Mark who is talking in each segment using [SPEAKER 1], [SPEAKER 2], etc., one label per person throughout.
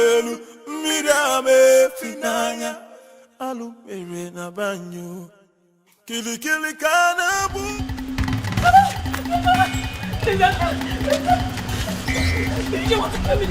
[SPEAKER 1] Elu mirame finanya alu mere na banyo kili kanabu.
[SPEAKER 2] You want to kill me?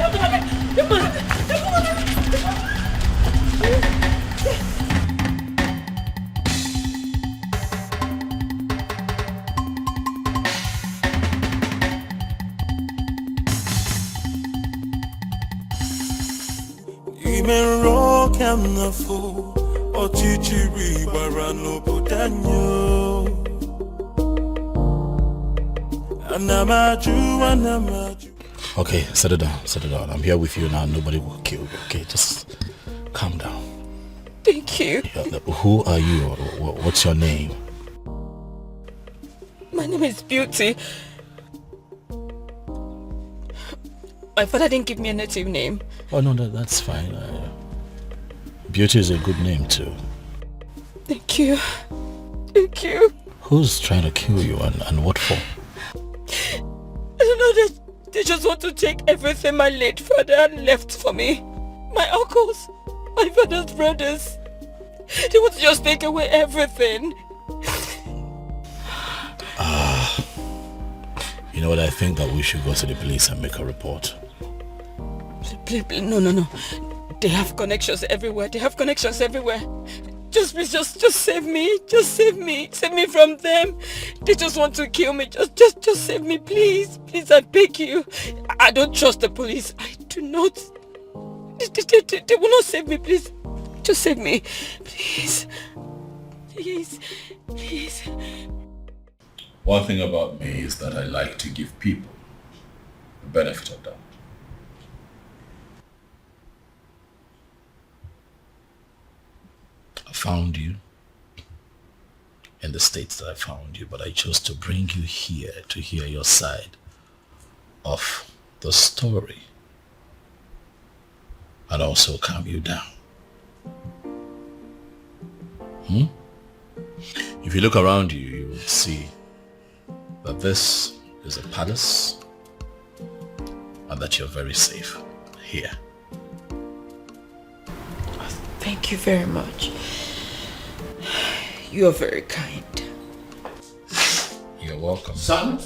[SPEAKER 1] Even rock and the fool or chichiri barano budanyo. Anamaju.
[SPEAKER 3] Okay, settle down. I'm here with you now. Nobody will kill you. Okay, just calm down.
[SPEAKER 2] Thank you.
[SPEAKER 3] Who are you? What's your name?
[SPEAKER 2] My name is Beauty. My father didn't give me a native name.
[SPEAKER 3] Oh no, that's fine. Beauty is a good name too.
[SPEAKER 2] Thank you. Thank you.
[SPEAKER 3] Who's trying to kill you and what for?
[SPEAKER 2] I don't know, they just want to take everything my late father left for me. My uncles, my father's brothers. They want to just take away everything.
[SPEAKER 3] You know what, I think that we should go to the police and make a report.
[SPEAKER 2] Please, no. They have connections everywhere. Just please, just save me. Just save me. Save me from them. They just want to kill me. Just save me, please. Please, I beg you. I don't trust the police. I do not. They will not save me, please. Just save me. Please. Please.
[SPEAKER 3] One thing about me is that I like to give people the benefit of doubt. I found you in the states that I found you, but I chose to bring you here to hear your side of the story and also calm you down. If you look around you, you will see that this is a palace and that you're very safe here.
[SPEAKER 2] Thank you very much. You are very kind.
[SPEAKER 3] You're welcome.
[SPEAKER 4] Son?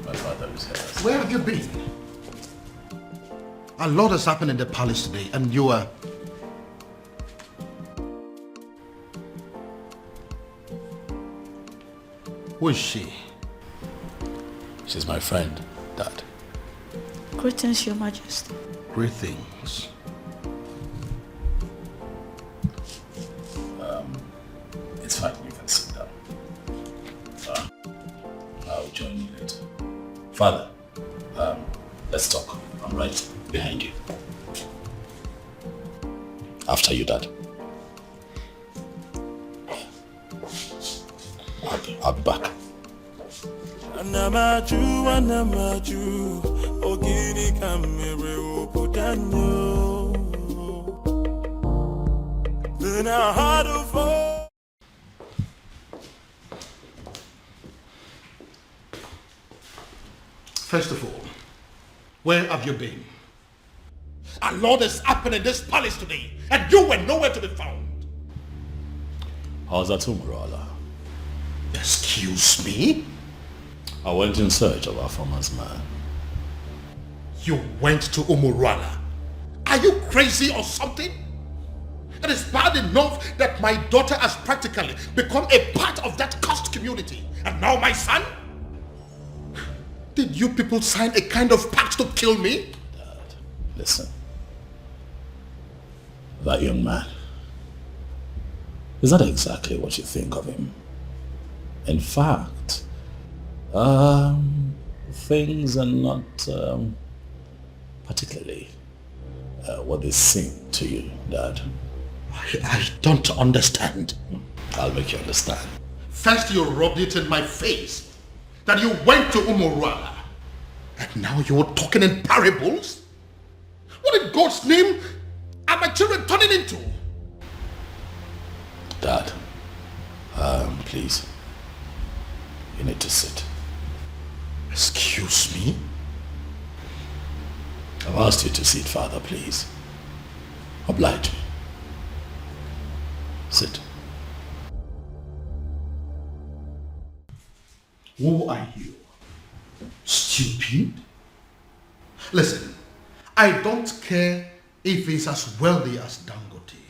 [SPEAKER 3] My father is here.
[SPEAKER 4] Where have you been? A lot has happened in the palace today and you are... Who is she?
[SPEAKER 3] She's my friend, Dad.
[SPEAKER 5] Greetings, Your Majesty.
[SPEAKER 4] Greetings.
[SPEAKER 3] It's fine, you can sit down. I'll join you later. Father, let's talk. I'm right behind you. After you, Dad. I'll be back.
[SPEAKER 1] Anamaju, ogini kamere obudanyo. Then I had to fall.
[SPEAKER 4] First of all, where have you been? A lot has happened in this palace today and you were nowhere to be found.
[SPEAKER 3] How's that, Umbrella?
[SPEAKER 4] Excuse me?
[SPEAKER 3] I went in search of our farmer's man.
[SPEAKER 4] You went to Umurala? Are you crazy or something? It is bad enough that my daughter has practically become a part of that cursed community. And now my son? Did you people sign a kind of pact to kill me?
[SPEAKER 3] Dad, listen. That young man, is that exactly what you think of him? In fact, things are not particularly what they seem to you, Dad.
[SPEAKER 4] I don't understand.
[SPEAKER 3] I'll make you understand.
[SPEAKER 4] First you rubbed it in my face that you went to Umurala. And now you're talking in parables? What in God's name are my children turning into?
[SPEAKER 3] Dad, please. You need to sit.
[SPEAKER 4] Excuse me?
[SPEAKER 3] I've asked you to sit, Father, please. Oblige me. Sit.
[SPEAKER 4] Who are you? Stupid? Listen, I don't care if he's as wealthy as Dangote.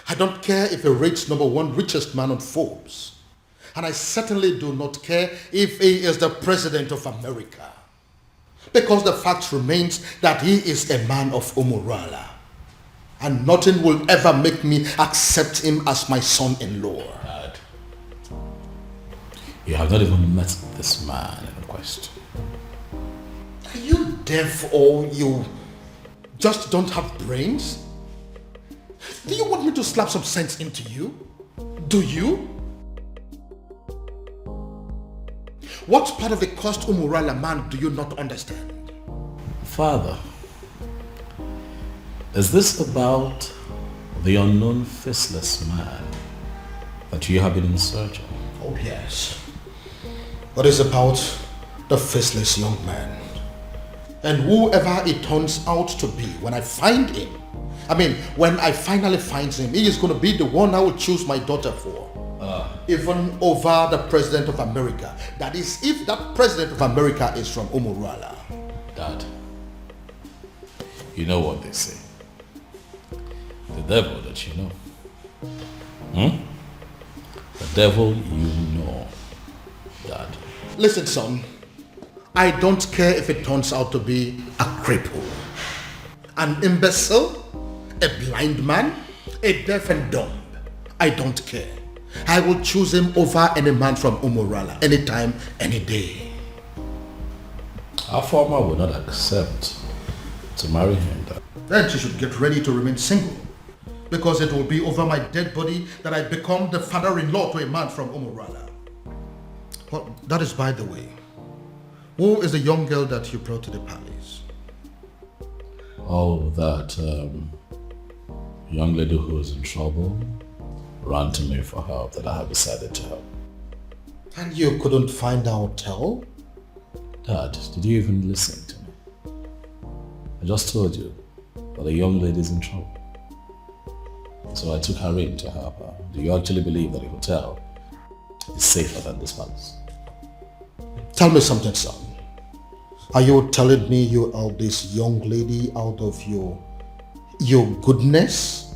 [SPEAKER 4] I don't care if he rates #1 richest man on Forbes. And I certainly do not care if he is the president of America. Because the fact remains that he is a man of Umurala. And nothing will ever make me accept him as my son-in-law.
[SPEAKER 3] Dad, you have not even met this man in question.
[SPEAKER 4] Are you deaf or you just don't have brains? Do you want me to slap some sense into you? Do you? What part of the cursed Umurala man do you not understand?
[SPEAKER 3] Father, is this about the unknown faceless man that you have been in search of?
[SPEAKER 4] Oh yes. What is about the faceless young man? And whoever it turns out to be, when I find him, when I finally find him, he is going to be the one I will choose my daughter for. Even over the President of America. That is, if that President of America is from Umurala.
[SPEAKER 3] Dad, you know what they say. The devil that you know. The devil you know, Dad.
[SPEAKER 4] Listen, son. I don't care if it turns out to be a cripple, an imbecile, a blind man, a deaf and dumb. I don't care. I will choose him over any man from Umurala, anytime, any day.
[SPEAKER 3] Our farmer will not accept to marry him, Dad.
[SPEAKER 4] Then she should get ready to remain single, because it will be over my dead body that I become the father-in-law to a man from Umurala. Well, that is by the way. Who is the young girl that you brought to the palace?
[SPEAKER 3] Oh, that young lady who is in trouble ran to me for help that I have decided to help.
[SPEAKER 4] And you couldn't find a hotel?
[SPEAKER 3] Dad, did you even listen to me? I just told you that a young lady is in trouble. So I took her in to help her. Do you actually believe that a hotel is safer than this palace?
[SPEAKER 4] Tell me something, son. Are you telling me you are this young lady out of your goodness?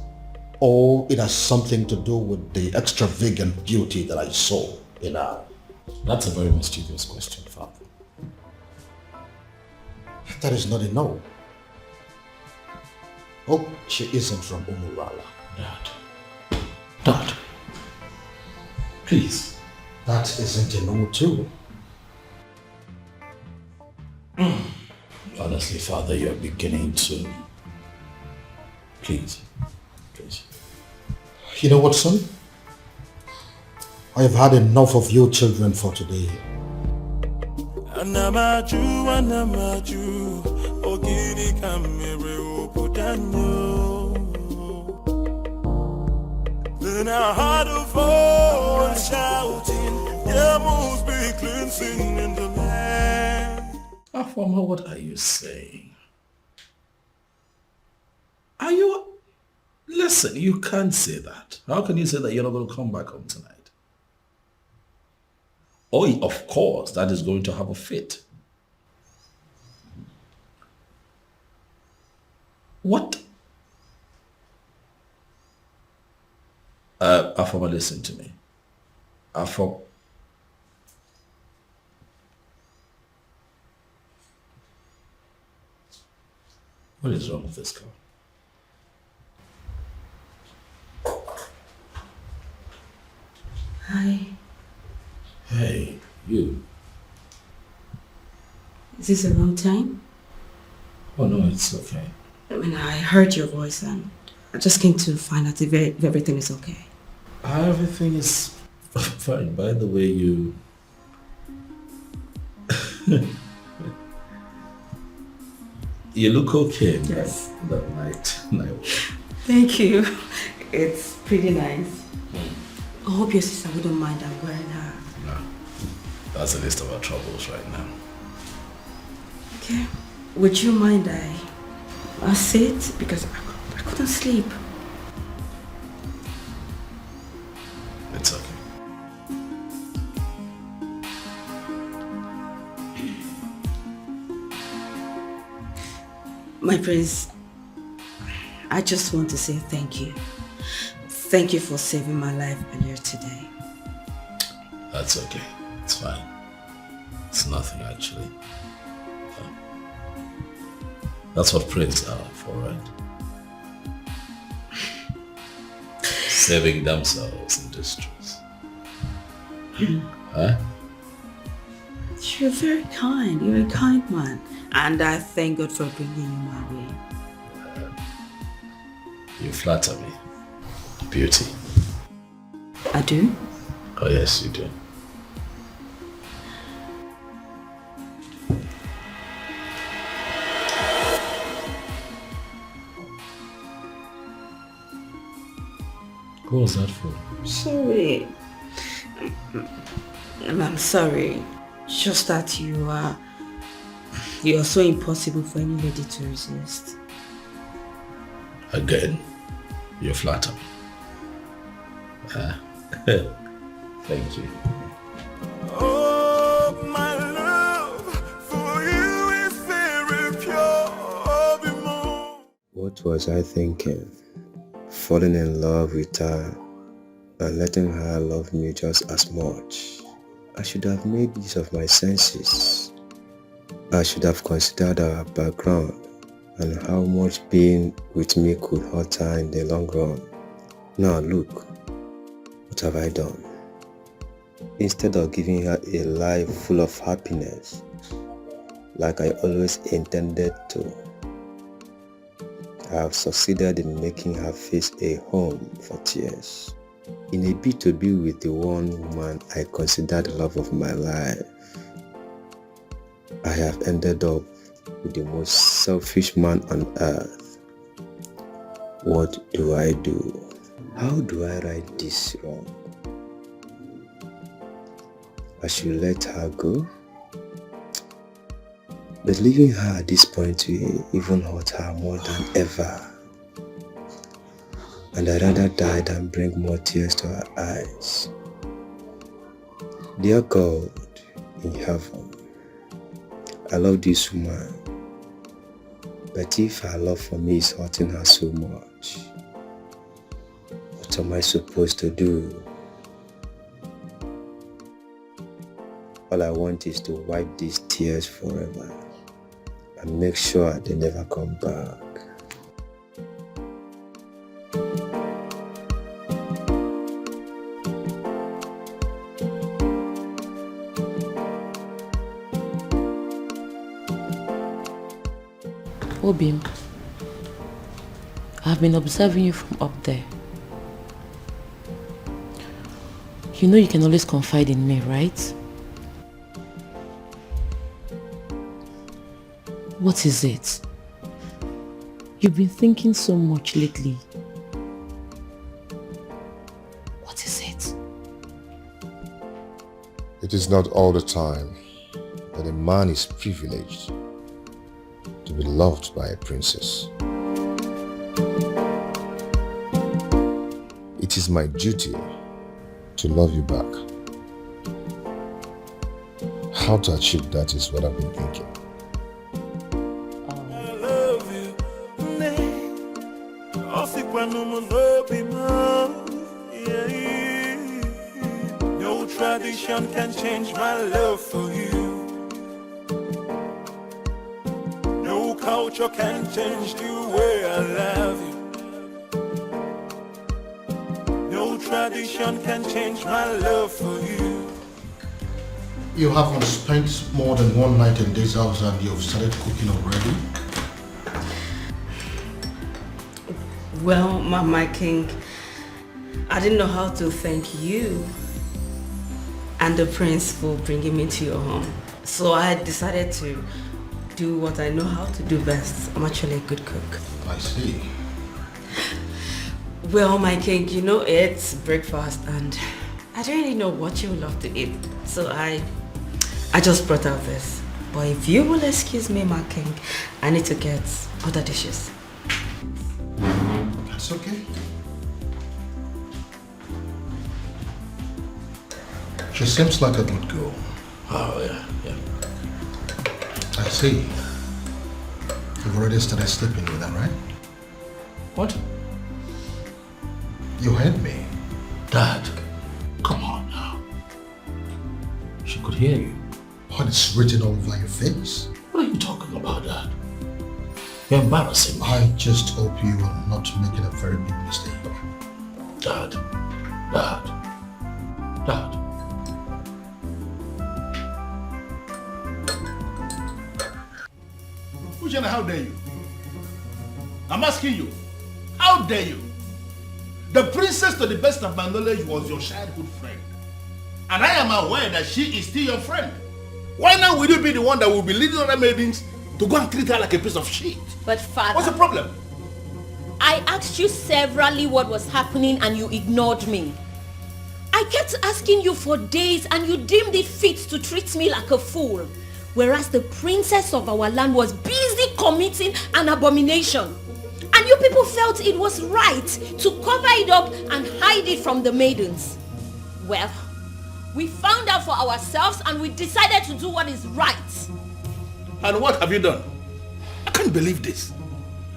[SPEAKER 4] Or it has something to do with the extravagant beauty that I saw in her?
[SPEAKER 3] That's a very mischievous question, Father.
[SPEAKER 4] That is not a no. Oh, she isn't from Umurala.
[SPEAKER 3] Dad, please.
[SPEAKER 4] That isn't a no too.
[SPEAKER 3] Honestly, Father, you're beginning to... Please.
[SPEAKER 4] You know what, son? I have had enough of you children for today.
[SPEAKER 1] Anamaju, ogini kamere opudanyo. Then I heard a voice shouting, there must be cleansing in the land.
[SPEAKER 3] Afama, what are you saying? Are you... Listen, you can't say that. How can you say that you're not going to come back home tonight? Oh, of course, that is going to have a fit. What? Afama, listen to me. Afama. What is wrong with this girl?
[SPEAKER 6] Hi.
[SPEAKER 3] Hey, you.
[SPEAKER 6] Is this the wrong time?
[SPEAKER 3] Oh no, it's okay.
[SPEAKER 6] I heard your voice and I just came to find out if everything is okay.
[SPEAKER 3] Everything is fine. By the way, you... you look okay in
[SPEAKER 6] Yes.
[SPEAKER 3] that night.
[SPEAKER 6] Thank you. It's pretty nice. I hope your sister wouldn't mind I'm wearing her.
[SPEAKER 3] No, that's the least of our troubles right now.
[SPEAKER 6] Okay. Would you mind I sit? Because I couldn't sleep.
[SPEAKER 3] It's okay.
[SPEAKER 6] My prince, I just want to say thank you. Thank you for saving my life earlier today.
[SPEAKER 3] That's okay. It's fine. It's nothing actually. That's what princes are for, right? Saving themselves in distress. Huh?
[SPEAKER 6] You're very kind. You're a kind man. And I thank God for bringing you my way.
[SPEAKER 3] You flatter me. Beauty.
[SPEAKER 6] I do?
[SPEAKER 3] Oh yes, you do. Who was that for?
[SPEAKER 6] Sorry. I'm sorry. Just that you're so impossible for any lady to resist.
[SPEAKER 3] Again, you flatter me. Thank you.
[SPEAKER 1] Oh, my love for you is very pure. Be more.
[SPEAKER 7] What was I thinking? Falling in love with her and letting her love me just as much. I should have made use of my senses. I should have considered our background and how much being with me could hurt her in the long run. Now look, what have I done? Instead of giving her a life full of happiness, like I always intended to, I have succeeded in making her face a home for tears. In a bid to be with the one woman I consider the love of my life, I have ended up with the most selfish man on earth. What do I do? How do I right this wrong? I should let her go? But leaving her at this point will even hurt her more than ever. And I'd rather die than bring more tears to her eyes. Dear God in heaven, I love this woman, but if her love for me is hurting her so much, what am I supposed to do? All I want is to wipe these tears forever and make sure they never come back.
[SPEAKER 2] Obim, I've been observing you from up there. You know you can always confide in me, right? What is it? You've been thinking so much lately. What is it?
[SPEAKER 4] It is not all the time that a man is privileged to be loved by a princess. It is my duty to love you back. How to achieve that is what I've been thinking.
[SPEAKER 1] I love you. No tradition can change my love for you. No culture can change the way I love you. No tradition can change my love for you.
[SPEAKER 4] You haven't spent more than one night in this house and you've started cooking already?
[SPEAKER 6] Well, my king, I didn't know how to thank you and the prince for bringing me to your home. So I decided to do what I know how to do best. I'm actually a good cook.
[SPEAKER 4] I see.
[SPEAKER 6] Well, my king, you know it's breakfast and I don't really know what you would love to eat. So I just brought out this. But if you will excuse me, my king, I need to get other dishes.
[SPEAKER 4] That's okay. She seems like a good girl.
[SPEAKER 3] Oh, yeah.
[SPEAKER 4] I see. You've already started sleeping with her, right?
[SPEAKER 3] What?
[SPEAKER 4] You heard me.
[SPEAKER 3] Dad, come on now. She could hear you.
[SPEAKER 4] What is written all over your face?
[SPEAKER 3] What are you talking about, Dad? You're embarrassing me.
[SPEAKER 4] I just hope you are not making a very big mistake.
[SPEAKER 3] Dad.
[SPEAKER 8] Ushana, how dare you? I'm asking you, how dare you? The princess, to the best of my knowledge, was your childhood friend. And I am aware that she is still your friend. Why now will you be the one that will be leading other maidens to go and treat her like a piece of shit?
[SPEAKER 9] But father...
[SPEAKER 8] What's the problem?
[SPEAKER 9] I asked you severally what was happening and you ignored me. I kept asking you for days and you deemed it fit to treat me like a fool. Whereas the princess of our land was busy committing an abomination. And you people felt it was right to cover it up and hide it from the maidens. Well, we found out for ourselves and we decided to do what is right.
[SPEAKER 8] And what have you done? I can't believe this.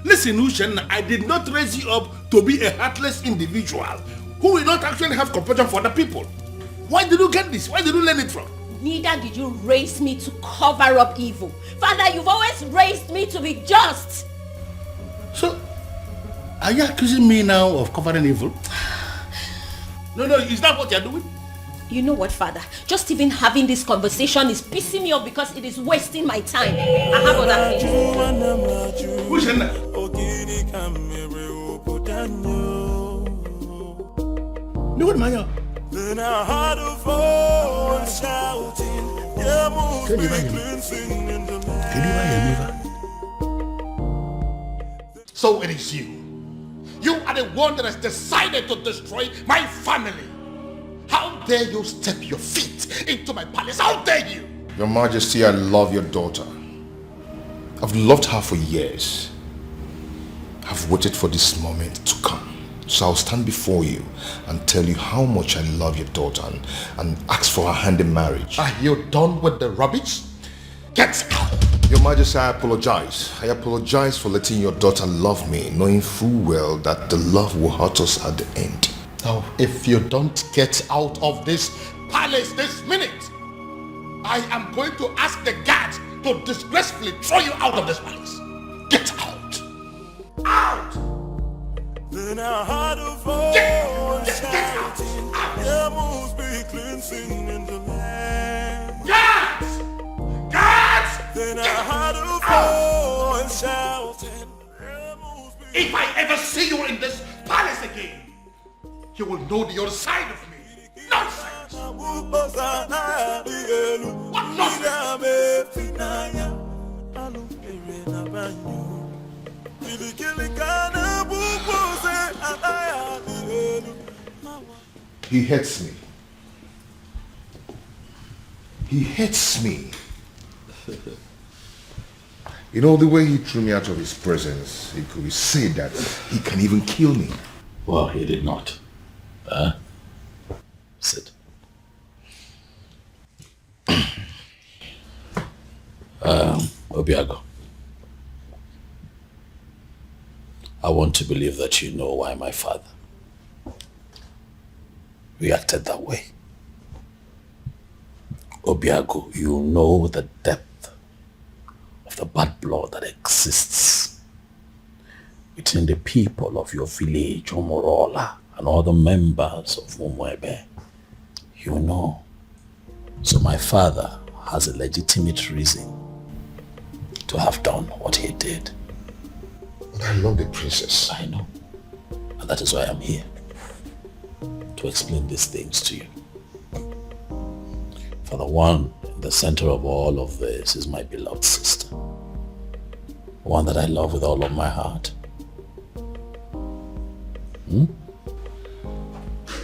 [SPEAKER 8] Listen, Ushen, I did not raise you up to be a heartless individual who will not actually have compassion for other people. Why did you get this? Where did you learn it from?
[SPEAKER 9] Neither did you raise me to cover up evil. Father, you've always raised me to be just.
[SPEAKER 8] So, are you accusing me now of covering evil? No, is that what you're doing?
[SPEAKER 9] You know what, Father? Just even having this conversation is pissing me off because it is wasting my time. I have other things.
[SPEAKER 8] Who's in there? No, what, Maya?
[SPEAKER 1] Then I heard a voice shouting, yeah, move
[SPEAKER 8] Can you
[SPEAKER 1] me
[SPEAKER 8] hear me?
[SPEAKER 1] cleansing in the
[SPEAKER 8] Can you hear me?
[SPEAKER 4] So it is you. You are the one that has decided to destroy my family. How dare you step your feet into my palace? How dare you?
[SPEAKER 10] Your Majesty, I love your daughter. I've loved her for years. I've waited for this moment to come. So I'll stand before you and tell you how much I love your daughter and ask for her hand in marriage.
[SPEAKER 4] Are you done with the rubbish? Get out!
[SPEAKER 10] Your Majesty, I apologize. I apologize for letting your daughter love me, knowing full well that the love will hurt us at the end.
[SPEAKER 4] Now, if you don't get out of this palace this minute, I am going to ask the guards to disgracefully throw you out of this palace. Get out! Out!
[SPEAKER 1] Then I heard a voice shouting, yeah, move me cleansing in the land.
[SPEAKER 4] Guards! Guards!
[SPEAKER 1] Then I heard a voice shouting, yeah, move me.
[SPEAKER 4] If I ever see you in this palace again, you will know the other side of me. Nonsense! What
[SPEAKER 10] He hates me. He hates me. You know, the way he threw me out of his presence, it could be said that he can even kill me.
[SPEAKER 3] Well, he did not. Sit. Obiago, I want to believe that you know why my father reacted that way. Obiago, you know the depth of the bad blood that exists between the people of your village, Omorola, and other members of Umwebe. You know. So my father has a legitimate reason to have done what he did.
[SPEAKER 10] But I love the princess.
[SPEAKER 3] I know. And that is why I'm here. To explain these things to you. For the one in the center of all of this is my beloved sister. One that I love with all of my heart.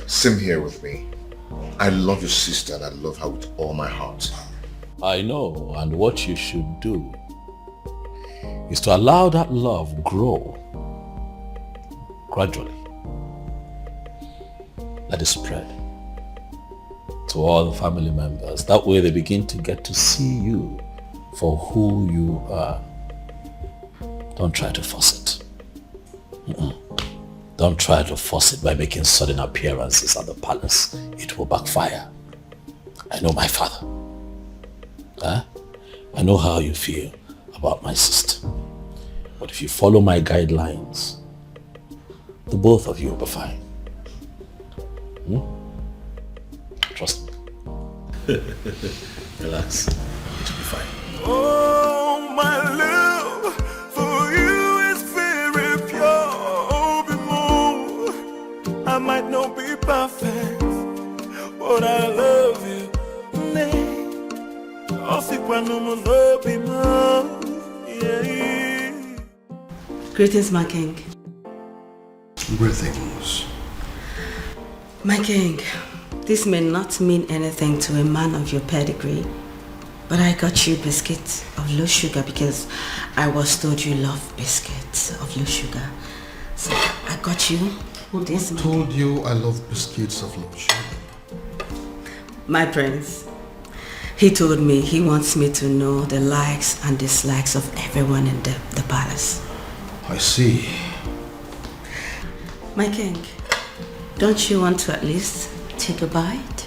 [SPEAKER 10] Same here with me. I love your sister and I love her with all my heart.
[SPEAKER 3] I know, and what you should do is to allow that love grow gradually. Let it spread to all the family members. That way they begin to get to see you for who you are. Don't try to force it. Don't try to force it by making sudden appearances at the palace. It will backfire. I know my father. I know how you feel about my sister. But if you follow my guidelines, the both of you will be fine. Trust me. Relax. It will be fine.
[SPEAKER 1] Oh, my love for you is very pure. Be more. I might not be perfect, but I love you.
[SPEAKER 6] Greetings, my king.
[SPEAKER 4] Greetings.
[SPEAKER 6] My king, this may not mean anything to a man of your pedigree, but I got you biscuits of low sugar because I was told you love biscuits of low sugar. So I got you this.
[SPEAKER 4] Who told you I love biscuits of low sugar?
[SPEAKER 6] My prince. He told me he wants me to know the likes and dislikes of everyone in the palace.
[SPEAKER 4] I see.
[SPEAKER 6] My king, don't you want to at least take a bite?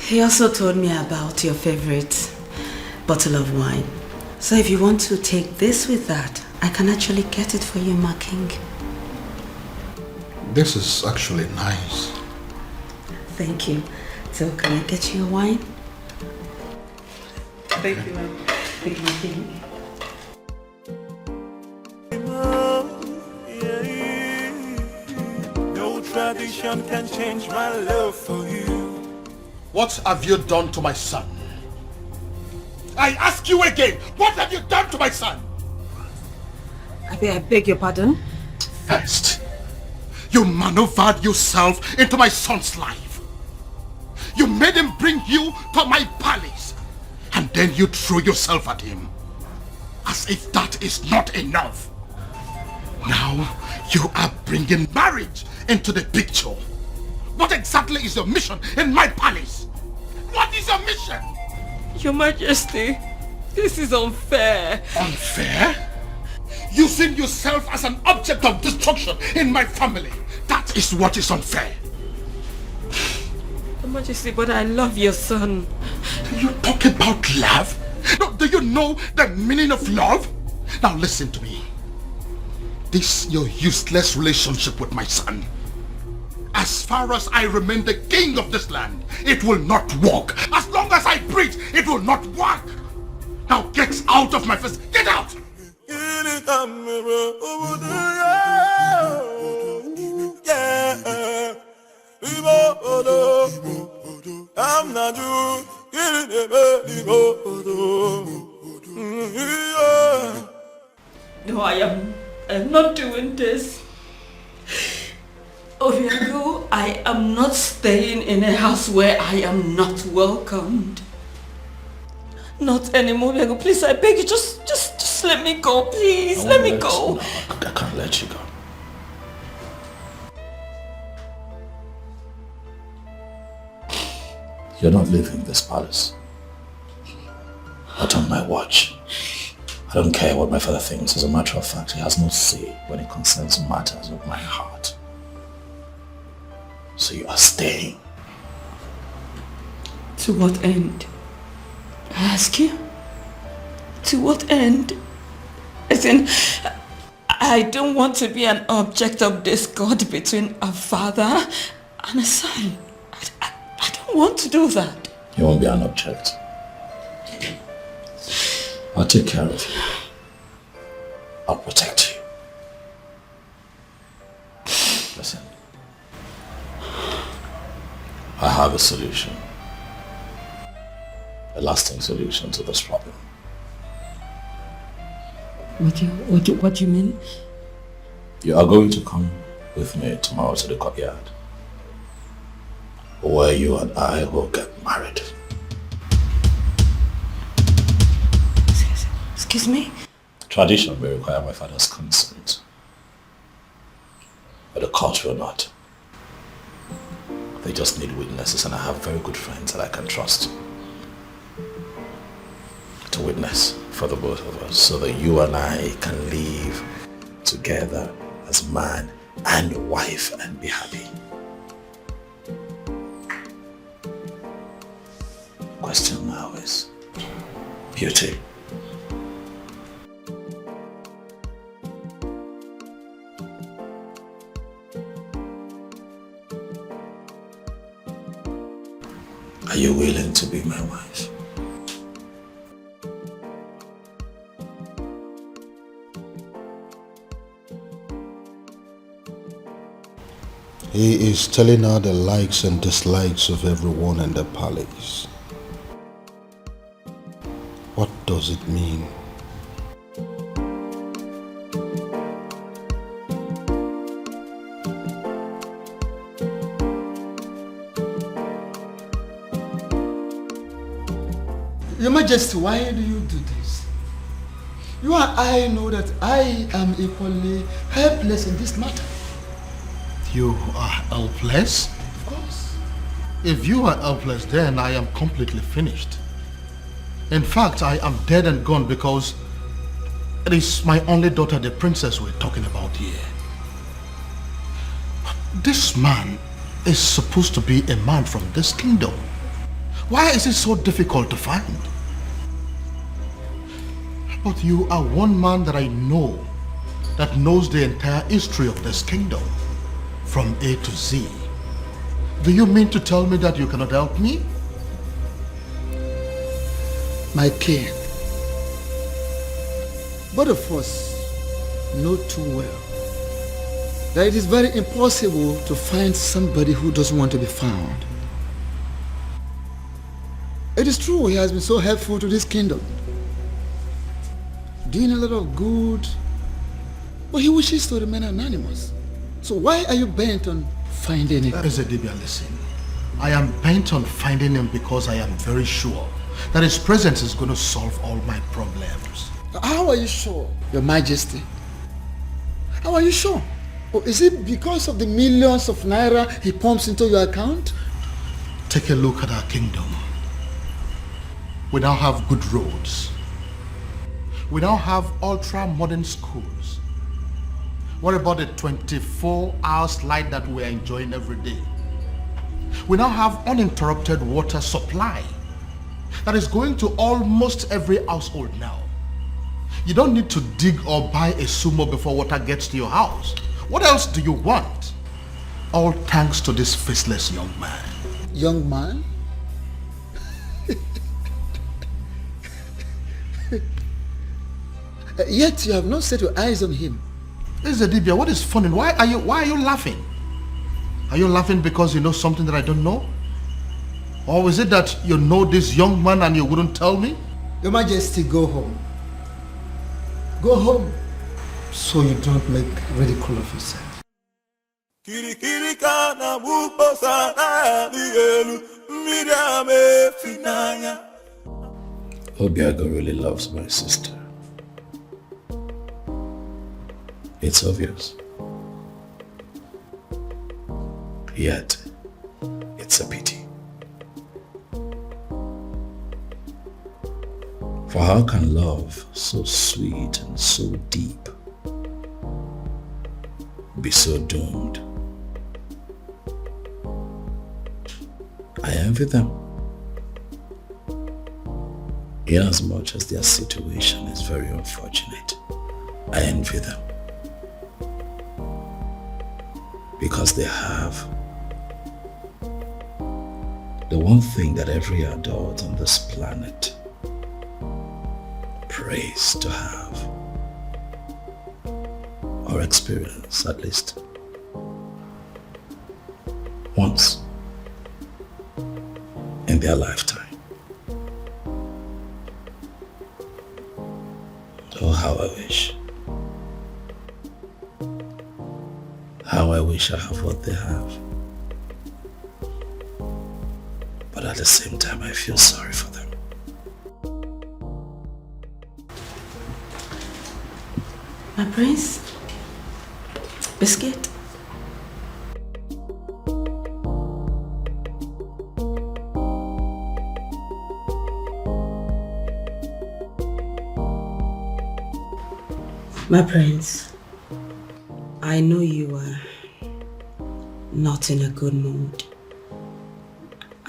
[SPEAKER 6] He also told me about your favorite bottle of wine. So if you want to take this with that, I can actually get it for you, my king.
[SPEAKER 4] This is actually nice.
[SPEAKER 6] Thank you. So can I get you a wine? Thank you, ma'am. Thank you, my king.
[SPEAKER 1] No tradition can change my love for you.
[SPEAKER 4] What have you done to my son? I ask you again, what have you done to my son?
[SPEAKER 6] I beg your pardon?
[SPEAKER 4] First, you maneuvered yourself into my son's life. You made him bring you to my palace. And then you threw yourself at him. As if that is not enough. Now, you are bringing marriage into the picture. What exactly is your mission in my palace? What is your mission?
[SPEAKER 2] Your Majesty, this is unfair.
[SPEAKER 4] Unfair? Using yourself as an object of destruction in my family. That is what is unfair.
[SPEAKER 2] Your Majesty, but I love your son.
[SPEAKER 4] You talk about love? No, do you know the meaning of love? Now listen to me. This your useless relationship with my son. As far as I remain the king of this land, it will not work. As long as I breathe, it will not work. Now get out of my face. Get out!
[SPEAKER 1] I'm not you.
[SPEAKER 2] No, I am not doing this. Obiago, I am not staying in a house where I am not welcomed. Not anymore, Obiago. Please, I beg you, just let me go, please. Let me go.
[SPEAKER 3] No, I can't let you go. You're not leaving this palace. Not on my watch. I don't care what my father thinks. As a matter of fact, he has no say when it concerns matters of my heart. So you are staying.
[SPEAKER 2] To what end? I ask you? To what end? As in, I don't want to be an object of discord between a father and a son. I don't want to do that.
[SPEAKER 3] You won't be an object. I'll take care of you. I'll protect you. Listen. I have a solution. A lasting solution to this problem.
[SPEAKER 2] What do you mean?
[SPEAKER 3] You are going to come with me tomorrow to the courtyard, where you and I will get married.
[SPEAKER 6] Excuse me?
[SPEAKER 3] Tradition may require my father's consent, but the court will not. They just need witnesses, and I have very good friends that I can trust to witness for the both of us, so that you and I can live together as man and wife and be happy. Question now is beauty. Are you willing to be my wife?
[SPEAKER 10] He is telling her the likes and dislikes of everyone in the palace. What does it mean?
[SPEAKER 11] Your Majesty, why do you do this? You and I know that I am equally helpless in this matter.
[SPEAKER 4] You are helpless?
[SPEAKER 11] Of course.
[SPEAKER 4] If you are helpless, then I am completely finished. In fact, I am dead and gone because it is my only daughter, the princess, we're talking about here. This man is supposed to be a man from this kingdom. Why is it so difficult to find? But you are one man that I know that knows the entire history of this kingdom from A to Z. Do you mean to tell me that you cannot help me?
[SPEAKER 11] My king, both of us know too well that it is very impossible to find somebody who doesn't want to be found. It is true he has been so helpful to this kingdom, doing a lot of good, but he wishes to remain anonymous. So why are you bent on finding him?
[SPEAKER 4] Ezedibia, listen. I am bent on finding him because I am very sure that his presence is going to solve all my problems.
[SPEAKER 11] How are you sure, Your Majesty? How are you sure? Or is it because of the millions of naira he pumps into your account?
[SPEAKER 4] Take a look at our kingdom. We now have good roads. We now have ultra-modern schools. What about the 24 hours light that we're enjoying every day? We now have uninterrupted water supply that is going to almost every household now. You don't need to dig or buy a sumo before water gets to your house. What else do you want? All thanks to this faceless young man.
[SPEAKER 11] Young man? Yet you have not set your eyes on him.
[SPEAKER 4] Ezedibia, what is funny? Why are you laughing? Are you laughing because you know something that I don't know? Or is it that you know this young man and you wouldn't tell me?
[SPEAKER 11] Your Majesty, go home. Go home so you don't make ridicule of yourself.
[SPEAKER 3] Obiago really loves my sister. It's obvious. Yet, it's a pity. For how can love so sweet and so deep be so doomed? I envy them, inasmuch as their situation is very unfortunate. I envy them because they have the one thing that every adult on this planet prays to have, or experience at least once in their lifetime. Oh, how I wish. How I I wish I have what they have. But at the same time, I feel sorry for them.
[SPEAKER 6] My prince? Biscuit? My prince, I know you are not in a good mood,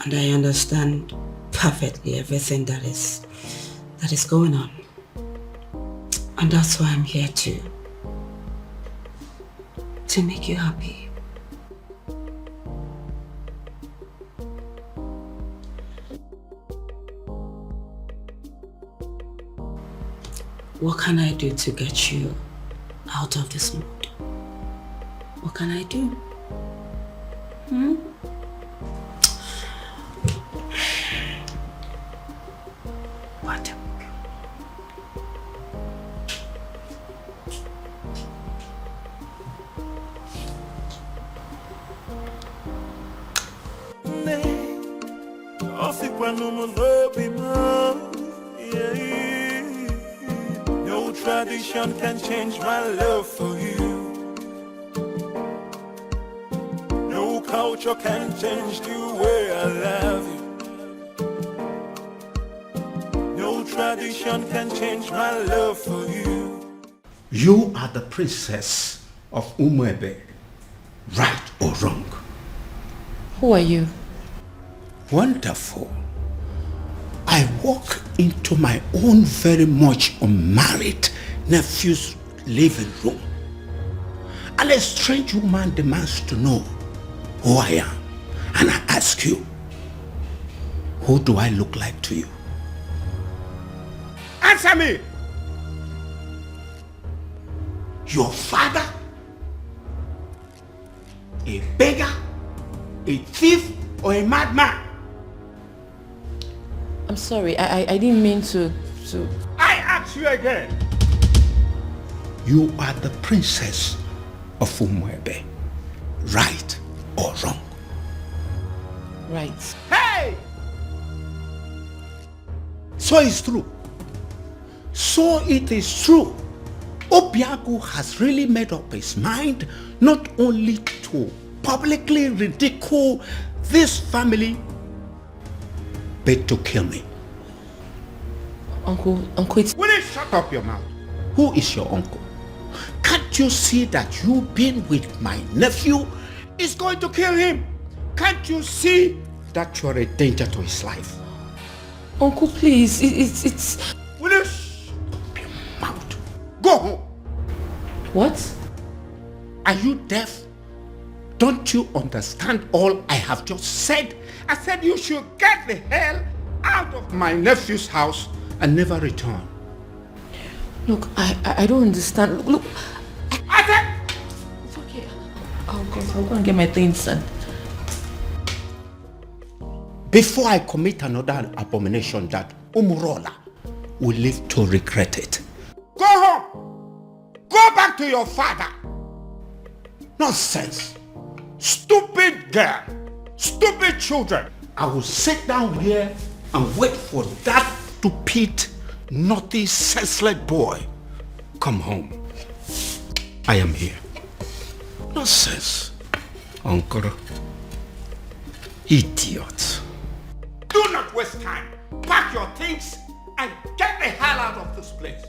[SPEAKER 6] and I understand perfectly everything that is going on, and that's why I'm here to make you happy. What can I do to get you out of this mood? What can I do? What?
[SPEAKER 1] No tradition can change my love for you. No culture can change the way I love you. No tradition can change my love for you.
[SPEAKER 4] You are the princess of Umwebe, right or wrong?
[SPEAKER 2] Who are you?
[SPEAKER 4] Wonderful. I walk into my own very much unmarried nephew's living room, and a strange woman demands to know who I am. And I ask you, who do I look like to you? Answer me! Your father? A beggar? A thief? Or a madman?
[SPEAKER 2] I'm sorry, I didn't mean to...
[SPEAKER 4] I ask you again. You are the princess of Umwebe, right or wrong?
[SPEAKER 2] Right.
[SPEAKER 4] Hey! So it's true. So it is true. Obiago has really made up his mind not only to publicly ridicule this family, but to kill me.
[SPEAKER 2] Uncle, it's...
[SPEAKER 4] Will you shut up your mouth? Who is your uncle? Can't you see that you being with my nephew is going to kill him? Can't you see that you're a danger to his life?
[SPEAKER 2] Uncle, please, it's...
[SPEAKER 4] Will you shut up your mouth? Go home.
[SPEAKER 2] What?
[SPEAKER 4] Are you deaf? Don't you understand all I have just said? I said you should get the hell out of my nephew's house and never return.
[SPEAKER 2] Look, I don't understand. Look,
[SPEAKER 4] I said...
[SPEAKER 2] It's okay. I'll go and get my things done.
[SPEAKER 4] Before I commit another abomination that Umurola will live to regret it. Go home! Go back to your father! Nonsense! Stupid girl! Stupid children! I will sit down here and wait for that stupid, naughty, senseless boy. Come home. I am here. Nonsense. Uncle. Idiot. Do not waste time. Pack your things and get the hell out of this place.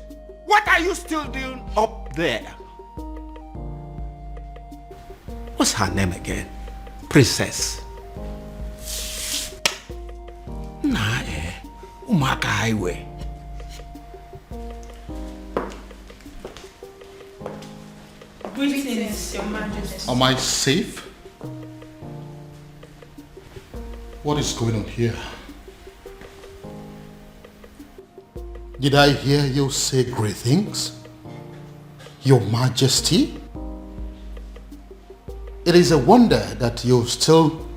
[SPEAKER 4] What are you still doing up there? What's her name again? Princess. Nah, Umaka Highway.
[SPEAKER 6] Greetings, Your Majesty.
[SPEAKER 10] Am I safe? What is going on here? Did I hear you say great things? Your Majesty? It is a wonder that you still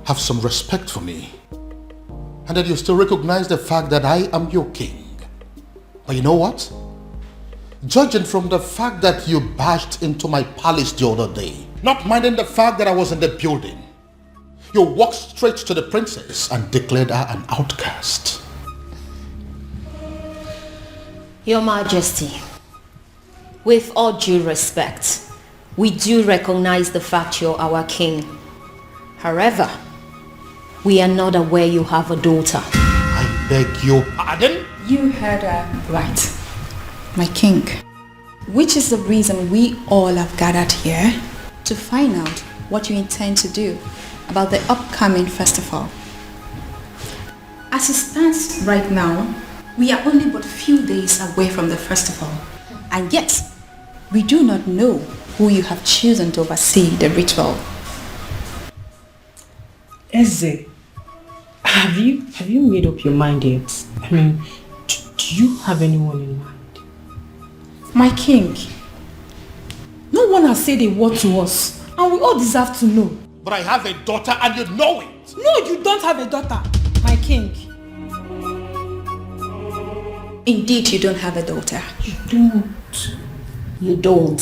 [SPEAKER 10] have some respect for me, and that you still recognize the fact that I am your king. But you know what? Judging from the fact that you barged into my palace the other day
[SPEAKER 4] Not minding the fact that I was in the building. You walked straight to the princess and declared her an outcast.
[SPEAKER 9] Your Majesty, with all due respect, we do recognize the fact you're our king. However, we are not aware you have a daughter.
[SPEAKER 4] I beg your pardon?
[SPEAKER 5] You heard her right, my king. Which is the reason we all have gathered here to find out what you intend to do about the upcoming festival. As it stands right now, we are only but few days away from the festival, and yet we do not know who you have chosen to oversee the ritual.
[SPEAKER 6] Eze, have you made up your mind yet? I mean, do you have anyone in mind?
[SPEAKER 5] My king, no one has said a word to us, and we all deserve to know.
[SPEAKER 4] But I have a daughter and you know it.
[SPEAKER 5] No, you don't have a daughter, my king. Indeed, you don't have a daughter.
[SPEAKER 6] You don't.
[SPEAKER 9] You don't.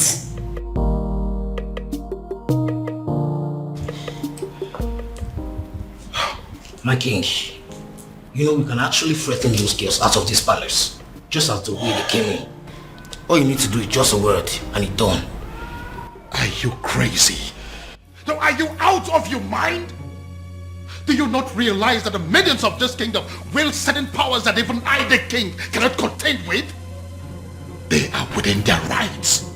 [SPEAKER 12] My king, you know we can actually threaten those girls out of this palace, just as the way they came in. All you need to do is just a word and it's done.
[SPEAKER 4] Are you crazy? No, are you out of your mind? Do you not realize that the maidens of this kingdom wield certain powers that even I, the king, cannot contend with? They are within their rights.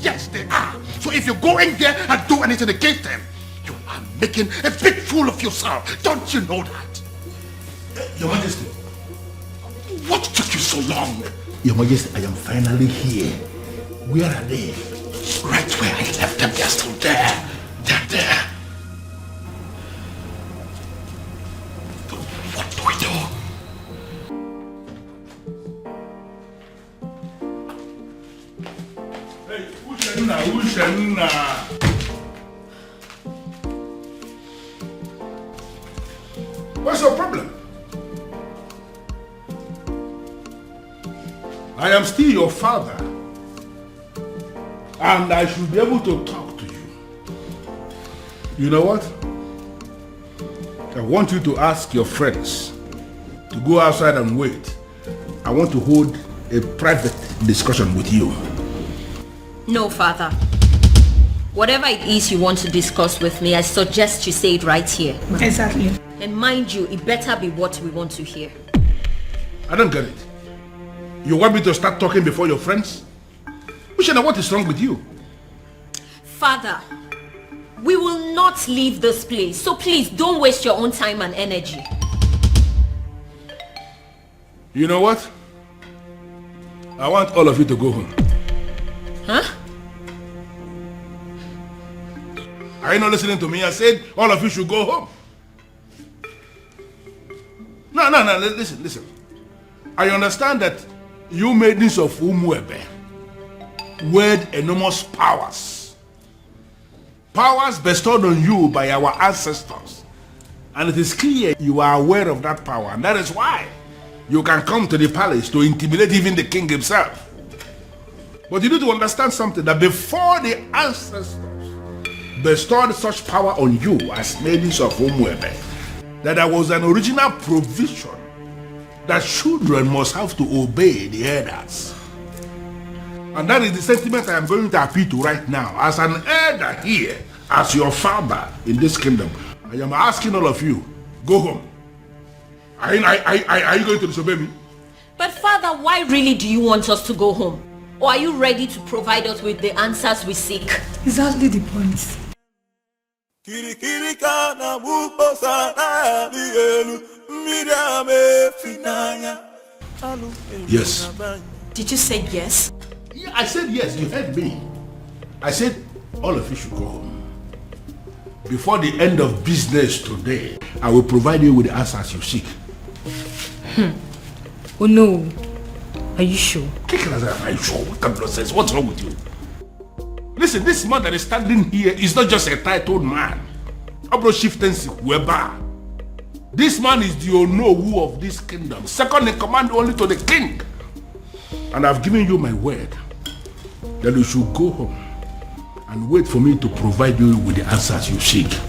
[SPEAKER 4] Yes, they are. So if you go in there and do anything against them, you are making a big fool of yourself. Don't you know that?
[SPEAKER 8] Your Majesty.
[SPEAKER 4] What took you so long?
[SPEAKER 8] Your Majesty, I am finally here. Where are they?
[SPEAKER 4] Right where I left them, they're still there. They're there. But what do we do?
[SPEAKER 8] Hey, Ushenna. What's your problem? I am still your father, and I should be able to talk to you. You know what? I want you to ask your friends to go outside and wait. I want to hold a private discussion with you.
[SPEAKER 9] No, father. Whatever it is you want to discuss with me, I suggest you say it right here.
[SPEAKER 5] Exactly.
[SPEAKER 9] And mind you, it better be what we want to hear.
[SPEAKER 8] I don't get it. You want me to start talking before your friends? Ushena, what is wrong with you?
[SPEAKER 9] Father, we will not leave this place, so please don't waste your own time and energy.
[SPEAKER 8] You know what? I want all of you to go home.
[SPEAKER 9] Huh?
[SPEAKER 8] Are you not listening to me? I said all of you should go home. No, listen. I understand that you maidens of Umwebe wield enormous powers. Powers bestowed on you by our ancestors. And it is clear you are aware of that power. And that is why you can come to the palace to intimidate even the king himself. But you need to understand something, that before the ancestors bestowed such power on you as maidens of Umwebe, that there was an original provision that children must have to obey the elders. And that is the sentiment I am going to appeal to right now. As an elder here, as your father in this kingdom, I am asking all of you, go home. Are you going to disobey me?
[SPEAKER 9] But father, why really do you want us to go home? Or are you ready to provide us with the answers we seek?
[SPEAKER 5] Exactly the point.
[SPEAKER 8] Yes.
[SPEAKER 5] Did you say yes?
[SPEAKER 8] Yeah, I said yes, you heard me. I said all of you should go home. Before the end of business today, I will provide you with the answers you seek.
[SPEAKER 6] Oh no. Are you sure?
[SPEAKER 8] Are you sure? What kind of nonsense? What's wrong with you? Listen, this man that is standing here is not just a titled man. This man is the Onowu of this kingdom, second in command only to the king. And I've given you my word that you should go home and and wait for me to provide you with the answers you seek.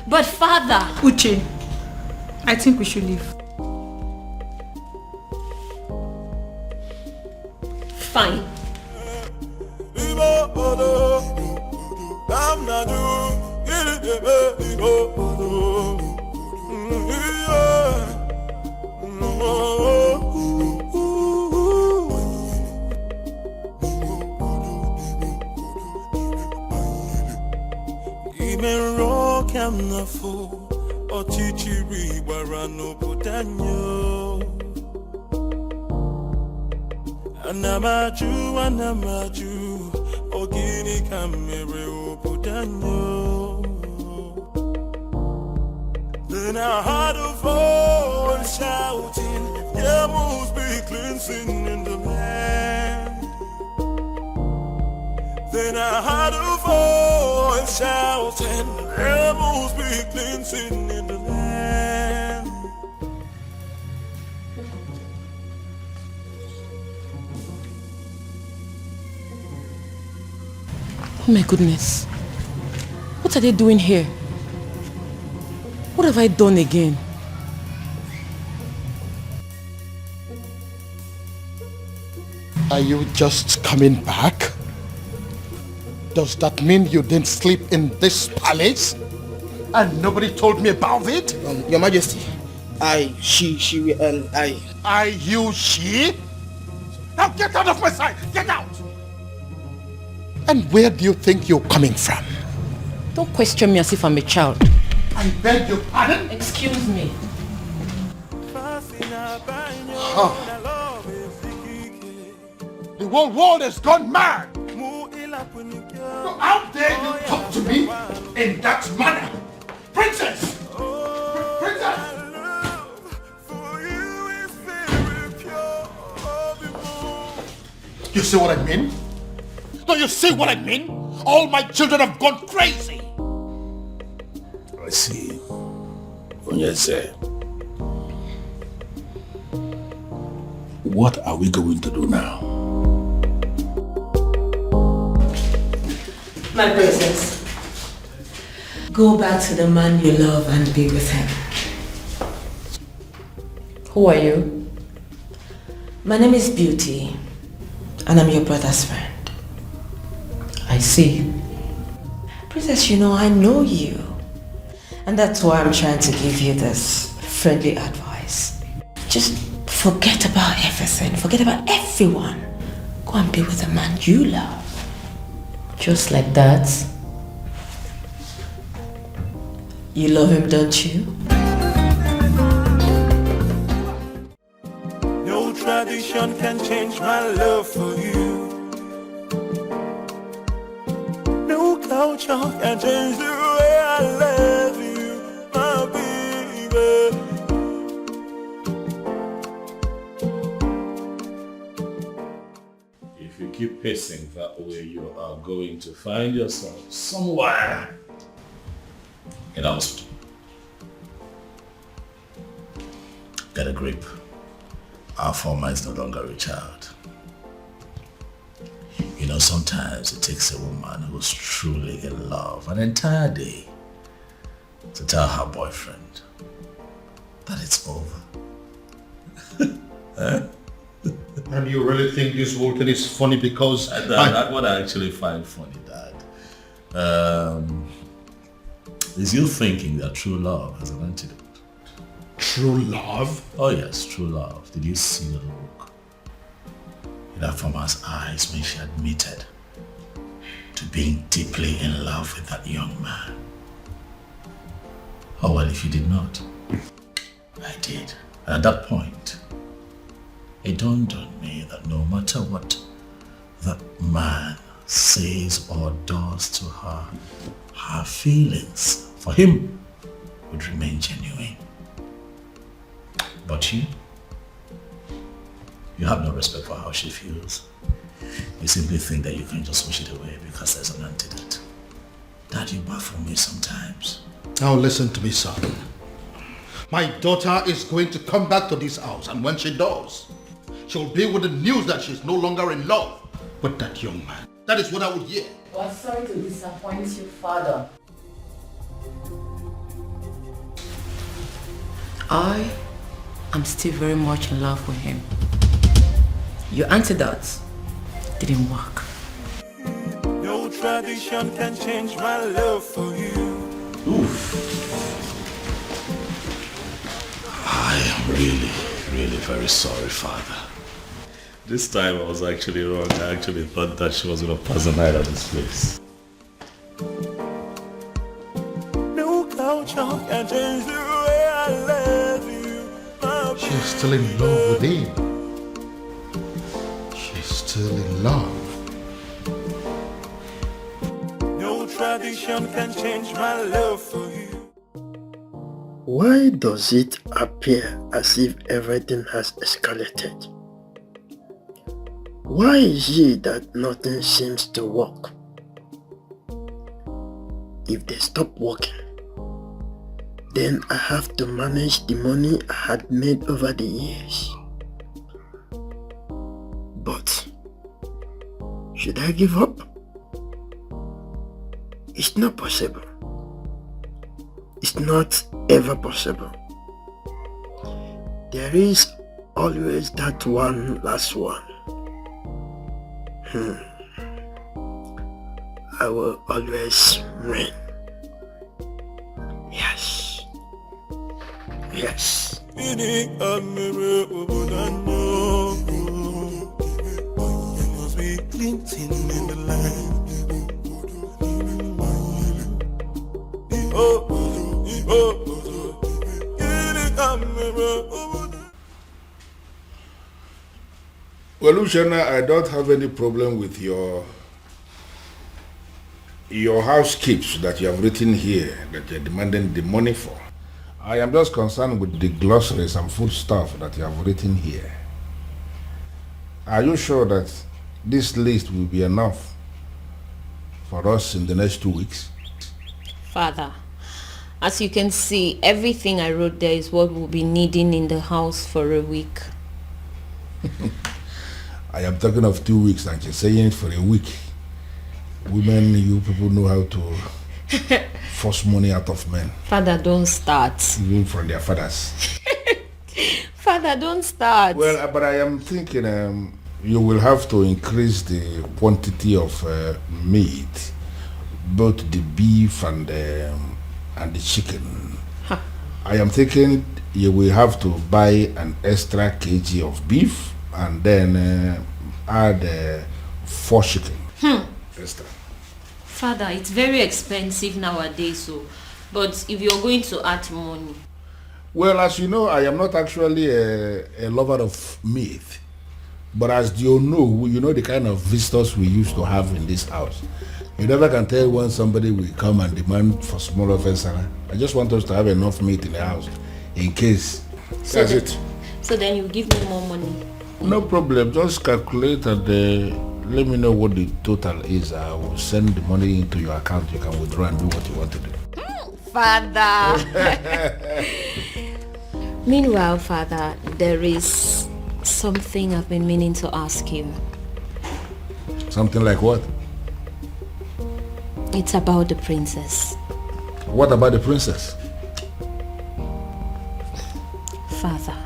[SPEAKER 9] But father...
[SPEAKER 13] Uche, I think we should leave.
[SPEAKER 9] Fine.
[SPEAKER 1] Anamaju, ogini kamere obudanyo. Then I heard a voice shouting, there must be cleansing in the land. Then I heard a voice shouting, there must be cleansing in the land.
[SPEAKER 2] Oh my goodness. What are they doing here? What have I done again?
[SPEAKER 4] Are you just coming back? Does that mean you didn't sleep in this palace? And nobody told me about it?
[SPEAKER 12] Your Majesty, she,
[SPEAKER 4] she? Now get out of my sight! Get out! And where do you think you're coming from?
[SPEAKER 2] Don't question me as if I'm a child.
[SPEAKER 4] I beg your pardon?
[SPEAKER 2] Excuse me.
[SPEAKER 4] Huh. The whole world has gone mad! So how dare you talk to me in that manner? Princess! Princess! You see what I mean? Do you see what I mean? All my children have gone crazy!
[SPEAKER 8] I see. Onyeze. What are we going to do now?
[SPEAKER 6] My princess, go back to the man you love and be with him.
[SPEAKER 2] Who are you?
[SPEAKER 6] My name is Beauty, and I'm your brother's friend.
[SPEAKER 2] I see.
[SPEAKER 6] Princess, you know, I know you. And that's why I'm trying to give you this friendly advice. Just forget about everything. Forget about everyone. Go and be with the man you love.
[SPEAKER 2] Just like that?
[SPEAKER 6] You love him, don't you?
[SPEAKER 1] No tradition can change my love for you. No culture can change the way I love you, my baby.
[SPEAKER 3] If you keep pacing that way, you are going to find yourself somewhere in a hospital. Get a grip. Our former is no longer a child. You know, sometimes it takes a woman who's truly in love an entire day to tell her boyfriend that it's over.
[SPEAKER 4] And you really think this whole thing is funny because...
[SPEAKER 3] That's what I actually find funny, Dad. Is you thinking that true love has an antidote?
[SPEAKER 4] True love?
[SPEAKER 3] Oh yes, true love. Did you see the look in that woman's eyes when she admitted to being deeply in love with that young man? Oh well, if you did not, I did. And at that point, it dawned on me that no matter what that man says or does to her, her feelings for him would remain genuine. But you have no respect for how she feels. You simply think that you can just wish it away because there's an antidote. Dad, you baffle me sometimes.
[SPEAKER 4] Now listen to me, son. My daughter is going to come back to this house, and when she does, she'll be with the news that she's no longer in love with that young man. That is what I would hear.
[SPEAKER 6] Well, sorry to disappoint you, Father. I am still very much in love with him. Your antidote didn't work.
[SPEAKER 1] No tradition can change my love for you.
[SPEAKER 3] Oof. I am really very sorry, Father. This time I was actually wrong. I actually thought that she was going to pass the night at this place.
[SPEAKER 1] No culture can change the way I love you.
[SPEAKER 4] She's still in love with him. She's still in love.
[SPEAKER 1] No tradition can change my love for you.
[SPEAKER 14] Why does it appear as if everything has escalated? Why is it that nothing seems to work? If they stop working, then I have to manage the money I had made over the years. But should I give up? It's not possible. It's not ever possible. There is always that one last one. I will always win. Yes. Yes.
[SPEAKER 1] You must be glinting in the light.
[SPEAKER 10] Well, Luciana, I don't have any problem with your house keeps that you have written here that you're demanding the money for. I am just concerned with the glossaries and food stuff that you have written here. Are you sure that this list will be enough for us in the next 2 weeks?
[SPEAKER 9] Father, as you can see, everything I wrote there is what we'll be needing in the house for a week.
[SPEAKER 10] I am talking of 2 weeks and you're saying it for a week. Women, you people know how to force money out of men.
[SPEAKER 9] Father, don't start.
[SPEAKER 10] Even from their fathers.
[SPEAKER 9] Father, don't start.
[SPEAKER 10] Well, but I am thinking you will have to increase the quantity of meat, both the beef and the chicken.
[SPEAKER 9] Huh.
[SPEAKER 10] I am thinking you will have to buy an extra kg of beef and then add 4 chicken. Extra.
[SPEAKER 9] Father, it's very expensive nowadays, but if you're going to add money.
[SPEAKER 10] Well, as you know, I am not actually a lover of meat. But as you know the kind of visitors we used to have in this house. You never can tell when somebody will come and demand for small offense. I just want us to have enough meat in the house in case. That's it.
[SPEAKER 9] So then you give me more money.
[SPEAKER 10] No problem. Just calculate and let me know what the total is. I will send the money into your account. You can withdraw and do what you want to do.
[SPEAKER 9] Father. Meanwhile, Father, there is something I've been meaning to ask you.
[SPEAKER 10] Something like what?
[SPEAKER 9] It's about the princess.
[SPEAKER 10] What about the princess?
[SPEAKER 9] Father,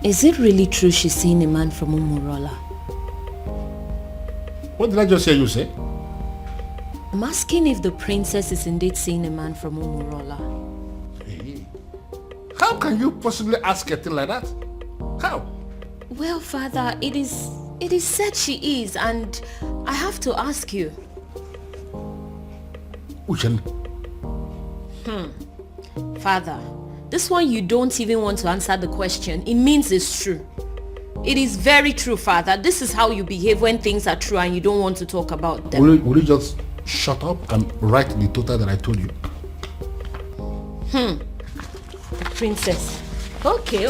[SPEAKER 9] is it really true she's seeing a man from Umurola?
[SPEAKER 10] What did I just hear you say?
[SPEAKER 9] I'm asking if the princess is indeed seeing a man from Umurola.
[SPEAKER 10] Hey. How can you possibly ask a thing like that? How?
[SPEAKER 9] Well, Father, it is said she is, and I have to ask you.
[SPEAKER 10] Uchenna.
[SPEAKER 9] Father, this one you don't even want to answer the question. It means it's true. It is very true, Father. This is how you behave when things are true and you don't want to talk about them.
[SPEAKER 10] Will you just shut up and write the total that I told you?
[SPEAKER 9] The princess. Okay,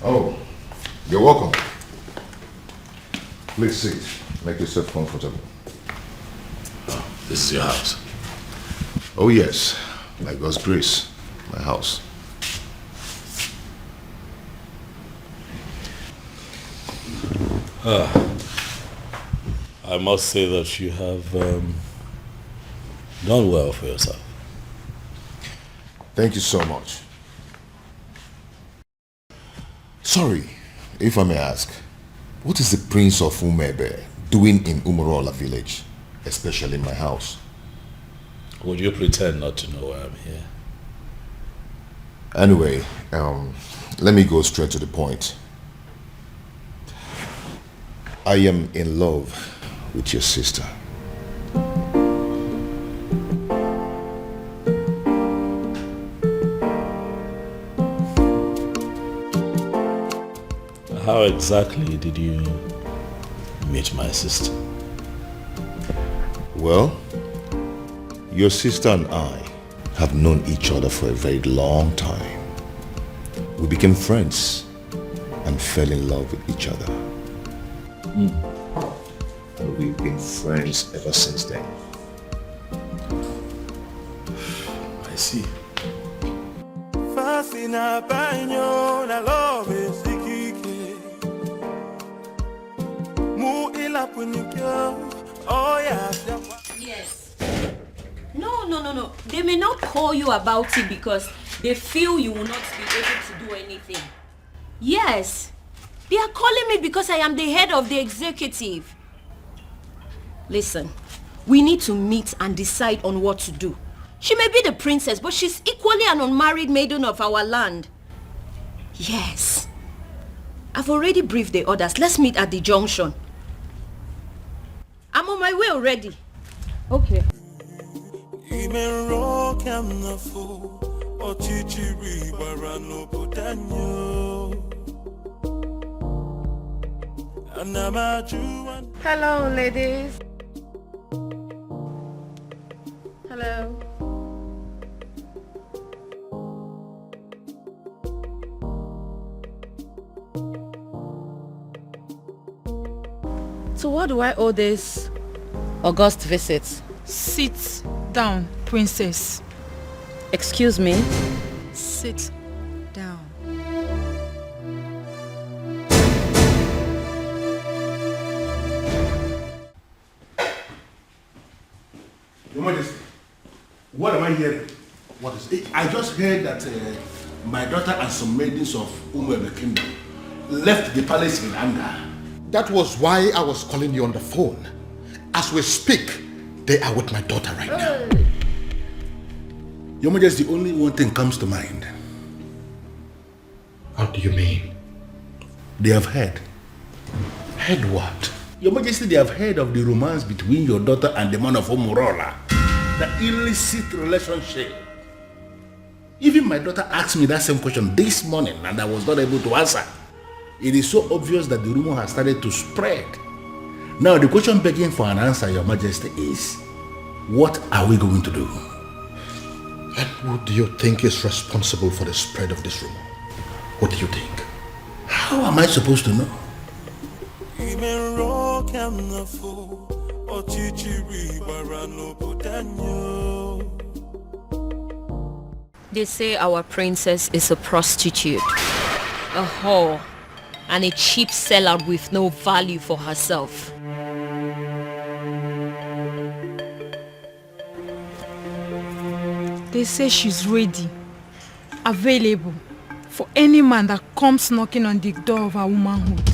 [SPEAKER 10] Oh, you're welcome. Please sit. Make yourself comfortable.
[SPEAKER 3] Oh, this is your house?
[SPEAKER 10] Oh yes, by God's grace, my house.
[SPEAKER 3] I must say that you have done well for yourself.
[SPEAKER 10] Thank you so much. Sorry, if I may ask, what is the Prince of Umebe doing in Umurola village, especially in my house?
[SPEAKER 3] Would you pretend not to know why I'm here?
[SPEAKER 10] Anyway, let me go straight to the point. I am in love with your sister.
[SPEAKER 3] How exactly did you meet my sister?
[SPEAKER 10] Well, your sister and I have known each other for a very long time. We became friends and fell in love with each other. And we've been friends ever since then.
[SPEAKER 3] I see.
[SPEAKER 9] Yes. No. They may not call you about it because they feel you will not be able to do anything. Yes. They are calling me because I am the head of the executive. Listen, we need to meet and decide on what to do. She may be the princess, but she's equally an unmarried maiden of our land. Yes. I've already briefed the others. Let's meet at the junction. I'm on my way already. Okay.
[SPEAKER 13] Hello, ladies. Hello.
[SPEAKER 2] So what do I owe this august visit?
[SPEAKER 13] Sit down, princess.
[SPEAKER 2] Excuse me?
[SPEAKER 13] Sit down.
[SPEAKER 8] Your Majesty, what am I hearing? What is it? I just heard that my daughter and some maidens of Umwebe Kingdom left the palace in anger.
[SPEAKER 4] That was why I was calling you on the phone. As we speak, they are with my daughter right now.
[SPEAKER 8] Your Majesty, only one thing comes to mind.
[SPEAKER 4] How do you mean?
[SPEAKER 8] They have heard.
[SPEAKER 4] Heard what?
[SPEAKER 8] Your Majesty, they have heard of the romance between your daughter and the man of Umurola. The illicit relationship. Even my daughter asked me that same question this morning and I was not able to answer. It is so obvious that the rumor has started to spread. Now the question begging for an answer, Your Majesty, is what are we going to do?
[SPEAKER 4] And who do you think is responsible for the spread of this rumor? What do you think?
[SPEAKER 8] How am I supposed to know?
[SPEAKER 9] They say our princess is a prostitute, a whore, and a cheap seller with no value for herself.
[SPEAKER 13] They say she's ready, available for any man that comes knocking on the door of her womanhood,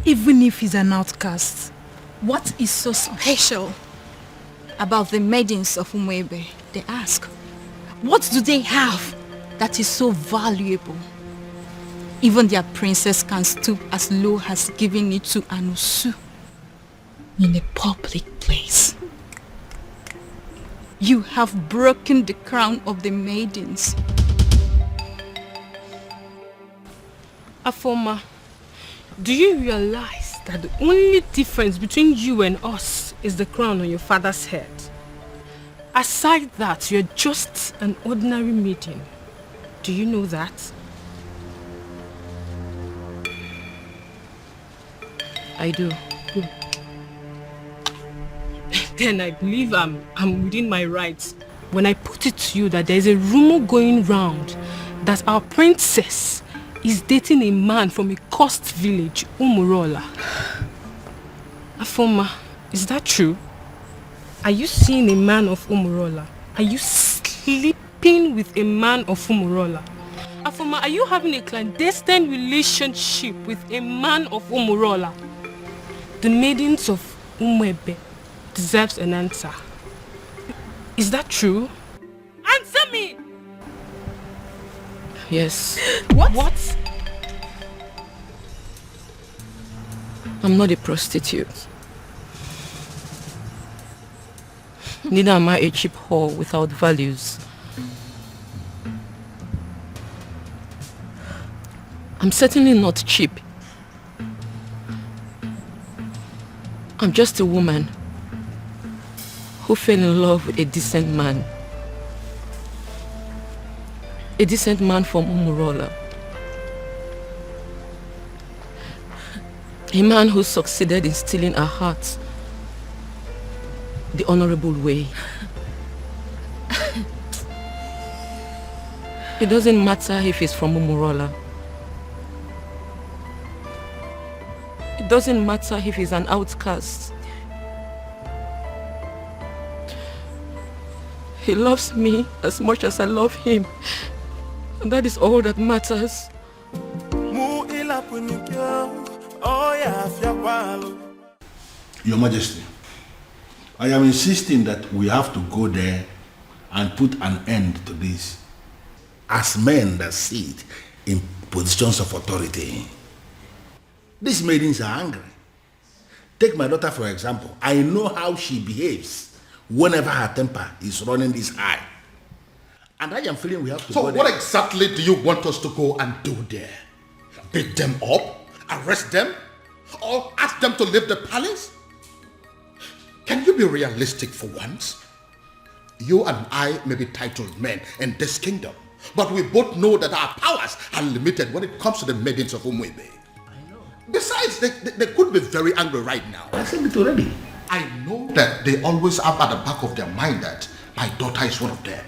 [SPEAKER 13] even if he's an outcast.
[SPEAKER 5] What is so special about the maidens of Umwebe? They ask. What do they have that is so valuable? Even their princess can stoop as low as giving it to Anusu in a public place. You have broken the crown of the maidens.
[SPEAKER 2] Afoma, do you realize that the only difference between you and us is the crown on your father's head? Aside that, you're just an ordinary maiden. Do you know that?
[SPEAKER 9] I do.
[SPEAKER 2] Then I believe I'm within my rights when I put it to you that there's a rumor going round that our princess is dating a man from a coast village, Umurola. Afoma, is that true? Are you seeing a man of Umurola? Are you sleeping with a man of Umurola? Afoma, are you having a clandestine relationship with a man of Umurola? The maidens of Umwebe deserves an answer. Is that true? Answer me! Yes. What? I'm not a prostitute. Neither am I a cheap whore without values. I'm certainly not cheap. I'm just a woman who fell in love with a decent man. A decent man from Umurola. A man who succeeded in stealing her heart the honorable way. It doesn't matter if he's from Umurola. It doesn't matter if he's an outcast. He loves me as much as I love him. And that is all that matters.
[SPEAKER 8] Your Majesty, I am insisting that we have to go there and put an end to this. As men that sit in positions of authority, these maidens are angry. Take my daughter for example. I know how she behaves whenever her temper is running this high. And I am feeling we have to go there.
[SPEAKER 4] So what exactly do you want us to go and do there? Beat them up? Arrest them? Or ask them to leave the palace? Can you be realistic for once? You and I may be titled men in this kingdom, but we both know that our powers are limited when it comes to the maidens of Umwebe. Besides, they could be very angry right now.
[SPEAKER 8] I said it already.
[SPEAKER 4] I know that they always have at the back of their mind that my daughter is one of them.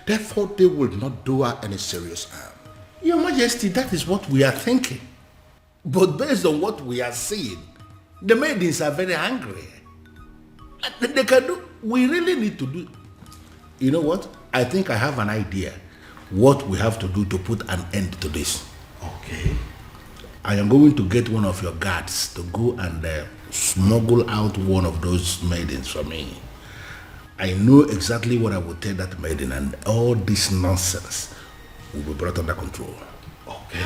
[SPEAKER 4] Therefore, they will not do her any serious harm.
[SPEAKER 8] Your Majesty, that is what we are thinking. But based on what we are seeing, the maidens are very angry. They can do. We really need to do. You know what? I think I have an idea what we have to do to put an end to this.
[SPEAKER 4] Okay.
[SPEAKER 8] I am going to get one of your guards to go and smuggle out one of those maidens for me. I know exactly what I will tell that maiden, and all this nonsense will be brought under control.
[SPEAKER 4] Okay.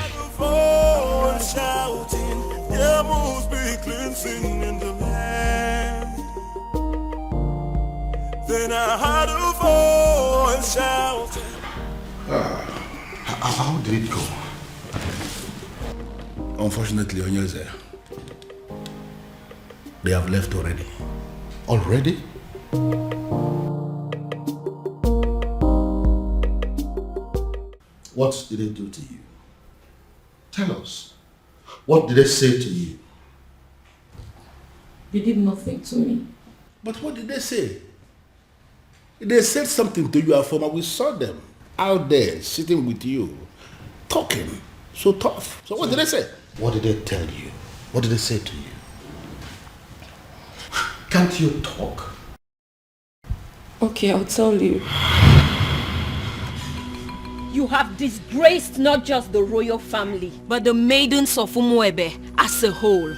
[SPEAKER 1] Then I heard a voice shouting.
[SPEAKER 4] How did it go?
[SPEAKER 8] Unfortunately, Onyeze, they have left already.
[SPEAKER 4] Already? What did they do to you? Tell us. What did they say to you?
[SPEAKER 2] They did nothing to me.
[SPEAKER 8] But what did they say? They said something to you, Afoma. We saw them out there sitting with you, talking so tough. So what did they say?
[SPEAKER 4] What did they tell you? What did they say to you? Can't you talk?
[SPEAKER 2] Okay, I'll tell you.
[SPEAKER 9] You have disgraced not just the royal family, but the maidens of Umwebe as a whole.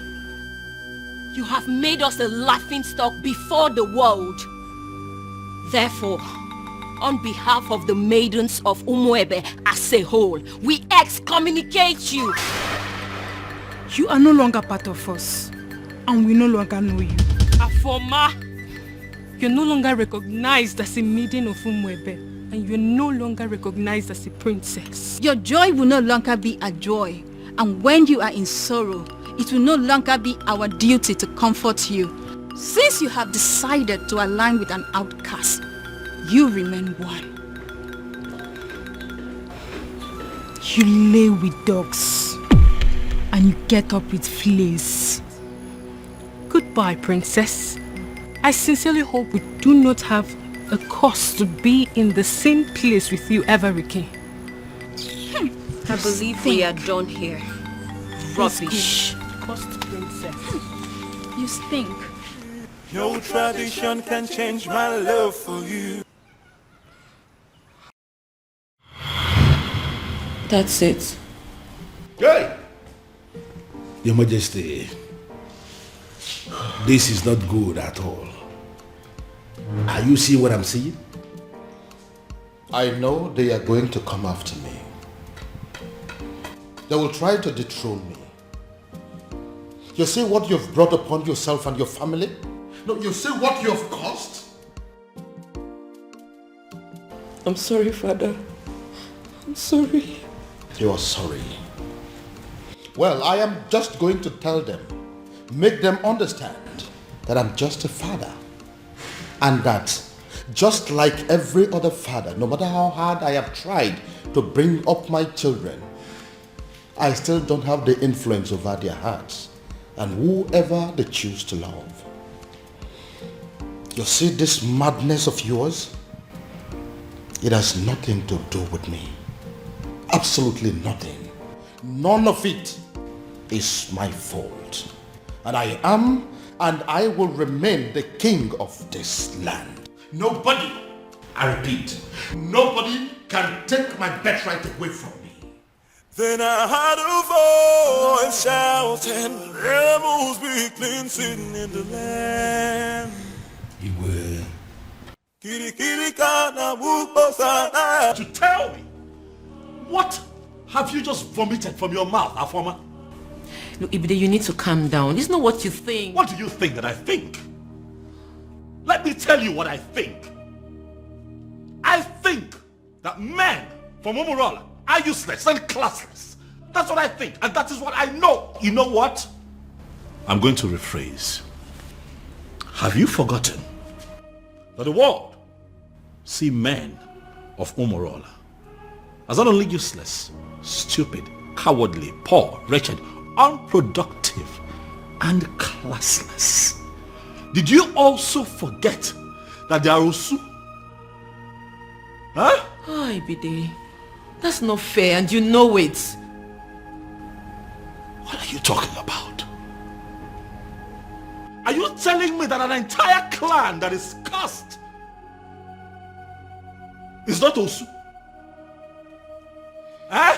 [SPEAKER 9] You have made us a laughingstock before the world. Therefore, on behalf of the maidens of Umwebe as a whole, we excommunicate you.
[SPEAKER 13] You are no longer part of us, and we no longer know you.
[SPEAKER 2] Afoma, you're no longer recognized as a maiden of Umwebe, and you're no longer recognized as a princess.
[SPEAKER 5] Your joy will no longer be a joy, and when you are in sorrow, it will no longer be our duty to comfort you. Since you have decided to align with an outcast, you remain one.
[SPEAKER 13] You lay with dogs, and you get up with fleas.
[SPEAKER 2] Goodbye, princess. I sincerely hope we do not have a cause to be in the same place with you ever again.
[SPEAKER 9] I believe we are done here. Rubbish.
[SPEAKER 2] Cost princess.
[SPEAKER 5] You
[SPEAKER 13] you stink.
[SPEAKER 1] No tradition can change my love for you.
[SPEAKER 2] That's it.
[SPEAKER 8] Hey! Your Majesty, this is not good at all. Are you seeing what I'm seeing?
[SPEAKER 10] I know they are going to come after me. They will try to dethrone me. You see what you've brought upon yourself and your family?
[SPEAKER 4] No, you see what you have caused?
[SPEAKER 2] I'm sorry, Father. I'm sorry.
[SPEAKER 10] You are sorry. Well, I am just going to tell them, make them understand that I'm just a father. And that just like every other father, no matter how hard I have tried to bring up my children, I still don't have the influence over their hearts and whoever they choose to love. You see this madness of yours? It has nothing to do with me. Absolutely nothing. None of it is my fault. And I am and I will remain the king of this land.
[SPEAKER 4] Nobody, I repeat, nobody can take my birthright away from me.
[SPEAKER 1] Then I heard a voice shouting, rebels be cleansing in the land.
[SPEAKER 8] You will.
[SPEAKER 4] To tell me, what have you just vomited from your mouth, Afoma?
[SPEAKER 2] Look, Ibide, you need to calm down. It's not what you think.
[SPEAKER 4] What do you think that I think? Let me tell you what I think. I think that men from Umurola are useless and classless. That's what I think, and that is what I know. You know what? I'm going to rephrase. Have you forgotten that the world see men of Umurola as not only useless, stupid, cowardly, poor, wretched, unproductive, and classless? Did you also forget that they are Osu? Huh?
[SPEAKER 2] Oh, Ibide, that's not fair and you know it.
[SPEAKER 4] What are you talking about? Are you telling me that an entire clan that is cursed is not Osu? Eh?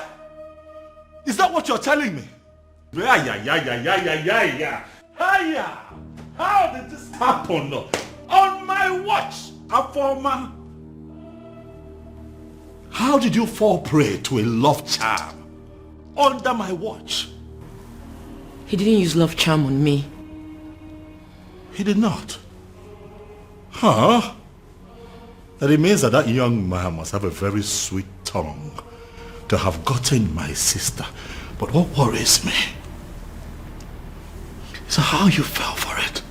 [SPEAKER 4] Is that what you're telling me? Yeah. How did this happen? On my watch, Afoma. How did you fall prey to a love charm under my watch?
[SPEAKER 2] He didn't use love charm on me.
[SPEAKER 4] He did not. Huh? That it means that that young man must have a very sweet tongue to have gotten my sister. But what worries me is how you fell for it.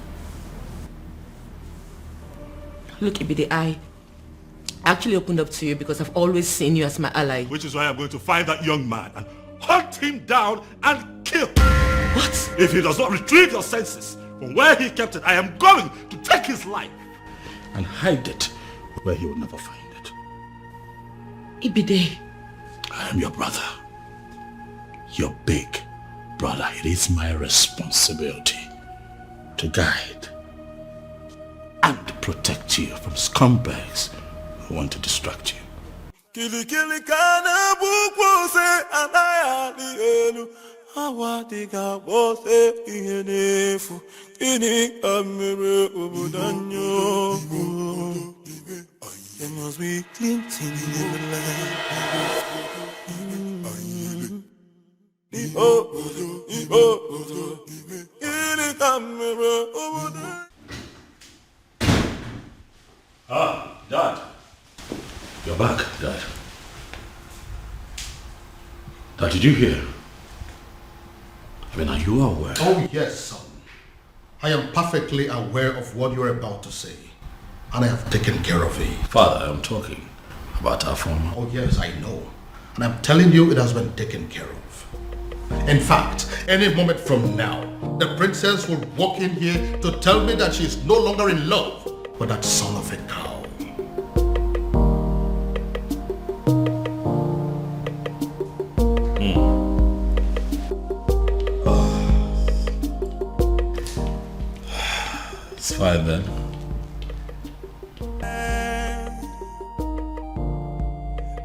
[SPEAKER 2] Look, Ibide, I actually opened up to you because I've always seen you as my ally.
[SPEAKER 4] Which is why I'm going to find that young man and hunt him down and kill.
[SPEAKER 2] What?
[SPEAKER 4] If he does not retrieve your senses from where he kept it, I am going to take his life and hide it where he will never find it.
[SPEAKER 2] Ibide.
[SPEAKER 4] I am your brother. Your big brother. It is my responsibility to guide and protect you from scumbags who want to distract you.
[SPEAKER 1] Kili kana bukose anaya elu awadiga bose ihenefu ini amere obudanyo. There must be cleansing in the land.
[SPEAKER 8] Ah, Dad. You're back, Dad. Dad, did you hear? I mean, are you aware?
[SPEAKER 4] Oh yes, son. I am perfectly aware of what you're about to say. And I have taken care of it.
[SPEAKER 8] Father, I'm talking about our former.
[SPEAKER 4] Oh yes, I know. And I'm telling you it has been taken care of. In fact, any moment from now, the princess will walk in here to tell me that she is no longer in love with that son of a cow.
[SPEAKER 3] fine then.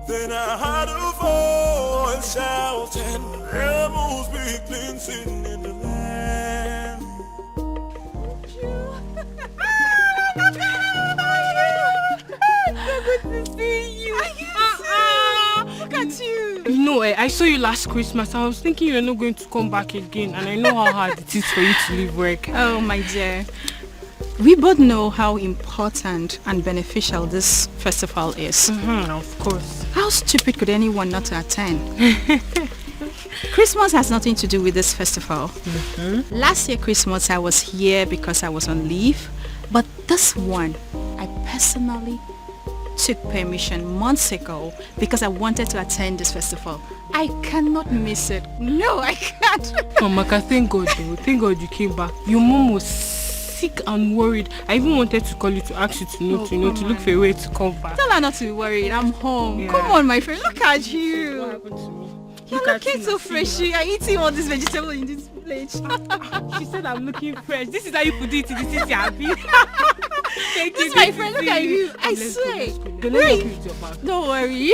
[SPEAKER 1] Then I heard a voice shouting, rebels be cleansing in the land.
[SPEAKER 13] So good to see you. Look at you. No, I saw you last Christmas. I was thinking you're not going to come back again, and I know how hard it is for you to leave work.
[SPEAKER 5] Oh, my dear. We both know how important and beneficial this festival is.
[SPEAKER 13] Of course.
[SPEAKER 5] How stupid could anyone not to attend? Christmas has nothing to do with this festival. Last year Christmas I was here because I was on leave, but this one I personally took permission months ago because I wanted to attend this festival. I cannot miss it. No, I can't.
[SPEAKER 13] Oh, Maka, thank God though. Thank God you came back. Your mom was sick and worried. I even wanted to call you to ask you to look for a way to come back.
[SPEAKER 5] Tell her not to be worried. I'm home.
[SPEAKER 13] Yeah.
[SPEAKER 5] Come on, my friend. Look at you.
[SPEAKER 13] What happened to me?
[SPEAKER 5] You're looking so fresh. You are eating all this vegetable in this plate.
[SPEAKER 13] She said I'm looking fresh. This is how you put it. This is happy. Thank
[SPEAKER 5] This
[SPEAKER 13] you.
[SPEAKER 5] is my friend. Look at you. I
[SPEAKER 13] Let's
[SPEAKER 5] swear.
[SPEAKER 13] go. Let me help you with your bag.
[SPEAKER 5] Don't worry.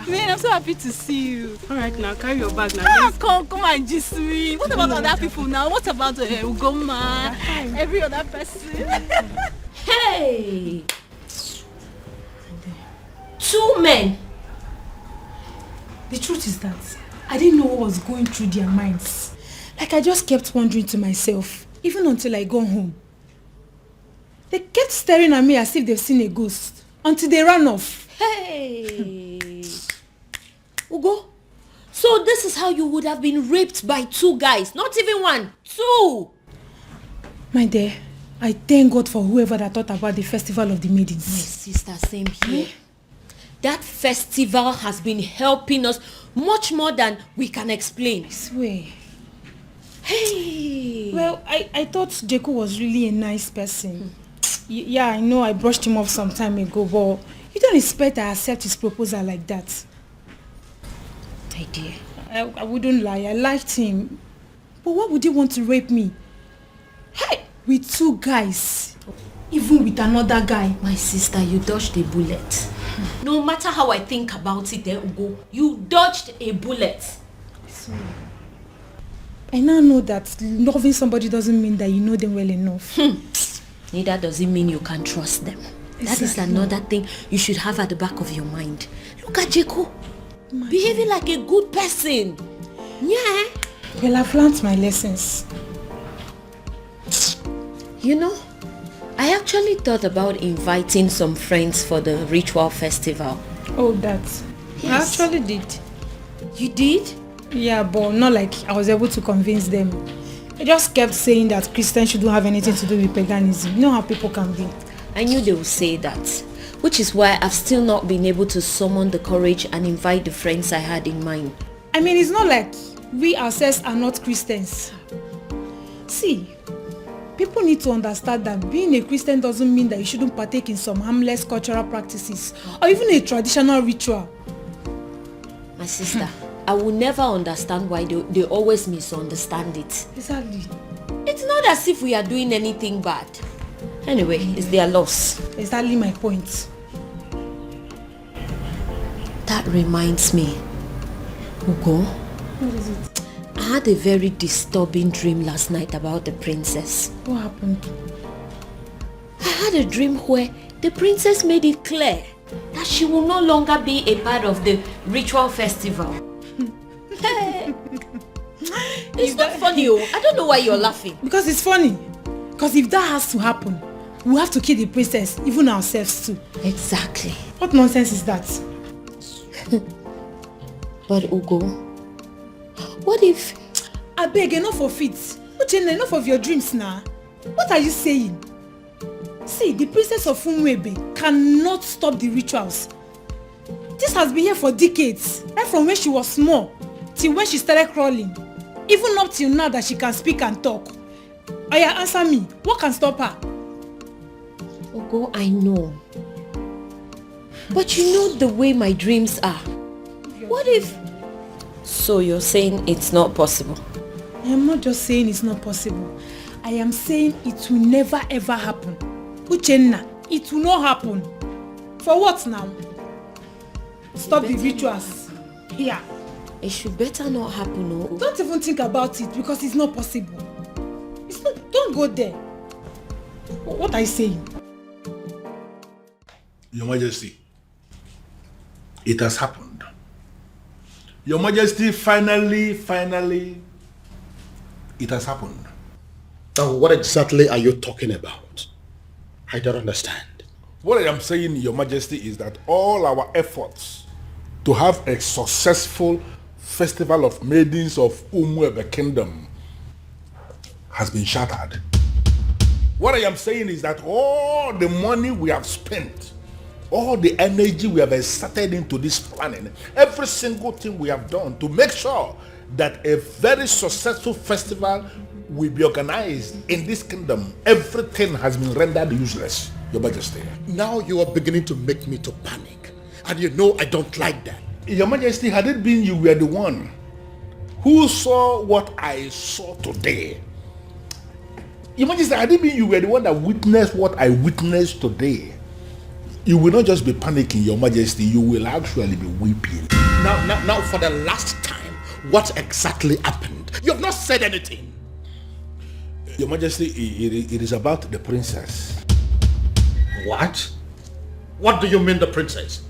[SPEAKER 5] Man, I'm so happy to see you.
[SPEAKER 13] Alright, now carry your bag now.
[SPEAKER 5] Come and just me. What about other people now? What about Ugoma? Every other person?
[SPEAKER 9] Hey! 2 men.
[SPEAKER 2] The truth is that I didn't know what was going through their minds. Like I just kept wondering to myself, even until I got home. They kept staring at me as if they've seen a ghost, until they ran off.
[SPEAKER 9] Hey! Ugo, so this is how you would have been raped by 2 guys, not even 1, 2!
[SPEAKER 2] My dear, I thank God for whoever that thought about the festival of the maidens.
[SPEAKER 9] My sister, same here. That festival has been helping us much more than we can explain.
[SPEAKER 2] I swear.
[SPEAKER 9] Hey!
[SPEAKER 2] Well, I thought Jeku was really a nice person. Yeah, I know I brushed him off some time ago, but you don't expect I accept his proposal like that.
[SPEAKER 9] My dear.
[SPEAKER 2] I wouldn't lie, I liked him. But why would he want to rape me? Hey! With 2 guys. Even with another guy.
[SPEAKER 9] My sister, you dodged a bullet. No matter how I think about it, Ugo, you dodged a bullet.
[SPEAKER 2] I now know that loving somebody doesn't mean that you know them well enough.
[SPEAKER 9] Neither does it mean you can trust them. That is another thing you should have at the back of your mind. Look at Jeko. Behaving like a good person. Yeah.
[SPEAKER 2] Well, I've learned my lessons.
[SPEAKER 9] You know, I actually thought about inviting some friends for the ritual festival.
[SPEAKER 2] Oh, that.
[SPEAKER 9] Yes.
[SPEAKER 2] I actually did.
[SPEAKER 9] You did?
[SPEAKER 2] Yeah, but not like I was able to convince them. I just kept saying that Christians shouldn't have anything to do with paganism. You know how people can be.
[SPEAKER 9] I knew they would say that, which is why I've still not been able to summon the courage and invite the friends I had in mind.
[SPEAKER 2] I mean, it's not like we ourselves are not Christians. See, people need to understand that being a Christian doesn't mean that you shouldn't partake in some harmless cultural practices or even a traditional ritual.
[SPEAKER 9] My sister, I will never understand why they always misunderstand it.
[SPEAKER 2] Exactly.
[SPEAKER 9] It's not as if we are doing anything bad. Anyway, it's their loss.
[SPEAKER 2] Exactly my point.
[SPEAKER 9] That reminds me, Ugo.
[SPEAKER 2] What is it?
[SPEAKER 9] I had a very disturbing dream last night about the princess.
[SPEAKER 2] What happened?
[SPEAKER 9] I had a dream where the princess made it clear that she will no longer be a part of the ritual festival. It's not funny, oh. I don't know why you're laughing.
[SPEAKER 2] Because it's funny. Because if that has to happen, we have to kill the princess, even ourselves too.
[SPEAKER 9] Exactly.
[SPEAKER 2] What nonsense is that?
[SPEAKER 9] But Ugo, what if...
[SPEAKER 2] I beg, enough of it. Uchenna, enough of your dreams now. What are you saying? See, the princess of Umwebe cannot stop the rituals. This has been here for decades, right from when she was small till when she started crawling. Even up till now that she can speak and talk. Oya, answer me. What can stop her?
[SPEAKER 9] Ugo, I know. But you know the way my dreams are. What if... So you're saying it's not possible?
[SPEAKER 2] I am not just saying it's not possible.
[SPEAKER 15] I am saying it will never ever happen. Uchenna, it will not happen. For what now? Stop the rituals here.
[SPEAKER 9] It should better not happen, no?
[SPEAKER 15] Don't even think about it because it's not possible. It's not, don't go there. What are you saying?
[SPEAKER 8] Your Majesty, it has happened. Your Majesty, finally, it has happened.
[SPEAKER 4] Now, what exactly are you talking about? I don't understand.
[SPEAKER 8] What I am saying, Your Majesty, is that all our efforts to have a successful festival of maidens of Umwebe Kingdom has been shattered. What I am saying is that all the money we have spent, all the energy we have exerted into this planning, every single thing we have done to make sure that a very successful festival will be organized in this kingdom, everything has been rendered useless, Your Majesty.
[SPEAKER 4] Now you are beginning to make me to panic. And you know I don't like that.
[SPEAKER 8] Your Majesty, had it been you were the one who saw what I saw today, Your Majesty, had it been you were the one that witnessed what I witnessed today, you will not just be panicking, Your Majesty, you will actually be weeping.
[SPEAKER 4] Now, for the last time, what exactly happened? You have not said anything.
[SPEAKER 8] Your Majesty, it is about the princess.
[SPEAKER 4] What? What do you mean, the princess?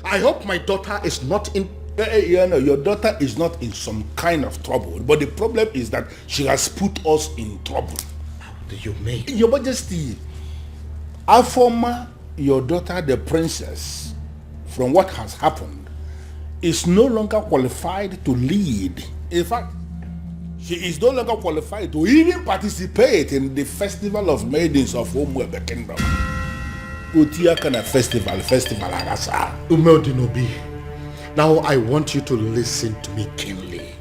[SPEAKER 4] I hope my daughter is not in...
[SPEAKER 8] Your daughter is not in some kind of trouble, but the problem is that she has put us in trouble.
[SPEAKER 4] How do you mean?
[SPEAKER 8] Your Majesty, Afoma, your daughter, the princess, from what has happened, is no longer qualified to lead. In fact, she is no longer qualified to even participate in the festival of maidens of Umwebe Kingdom. Utia kana festival agasa.
[SPEAKER 4] Umeodinobi, now I want you to listen to me keenly.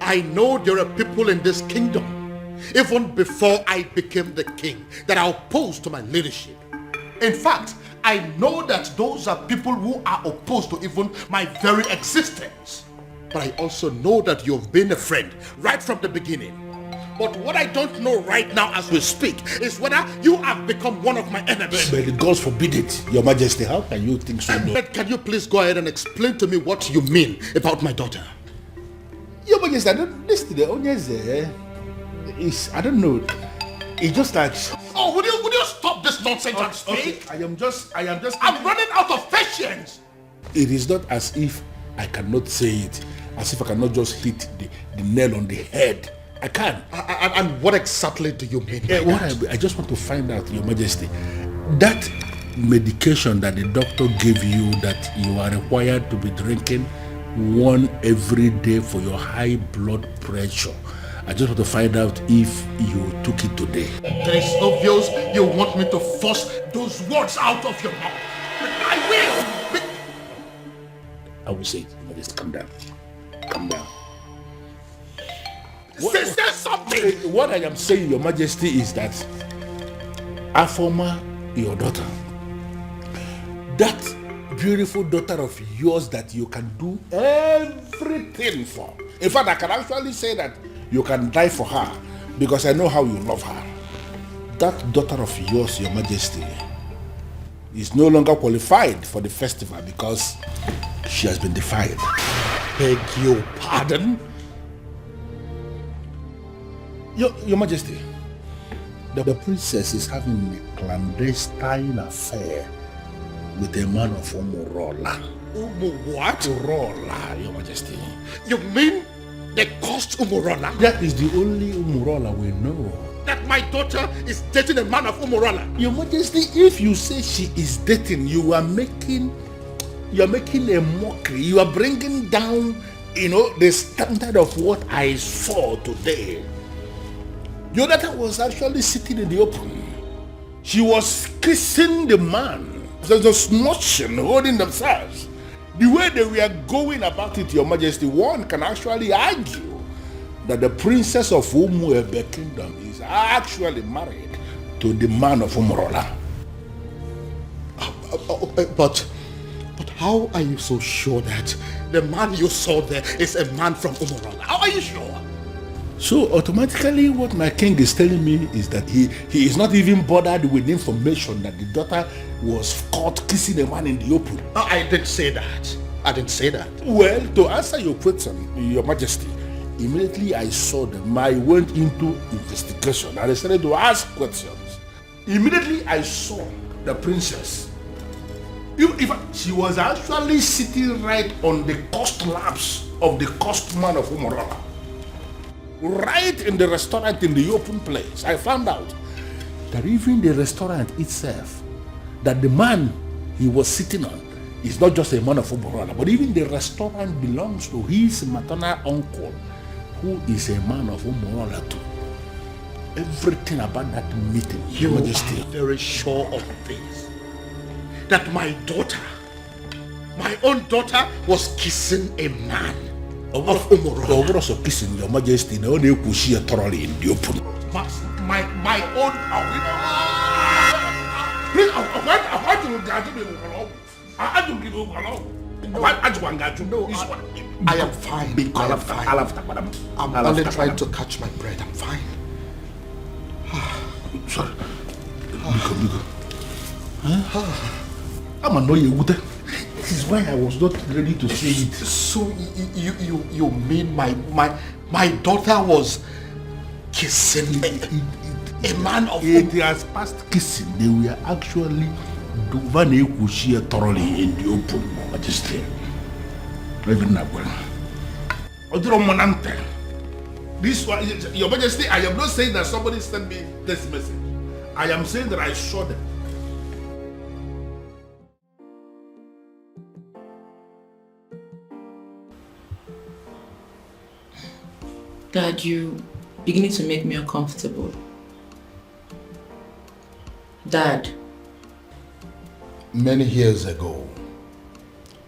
[SPEAKER 4] I know there are people in this kingdom, even before I became the king, that are opposed to my leadership. In fact, I know that those are people who are opposed to even my very existence. But I also know that you've been a friend right from the beginning. But what I don't know right now as we speak is whether you have become one of my enemies.
[SPEAKER 8] But God forbid it, Your Majesty. How can you think so?
[SPEAKER 4] But can you please go ahead and explain to me what you mean about my daughter?
[SPEAKER 8] Your Majesty, I don't listen to the onions there. I don't know. It's just like...
[SPEAKER 4] Oh, would you stop this nonsense and speak?
[SPEAKER 8] Okay, I am just...
[SPEAKER 4] I'm running out of patience.
[SPEAKER 8] It is not as if I cannot say it, as if I cannot just hit the nail on the head. I can.
[SPEAKER 4] And what exactly do you mean?
[SPEAKER 8] I just want to find out, Your Majesty, that medication that the doctor gave you that you are required to be drinking one every day for your high blood pressure, I just want to find out if you took it today.
[SPEAKER 4] It is obvious you want me to force those words out of your mouth. I will.
[SPEAKER 8] I will say it. Just calm down. Calm down.
[SPEAKER 4] Say something.
[SPEAKER 8] What I am saying, Your Majesty, is that Afoma, your daughter, that beautiful daughter of yours that you can do everything for. In fact, I can actually say that you can die for her because I know how you love her. That daughter of yours, Your Majesty, is no longer qualified for the festival because she has been defiled.
[SPEAKER 4] Beg your pardon?
[SPEAKER 8] Your Majesty, the princess is having a clandestine affair with a man of Umurola.
[SPEAKER 4] What?
[SPEAKER 8] Umurola, Your Majesty.
[SPEAKER 4] You mean they caused Umurola?
[SPEAKER 8] That is the only Umurola we know.
[SPEAKER 4] That my daughter is dating a man of Umurola?
[SPEAKER 8] Your Majesty, if you say she is dating, you are making a mockery. You are bringing down, the standard of what I saw today. Your daughter was actually sitting in the open. She was kissing the man. There's a smooching, holding themselves. The way they were going about it, Your Majesty, one can actually argue that the princess of Umwebe Kingdom is actually married to the man of Umurola.
[SPEAKER 4] But how are you so sure that the man you saw there is a man from Umurola? How are you sure?
[SPEAKER 8] So automatically what my king is telling me is that he is not even bothered with information that the daughter was caught kissing a man in the open.
[SPEAKER 4] I didn't say that. I didn't say that.
[SPEAKER 8] Well, to answer your question, Your Majesty, immediately I saw them, I went into investigation and I started to ask questions. Immediately I saw the princess. She was actually sitting right on the cost laps of the cost man of Umorala. Right in the restaurant in the open place, I found out that even the restaurant itself, that the man he was sitting on is not just a man of Umorala, but even the restaurant belongs to his maternal uncle, who is a man of Umorala too. Everything about that meeting, Your Majesty.
[SPEAKER 4] Are very sure of this. That my daughter, my own daughter, was kissing a man of Umorala.
[SPEAKER 8] Also kissing, Your Majesty, no one could see thoroughly in the open.
[SPEAKER 4] My own. Please, I am fine. I'm only trying to catch my breath. I'm fine.
[SPEAKER 8] Sorry. Biko. I'm annoyed. This is why I was not ready to say it.
[SPEAKER 4] So you mean my daughter was kissing a man of
[SPEAKER 8] it has passed kissing. They were actually doing thoroughly in the open, Majesty. Even now, this one, Your Majesty, I am not saying that somebody sent me this message. I am saying that I saw them.
[SPEAKER 2] Dad, you beginning to make me uncomfortable. Dad.
[SPEAKER 10] Many years ago,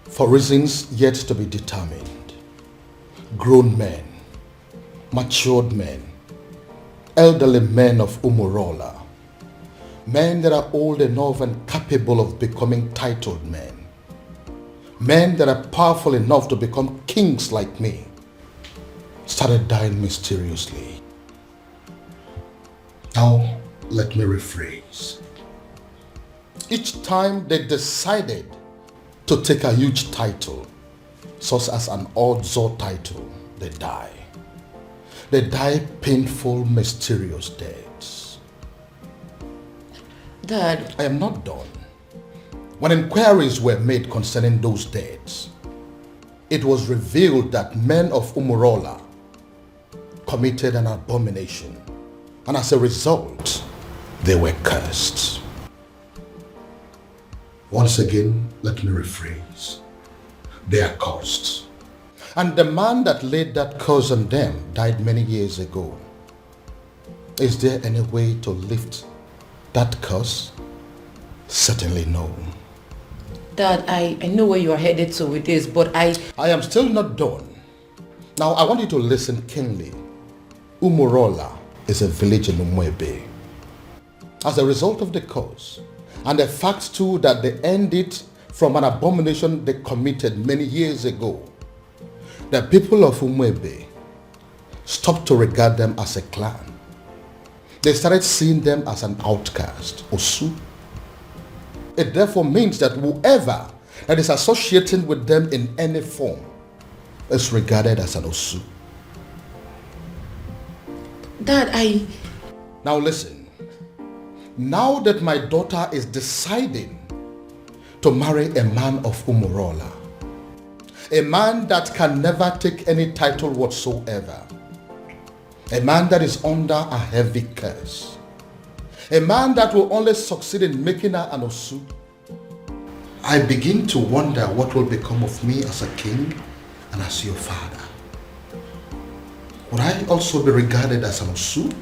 [SPEAKER 10] for reasons yet to be determined, grown men, matured men, elderly men of Umorola, men that are old enough and capable of becoming titled men that are powerful enough to become kings like me, started dying mysteriously. Now, let me rephrase. Each time they decided to take a huge title, such as an Odzo title, they die. They die painful, mysterious deaths.
[SPEAKER 2] Dad,
[SPEAKER 10] I am not done. When inquiries were made concerning those deaths, it was revealed that men of Umorola committed an abomination, and as a result, they were cursed. Once again, let me rephrase. They are cursed. And the man that laid that curse on them died many years ago. Is there any way to lift that curse? Certainly no.
[SPEAKER 2] Dad, I know where you are headed to with this, but I
[SPEAKER 10] am still not done. Now, I want you to listen keenly. Umorola is a village in Umwebe. As a result of the curse, and the fact too that they ended from an abomination they committed many years ago, the people of Umwebe stopped to regard them as a clan. They started seeing them as an outcast, Osu. It therefore means that whoever that is associating with them in any form is regarded as an Osu.
[SPEAKER 2] Dad,
[SPEAKER 10] Now listen. Now that my daughter is deciding to marry a man of Umorola, a man that can never take any title whatsoever, a man that is under a heavy curse, a man that will only succeed in making her an Osu, I begin to wonder what will become of me as a king and as your father. Would I also be regarded as an Osu?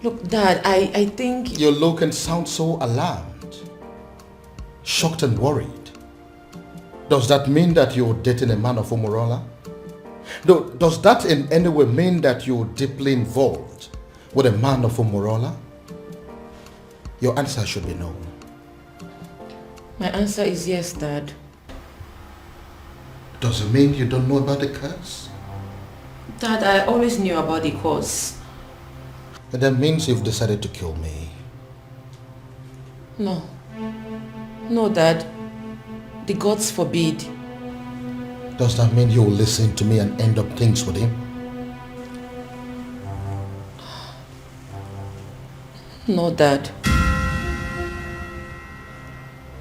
[SPEAKER 2] Look, Dad, I think...
[SPEAKER 10] You look and sound so alarmed, shocked and worried. Does that mean that you're dating a man of Umorola? Does that in any way mean that you're deeply involved with a man of Umorola? Your answer should be no.
[SPEAKER 2] My answer is yes, Dad.
[SPEAKER 10] Does it mean you don't know about the curse?
[SPEAKER 6] Dad, I always knew about the cause.
[SPEAKER 10] That means you've decided to kill me.
[SPEAKER 6] No. No, Dad. The gods forbid.
[SPEAKER 10] Does that mean you'll listen to me and end up things with him?
[SPEAKER 6] No, Dad.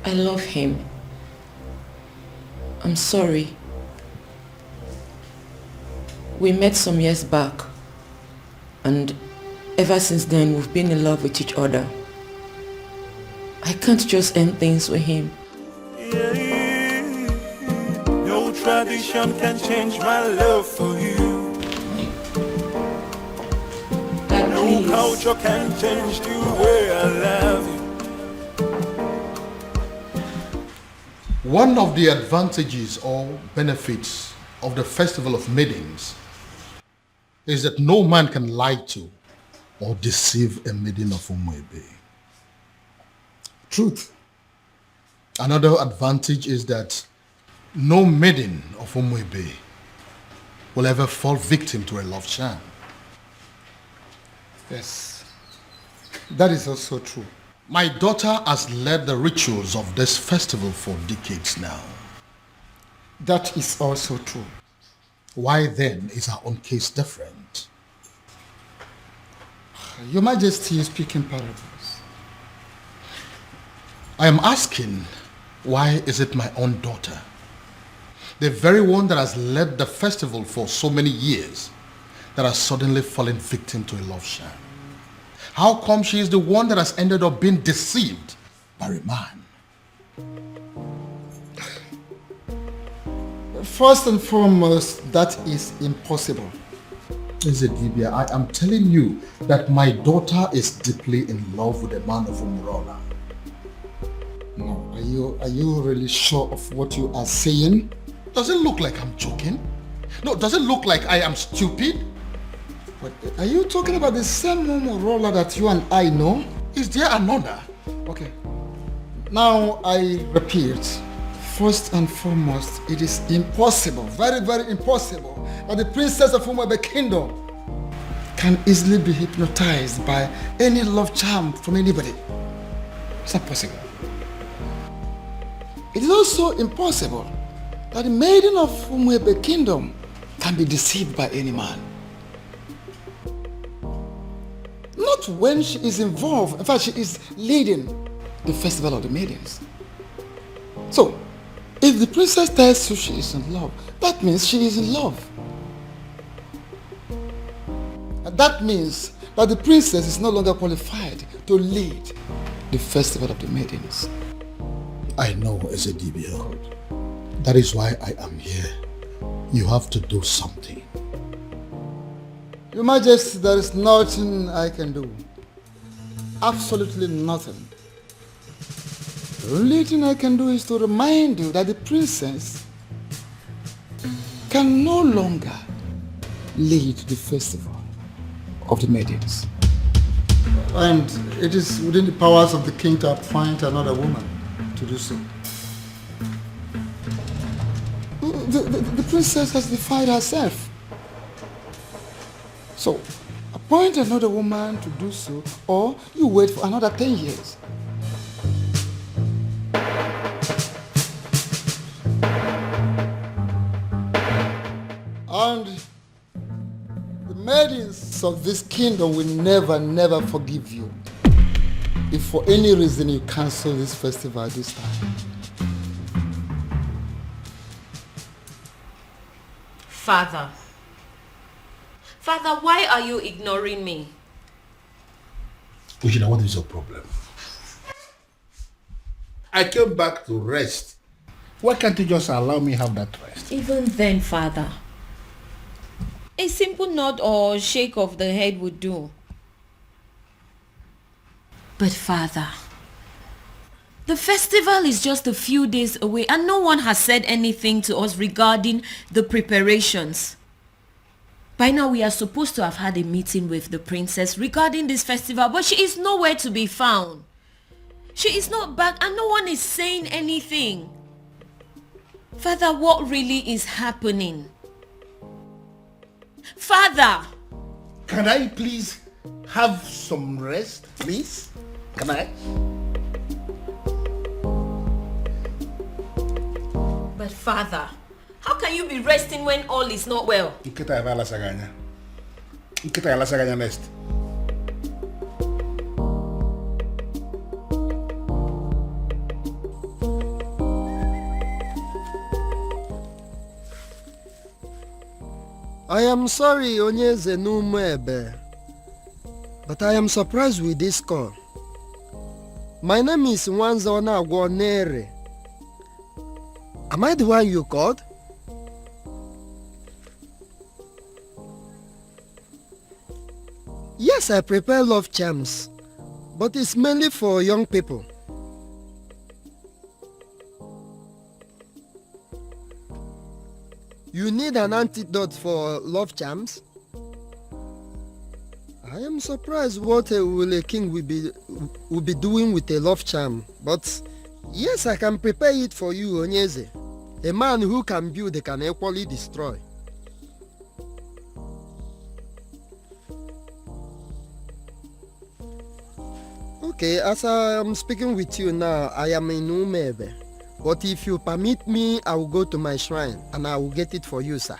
[SPEAKER 6] I love him. I'm sorry. We met some years back, and ever since then we've been in love with each other. I can't just end things with him.
[SPEAKER 1] No tradition can change my love for you.
[SPEAKER 6] Dad,
[SPEAKER 1] no
[SPEAKER 6] please.
[SPEAKER 1] culture can change the way I love you.
[SPEAKER 10] One of the advantages or benefits of the Festival of Maidens is that no man can lie to or deceive a maiden of Umwebe.
[SPEAKER 11] Truth.
[SPEAKER 10] Another advantage is that no maiden of Umwebe will ever fall victim to a love charm.
[SPEAKER 11] Yes. That is also true.
[SPEAKER 10] My daughter has led the rituals of this festival for decades now.
[SPEAKER 11] That is also true.
[SPEAKER 10] Why then is our own case different?
[SPEAKER 11] Your Majesty is speaking parables.
[SPEAKER 10] I am asking, why is it my own daughter, the very one that has led the festival for so many years, that has suddenly fallen victim to a love sham? How come she is the one that has ended up being deceived by a man?
[SPEAKER 11] First and foremost, that is impossible.
[SPEAKER 10] Ezedibia, I am telling you that my daughter is deeply in love with a man of Umurola.
[SPEAKER 11] No, are you really sure of what you are saying?
[SPEAKER 10] Does it look like I'm joking? No, does it look like I am stupid?
[SPEAKER 11] But are you talking about the same Umurola that you and I know?
[SPEAKER 10] Is there another?
[SPEAKER 11] Okay. Now I repeat, first and foremost, it is impossible, very, very impossible, that the princess of Umwebe Kingdom can easily be hypnotized by any love charm from anybody. It's not possible. It is also impossible that the maiden of Umwebe Kingdom can be deceived by any man. Not when she is involved. In fact, she is leading the festival of the maidens. So, if the princess tells you she is in love, that means she is in love. And that means that the princess is no longer qualified to lead the festival of the maidens.
[SPEAKER 10] I know, Ezedibia. That is why I am here. You have to do something.
[SPEAKER 11] Your Majesty, there is nothing I can do. Absolutely nothing. The only thing I can do is to remind you that the princess can no longer lead the festival of the maidens. And it is within the powers of the king to appoint another woman to do so. The princess has defied herself. So, appoint another woman to do so, or you wait for another 10 years. And the maidens of this kingdom will never forgive you if for any reason you cancel this festival this time.
[SPEAKER 9] Father, why are you ignoring me?
[SPEAKER 10] Ujina, what is your problem?
[SPEAKER 8] I came back to rest. Why can't you just allow me have that rest?
[SPEAKER 9] Even then, Father, a simple nod or shake of the head would do. But Father, the festival is just a few days away and no one has said anything to us regarding the preparations. By now we are supposed to have had a meeting with the princess regarding this festival, but she is nowhere to be found. She is not back and no one is saying anything. Father, what really is happening? Father!
[SPEAKER 8] Can I please have some rest, please? Can I?
[SPEAKER 9] But Father, how can you be resting when all is not well?
[SPEAKER 8] Nkita ya bala saganya. Nkita ya la saganya next.
[SPEAKER 14] I am sorry, Onyeze Numebe, but I am surprised with this call. My name is Nwanzona Agwonere. Am I the one you called? Yes, I prepare love charms, but it's mainly for young people. You need an antidote for love charms? I am surprised what a king will be doing with a love charm, but yes, I can prepare it for you, Onyeze. A man who can build can equally destroy. Okay, as I am speaking with you now, I am in Umebe. But if you permit me, I will go to my shrine and I will get it for you, sir.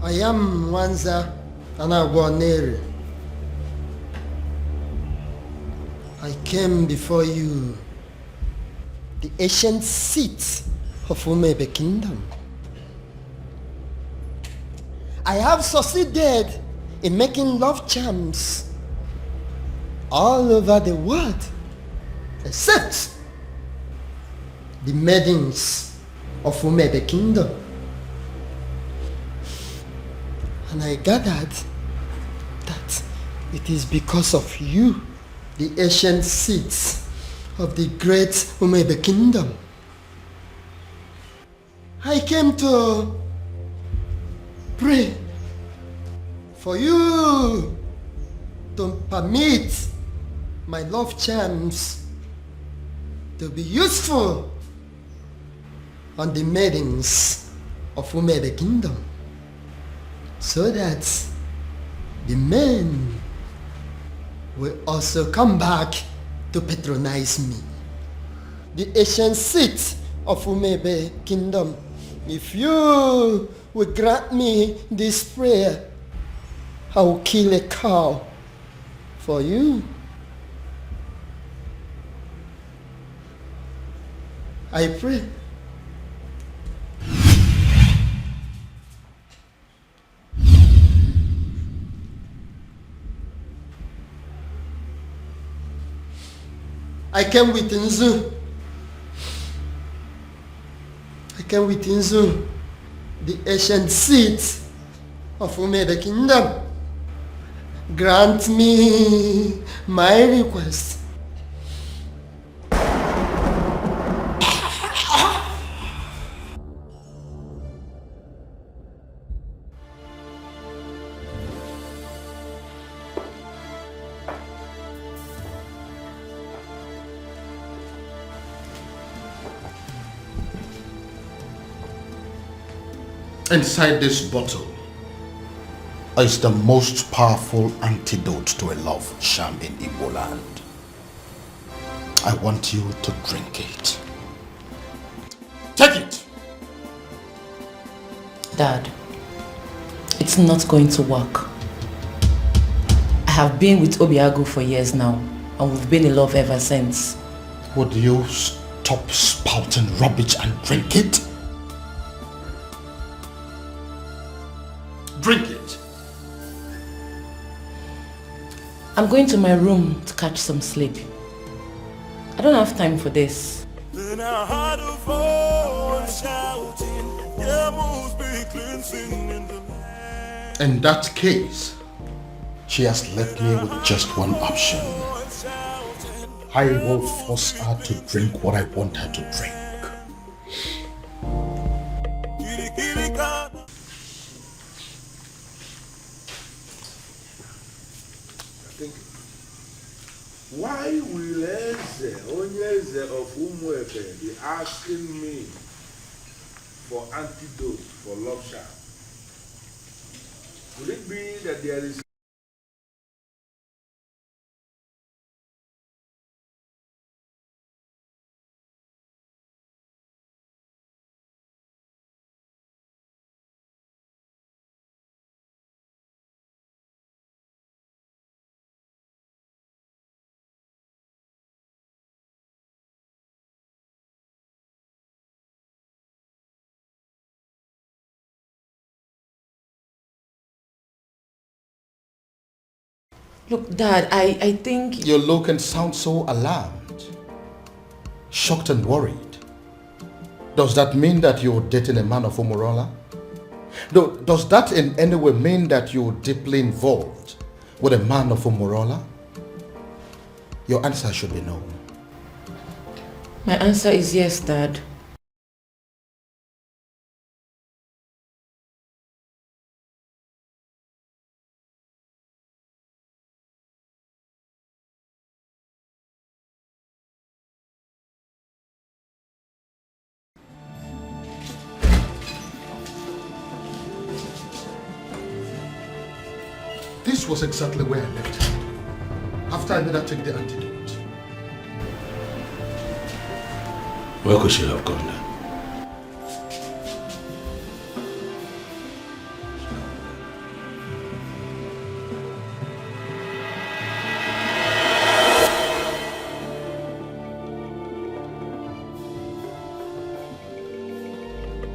[SPEAKER 14] I am Nwanza Anagwanere. I came before you, the ancient seat of Umebe Kingdom. I have succeeded in making love charms all over the world, except the maidens of Umebe Kingdom. And I gathered that it is because of you, the ancient seats of the great Umebe Kingdom. I came to pray for you to permit my love charms to be useful on the maidens of Umebe Kingdom, so that the men will also come back to patronize me. The ancient seat of Umebe Kingdom, if you will grant me this prayer, I will kill a cow for you. I pray. I came with Nzu. I came with Nzu, the ancient seat of Umebe Kingdom. Grant me my request.
[SPEAKER 4] Inside this bottle is the most powerful antidote to a love charm in Igbo land. I want you to drink it. Take it!
[SPEAKER 6] Dad, it's not going to work. I have been with Obiago for years now, and we've been in love ever since.
[SPEAKER 4] Would you stop spouting rubbish and drink it? Drink it.
[SPEAKER 6] I'm going to my room to catch some sleep. I don't have time for this.
[SPEAKER 1] Then I heard a voice shouting, "There must be cleansing in the land."
[SPEAKER 4] In that case, she has left me with just one option. I will force her to drink what I want her to drink.
[SPEAKER 8] thinking. Why will Eze, Onyeze of Umuefe, be asking me for antidote for love charm? Could it be that there is
[SPEAKER 6] Look, Dad, I think...
[SPEAKER 10] You look and sound so alarmed, shocked and worried. Does that mean that you're dating a man of Umurola? Does that in any way mean that you're deeply involved with a man of Umurola? Your answer should be no.
[SPEAKER 6] My answer is yes, Dad.
[SPEAKER 4] This was exactly where I left her after I made her take the antidote.
[SPEAKER 3] Where could she have gone then?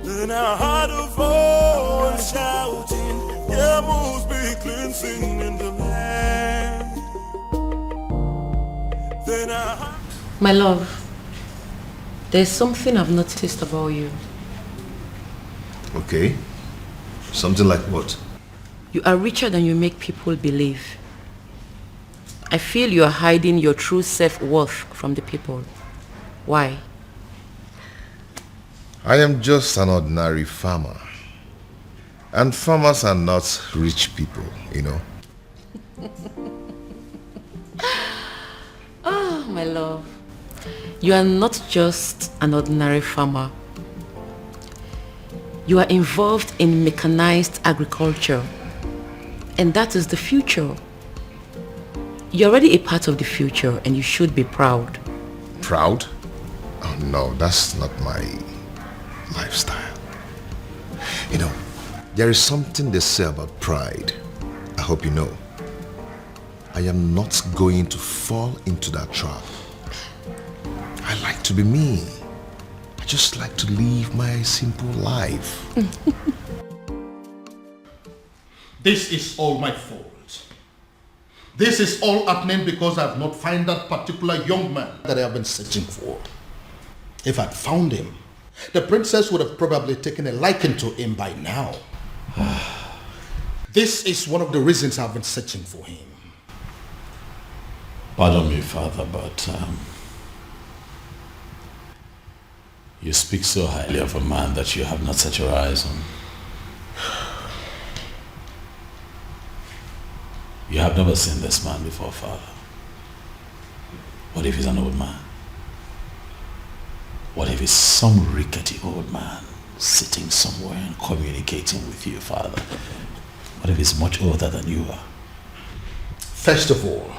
[SPEAKER 1] Then I heard a voice shouting, there must be cleansing in the land. Then I heard...
[SPEAKER 6] My love, there's something I've noticed about you.
[SPEAKER 10] Okay. Something like what?
[SPEAKER 6] You are richer than you make people believe. I feel you are hiding your true self-worth from the people. Why?
[SPEAKER 10] I am just an ordinary farmer. And farmers are not rich people, you know.
[SPEAKER 6] Oh, my love. You are not just an ordinary farmer. You are involved in mechanized agriculture. And that is the future. You're already a part of the future and you should be proud.
[SPEAKER 10] Proud? Oh no, that's not my lifestyle. You know, there is something they say about pride. I hope you know. I am not going to fall into that trap. I like to be me. I just like to live my simple life.
[SPEAKER 4] This is all my fault. This is all happening because I have not found that particular young man that I have been searching for. If I'd found him, the princess would have probably taken a liking to him by now. This is one of the reasons I've been searching for him.
[SPEAKER 3] Pardon me, Father, but you speak so highly of a man that you have not set your eyes on. You have never seen this man before, Father. What if he's an old man? What if he's some rickety old man sitting somewhere and communicating with you, Father? What if he's much older than you are?
[SPEAKER 4] First of all,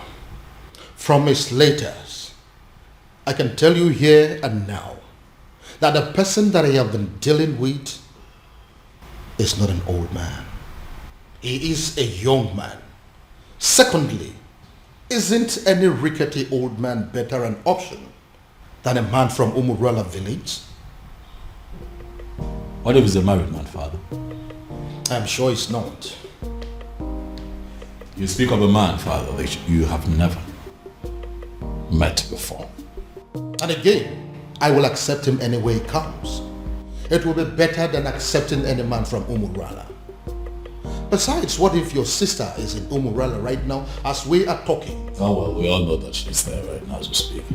[SPEAKER 4] from his letters, I can tell you here and now that the person that I have been dealing with is not an old man. He is a young man. Secondly, isn't any rickety old man better an option than a man from Umurala village?
[SPEAKER 3] What if he's a married man, Father?
[SPEAKER 4] I'm sure it's not.
[SPEAKER 3] You speak of a man, Father, that you have never met before.
[SPEAKER 4] And again, I will accept him any way he comes. It will be better than accepting any man from Umurala. Besides, what if your sister is in Umurala right now as we are talking?
[SPEAKER 3] Oh well, we all know that she's there right now as we speak.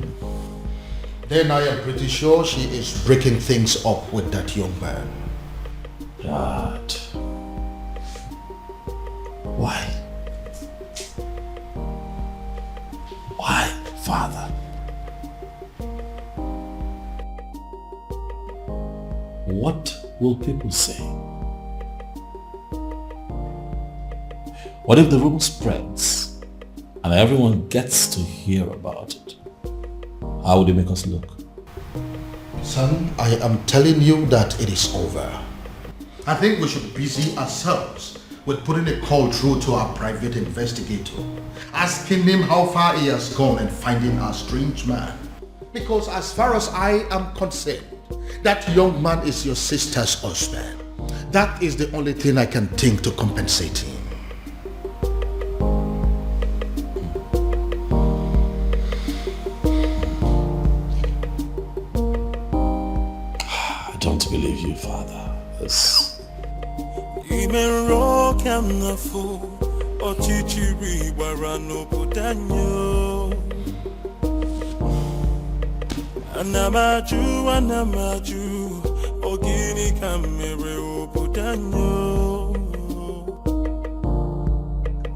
[SPEAKER 4] Then I am pretty sure she is breaking things up with that young man.
[SPEAKER 3] Dad. Why? father. What will people say? What if the rumor spreads and everyone gets to hear about it? How would it make us look?
[SPEAKER 4] Son, I am telling you that it is over. I think we should busy ourselves with putting a call through to our private investigator, asking him how far he has gone in finding our strange man. Because as far as I am concerned, that young man is your sister's husband. That is the only thing I can think to compensate him.
[SPEAKER 3] I don't believe you, Father.
[SPEAKER 1] Even rock and the fool, or chichiri, barano putanyo. Anamaju, ogini kamere putanyo.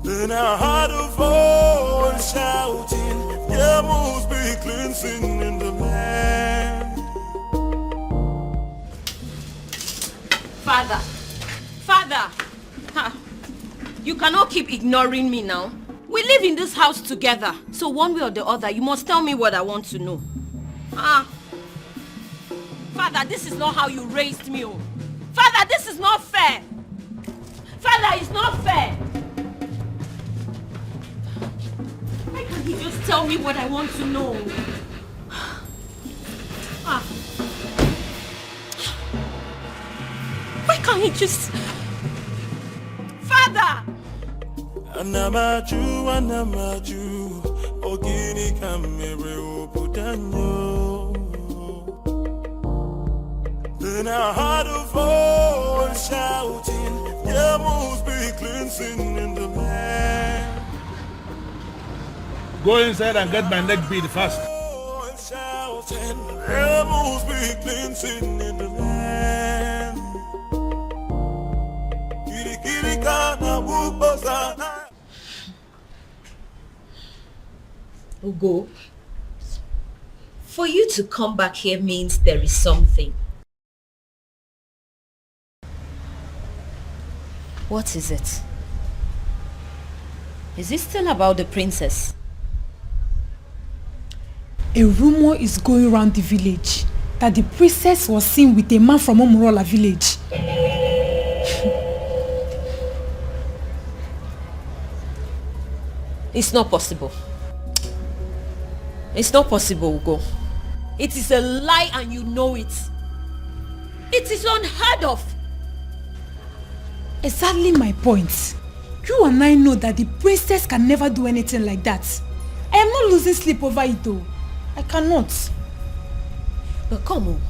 [SPEAKER 1] Then I had a voice shouting, there must be cleansing in the land.
[SPEAKER 9] Father, you cannot keep ignoring me now. We live in this house together, so one way or the other, you must tell me what I want to know. Father, this is not how you raised me. Oh. Father, this is not fair. Father, it's not fair. Why can't he just tell me what I want to know? Why can't he just... Father!
[SPEAKER 1] Anamaju, ogini kamere putanyo. Then I heard a voice shouting, there must be cleansing in the land.
[SPEAKER 8] Go inside and get my neck beat fast.
[SPEAKER 1] Shouting, there must be cleansing in the land.
[SPEAKER 9] Ugo, for you to come back here means there is something. What is it? Is it still about the princess?
[SPEAKER 15] A rumor is going around the village that the princess was seen with a man from Omorola village.
[SPEAKER 9] It's not possible. It's not possible, Ugo. It is a lie and you know it. It is unheard of.
[SPEAKER 15] Exactly my point. You and I know that the princess can never do anything like that. I am not losing sleep over it though. I cannot.
[SPEAKER 9] But come on.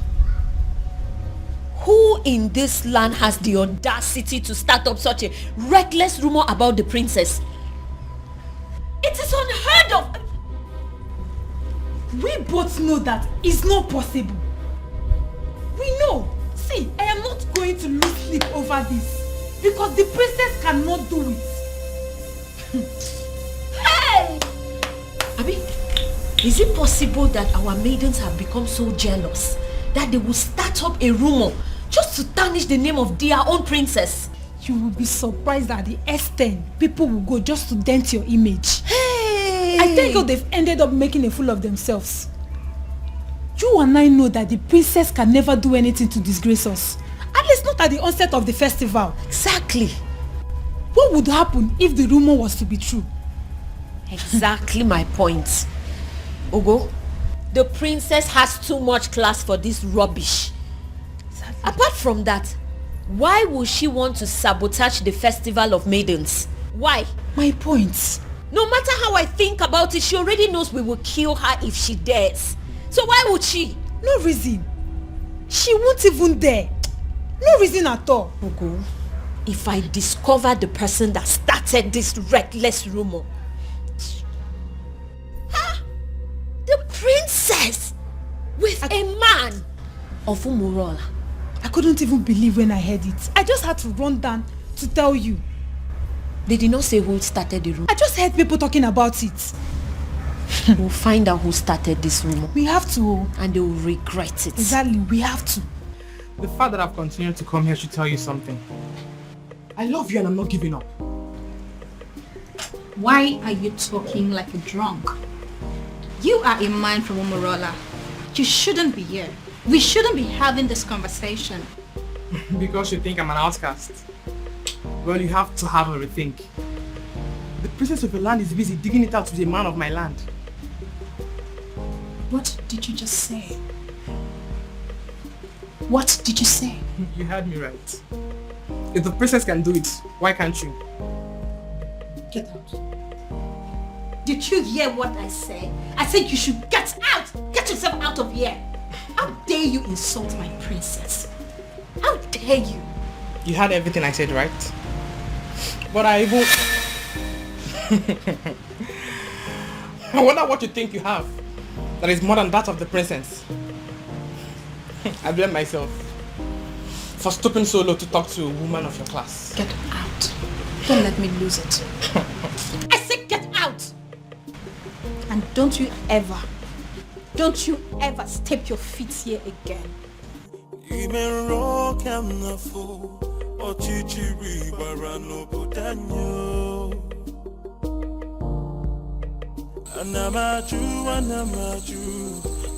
[SPEAKER 9] Who in this land has the audacity to start up such a reckless rumor about the princess? It is unheard of.
[SPEAKER 15] We both know that it's not possible. We know. See, I am not going to lose sleep over this. Because the princess cannot do it.
[SPEAKER 9] Hey! Abi, is it possible that our maidens have become so jealous that they will start up a rumor just to tarnish the name of their own princess?
[SPEAKER 15] You will be surprised at the extent people will go just to dent your image.
[SPEAKER 9] Hey!
[SPEAKER 15] I think they've ended up making a fool of themselves. You and I know that the princess can never do anything to disgrace us. At least not at the onset of the festival.
[SPEAKER 9] Exactly.
[SPEAKER 15] What would happen if the rumor was to be true?
[SPEAKER 9] Exactly my point. Ugo, the princess has too much class for this rubbish. Exactly. Apart from that, why would she want to sabotage the festival of maidens? Why?
[SPEAKER 15] My point.
[SPEAKER 9] No matter how I think about it, she already knows we will kill her if she dares. So why would she?
[SPEAKER 15] No reason. She won't even dare. No reason at all.
[SPEAKER 9] Ugo, if I discover the person that started this reckless rumor. The princess with a man of Omorola.
[SPEAKER 15] I couldn't even believe when I heard it. I just had to run down to tell you.
[SPEAKER 9] They did not say who started the rumor.
[SPEAKER 15] I just heard people talking about it.
[SPEAKER 9] We'll find out who started this rumor.
[SPEAKER 15] We have to.
[SPEAKER 9] And they will regret it.
[SPEAKER 15] Exactly, we have to.
[SPEAKER 16] The fact that I've continued to come here should tell you something. I love you and I'm not giving up.
[SPEAKER 5] Why are you talking like a drunk? You are a man from Omorola. You shouldn't be here. We shouldn't be having this conversation.
[SPEAKER 16] Because you think I'm an outcast. Well, you have to have a rethink. The princess of your land is busy digging it out with a man of my land.
[SPEAKER 15] What did you just say? What did you say?
[SPEAKER 16] You heard me right. If the princess can do it, why can't you?
[SPEAKER 15] Get out.
[SPEAKER 5] Did you hear what I said? I said you should get out! Get yourself out of here! How dare you insult my princess? How dare you?
[SPEAKER 16] You heard everything I said, right? But I even... I wonder what you think you have that is more than that of the princess. I blame myself for stooping so low to talk to a woman of your class.
[SPEAKER 15] Get out. Don't let me lose it.
[SPEAKER 5] I said get out! And don't you ever step your feet here again.
[SPEAKER 1] Anamaju,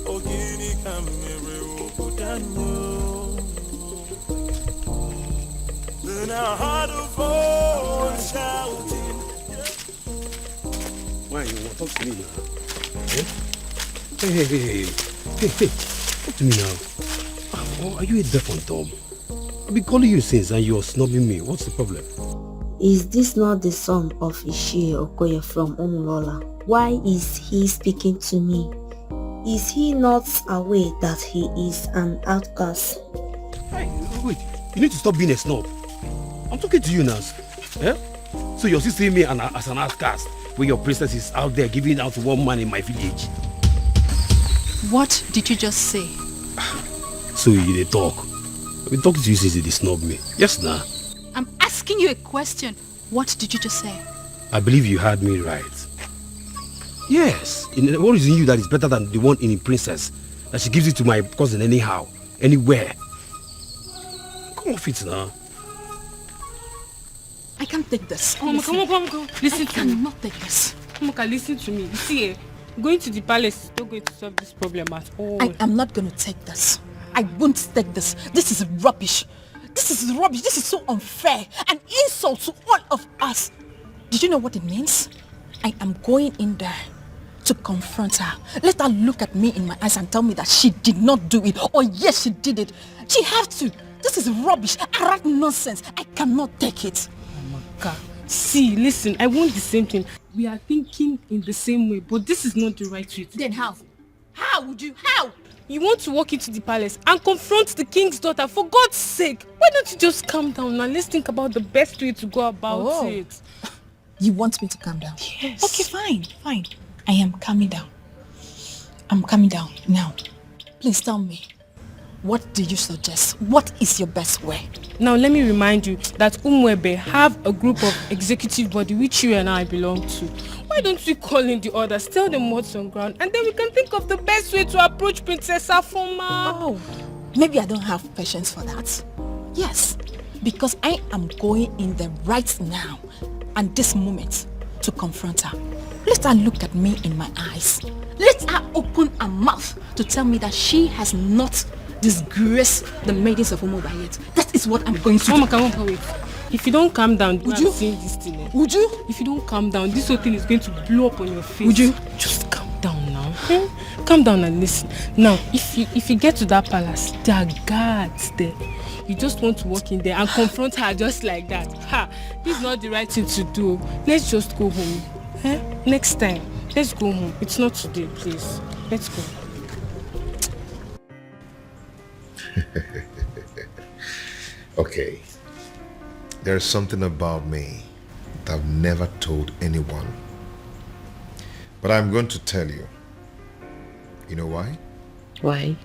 [SPEAKER 1] ogini kamere obudanyo. Then I heard a voice shouting.
[SPEAKER 17] Why you want to talk to me now? Eh? Hey. Talk to me now. Oh, are you a deaf and dumb? I've been calling you since and you're snubbing me. What's the problem?
[SPEAKER 18] Is this not the son of Ishie Okoye from Umulola? Why is he speaking to me? Is he not aware that he is an outcast?
[SPEAKER 17] Hey, wait, you need to stop being a snob. I'm talking to you now. Eh? So you're still seeing me as an outcast when your princess is out there giving out to one man in my village.
[SPEAKER 5] What did you just say?
[SPEAKER 17] So you dey talk. I've been talking to you since you snub me. Yes, nah.
[SPEAKER 5] I'm asking you a question. What did you just say?
[SPEAKER 17] I believe you heard me right. Yes. What is in you that is better than the one in the princess? That she gives it to my cousin anyhow, anywhere. Come off it now.
[SPEAKER 5] I can't take this.
[SPEAKER 13] Come on. Listen to me.
[SPEAKER 5] I cannot take this.
[SPEAKER 13] Moka, listen to me. You see, going to the palace is not going to solve this problem at all.
[SPEAKER 5] I am not going to take this. I won't take this. This is rubbish. This is rubbish. This is so unfair. An insult to all of us. Did you know what it means? I am going in there to confront her. Let her look at me in my eyes and tell me that she did not do it. Or yes, she did it. She has to. This is rubbish. Arrant nonsense. I cannot take it.
[SPEAKER 13] Moka, see, listen, I want the same thing. We are thinking in the same way, but this is not the right way.
[SPEAKER 5] Then how? How would you? How?
[SPEAKER 13] You want to walk into the palace and confront the king's daughter, for God's sake. Why don't you just calm down and let's think about the best way to go about it.
[SPEAKER 5] You want me to calm down?
[SPEAKER 13] Yes.
[SPEAKER 5] Okay, fine. I am calming down. I'm calming down now. Please tell me, what do you suggest? What is your best way?
[SPEAKER 13] Now let me remind you that Umwebe have a group of executive body which you and I belong to. Why don't we call in the others, tell them what's on ground, and then we can think of the best way to approach Princess Afoma.
[SPEAKER 5] Oh, maybe I don't have patience for that. Yes, because I am going in there right now and this moment to confront her. Let her look at me in my eyes. Let her open her mouth to tell me that she has not disgraced the maidens of Umuba yet. That is what I'm going to do.
[SPEAKER 13] Mama, wait. If you don't calm down,
[SPEAKER 5] would you?
[SPEAKER 13] This thing,
[SPEAKER 5] Would you?
[SPEAKER 13] If you don't calm down, this whole thing is going to blow up on your face.
[SPEAKER 5] Would you?
[SPEAKER 13] Just calm down now. Calm down and listen. Now, if you get to that palace, there are guards there. You just want to walk in there and confront her just like that. This is not the right thing to do. Let's just go home. Next time, let's go home. It's not today, please. Let's go.
[SPEAKER 10] Okay. There's something about me that I've never told anyone. But I'm going to tell you. You know why?
[SPEAKER 18] Why?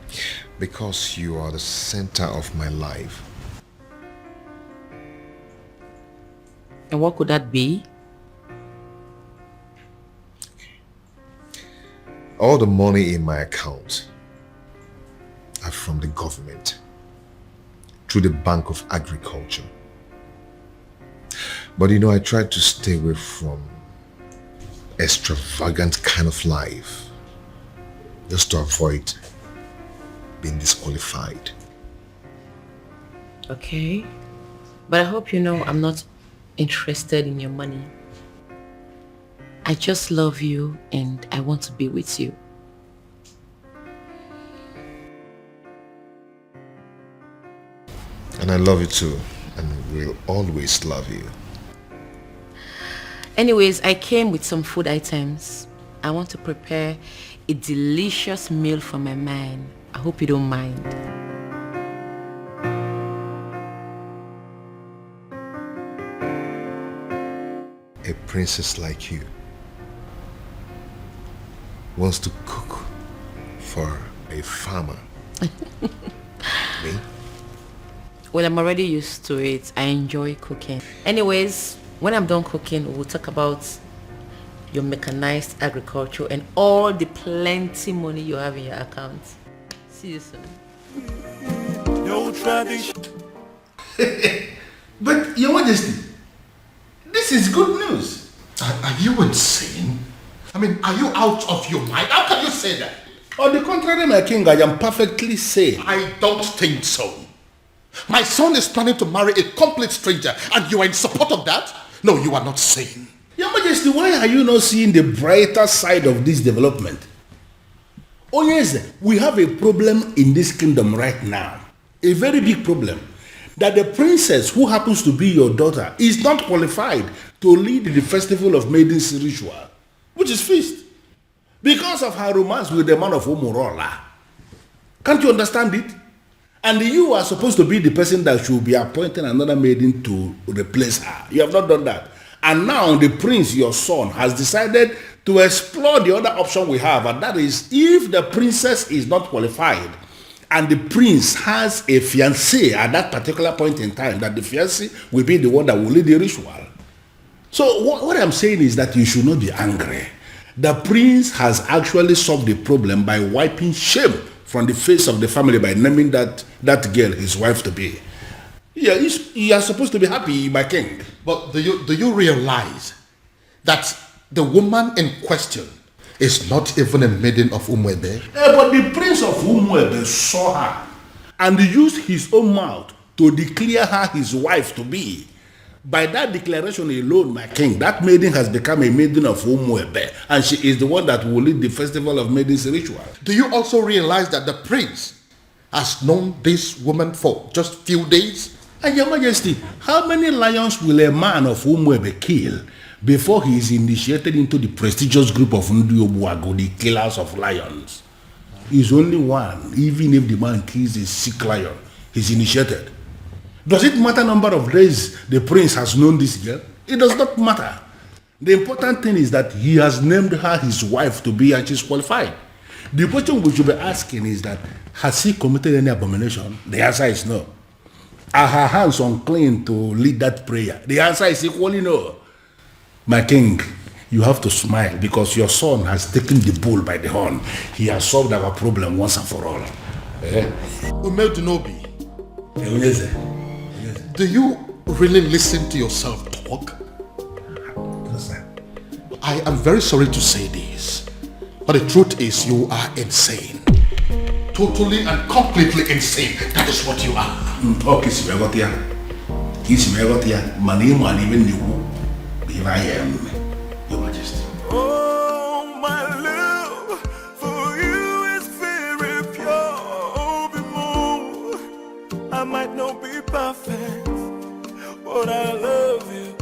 [SPEAKER 10] Because you are the center of my life.
[SPEAKER 18] And what could that be?
[SPEAKER 10] All the money in my account are from the government through the Bank of Agriculture. But you know, I try to stay away from extravagant kind of life just to avoid being disqualified.
[SPEAKER 19] Okay, but I hope you know I'm not interested in your money. I just love you and I want to be with you.
[SPEAKER 10] And I love you too, and will always love you.
[SPEAKER 19] Anyways, I came with some food items. I want to prepare a delicious meal for my man. I hope you don't mind.
[SPEAKER 10] A princess like you wants to cook for a farmer. Me?
[SPEAKER 19] Well, I'm already used to it. I enjoy cooking. Anyways, when I'm done cooking, we'll talk about your mechanized agriculture and all the plenty money you have in your account. See you soon.
[SPEAKER 8] No tradition. But, Your Majesty, this is good news.
[SPEAKER 4] Are you insane? I mean, are you out of your mind? How can you say that?
[SPEAKER 8] On the contrary, my king, I am perfectly sane.
[SPEAKER 4] I don't think so. My son is planning to marry a complete stranger and you are in support of that? No, you are not sane.
[SPEAKER 8] Your Majesty, why are you not seeing the brighter side of this development? Oh yes, we have a problem in this kingdom right now. A very big problem. That the princess who happens to be your daughter is not qualified to lead the festival of maidens ritual, which is feast, because of her romance with the man of Omorola. Can't you understand it? And you are supposed to be the person that should be appointing another maiden to replace her. You have not done that. And now the prince, your son, has decided to explore the other option we have, and that is if the princess is not qualified and the prince has a fiancé at that particular point in time, that the fiancé will be the one that will lead the ritual. So what I'm saying is that you should not be angry. The prince has actually solved the problem by wiping shame from the face of the family by naming that girl his wife to be. Yeah, you are supposed to be happy, my king.
[SPEAKER 4] But do you realize that the woman in question is not even a maiden of Umwebe?
[SPEAKER 8] But the prince of Umwebe saw her and used his own mouth to declare her his wife to be. By that declaration alone, my king, that maiden has become a maiden of Umwebe, and she is the one that will lead the festival of maidens ritual.
[SPEAKER 4] Do you also realize that the prince has known this woman for just few days?
[SPEAKER 8] And Your Majesty, how many lions will a man of Umwebe kill before he is initiated into the prestigious group of Ndiobuago, the killers of lions? He's only one. Even if the man kills a sick lion, he's initiated. Does it matter number of days the prince has known this girl? It does not matter. The important thing is that he has named her his wife to be, and she's qualified. The question we should be asking is that, has he committed any abomination? The answer is no. Are her hands unclean to lead that prayer? The answer is equally no. My king, you have to smile because your son has taken the bull by the horn. He has solved our problem once and for all.
[SPEAKER 4] Umedunobi, do you really listen to yourself talk? I am very sorry to say this, but the truth is you are insane. Totally and completely insane. That is what you are.
[SPEAKER 8] Okay, Simegotia. Here I am, Your Majesty.
[SPEAKER 1] Oh, my love for you is very pure. Be more. I might not be perfect, but I love you.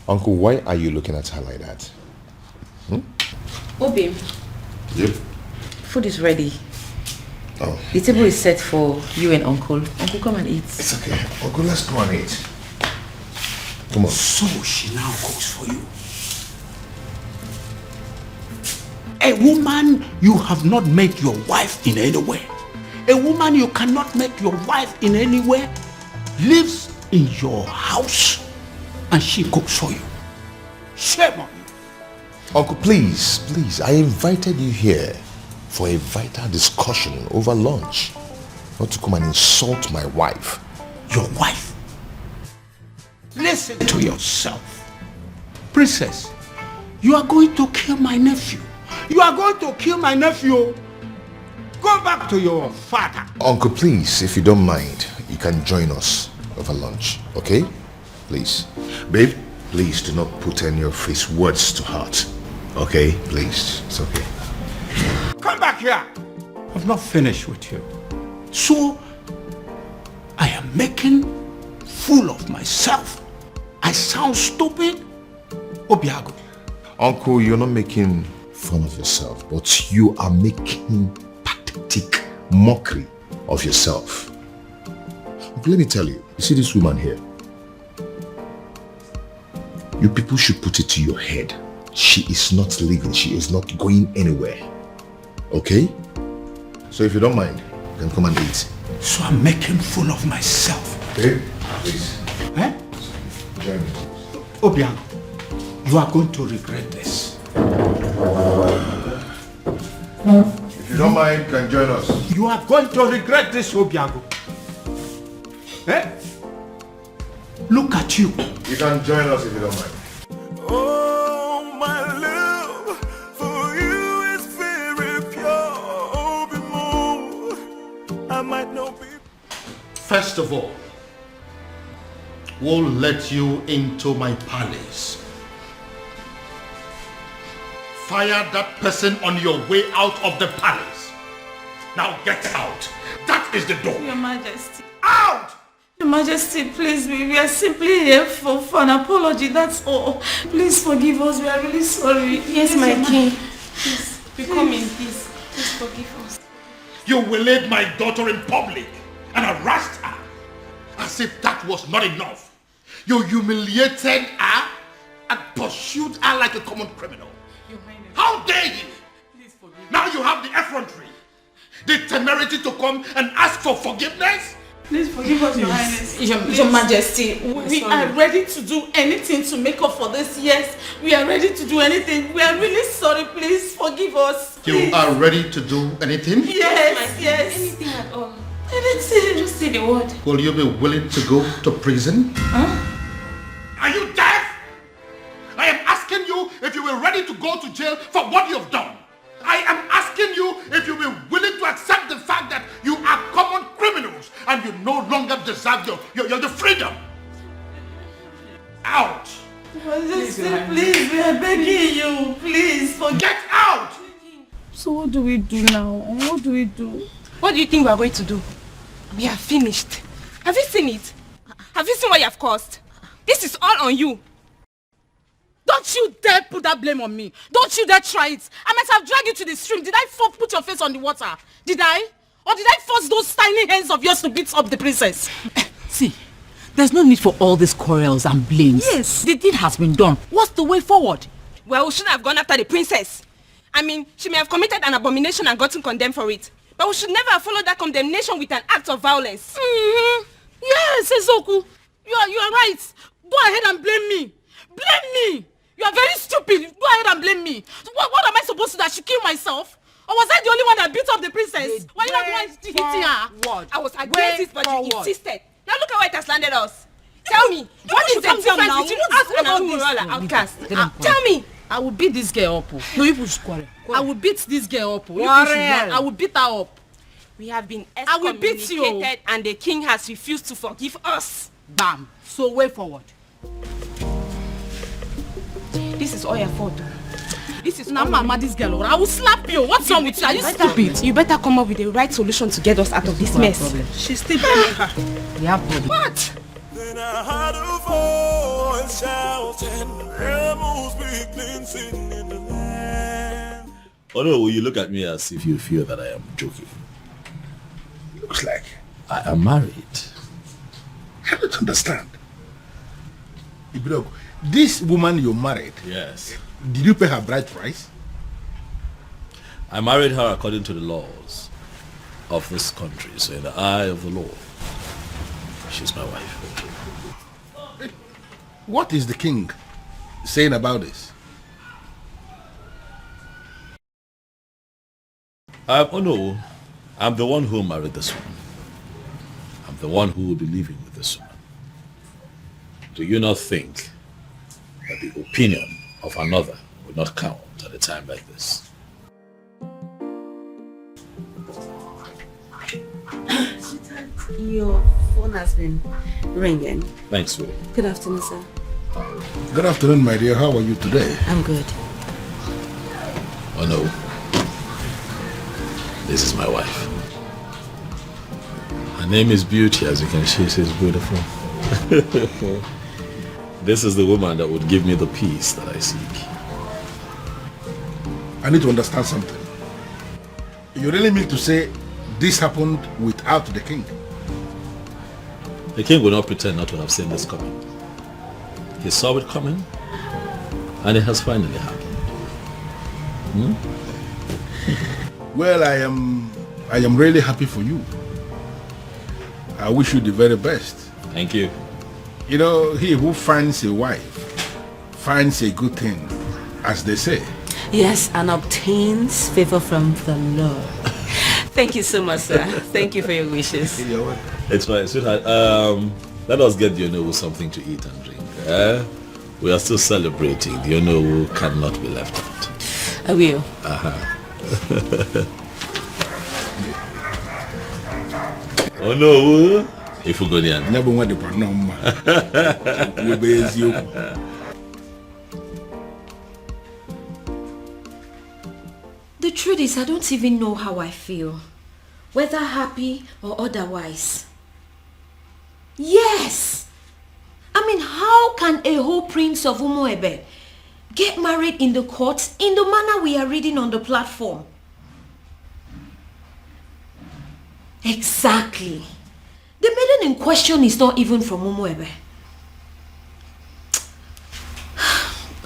[SPEAKER 10] Uncle, why are you looking at her like that?
[SPEAKER 19] Obi.
[SPEAKER 10] Yep.
[SPEAKER 19] Food is ready.
[SPEAKER 10] Oh.
[SPEAKER 19] The table is set for you and Uncle. Uncle, come and eat.
[SPEAKER 10] It's okay. Uncle, let's go and eat. Come on.
[SPEAKER 17] So she now cooks for you. A woman you have not made your wife in any way. A woman you cannot make your wife in any way lives
[SPEAKER 20] in your house and she cooks for you. Shame on you.
[SPEAKER 10] Uncle, please, I invited you here for a vital discussion over lunch. Not to come and insult my wife.
[SPEAKER 20] Your wife? Listen to yourself. Princess, you are going to kill my nephew. You are going to kill my nephew. Go back to your father.
[SPEAKER 10] Uncle, please, if you don't mind, you can join us over lunch, okay? Please. Babe, please do not put any of his words to heart. Okay? Please. It's okay.
[SPEAKER 20] Come back here. I've not finished with you. So, I am making fool of myself. I sound stupid? Obiago.
[SPEAKER 10] Uncle, you're not making fun of yourself, but you are making pathetic mockery of yourself. Uncle, let me tell you, you see this woman here? You people should put it to your head. She is not leaving. She is not going anywhere. Okay? So if you don't mind, then come and eat.
[SPEAKER 20] So I'm making fool of myself.
[SPEAKER 10] Babe, please.
[SPEAKER 20] Eh?
[SPEAKER 10] Join me.
[SPEAKER 20] Obiang, you are going to regret this.
[SPEAKER 10] If you don't mind, you can join us.
[SPEAKER 20] You are going to regret this, Obiago. Eh? Look at you.
[SPEAKER 10] You can join us if you don't mind.
[SPEAKER 1] Oh, my love for you is very pure. Oh, be more. I might not be.
[SPEAKER 4] First of all, we'll let you into my palace. Fire that person on your way out of the palace. Now get out. That is the door.
[SPEAKER 6] Your Majesty.
[SPEAKER 4] Out!
[SPEAKER 6] Your Majesty, please, we are simply here for an apology, that's all. Please forgive us, we are really sorry. Yes, my king. Please, we come in peace. Please forgive us.
[SPEAKER 4] You waylaid my daughter in public and harassed her as if that was not enough. You humiliated her and pursued her like a common criminal. How dare you?
[SPEAKER 6] Please forgive
[SPEAKER 4] now you have the effrontery, the temerity to come and ask for forgiveness?
[SPEAKER 6] Please forgive us, Your Highness. Your Majesty, we are ready to do anything to make up for this. Yes, we are ready to do anything. We are really sorry. Please forgive us. Please.
[SPEAKER 4] You are ready to do anything?
[SPEAKER 6] Yes. Anything at all. Anything. Just say the word.
[SPEAKER 4] Will you be willing to go to prison? Are you deaf? I am asking you if you were ready to go to jail for what you have done. I am asking you if you were willing to accept the fact that you are common criminals and you no longer deserve your freedom. Out!
[SPEAKER 6] Majesty, please, we are begging you. Please,
[SPEAKER 4] get out!
[SPEAKER 13] So what do we do now? What do we do?
[SPEAKER 2] What do you think we are going to do? We are finished. Have you seen it? Have you seen what you have caused? This is all on you.
[SPEAKER 15] Don't you dare put that blame on me. Don't you dare try it. I might have dragged you to the stream. Did I put your face on the water? Did I? Or did I force those tiny hands of yours to beat up the princess?
[SPEAKER 21] See, there's no need for all these quarrels and blames.
[SPEAKER 15] Yes.
[SPEAKER 21] The deed has been done. What's the way forward?
[SPEAKER 2] Well, we shouldn't have gone after the princess. I mean, she may have committed an abomination and gotten condemned for it. But we should never have followed that condemnation with an act of violence.
[SPEAKER 15] Yes, Ezoku. You are right. Go ahead and blame me. Blame me. You are very stupid. Go ahead and blame me. What am I supposed to do? I should kill myself? Or was I the only one that beat up the princess? Why you not the one hitting her?
[SPEAKER 2] I was against it, but you insisted. Now look at where it has landed us. Tell me, what is the difference between us and Umurola outcast? Tell me.
[SPEAKER 21] I will beat this girl up. No, you push quarrel.
[SPEAKER 15] I will beat this girl up.
[SPEAKER 21] I
[SPEAKER 15] will beat her up.
[SPEAKER 2] We have been
[SPEAKER 15] I will beat you.
[SPEAKER 2] excommunicated and the king has refused to forgive us.
[SPEAKER 21] Bam. So way forward.
[SPEAKER 2] This is all your fault. This is
[SPEAKER 15] now mama, this girl. I will slap you. What's wrong with you? Are you stupid?
[SPEAKER 2] You better come up with the right solution to get us out of this mess.
[SPEAKER 15] She's still blaming her.
[SPEAKER 21] We have problem.
[SPEAKER 2] What?
[SPEAKER 1] Then I heard a voice shouting, rebels begin singing in the land.
[SPEAKER 3] Oh no, you look at me as if you feel that I am joking.
[SPEAKER 20] Looks like
[SPEAKER 3] I am married.
[SPEAKER 20] I don't understand. Ibrogo, this woman you married,
[SPEAKER 3] yes.
[SPEAKER 20] Did you pay her bride price?
[SPEAKER 3] I married her according to the laws of this country, so in the eye of the law. She's my wife.
[SPEAKER 8] What is the king saying about this?
[SPEAKER 3] Oh no, I'm the one who married this woman. I'm the one who will be living with this woman. Do you not think that the opinion of another will not count at a time like this?
[SPEAKER 6] Your phone has been ringing.
[SPEAKER 3] Thanks, Willie.
[SPEAKER 6] Good afternoon, sir.
[SPEAKER 8] Good afternoon, my dear. How are you today?
[SPEAKER 6] I'm good.
[SPEAKER 3] Oh no. This is my wife. Her name is Beauty, as you can see, she's beautiful. This is the woman that would give me the peace that I seek.
[SPEAKER 8] I need to understand something. You really mean to say this happened without the king?
[SPEAKER 3] The king will not pretend not to have seen this coming. He saw it coming, and it has finally happened.
[SPEAKER 8] Well, I am really happy for you. I wish you the very best.
[SPEAKER 3] Thank you.
[SPEAKER 8] You know, he who finds a wife finds a good thing, as they say.
[SPEAKER 6] Yes, and obtains favor from the Lord. Thank you so much, sir. Thank you for your wishes.
[SPEAKER 3] It's fine, sweetheart. Let us get the Onowu something to eat and drink. We are still celebrating. The Onowu cannot be left out.
[SPEAKER 6] I will.
[SPEAKER 3] Onowu, if you go there.
[SPEAKER 9] The truth is, I don't even know how I feel. Whether happy or otherwise. Yes! I mean, how can a whole prince of Umuebe get married in the courts in the manner we are reading on the platform? Exactly. The maiden in question is not even from Umuebe.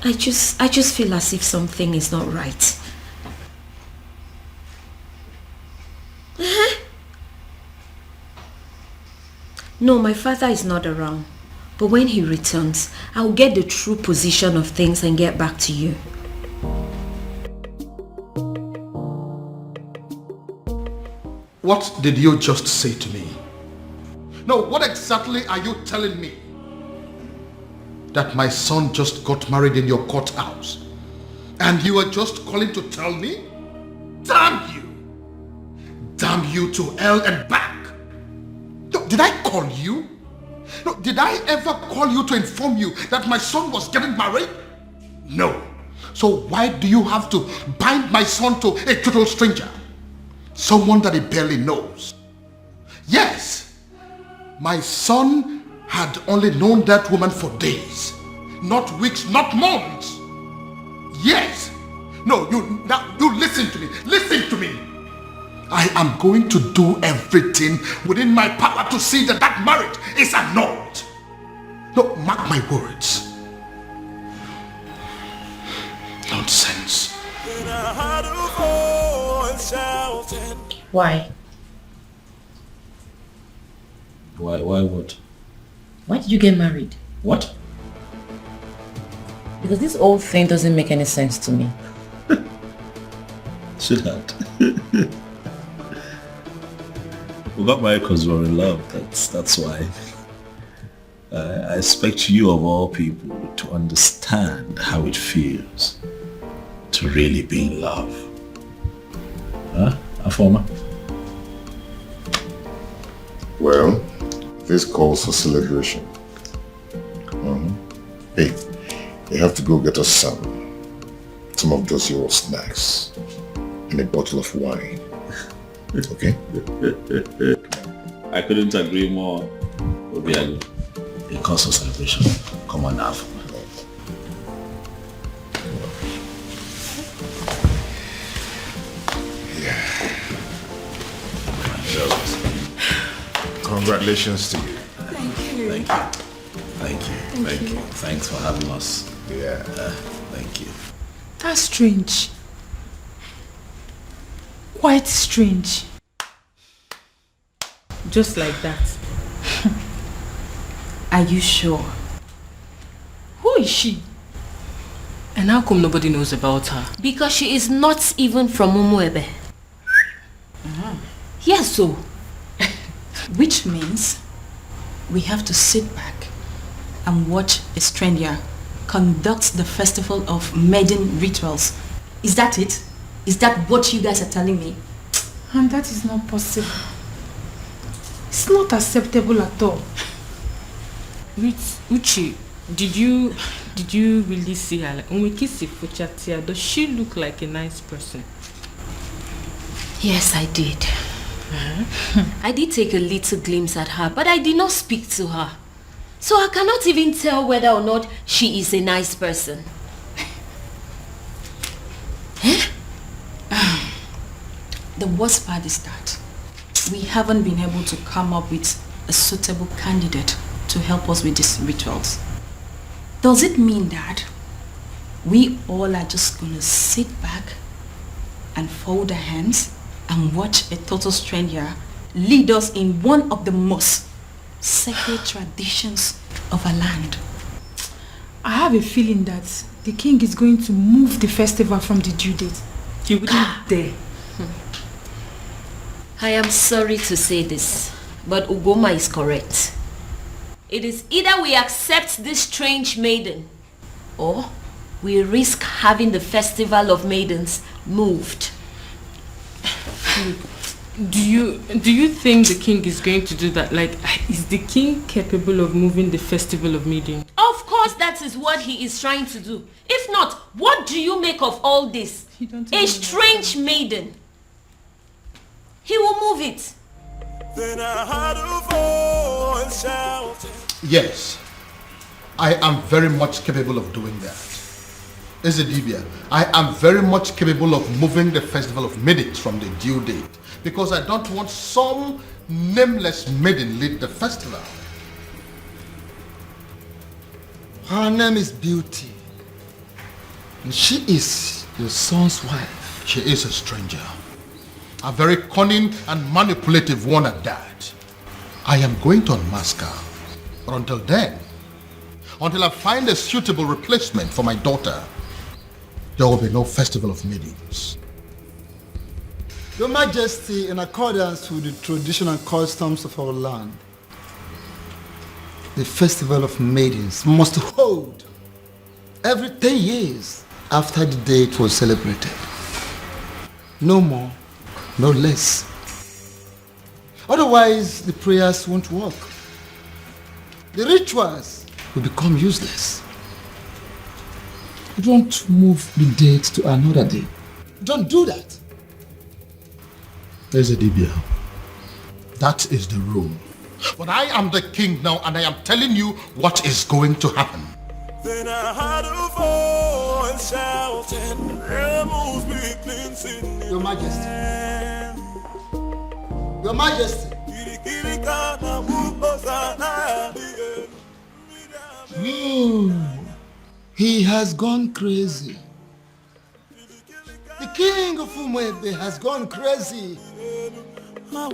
[SPEAKER 9] I just feel as if something is not right. No, my father is not around. But when he returns, I'll get the true position of things and get back to you.
[SPEAKER 4] What did you just say to me? No, what exactly are you telling me? That my son just got married in your courthouse, and you are just calling to tell me? Damn you! Damn you to hell and back! No, did I call you? No, did I ever call you to inform you that my son was getting married? No. So why do you have to bind my son to a total stranger? Someone that he barely knows. Yes, my son had only known that woman for days, not weeks, not months. Yes. No, you listen to me. Listen to me. I am going to do everything within my power to see that that marriage is annulled. No, mark my words. Nonsense.
[SPEAKER 19] Why?
[SPEAKER 3] Why what?
[SPEAKER 19] Why did you get married?
[SPEAKER 3] What?
[SPEAKER 19] Because this whole thing doesn't make any sense to me.
[SPEAKER 3] Sweetheart. We got married because we were in love. That's why. I expect you of all people to understand how it feels to really be in love. Huh, Afoma?
[SPEAKER 10] Well, this calls for celebration. Hey, you have to go get us some of those your snacks and a bottle of wine. Okay?
[SPEAKER 3] I couldn't agree more. Obiago. It calls for celebration. Come on now.
[SPEAKER 10] Congratulations to you.
[SPEAKER 15] Thank you.
[SPEAKER 3] Thank you. Thank you. Thank you. Thanks for having us.
[SPEAKER 10] Yeah.
[SPEAKER 3] Thank you.
[SPEAKER 15] That's strange. Quite strange.
[SPEAKER 6] Just like that.
[SPEAKER 15] Are you sure? Who is she?
[SPEAKER 21] And how come nobody knows about her?
[SPEAKER 9] Because she is not even from Umuebe. Yes, so.
[SPEAKER 15] Which means we have to sit back and watch a stranger conduct the festival of maiden rituals. Is that it? Is that what you guys are telling me?
[SPEAKER 13] And that is not possible. It's not acceptable at all.
[SPEAKER 21] Uchi, did you really see her? Like, when we kiss Fuchatia, does she look like a nice person?
[SPEAKER 9] Yes, I did. I did take a little glimpse at her, but I did not speak to her. So I cannot even tell whether or not she is a nice person.
[SPEAKER 15] The worst part is that we haven't been able to come up with a suitable candidate to help us with these rituals. Does it mean that we all are just gonna sit back and fold our hands and watch a total stranger lead us in one of the most sacred traditions of our land?
[SPEAKER 13] I have a feeling that the king is going to move the festival from the due date.
[SPEAKER 21] He wouldn't dare.
[SPEAKER 9] I am sorry to say this, but Ugoma is correct. It is either we accept this strange maiden, or we risk having the festival of maidens moved.
[SPEAKER 21] Do you think the king is going to do that? Like, is the king capable of moving the festival of maiden?
[SPEAKER 9] Of course that is what he is trying to do. If not, what do you make of all this? A strange maiden. He will move it.
[SPEAKER 1] Then I heard a voice shouting.
[SPEAKER 4] Yes, I am very much capable of doing that. Ezedibia, I am very much capable of moving the festival of maidens from the due date, because I don't want some nameless maiden lead the festival.
[SPEAKER 11] Her name is Beauty, and she is your son's wife.
[SPEAKER 4] She is a stranger, a very cunning and manipulative one at that. I am going to unmask her, but until then, until I find a suitable replacement for my daughter, there will be no festival of maidens.
[SPEAKER 11] Your Majesty, in accordance with the traditional customs of our land, the festival of maidens must hold every 10 years after the date was celebrated. No more, no less. Otherwise, the prayers won't work. The rituals will become useless.
[SPEAKER 3] Don't move the date to another day.
[SPEAKER 11] Don't do that.
[SPEAKER 4] Ezedibia, that is the rule. But I am the king now, and I am telling you what is going to happen.
[SPEAKER 1] Then I heard a voice shouting, "Rebels be cleansing."
[SPEAKER 11] Your Majesty. Your Majesty. He has gone crazy. The king of Umuebe has gone crazy.
[SPEAKER 19] I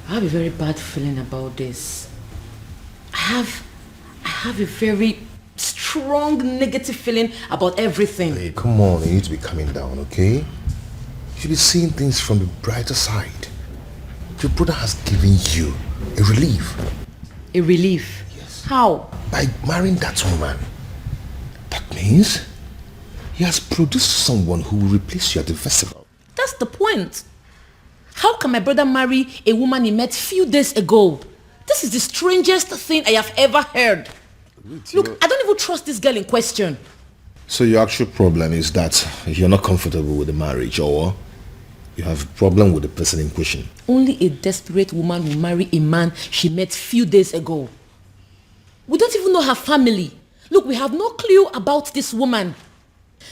[SPEAKER 19] have a very bad feeling about this. I have a very strong negative feeling about everything.
[SPEAKER 10] Hey, come on, you need to be calming down, okay? You should be seeing things from the brighter side. Your brother has given you a relief.
[SPEAKER 19] A relief?
[SPEAKER 10] Yes.
[SPEAKER 19] How?
[SPEAKER 10] By marrying that woman. That means he has produced someone who will replace you at the festival.
[SPEAKER 19] That's the point. How can my brother marry a woman he met few days ago? This is the strangest thing I have ever heard. Look, I don't even trust this girl in question.
[SPEAKER 10] So your actual problem is that you're not comfortable with the marriage, or you have a problem with the person in question?
[SPEAKER 19] Only a desperate woman will marry a man she met few days ago. We don't even know her family. Look, we have no clue about this woman.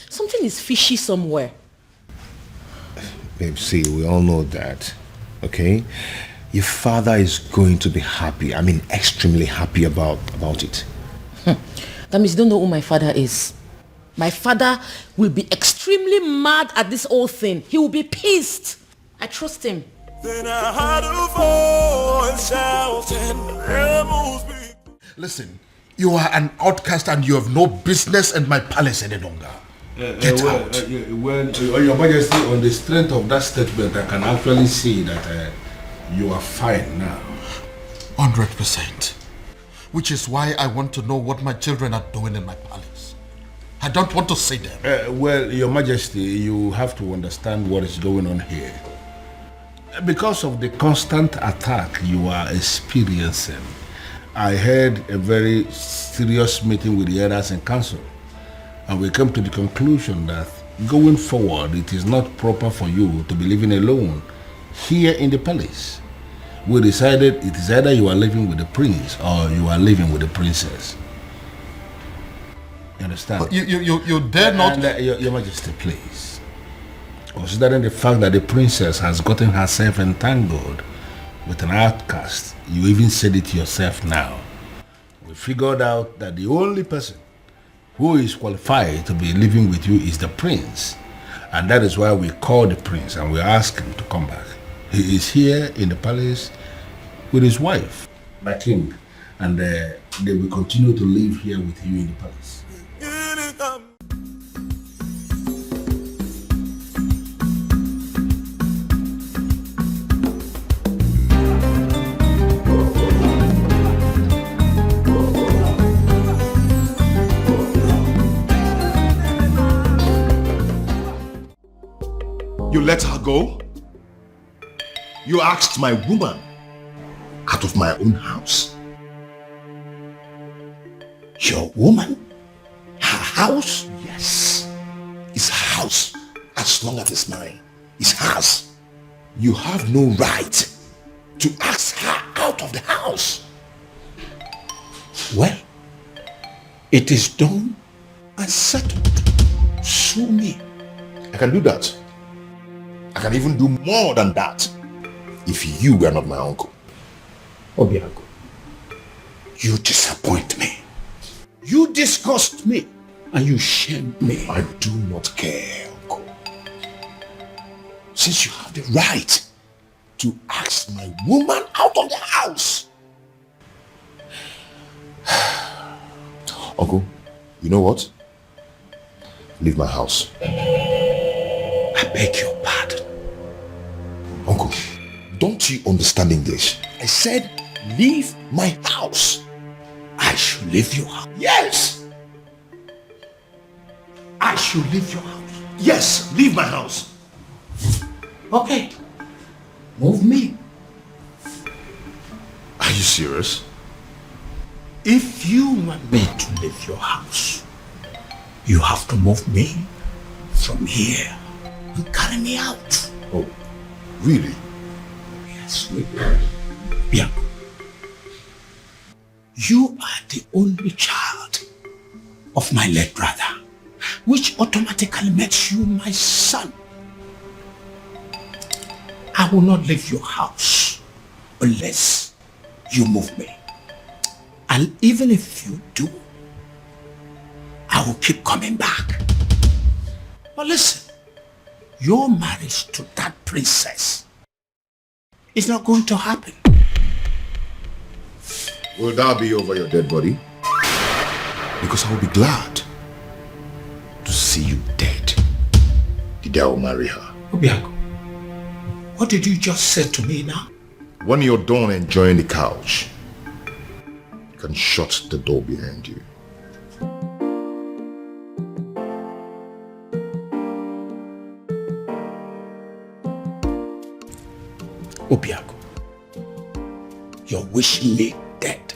[SPEAKER 19] Something is fishy somewhere.
[SPEAKER 10] Babe, see, we all know that, okay? Your father is going to be happy. I mean, extremely happy about it.
[SPEAKER 19] That means you don't know who my father is. My father will be extremely mad at this whole thing. He will be pissed. I trust him.
[SPEAKER 1] Then I heard a voice shouting, "Rebels be."
[SPEAKER 4] Listen, you are an outcast and you have no business in my palace any longer. Get out.
[SPEAKER 20] Your Majesty, on the strength of that statement, I can actually see that you are fine now.
[SPEAKER 4] 100%. Which is why I want to know what my children are doing in my palace. I don't want to see them.
[SPEAKER 20] Well, Your Majesty, you have to understand what is going on here. Because of the constant attack you are experiencing, I had a very serious meeting with the elders in council, and we came to the conclusion that going forward, it is not proper for you to be living alone here in the palace. We decided it is either you are living with the prince or you are living with the princess. You understand?
[SPEAKER 4] You dare not...
[SPEAKER 20] Your Majesty, please. Considering the fact that the princess has gotten herself entangled with an outcast, you even said it yourself now. We figured out that the only person who is qualified to be living with you is the prince. And that is why we called the prince and we asked him to come back. He is here in the palace with his wife, my king, and they will continue to live here with you in the palace.
[SPEAKER 4] You let her go? You asked my woman out of my own house.
[SPEAKER 20] Your woman? Her house?
[SPEAKER 4] Yes. It's her house. As long as it's mine, it's hers. You have no right to ask her out of the house.
[SPEAKER 20] Well, it is done and settled. Sue me.
[SPEAKER 4] I can do that. I can even do more than that if you were not my uncle.
[SPEAKER 20] Obiago, you disappoint me. You disgust me and you shame me.
[SPEAKER 4] I do not care, uncle. Since you have the right to ask my woman out of the house. Uncle, you know what? Leave my house.
[SPEAKER 20] I beg your pardon.
[SPEAKER 4] Uncle, don't you understand English? I said, leave my house.
[SPEAKER 20] I should leave your house.
[SPEAKER 4] Yes!
[SPEAKER 20] I should leave your house.
[SPEAKER 4] Yes, leave my house.
[SPEAKER 20] Okay. Move me.
[SPEAKER 4] Are you serious?
[SPEAKER 20] If you want me to leave your house, you have to move me from here and carry me out.
[SPEAKER 4] Oh, really?
[SPEAKER 20] Yes, really. Yeah. You are the only child of my late brother, which automatically makes you my son. I will not leave your house unless you move me. And even if you do, I will keep coming back. But listen, your marriage to that princess is not going to happen.
[SPEAKER 10] Will that be over your dead body?
[SPEAKER 4] Because I will be glad to see you dead. The day I will marry her.
[SPEAKER 20] Obiago, what did you just say to me now?
[SPEAKER 10] When you're done enjoying the couch, you can shut the door behind you.
[SPEAKER 20] Obiago, you're wishing me dead.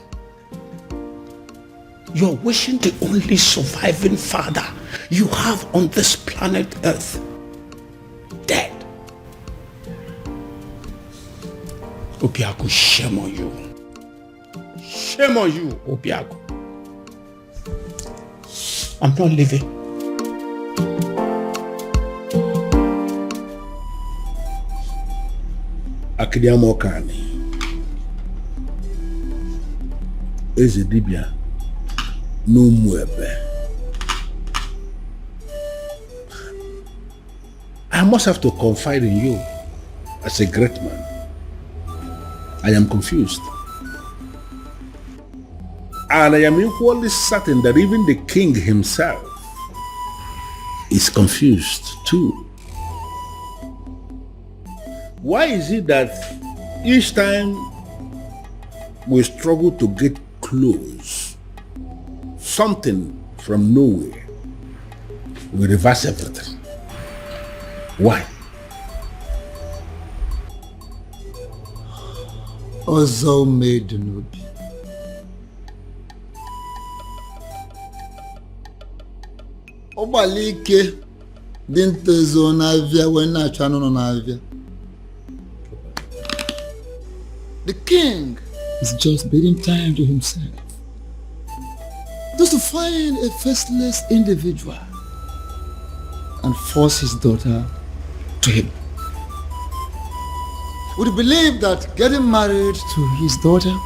[SPEAKER 20] You're wishing the only surviving father you have on this planet Earth dead. Obiago, shame on you. Shame on you, Obiago. I'm not leaving. Akidiamokani. Eze dibia n'umuebe. I must have to confide in you.
[SPEAKER 7] as a great man, I am confused. And I am equally certain that even the king himself is confused too. Why is it that each time we struggle to get close, something from nowhere will reverse everything? Why?
[SPEAKER 11] Ọzọ maiden obi. Ọgbalị ike dị ntezo n'avịa wee na-achọ anụ nọ n'avịa. The king is just bidding time to himself, just to find a faceless individual and force his daughter to him. Would you believe that getting married to his daughter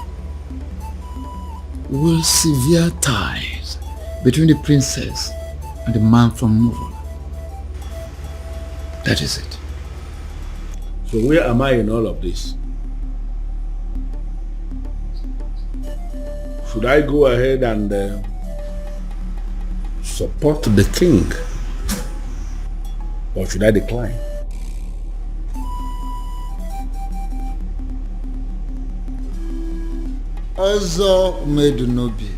[SPEAKER 11] will sever ties between the princess and the man from Murola? That is it.
[SPEAKER 7] So where am I in all of this? Should I go ahead and support the king? Or should I decline?
[SPEAKER 11] Ọzọ maiden obi.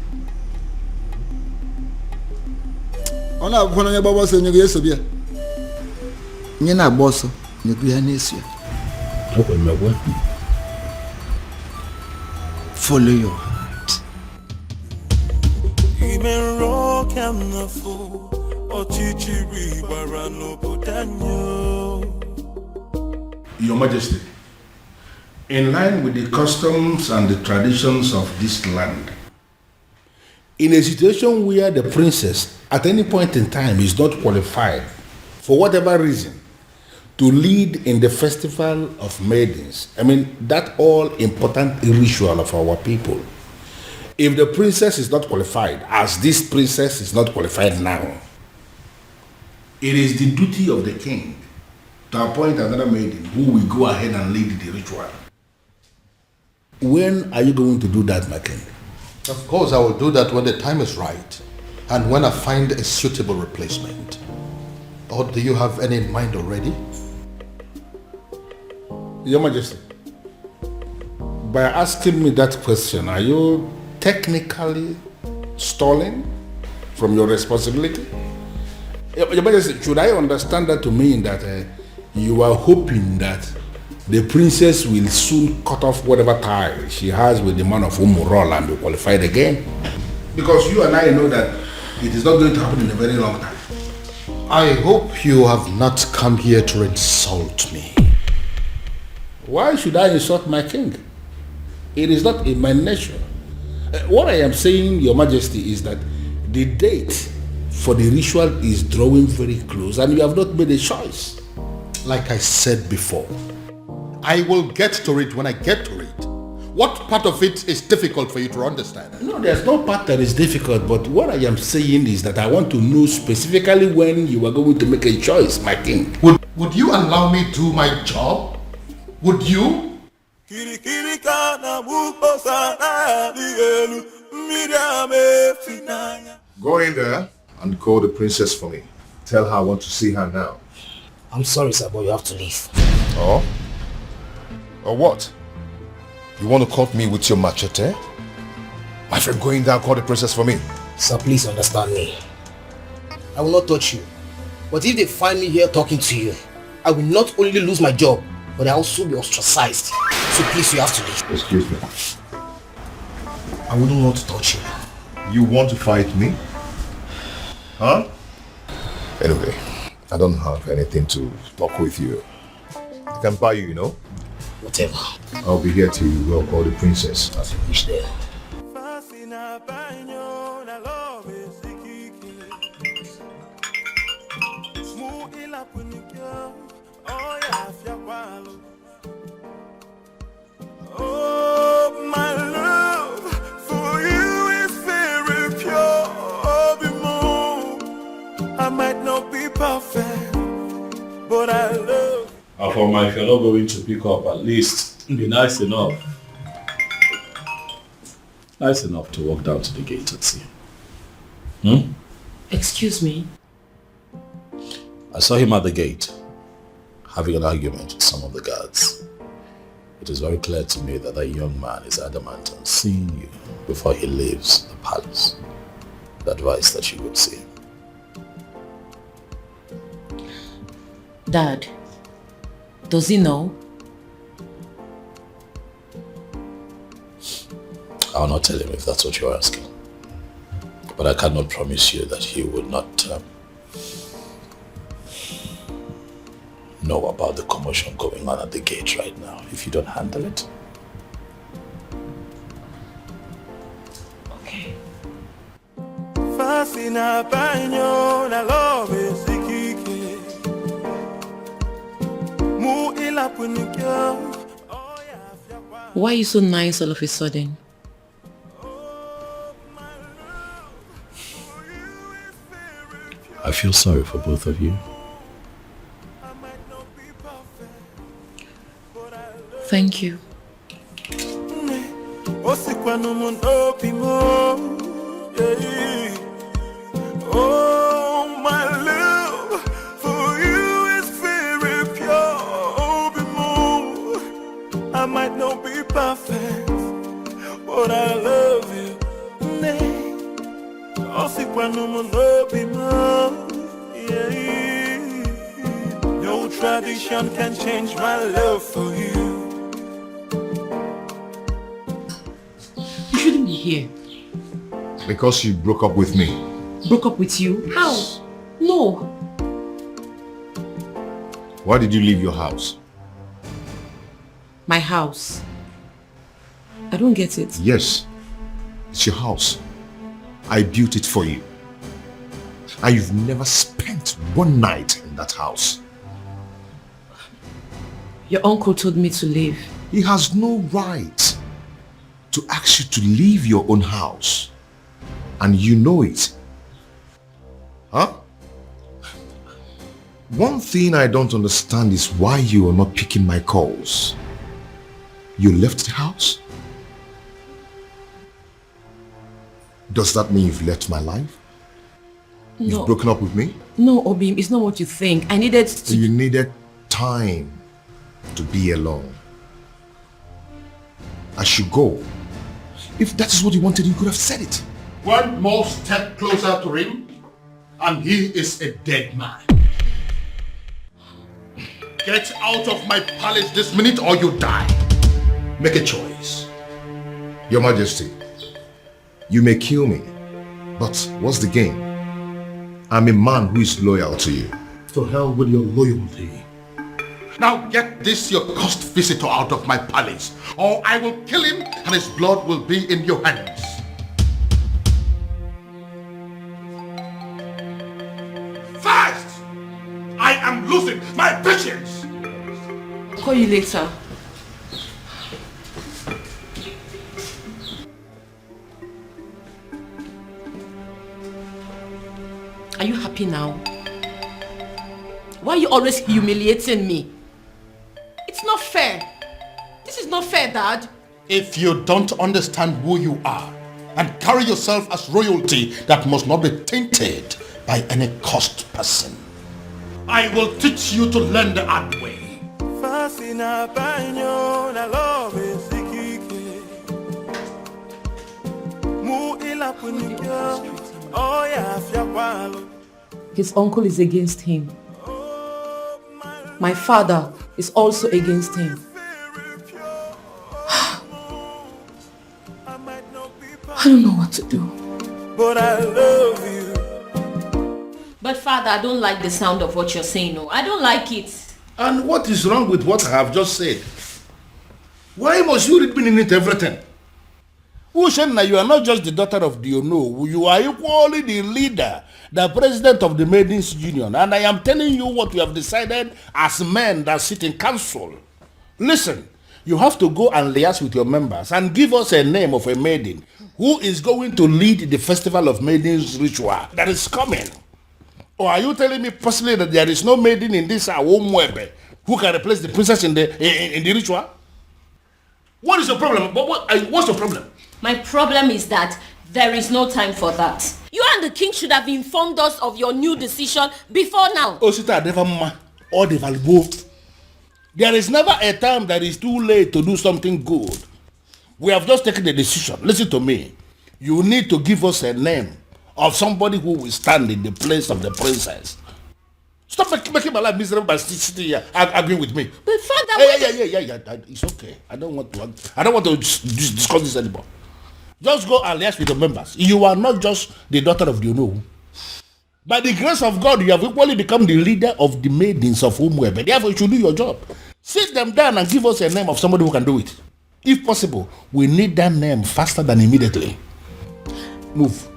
[SPEAKER 11] Ọ na-abụkwa na onye gbagba ọsọ nyego ya eso bịa. Onye na-agba ọsọ nyego ya na-eso ya. Follow your heart.
[SPEAKER 1] Even rock and the fool, Ochichiri Barano Budanyo.
[SPEAKER 10] Your Majesty, in line with the customs and the traditions of this land,
[SPEAKER 7] In a situation where the princess at any point in time is not qualified, for whatever reason, to lead in the festival of maidens, I mean, that all important ritual of our people, if the princess is not qualified, as this princess is not qualified now,
[SPEAKER 10] it is the duty of the king to appoint another maiden who will go ahead and lead the ritual.
[SPEAKER 7] When are you going to do that, my king?
[SPEAKER 4] Of course, I will do that when the time is right and when I find a suitable replacement. Or do you have any in mind already?
[SPEAKER 7] Your Majesty, by asking me that question, are you technically stalling from your responsibility? Your Majesty, should I understand that to mean that you are hoping that the princess will soon cut off whatever tie she has with the man of Umurola and be qualified again? Because you and I know that it is not going to happen in a very long time.
[SPEAKER 4] I hope you have not come here to insult me.
[SPEAKER 7] Why should I insult my king? It is not in my nature. What I am saying, Your Majesty, is that the date for the ritual is drawing very close and you have not made a choice.
[SPEAKER 4] Like I said before, I will get to it when I get to it. What part of it is difficult for you to understand?
[SPEAKER 7] No, there's no part that is difficult, but what I am saying is that I want to know specifically when you are going to make a choice, my king.
[SPEAKER 4] Would you allow me to do my job? Would you?
[SPEAKER 10] Go in there and call the princess for me. Tell her I want to see her now.
[SPEAKER 12] I'm sorry, sir, but you have to leave.
[SPEAKER 10] Oh? Or what? You want to cut me with your machete? My friend, go in there and call the princess for me.
[SPEAKER 12] Sir, please understand me. I will not touch you. But if they find me here talking to you, I will not only lose my job, but I will also be ostracized. So please, you have to leave.
[SPEAKER 10] Excuse me.
[SPEAKER 12] I wouldn't want to touch you.
[SPEAKER 10] You want to fight me? Huh? Anyway, I don't have anything to talk with you. I can buy you, you know?
[SPEAKER 12] Whatever.
[SPEAKER 10] I'll be here till you go call the princess.
[SPEAKER 12] As you wish there.
[SPEAKER 1] Oh, my love for you is very pure. I might not be perfect, but I love.
[SPEAKER 3] Afoma, if you're not going to pick up, at least be nice enough. Nice enough to walk down to the gate and see him.
[SPEAKER 19] Excuse me?
[SPEAKER 3] I saw him at the gate, having an argument with some of the guards. It is very clear to me that that young man is adamant on seeing you before he leaves the palace. The advice that you would see him.
[SPEAKER 19] Dad, does he know?
[SPEAKER 3] I'll not tell him if that's what you're asking. But I cannot promise you that he would not know about the commotion going on at the gate right now if you don't handle it.
[SPEAKER 19] Okay. Why are you so nice all of a sudden?
[SPEAKER 3] I feel sorry for both of you.
[SPEAKER 19] Thank you.
[SPEAKER 1] Oh, my love for you is very pure. I might not be perfect, but I love you. No tradition can change my love for you.
[SPEAKER 19] You shouldn't be here.
[SPEAKER 10] Because you broke up with me.
[SPEAKER 19] Broke up with you? How? No.
[SPEAKER 10] Why did you leave your house?
[SPEAKER 19] My house. I don't get it.
[SPEAKER 10] Yes, it's your house. I built it for you. And you've never spent one night in that house.
[SPEAKER 19] Your uncle told me to leave.
[SPEAKER 10] He has no right to ask you to leave your own house. And you know it. Huh? One thing I don't understand is why you are not picking my calls. You left the house? Does that mean you've left my life?
[SPEAKER 19] No.
[SPEAKER 10] You've broken up with me?
[SPEAKER 19] No, Obim, it's not what you think. I needed to...
[SPEAKER 10] You needed time to be alone. I should go. If that is what you wanted, you could have said it.
[SPEAKER 4] One more step closer to him, and he is a dead man. Get out of my palace this minute or you die. Make a choice.
[SPEAKER 10] Your Majesty, you may kill me, but what's the gain? I'm a man who is loyal to you.
[SPEAKER 4] To hell with your loyalty. Now get this your cursed visitor out of my palace, or I will kill him and his blood will be in your hands. Fast! I am losing my patience!
[SPEAKER 19] I'll call you later. Are you happy now? Why are you always humiliating me? It's not fair. This is not fair, Dad.
[SPEAKER 4] If you don't understand who you are and carry yourself as royalty that must not be tainted by any cursed person, I will teach you to learn the hard way.
[SPEAKER 19] His uncle is against him. My father is also against him. I don't know what to do.
[SPEAKER 1] But I love you.
[SPEAKER 9] But Father, I don't like the sound of what you're saying. No, I don't like it.
[SPEAKER 8] And what is wrong with what I have just said? Why must you read meaning into everything? Ushenna, you are not just the daughter of the Ono. You are equally the leader, the president of the Maidens Union. And I am telling you what we have decided as men that sit in council. Listen, you have to go and liaise with your members and give us a name of a maiden who is going to lead the Festival of Maidens ritual that is coming. Or are you telling me personally that there is no maiden in this Awomwebe who can replace the princess in the ritual? What is your problem? What's your problem?
[SPEAKER 9] My problem is that there is no time for that. You and the king should have informed us of your new decision before now.
[SPEAKER 8] Osita never or the valuable. There is never a time that is too late to do something good. We have just taken the decision. Listen to me. You need to give us a name of somebody who will stand in the place of the princess. Stop making my life miserable by sitting here arguing with me.
[SPEAKER 9] But father,
[SPEAKER 8] yeah. It's okay. I don't want to discuss this anymore. Just go and liaise with the members. You are not just the daughter of the Uno. By the grace of God, you have equally become the leader of the maidens of Umwebe. Therefore, you should do your job. Sit them down and give us a name of somebody who can do it. If possible, we need that name faster than immediately. Move.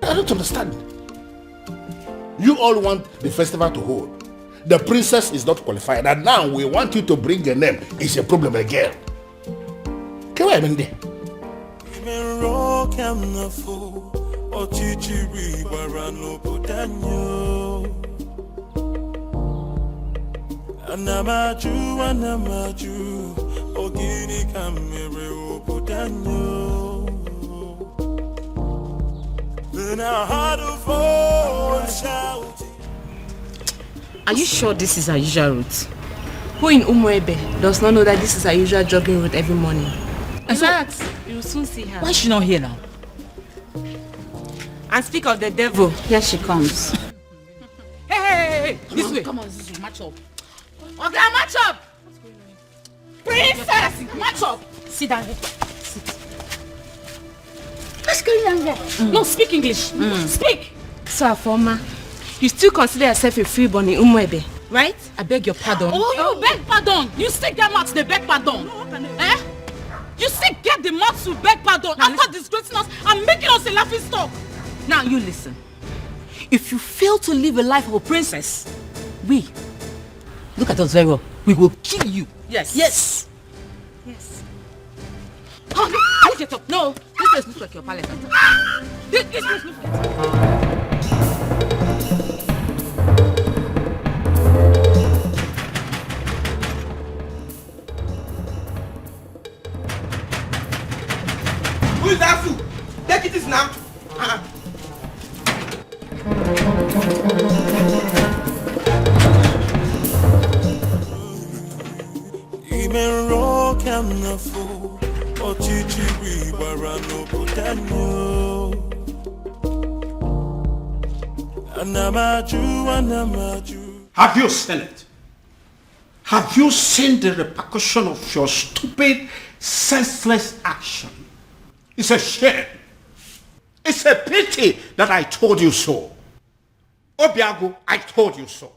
[SPEAKER 8] I don't understand. You all want the festival to hold. The princess is not qualified, and now we want you to bring a name. It's a problem again. Come on, Mindy.
[SPEAKER 1] Anamaju, ogini kamere obudanyo. Then I had a voice shouting.
[SPEAKER 6] Are you sure this is our usual route?
[SPEAKER 21] Who in Umwebe does not know that this is our usual jogging route every morning? In fact, you will soon see her.
[SPEAKER 15] Why is she not here now?
[SPEAKER 6] And speak of the devil, here she comes.
[SPEAKER 15] Hey, this way. Come on, match up. Okay, match up. Princess, match up. Sit down here. Sit. What's going on there? No, speak English. Speak.
[SPEAKER 21] So, Afoma, you still consider yourself a freeborn in Umwebe, right?
[SPEAKER 15] I beg your pardon. Oh, you beg pardon. You still get mouth to beg pardon. Eh? You still get the mouth to beg pardon after disgracing us and making us a laughing stock. Now you listen. If you fail to live a life of a princess, we, look at us very well, we will kill you. Yes. Yes.
[SPEAKER 6] Yes.
[SPEAKER 15] Oh, no, get up. No, this place looks like your palace. This place looks like...
[SPEAKER 12] Who is that fool? Take it now.
[SPEAKER 20] Have you seen it? Have you seen the repercussion of your stupid, senseless action? It's a shame. It's a pity that I told you so. Obiago, I told you so.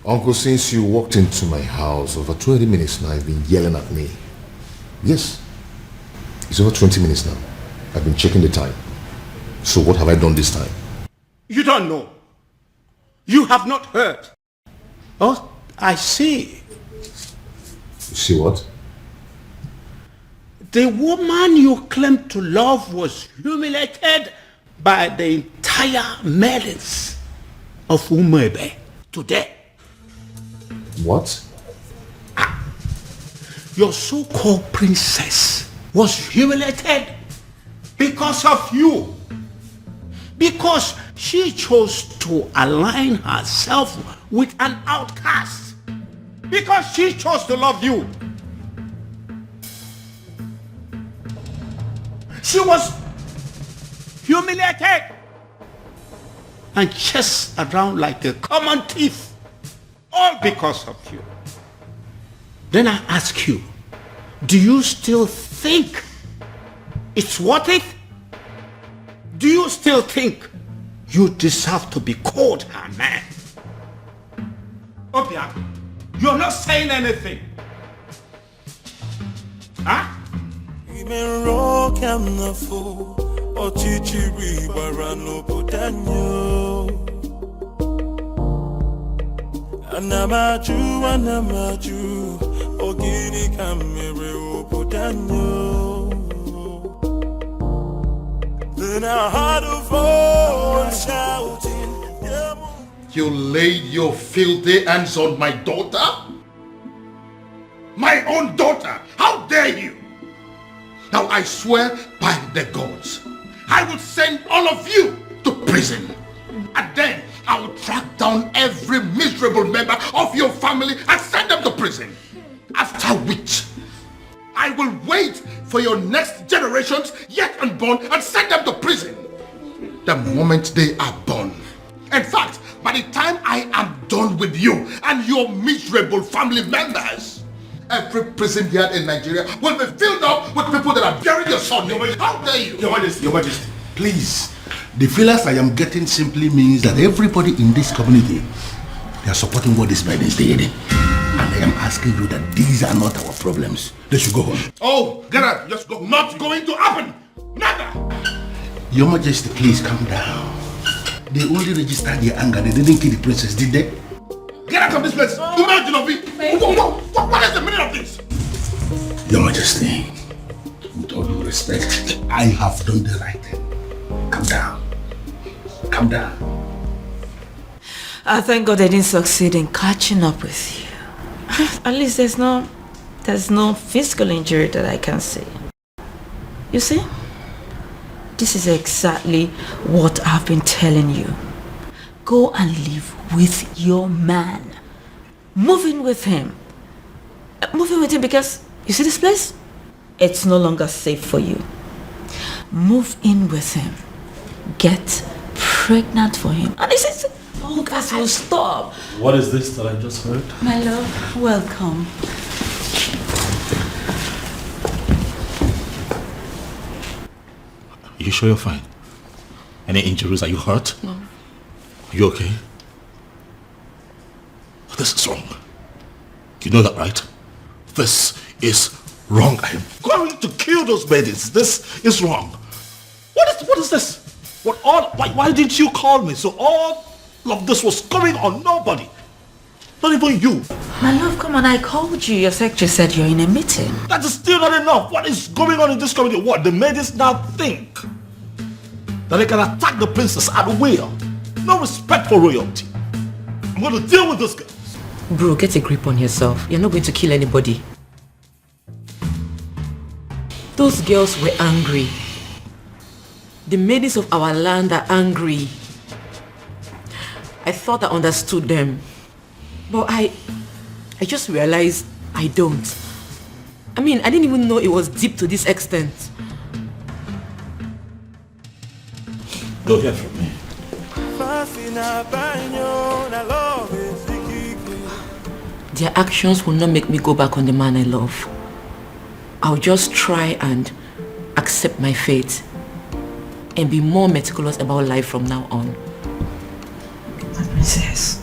[SPEAKER 10] Uncle, since you walked into my house over 20 minutes now, you've been yelling at me. Yes. It's over 20 minutes now. I've been checking the time. So what have I done this time?
[SPEAKER 20] You don't know. You have not heard. Oh, I see.
[SPEAKER 10] You see what?
[SPEAKER 20] The woman you claim to love was humiliated by the entire maidens of Umwebe today.
[SPEAKER 10] What?
[SPEAKER 20] Your so-called princess was humiliated because of you. Because she chose to align herself with an outcast. Because she chose to love you. She was humiliated and chased around like a common thief, all because of you. Then I ask you, do you still think it's worth it? Do you still think you deserve to be called her man? Obia, you're not saying anything. Huh?
[SPEAKER 1] Anamaju, Ogini kamere obodanyo. Then I heard a voice shouting,
[SPEAKER 4] You laid your filthy hands on my daughter? My own daughter! How dare you! Now I swear by the gods, I will send all of you to prison. And then I will track down every miserable member of your family and send them to prison. After which, I will wait for your next generations yet unborn and send them to prison. The moment they are born. In fact, by the time I am done with you and your miserable family members, every prison yard in Nigeria will be filled up with people that are burying your son. How dare you?
[SPEAKER 8] Your Majesty, please. The feelers I am getting simply means that everybody in this community, they are supporting what this maidens did. And I am asking you that these are not our problems. They should go home.
[SPEAKER 4] Oh, get out. Just go. Not going to happen. Never.
[SPEAKER 8] Your Majesty, please calm down. They only registered their anger. They didn't kill the princess, did they?
[SPEAKER 4] Get out of this place. What is the meaning of this?
[SPEAKER 8] Your Majesty, with all due respect, I have done the right thing. Calm down. Calm down.
[SPEAKER 6] I thank God I didn't succeed in catching up with you. At least there's no physical injury that I can see. You see? This is exactly what I've been telling you. Go and live with your man. Move in with him. Move in with him because, you see this place? It's no longer safe for you. Move in with him. Get pregnant for him. And this is, oh guys, will stop.
[SPEAKER 3] What is this that I just heard?
[SPEAKER 6] My love, welcome.
[SPEAKER 8] You sure you're fine? Any injuries? Are you hurt?
[SPEAKER 6] No.
[SPEAKER 8] Are you okay? This is wrong. You know that, right? This is wrong. I am going to kill those maidens. This is wrong. What is this? Why didn't you call me? So all of this was going on nobody. Not even you.
[SPEAKER 6] My love, come on, I called you. Your secretary said you're in a meeting.
[SPEAKER 8] That is still not enough. What is going on in this community? What? The maidens now think that they can attack the princess at will. No respect for royalty. I'm going to deal with this girl.
[SPEAKER 19] Bro, get a grip on yourself. You're not going to kill anybody. Those girls were angry. The maidens of our land are angry. I thought I understood them. But I just realized I don't. I mean, I didn't even know it was deep to this extent.
[SPEAKER 8] Don't hear from me.
[SPEAKER 19] Their actions will not make me go back on the man I love. I'll just try and accept my fate and be more meticulous about life from now on.
[SPEAKER 6] My princess,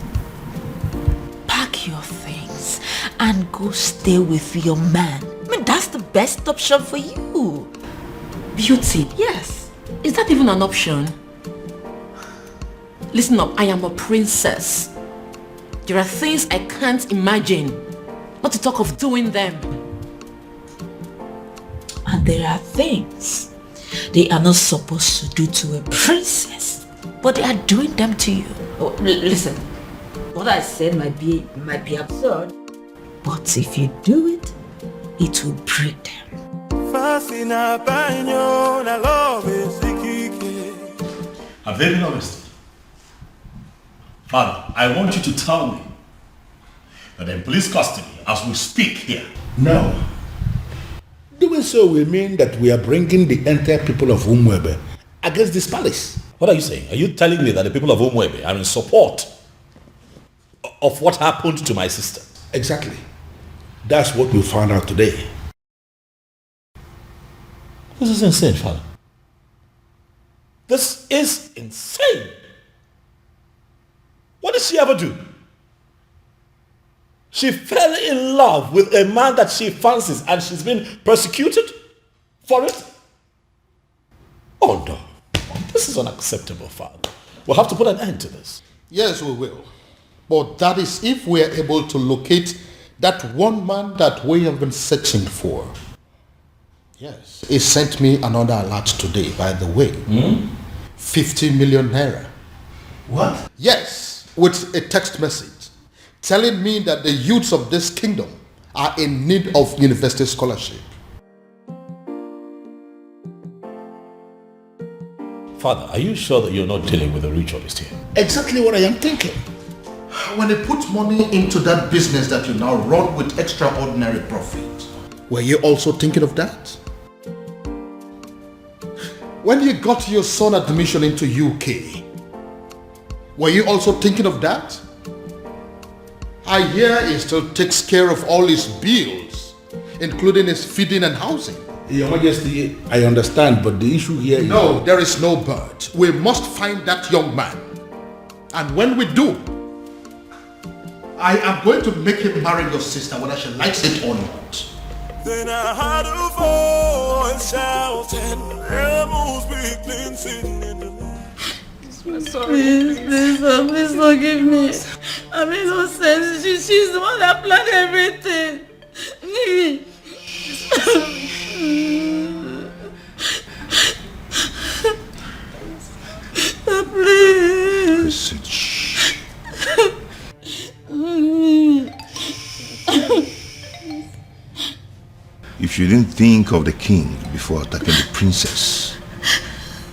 [SPEAKER 6] pack your things and go stay with your man. I mean, that's the best option for you.
[SPEAKER 19] Beauty?
[SPEAKER 6] Yes.
[SPEAKER 19] Is that even an option? Listen up, I am a princess. There are things I can't imagine, not to talk of doing them.
[SPEAKER 6] And there are things they are not supposed to do to a princess, but they are doing them to you. Oh, listen, what I said might be absurd, but if you do it, it will break them.
[SPEAKER 8] I'm very honest. Father, I want you to tell me that in police custody as we speak here.
[SPEAKER 20] No. Doing so will mean that we are bringing the entire people of Umwebe against this palace.
[SPEAKER 3] What are you saying? Are you telling me that the people of Umwebe are in support of what happened to my sister?
[SPEAKER 20] Exactly. That's what we found out today.
[SPEAKER 3] This is insane, Father. This is insane. What did she ever do? She fell in love with a man that she fancies and she's been persecuted for it? Oh no. This is unacceptable, Father. We'll have to put an end to this.
[SPEAKER 4] Yes, we will. But that is if we are able to locate that one man that we have been searching for. Yes. He sent me another alert today, by the way. 50 million naira.
[SPEAKER 8] What?
[SPEAKER 4] Yes, with a text message telling me that the youths of this kingdom are in need of university scholarship.
[SPEAKER 3] Father, are you sure that you're not dealing with a ritualist here?
[SPEAKER 4] Exactly what I am thinking. When they put money into that business that you now run with extraordinary profit, were you also thinking of that? When you got your son admission into UK, were you also thinking of that? I hear he still takes care of all his bills, including his feeding and housing.
[SPEAKER 7] Your Majesty, I understand, but the issue here is...
[SPEAKER 4] No, there is no but. We must find that young man. And when we do, I am going to make him marry your sister, whether she likes it or not.
[SPEAKER 1] Then I heard a voice shouting, Amos weakling sitting in the
[SPEAKER 15] I'm sorry. Please forgive me. I made no sense. She's the one that planned everything. Please.
[SPEAKER 10] If you didn't think of the king before attacking the princess,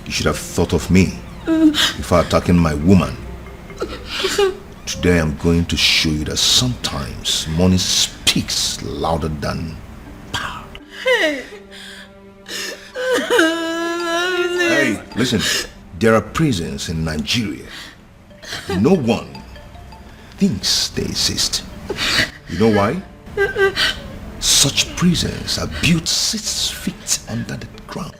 [SPEAKER 10] you should have thought of me before attacking my woman. Today I'm going to show you that sometimes money speaks louder than power.
[SPEAKER 15] Hey.
[SPEAKER 10] Hey, listen, there are prisons in Nigeria. No one thinks they exist. You know why? Such prisons are built 6 feet under the ground.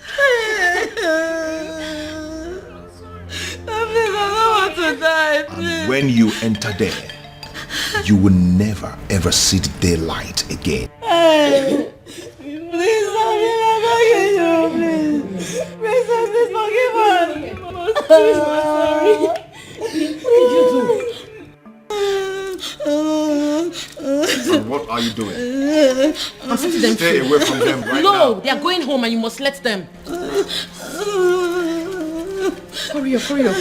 [SPEAKER 15] I don't want to die, please.
[SPEAKER 10] And when you enter there, you will never ever see the daylight again.
[SPEAKER 15] Hey, please forgive me, please. Princess, please forgive us. Please, I'm sorry. What did you do?
[SPEAKER 10] And what are you doing?
[SPEAKER 19] I'm setting them
[SPEAKER 10] Stay
[SPEAKER 19] free.
[SPEAKER 10] away from them right now.
[SPEAKER 19] No, they are going home and you must let them. Hurry up, hurry up.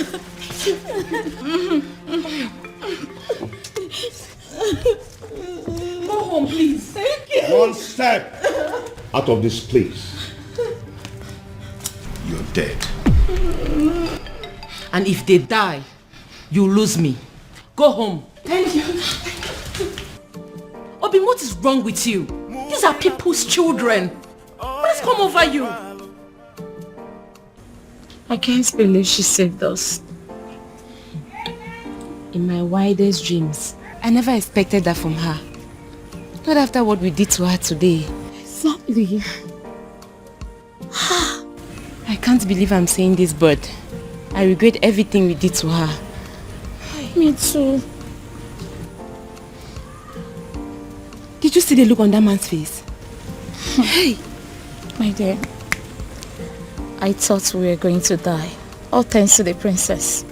[SPEAKER 19] Go home, please.
[SPEAKER 15] Thank you.
[SPEAKER 7] One step out of this place.
[SPEAKER 10] You're dead.
[SPEAKER 19] And if they die, you lose me. Go home.
[SPEAKER 15] Thank you.
[SPEAKER 19] Obin, what is wrong with you? These are people's children. What has come over you?
[SPEAKER 14] I can't believe she saved us. In my wildest dreams, I never expected that from her. Not after what we did to her today.
[SPEAKER 15] Exactly.
[SPEAKER 14] I can't believe I'm saying this, but I regret everything we did to her.
[SPEAKER 15] Me too.
[SPEAKER 14] Did you see the look on that man's face?
[SPEAKER 15] Hey, my dear. I thought we were going to die. All thanks to the princess.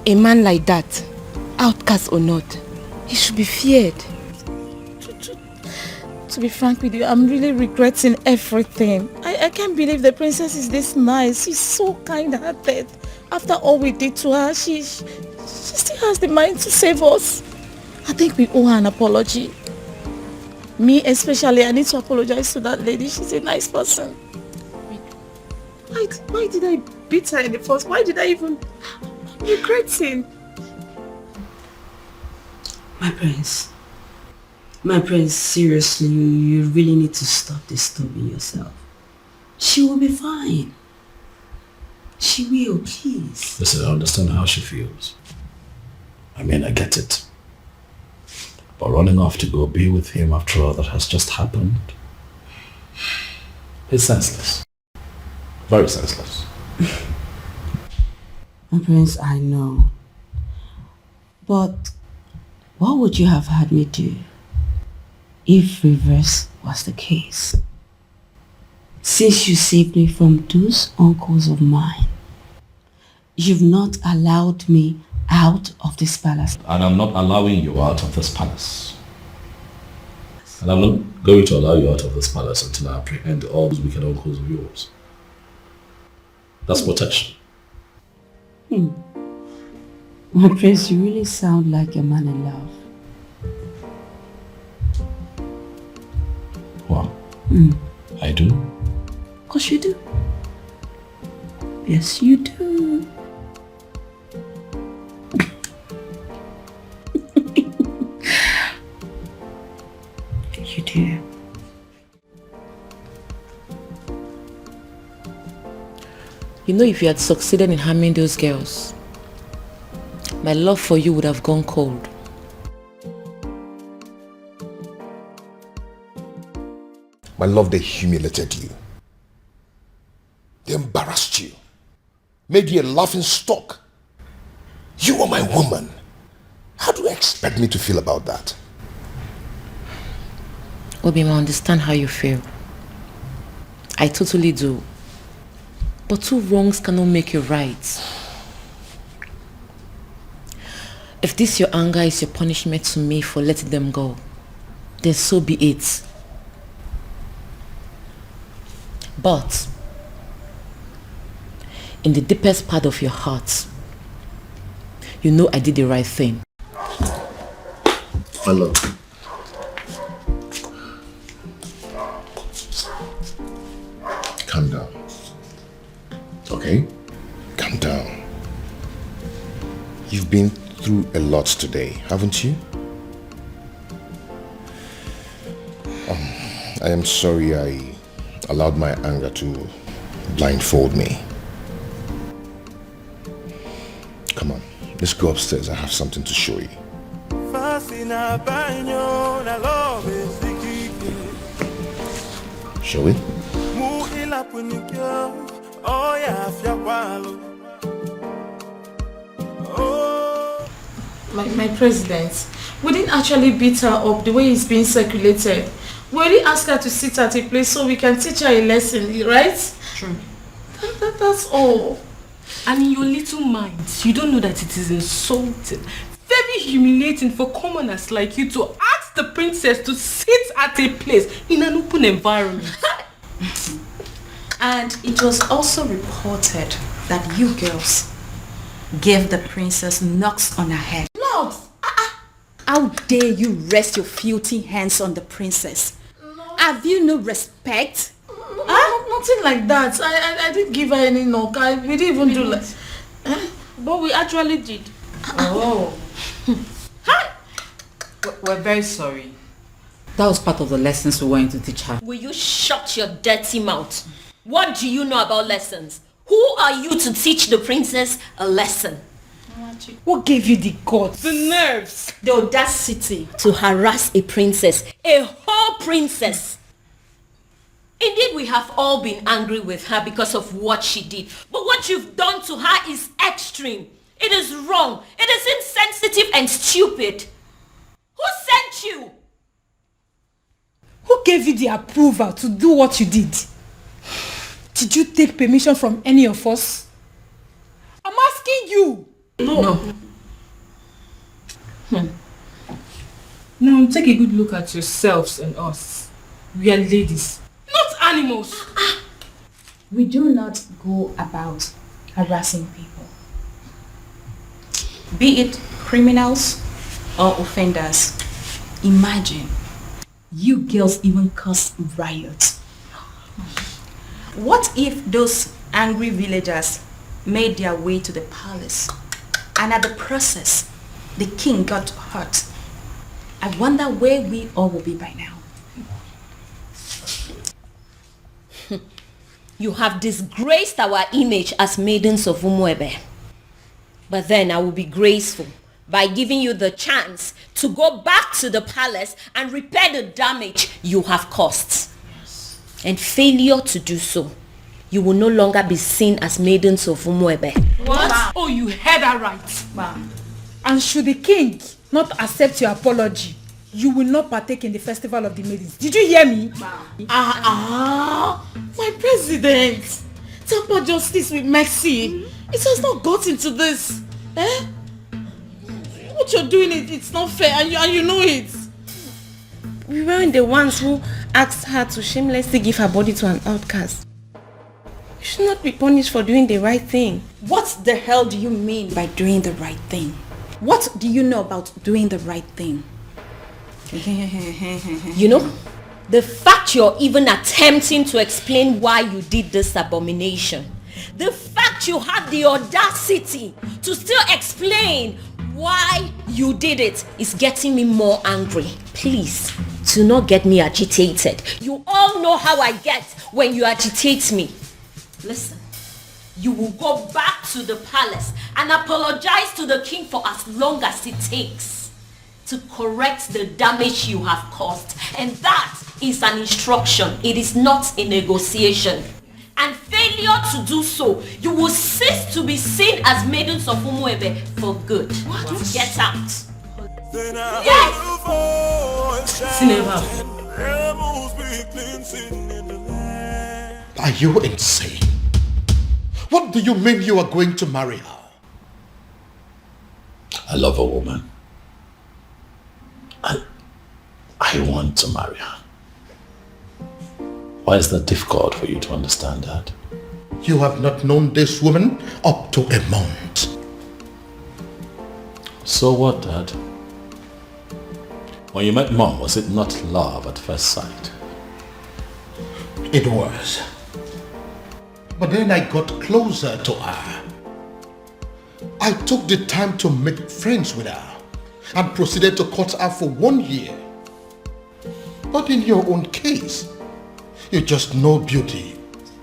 [SPEAKER 14] A man like that, outcast or not, he should be feared.
[SPEAKER 15] To be frank with you, I'm really regretting everything. I can't believe the princess is this nice. She's so kind-hearted. After all we did to her, she still has the mind to save us. I think we owe her an apology. Me especially, I need to apologize to that lady. She's a nice person. Why did I beat her in the first? Why did I even... I'm regretting.
[SPEAKER 6] My prince, seriously, you really need to stop disturbing yourself. She will be fine. She will, please.
[SPEAKER 3] Listen, I understand how she feels. I mean, I get it. But running off to go be with him after all that has just happened, it's senseless. Very senseless.
[SPEAKER 6] My prince, I know. But what would you have had me do if reverse was the case? Since you saved me from those uncles of mine, you've not allowed me
[SPEAKER 16] out of this palace.
[SPEAKER 3] And I'm not allowing you out of this palace. And I'm not going to allow you out of this palace until I apprehend all those wicked uncles of yours. That's protection.
[SPEAKER 16] My prince, you really sound like a man in love.
[SPEAKER 3] Wow. I do?
[SPEAKER 16] Of course you do. Yes, you do. You do.
[SPEAKER 19] You know, if you had succeeded in harming those girls, my love for you would have gone cold.
[SPEAKER 10] My love, they humiliated you. They embarrassed you. Made you a laughing stock. You are my woman. How do you expect me to feel about that?
[SPEAKER 19] Obima, I understand how you feel. I totally do. But two wrongs cannot make you right. If this your anger is your punishment to me for letting them go, then so be it. But in the deepest part of your heart, you know I did the right thing.
[SPEAKER 10] My love. Calm down. Okay? Calm down. You've been through a lot today, haven't you? I am sorry I allowed my anger to blindfold me. Come on, let's go upstairs. I have something to show you. Shall we?
[SPEAKER 15] My president, we didn't actually beat her up the way it's being circulated. We only asked her to sit at a place so we can teach her a lesson, right?
[SPEAKER 21] True.
[SPEAKER 15] That's all.
[SPEAKER 21] And in your little minds, you don't know that it is insulting, very humiliating for commoners like you to ask the princess to sit at a place in an open environment.
[SPEAKER 5] And it was also reported that you girls gave the princess knocks on her head.
[SPEAKER 15] Knocks?
[SPEAKER 5] How dare you rest your filthy hands on the princess? Have you no respect?
[SPEAKER 15] Nothing like that. I didn't give her any knock. We didn't even do like...
[SPEAKER 21] But we actually did.
[SPEAKER 15] Oh.
[SPEAKER 22] We're very sorry. That was part of the lessons we wanted to teach her.
[SPEAKER 9] Will you shut your dirty mouth? What do you know about lessons? Who are you to teach the princess a lesson?
[SPEAKER 15] What gave you the guts?
[SPEAKER 21] The nerves.
[SPEAKER 9] The audacity to harass a princess. A whole princess. Indeed, we have all been angry with her because of what she did. But what you've done to her is extreme. It is wrong. It is insensitive and stupid. Who sent you?
[SPEAKER 15] Who gave you the approval to do what you did? Did you take permission from any of us? I'm asking you.
[SPEAKER 21] No. Now take a good look at yourselves and us. We are ladies, not animals.
[SPEAKER 5] We do not go about harassing people, be it criminals or offenders. Imagine, you girls even caused riots. What if those angry villagers made their way to the palace and at the process the king got hurt? I wonder where we all will be by now.
[SPEAKER 9] You have disgraced our image as maidens of Umuebe. But then I will be graceful by giving you the chance to go back to the palace and repair the damage you have caused. Yes. And failure to do so, you will no longer be seen as maidens of Umuebe.
[SPEAKER 15] What? Wow. Oh, you heard that right. Wow. And should the king not accept your apology, you will not partake in the festival of the maidens. Did you hear me? Wow. My president. Temper justice with mercy. It has not gotten to this. What you're doing, it's not fair, and you know it.
[SPEAKER 14] We weren't the ones who asked her to shamelessly give her body to an outcast. You should not be punished for doing the right thing.
[SPEAKER 5] What the hell do you mean by doing the right thing? What do you know about doing the right thing?
[SPEAKER 9] You know, the fact you're even attempting to explain why you did this abomination, the fact you had the audacity to still explain why you did it is getting me more angry. Please, do not get me agitated. You all know how I get when you agitate me. Listen, you will go back to the palace and apologize to the king for as long as it takes to correct the damage you have caused. And that is an instruction. It is not a negotiation. And failure to do so, you will cease to be seen as maidens of Umuebe for good. What? Get out. Yes!
[SPEAKER 4] Are you insane? What do you mean you are going to marry her?
[SPEAKER 3] I love a woman. I want to marry her. Why is that difficult for you to understand that?
[SPEAKER 4] You have not known this woman up to a month.
[SPEAKER 3] So what, Dad? When you met Mom, was it not love at first sight?
[SPEAKER 4] It was. But then I got closer to her. I took the time to make friends with her and proceeded to court her for 1 year. But in your own case, you just know beauty.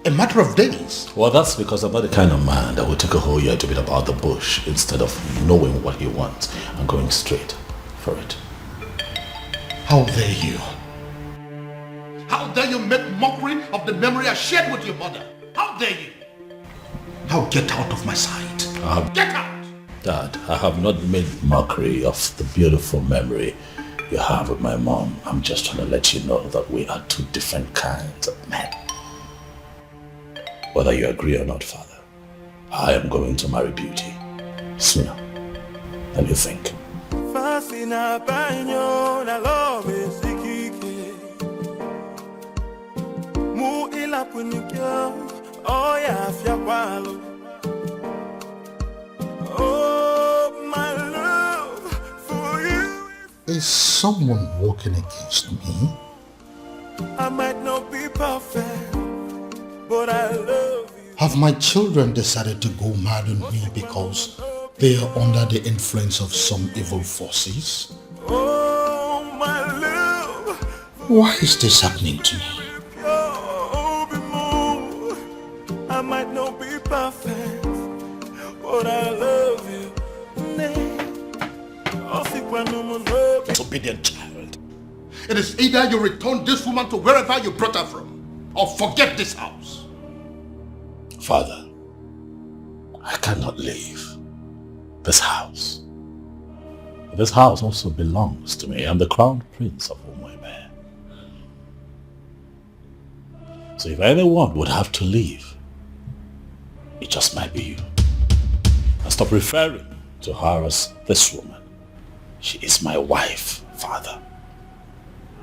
[SPEAKER 4] A matter of days.
[SPEAKER 3] Well, that's because I'm not the kind of man that will take a whole year to beat about the bush instead of knowing what he wants and going straight for it.
[SPEAKER 4] How dare you? How dare you make mockery of the memory I shared with your mother? How dare you? Now get out of my sight. Get out!
[SPEAKER 3] Dad, I have not made mockery of the beautiful memory you have with my mom. I'm just trying to let you know that we are two different kinds of men. Whether you agree or not, Father, I am going to marry Beauty sooner than you think.
[SPEAKER 1] Oh, my love for you.
[SPEAKER 4] Is someone working against me?
[SPEAKER 1] I might not be perfect, but I love you.
[SPEAKER 4] Have my children decided to go mad on me because they are under the influence of some evil forces?
[SPEAKER 1] Oh, my love.
[SPEAKER 4] Why is this happening to me?
[SPEAKER 1] I might not be perfect, but I love you.
[SPEAKER 4] Disobedient child. It is either you return this woman to wherever you brought her from, or forget this house.
[SPEAKER 3] Father, I cannot leave this house. This house also belongs to me. I'm the crown prince of Umuebe. So if anyone would have to leave, it just might be you. And stop referring to her as this woman. She is my wife, Father.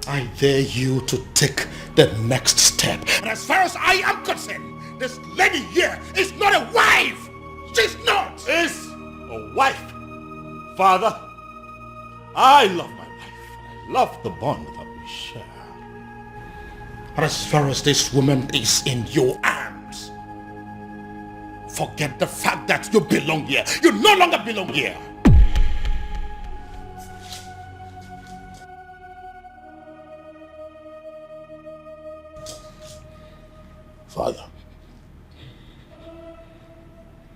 [SPEAKER 4] I dare you to take the next step. And as far as I am concerned, this lady here is not a wife. She's not.
[SPEAKER 8] Is a wife. Father, I love my wife. I love the bond that we share.
[SPEAKER 4] But as far as this woman is in your arms, forget the fact that you belong here. You no longer belong here.
[SPEAKER 3] Father,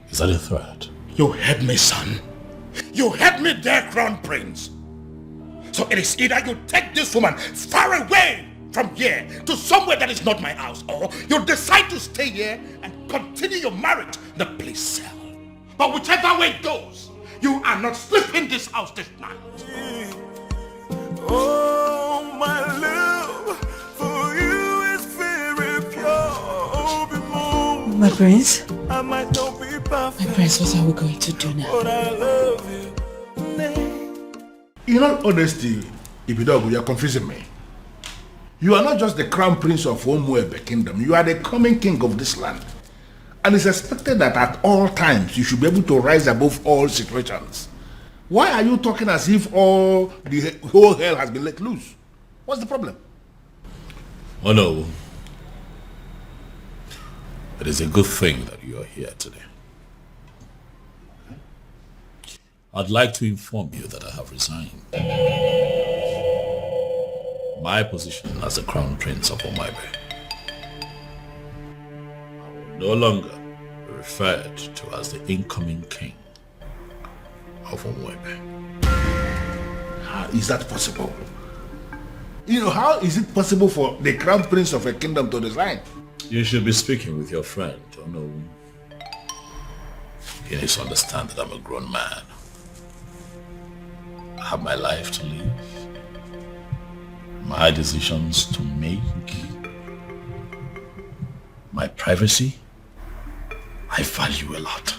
[SPEAKER 3] is that a threat?
[SPEAKER 4] You heard me, son. You heard me there, Crown Prince. So it is either you take this woman far away from here to somewhere that is not my house, or you decide to stay here and continue your marriage in the police cell. But whichever way it goes, you are not sleeping this house this night.
[SPEAKER 1] Oh, my love for you is very pure.
[SPEAKER 16] My prince?
[SPEAKER 1] I might not be perfect.
[SPEAKER 16] My prince, what are we going to do now?
[SPEAKER 1] But I love you.
[SPEAKER 8] In all honesty, Ibidogu, you're confusing me. You are not just the crown prince of Omwebe kingdom. You are the coming king of this land. And it's expected that at all times you should be able to rise above all situations. Why are you talking as if all the whole hell has been let loose? What's the problem?
[SPEAKER 3] Oh no. It is a good thing that you are here today. I'd like to inform you that I have resigned my position as the Crown Prince of Omwebe. I will no longer be referred to as the incoming king of Omwebe.
[SPEAKER 8] How is that possible? You know, how is it possible for the Crown Prince of a kingdom to resign?
[SPEAKER 3] You should be speaking with your friend, oh no. He needs to understand that I'm a grown man. I have my life to live, my decisions to make, my privacy, I value a lot.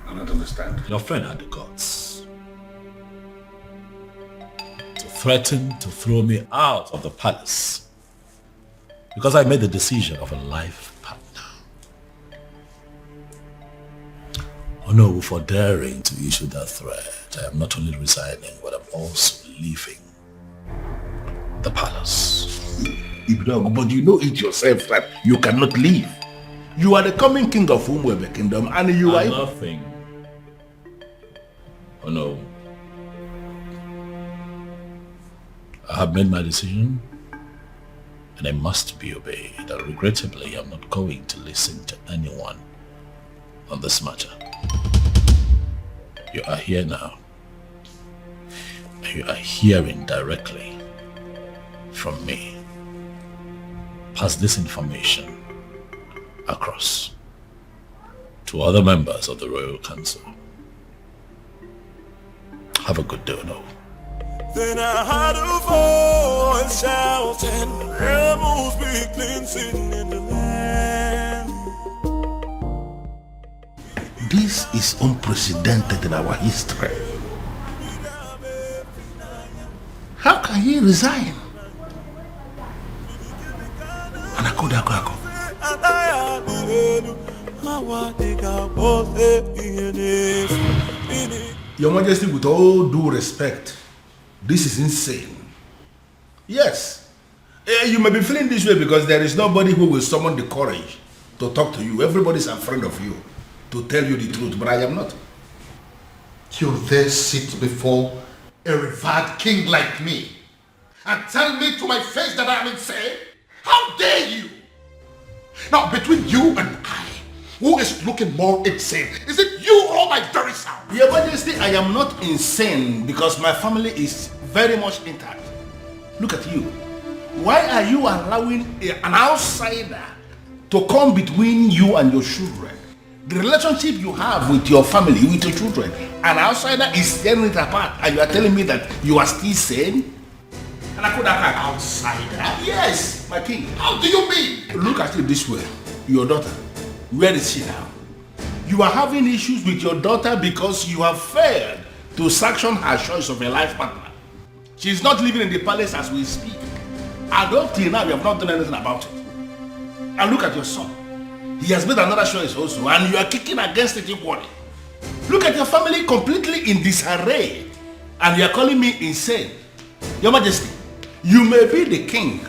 [SPEAKER 8] I don't understand.
[SPEAKER 3] Your friend had the guts to threaten to throw me out of the palace because I made the decision of a life partner. Oh no, for daring to issue that threat, I am not only resigning, but I'm also leaving the palace.
[SPEAKER 8] But you know it yourself that you cannot leave. You are the coming king of Omwebe kingdom and you are...
[SPEAKER 3] Nothing. Oh no. I have made my decision and I must be obeyed. And regrettably, I'm not going to listen to anyone on this matter. You are here now. And you are hearing directly from me. Pass this information across to other members of the Royal Council. Have a good day, no.
[SPEAKER 1] Then I heard a voice shouting, rebels be cleansing in the land.
[SPEAKER 8] This is unprecedented in our history. How can he resign? Your Majesty, with all due respect, this is insane. Yes, you may be feeling this way because there is nobody who will summon the courage to talk to you. Everybody's afraid of you to tell you the truth, but I am not.
[SPEAKER 4] You dare sit before a revered king like me and tell me to my face that I am insane? How dare you? Now, between you and I, who is looking more insane? Is it you or my very self?
[SPEAKER 8] Your Majesty, I am not insane because my family is very much intact. Look at you. Why are you allowing an outsider to come between you and your children? The relationship you have with your family, with your children, an outsider is tearing it apart and you are telling me that you are still sane? And I could have an outsider? Yes, my king.
[SPEAKER 4] How do you mean?
[SPEAKER 8] Look at it this way. Your daughter, where is she now? You are having issues with your daughter because you have failed to sanction her choice of a life partner. She is not living in the palace as we speak. And up till now, you have not done anything about it. And look at your son. He has made another choice also, and you are kicking against it equally. Look at your family completely in disarray, and you are calling me insane. Your Majesty, you may be the king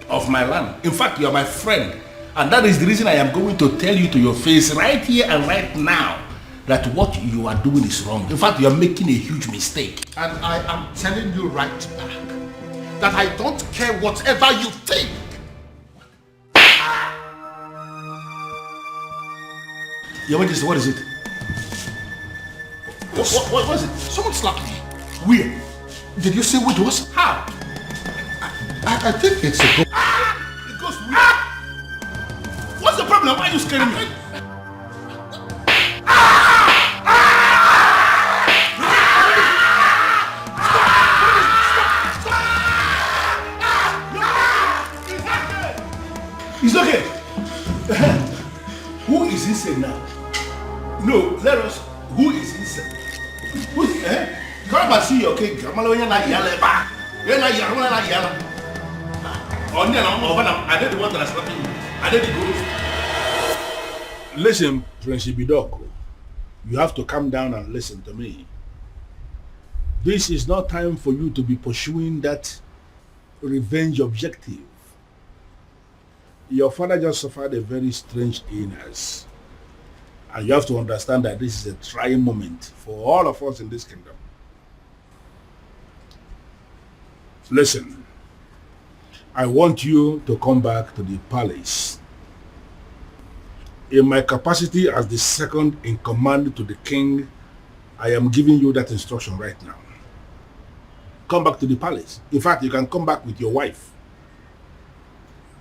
[SPEAKER 8] of my land. In fact, you are my friend. And that is the reason I am going to tell you to your face right here and right now that what you are doing is wrong. In fact, you are making a huge mistake.
[SPEAKER 4] And I am telling you right back that I don't care whatever you think.
[SPEAKER 8] Your Majesty, what is it? What is it?
[SPEAKER 4] Someone slapped me.
[SPEAKER 8] Where?
[SPEAKER 4] Did you see what it was?
[SPEAKER 8] How?
[SPEAKER 4] I think it's a ghost.
[SPEAKER 8] It goes where? What's the problem? Why are you scaring me? It's okay. Who is insane now? No, let us. Who is insane? Who's Come and see your king. I'm not yelling back. You're not yelling. I did the one that I slapped you. I did the good. Listen, Prince Ibidoko. You have to calm down and listen to me. This is not time for you to be pursuing that revenge objective. Your father just suffered a very strange illness. And you have to understand that this is a trying moment for all of us in this kingdom. Listen, I want you to come back to the palace. In my capacity as the second in command to the king, I am giving you that instruction right now. Come back to the palace. In fact, you can come back with your wife.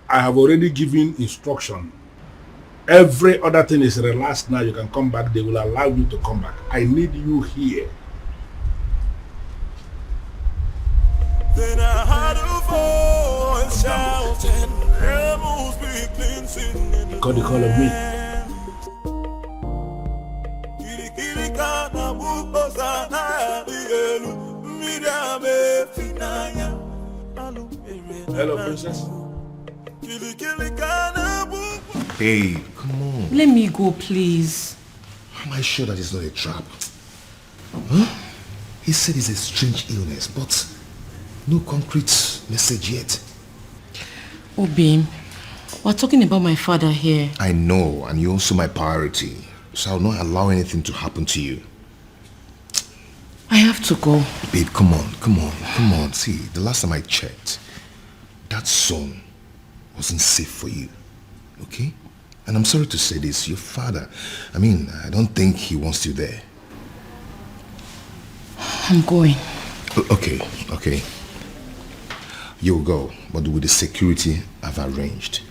[SPEAKER 8] I have already given instruction. Every other thing is relaxed now. You can come back. They will allow you to come back. I need you here.
[SPEAKER 1] Then I heard a voice shouting, "Rebels be cleansing in the
[SPEAKER 3] Got the call of me. Hello, princess.
[SPEAKER 10] Babe, come on.
[SPEAKER 21] Let me go, please.
[SPEAKER 10] Am I sure that it's not a trap? Huh? He said it's a strange illness, but no concrete message yet.
[SPEAKER 21] Oh, babe, we're talking about my father here.
[SPEAKER 10] I know, and you're also my priority, so I'll not allow anything to happen to you.
[SPEAKER 21] I have to go.
[SPEAKER 10] Babe, come on. See, the last time I checked, that song wasn't safe for you, okay? And I'm sorry to say this, your father, I don't think he wants you there.
[SPEAKER 21] I'm going.
[SPEAKER 10] Okay. You'll go, but with the security I've arranged.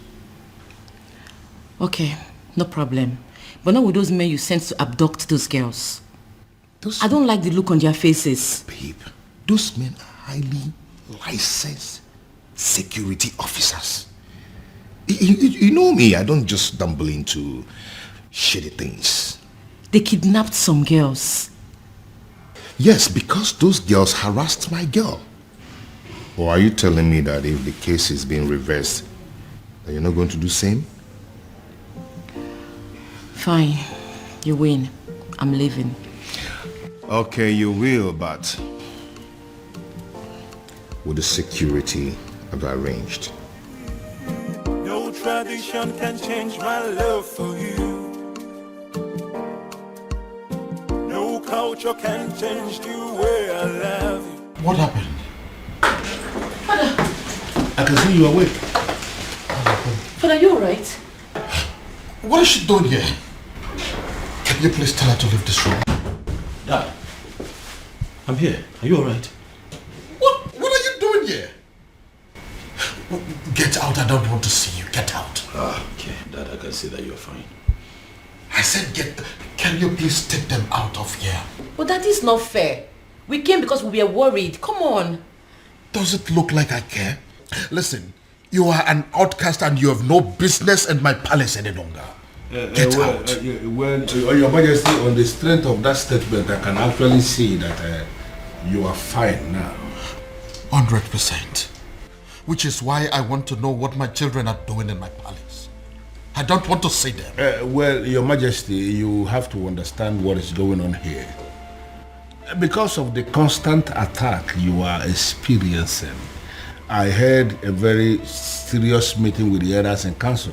[SPEAKER 21] Okay, no problem. But not with those men you sent to abduct those girls. I don't like the look on their faces.
[SPEAKER 10] Babe, those men are highly licensed security officers. You know me, I don't just stumble into shitty things.
[SPEAKER 21] They kidnapped some girls.
[SPEAKER 10] Yes, because those girls harassed my girl. Or are you telling me that if the case is being reversed, that you're not going to do the same?
[SPEAKER 21] Fine, you win. I'm leaving.
[SPEAKER 10] Okay, you will, but with the security I've arranged.
[SPEAKER 1] No tradition can change my love for you. No culture can change the way I love you.
[SPEAKER 8] What happened?
[SPEAKER 21] Father!
[SPEAKER 8] I can see you awake.
[SPEAKER 21] Father, are you alright?
[SPEAKER 4] What is she doing here? Can you please tell her to leave this room?
[SPEAKER 3] Dad, I'm here. Are you alright?
[SPEAKER 4] What are you doing here? Get out, I don't want to see you. Get out.
[SPEAKER 3] Okay, Dad, I can see that you're fine.
[SPEAKER 4] I said can you please take them out of here?
[SPEAKER 21] But that is not fair. We came because we were worried. Come on.
[SPEAKER 4] Does it look like I care? Listen, you are an outcast and you have no business in my palace any longer. Get out.
[SPEAKER 8] Your Majesty, on the strength of that statement, I can actually see that you are fine now.
[SPEAKER 4] 100%. Which is why I want to know what my children are doing in my palace. I don't want to see them.
[SPEAKER 8] Well, Your Majesty, you have to understand what is going on here. Because of the constant attack you are experiencing, I had a very serious meeting with the elders in council,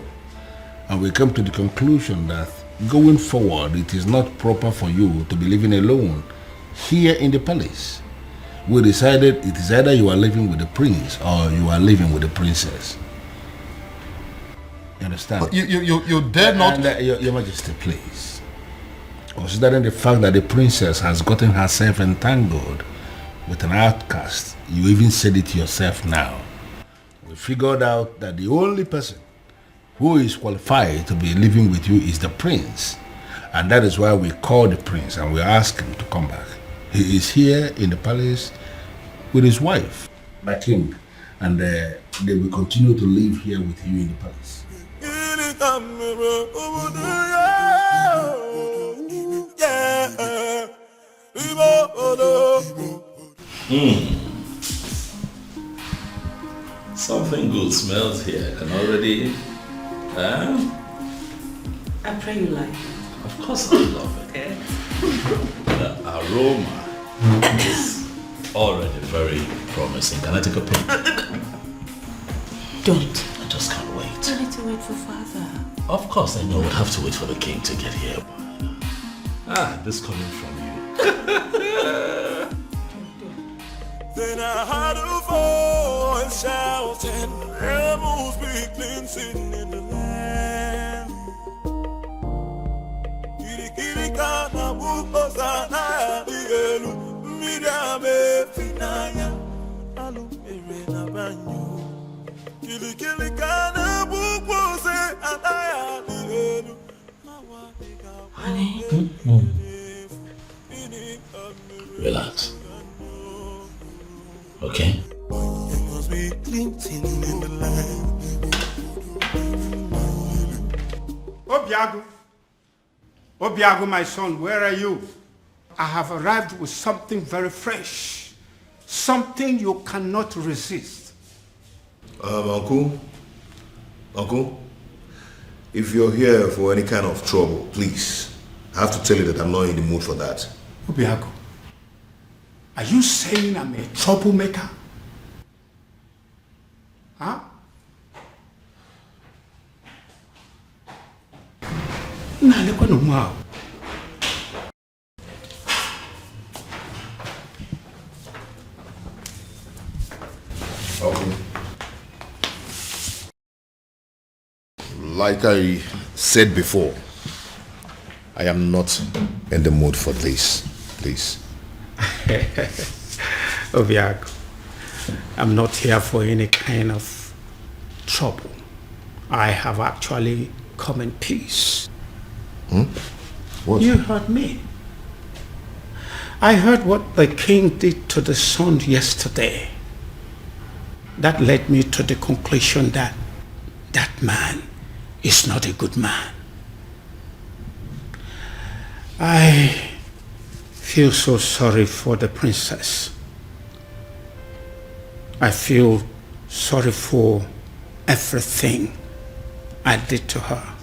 [SPEAKER 8] and we came to the conclusion that going forward, it is not proper for you to be living alone here in the palace. We decided it is either you are living with the prince or you are living with the princess. You understand?
[SPEAKER 4] But you dare not...
[SPEAKER 8] And, Your Majesty, please. Considering the fact that the princess has gotten herself entangled with an outcast, you even said it yourself now. We figured out that the only person who is qualified to be living with you is the prince. And that is why we called the prince and we asked him to come back. He is here in the palace with his wife, my king, and they will continue to live here with you in the palace.
[SPEAKER 1] Yeah.
[SPEAKER 3] Something good smells here. I can already...
[SPEAKER 6] I pray you like it.
[SPEAKER 3] Of course I love it.
[SPEAKER 6] Okay.
[SPEAKER 3] The aroma is already very promising. Can I take a peek?
[SPEAKER 6] Don't.
[SPEAKER 3] I just can't wait.
[SPEAKER 6] I need to wait for father.
[SPEAKER 3] Of course I know we'll have to wait for the king to get here. This coming from you.
[SPEAKER 1] Then I heard a voice shouting, rebels be cleansing in the land. Kiri kiri kana buko sana dielu, midame finaya, alu na banyu. Kiri kiri kana buko se anaya dielu.
[SPEAKER 6] Honey.
[SPEAKER 3] Relax. Okay?
[SPEAKER 20] Obiago, my son, where are you? I have arrived with something very fresh. Something you cannot resist.
[SPEAKER 10] Uncle, if you're here for any kind of trouble, please, I have to tell you that I'm not in the mood for that.
[SPEAKER 20] Obiago, are you saying I'm a troublemaker? Huh? Wow.
[SPEAKER 10] Okay. Like I said before, I am not in the mood for this, please.
[SPEAKER 20] Obiago, I'm not here for any kind of trouble. I have actually come in peace.
[SPEAKER 10] What?
[SPEAKER 20] You heard me. I heard what the king did to the son yesterday. That led me to the conclusion that that man is not a good man. I feel so sorry for the princess. I feel sorry for everything I did to her.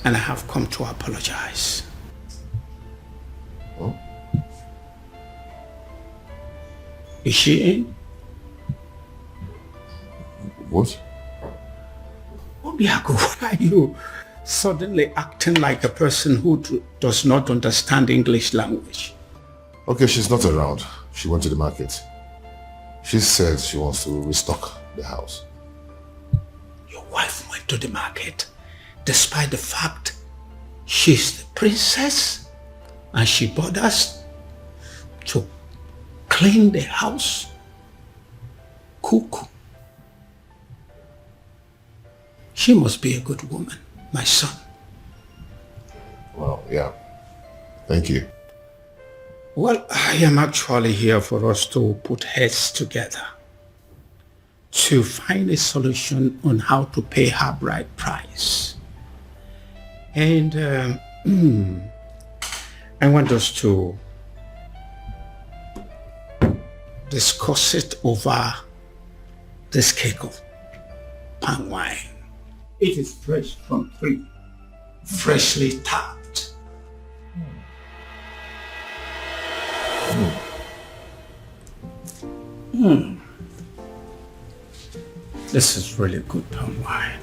[SPEAKER 20] And I have come to apologize.
[SPEAKER 10] Oh?
[SPEAKER 20] Is she in?
[SPEAKER 10] What?
[SPEAKER 20] Obiago, why are you suddenly acting like a person who does not understand English language?
[SPEAKER 10] Okay, she's not around. She went to the market. She said she wants to restock the house.
[SPEAKER 20] Your wife went to the market despite the fact she's the princess and she bothers to clean the house, cook. She must be a good woman, my son.
[SPEAKER 10] Well, yeah. Thank you.
[SPEAKER 20] Well, I am actually here for us to put heads together to find a solution on how to pay her bride price. And I want us to discuss it over this cake of palm wine. It is fresh from tree, freshly tapped. This is really good palm wine.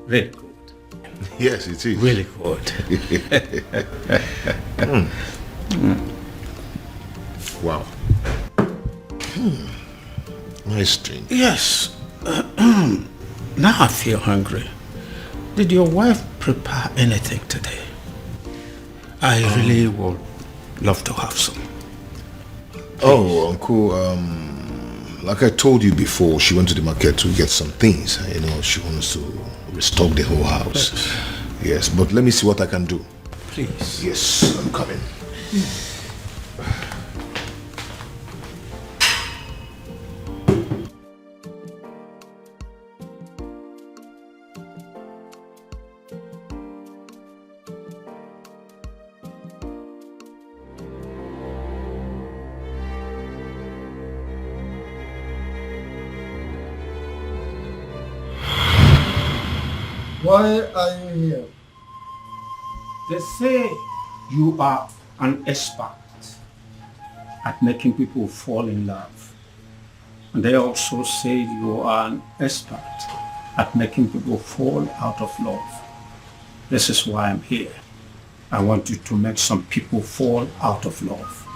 [SPEAKER 20] Really good.
[SPEAKER 10] Yes, it is.
[SPEAKER 20] Really good.
[SPEAKER 10] Wow. Nice drink.
[SPEAKER 20] Yes. Now I feel hungry. Did your wife prepare anything today? I really would love to have some.
[SPEAKER 10] Oh, Uncle, like I told you before, she went to the market to get some things. You know, she wants to restock the whole house. Yes, but let me see what I can do.
[SPEAKER 20] Please.
[SPEAKER 10] Yes, I'm coming.
[SPEAKER 11] Why are you here?
[SPEAKER 20] They say you are an expert at making people fall in love. And they also say you are an expert at making people fall out of love. This is why I'm here. I want you to make some people fall out of love.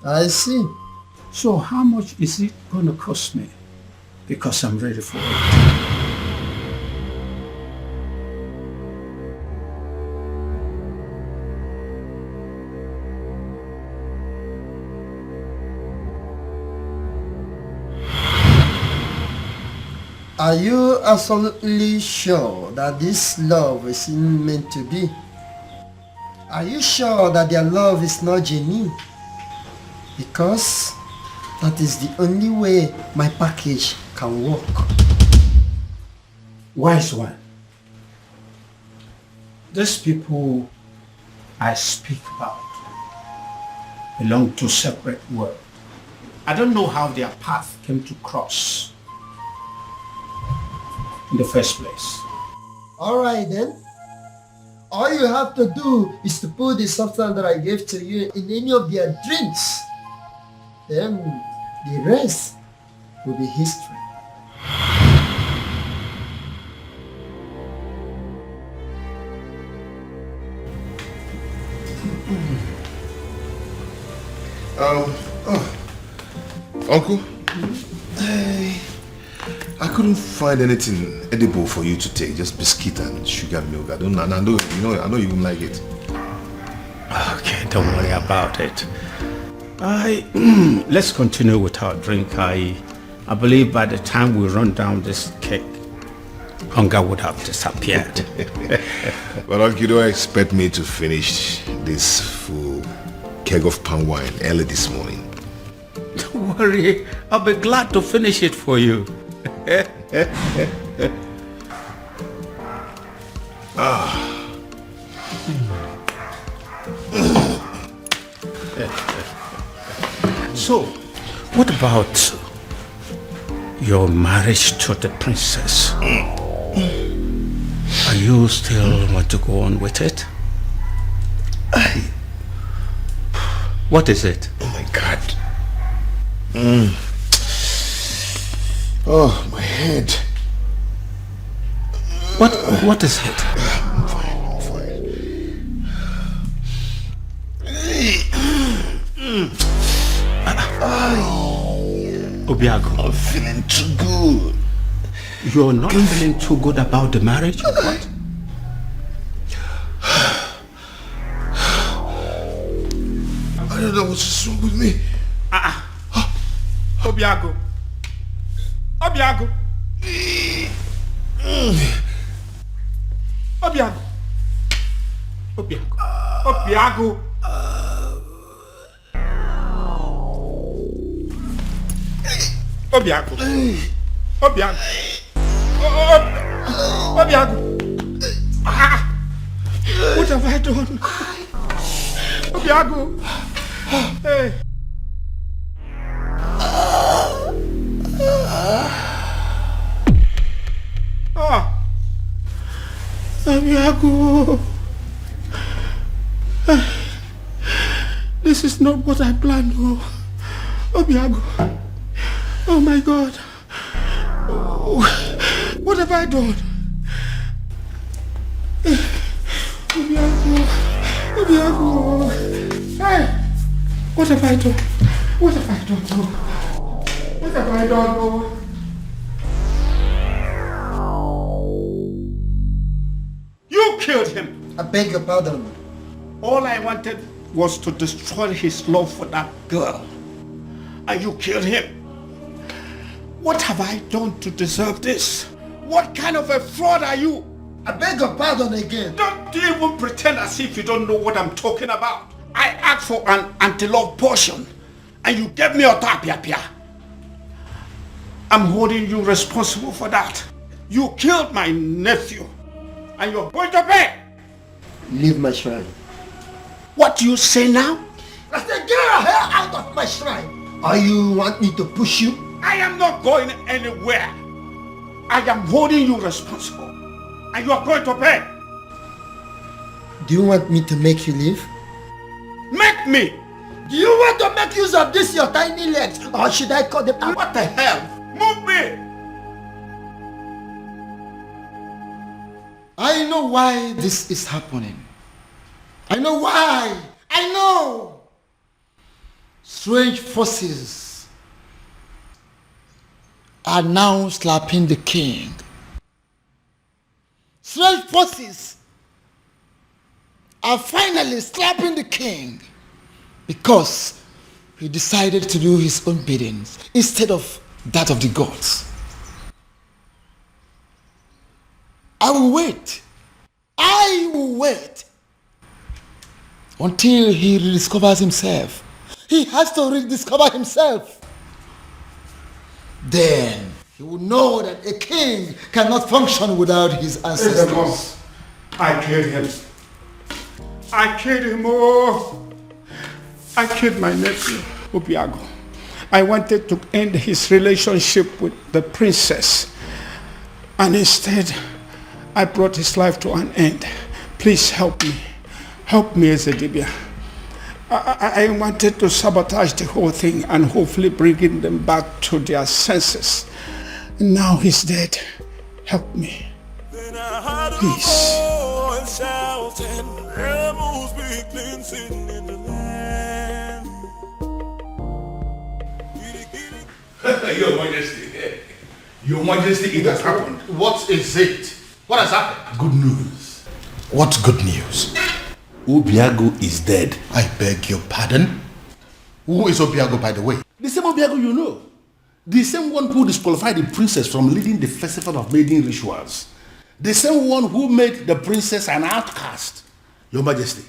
[SPEAKER 11] I see.
[SPEAKER 20] So how much is it going to cost me? Because I'm ready for it.
[SPEAKER 11] Are you absolutely sure that this love is meant to be? Are you sure that their love is not genuine? Because that is the only way my package can work.
[SPEAKER 20] Wise one. These people I speak about belong to separate worlds. I don't know how their path came to cross in the first place.
[SPEAKER 11] Alright then. All you have to do is to put the substance that I gave to you in any of their drinks. Then the rest will be history.
[SPEAKER 10] Uncle, I couldn't find anything edible for you to take, just biscuit and sugar milk. I know you won't like it.
[SPEAKER 20] Okay, don't worry about it. Let's continue with our drink. I believe by the time we run down this cake, hunger would have disappeared.
[SPEAKER 10] But Uncle, you don't expect me to finish this full keg of palm wine early this morning.
[SPEAKER 20] Don't worry, I'll be glad to finish it for you. So, what about your marriage to the princess? Are you still want to go on with it? What is it?
[SPEAKER 10] Oh my God. Oh, my head.
[SPEAKER 20] What is it?
[SPEAKER 10] I'm fine.
[SPEAKER 20] Obiago,
[SPEAKER 10] I'm feeling too good.
[SPEAKER 20] You're not feeling too good about the marriage or what?
[SPEAKER 10] I don't know what's wrong with me.
[SPEAKER 20] Obiago. Obiago. Obiago. Obiago. Obiago. Obiago. Obiago. Obiago. What have I done? Obiago. Hey. Obiago. This is not what I planned. Obiago. Oh my God. What have I done? Obiago. Hey. What have I done? What have I done? What have I done? You killed him.
[SPEAKER 11] I beg your pardon.
[SPEAKER 20] All I wanted was to destroy his love for that girl. And you killed him. What have I done to deserve this? What kind of a fraud are you?
[SPEAKER 11] I beg your pardon again.
[SPEAKER 20] Don't even pretend as if you don't know what I'm talking about. I asked for an anti-love potion and you gave me a tapia. I'm holding you responsible for that. You killed my nephew and you're going to pay.
[SPEAKER 11] Leave my shrine.
[SPEAKER 20] What do you say now?
[SPEAKER 11] I said get your hair out of my shrine. Or you want me to push you?
[SPEAKER 20] I am not going anywhere. I am holding you responsible. And you are going to pay.
[SPEAKER 11] Do you want me to make you leave?
[SPEAKER 20] Make me!
[SPEAKER 11] Do you want to make use of this your tiny legs? Or should I cut them out?
[SPEAKER 20] What the hell? Move me!
[SPEAKER 11] I know why this is happening. I know why. I know. Strange forces are now slapping the king. Strange forces are finally slapping the king because he decided to do his own biddings instead of that of the gods. I will wait until he rediscovers himself. He has to rediscover himself. Then he will know that a king cannot function without his ancestors.
[SPEAKER 20] I killed him. I killed him. Oh, I killed my nephew, Obiago. I wanted to end his relationship with the princess. And instead, I brought his life to an end. Please help me. Help me, Ezedibia. I wanted to sabotage the whole thing and hopefully bringing them back to their senses. Now he's dead. Help me. Please.
[SPEAKER 8] Your Majesty. Your Majesty, it has happened.
[SPEAKER 4] What is it? What has happened?
[SPEAKER 8] Good news.
[SPEAKER 10] What good news?
[SPEAKER 8] Obiago is dead.
[SPEAKER 4] I beg your pardon? Who is Obiago, by the way?
[SPEAKER 8] The same Obiago you know. The same one who disqualified the princess from leading the festival of maiden rituals. The same one who made the princess an outcast. Your Majesty,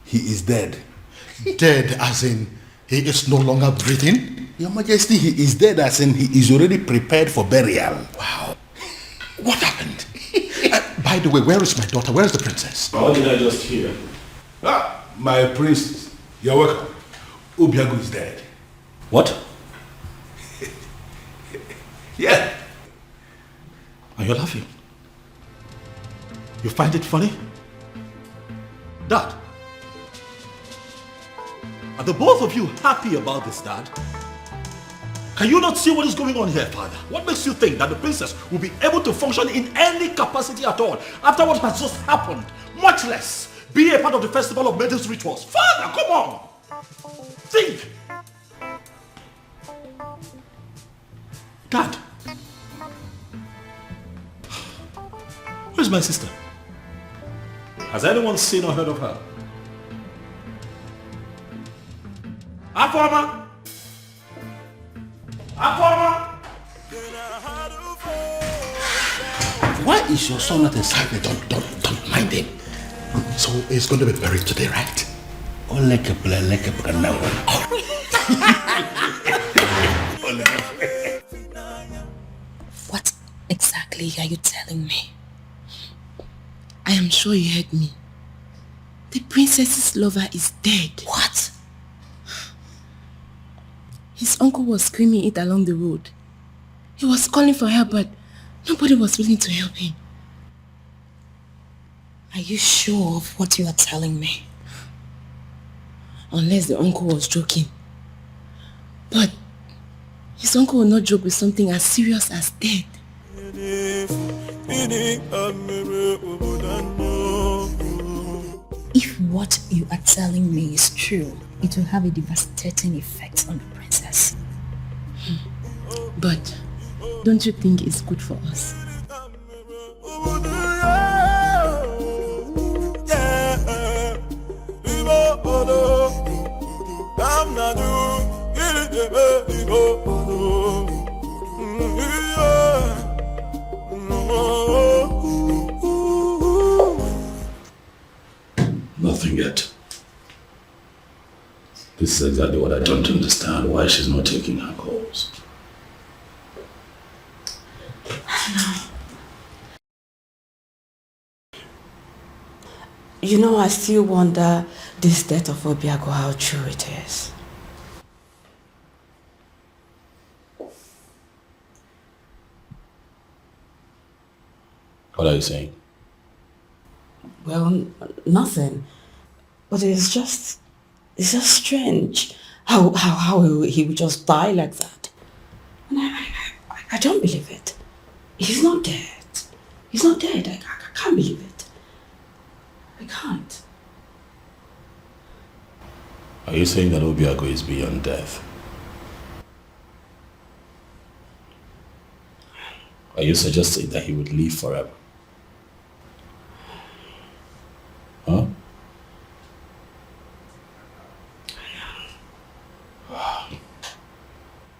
[SPEAKER 8] he is dead.
[SPEAKER 4] Dead as in he is no longer breathing?
[SPEAKER 8] Your Majesty, he is dead as in he is already prepared for burial.
[SPEAKER 4] Wow. What happened? By the way, where is my daughter? Where is the princess?
[SPEAKER 3] What did I just hear?
[SPEAKER 8] My princess. You're welcome. Obiago is dead.
[SPEAKER 3] What?
[SPEAKER 8] Yeah.
[SPEAKER 3] Are you laughing?
[SPEAKER 8] You find it funny? Dad, are the both of you happy about this, Dad? Can you not see what is going on here, Father? What makes you think that the princess will be able to function in any capacity at all after what has just happened? Much less be a part of the festival of maidens rituals. Father, come on! Think! Dad! Where's my sister? Has anyone seen or heard of her? Afoma! Afoma!
[SPEAKER 4] Why is your son not inside me? Don't mind him. So he's going to be buried today, right?
[SPEAKER 14] What exactly are you telling me? I am sure you heard me. The princess's lover is dead.
[SPEAKER 19] What?
[SPEAKER 14] His uncle was screaming it along the road. He was calling for help, but nobody was willing to help him. Are you sure of what you are telling me? Unless the uncle was joking. But his uncle will not joke with something as serious as death. If what you are telling me is true, it will have a devastating effect on the princess. But don't you think it's good for us?
[SPEAKER 3] Nothing yet. This is exactly what I don't understand. Why she's not taking her calls.
[SPEAKER 6] You know, I still wonder this death of Obiago, how true it is.
[SPEAKER 3] What are you saying?
[SPEAKER 16] Well, nothing. But it's just strange how he would just die like that. And I don't believe it. He's not dead. He's not dead. I can't believe it. I can't.
[SPEAKER 3] Are you saying that Obiago is beyond death? Are you suggesting that he would live forever? Huh?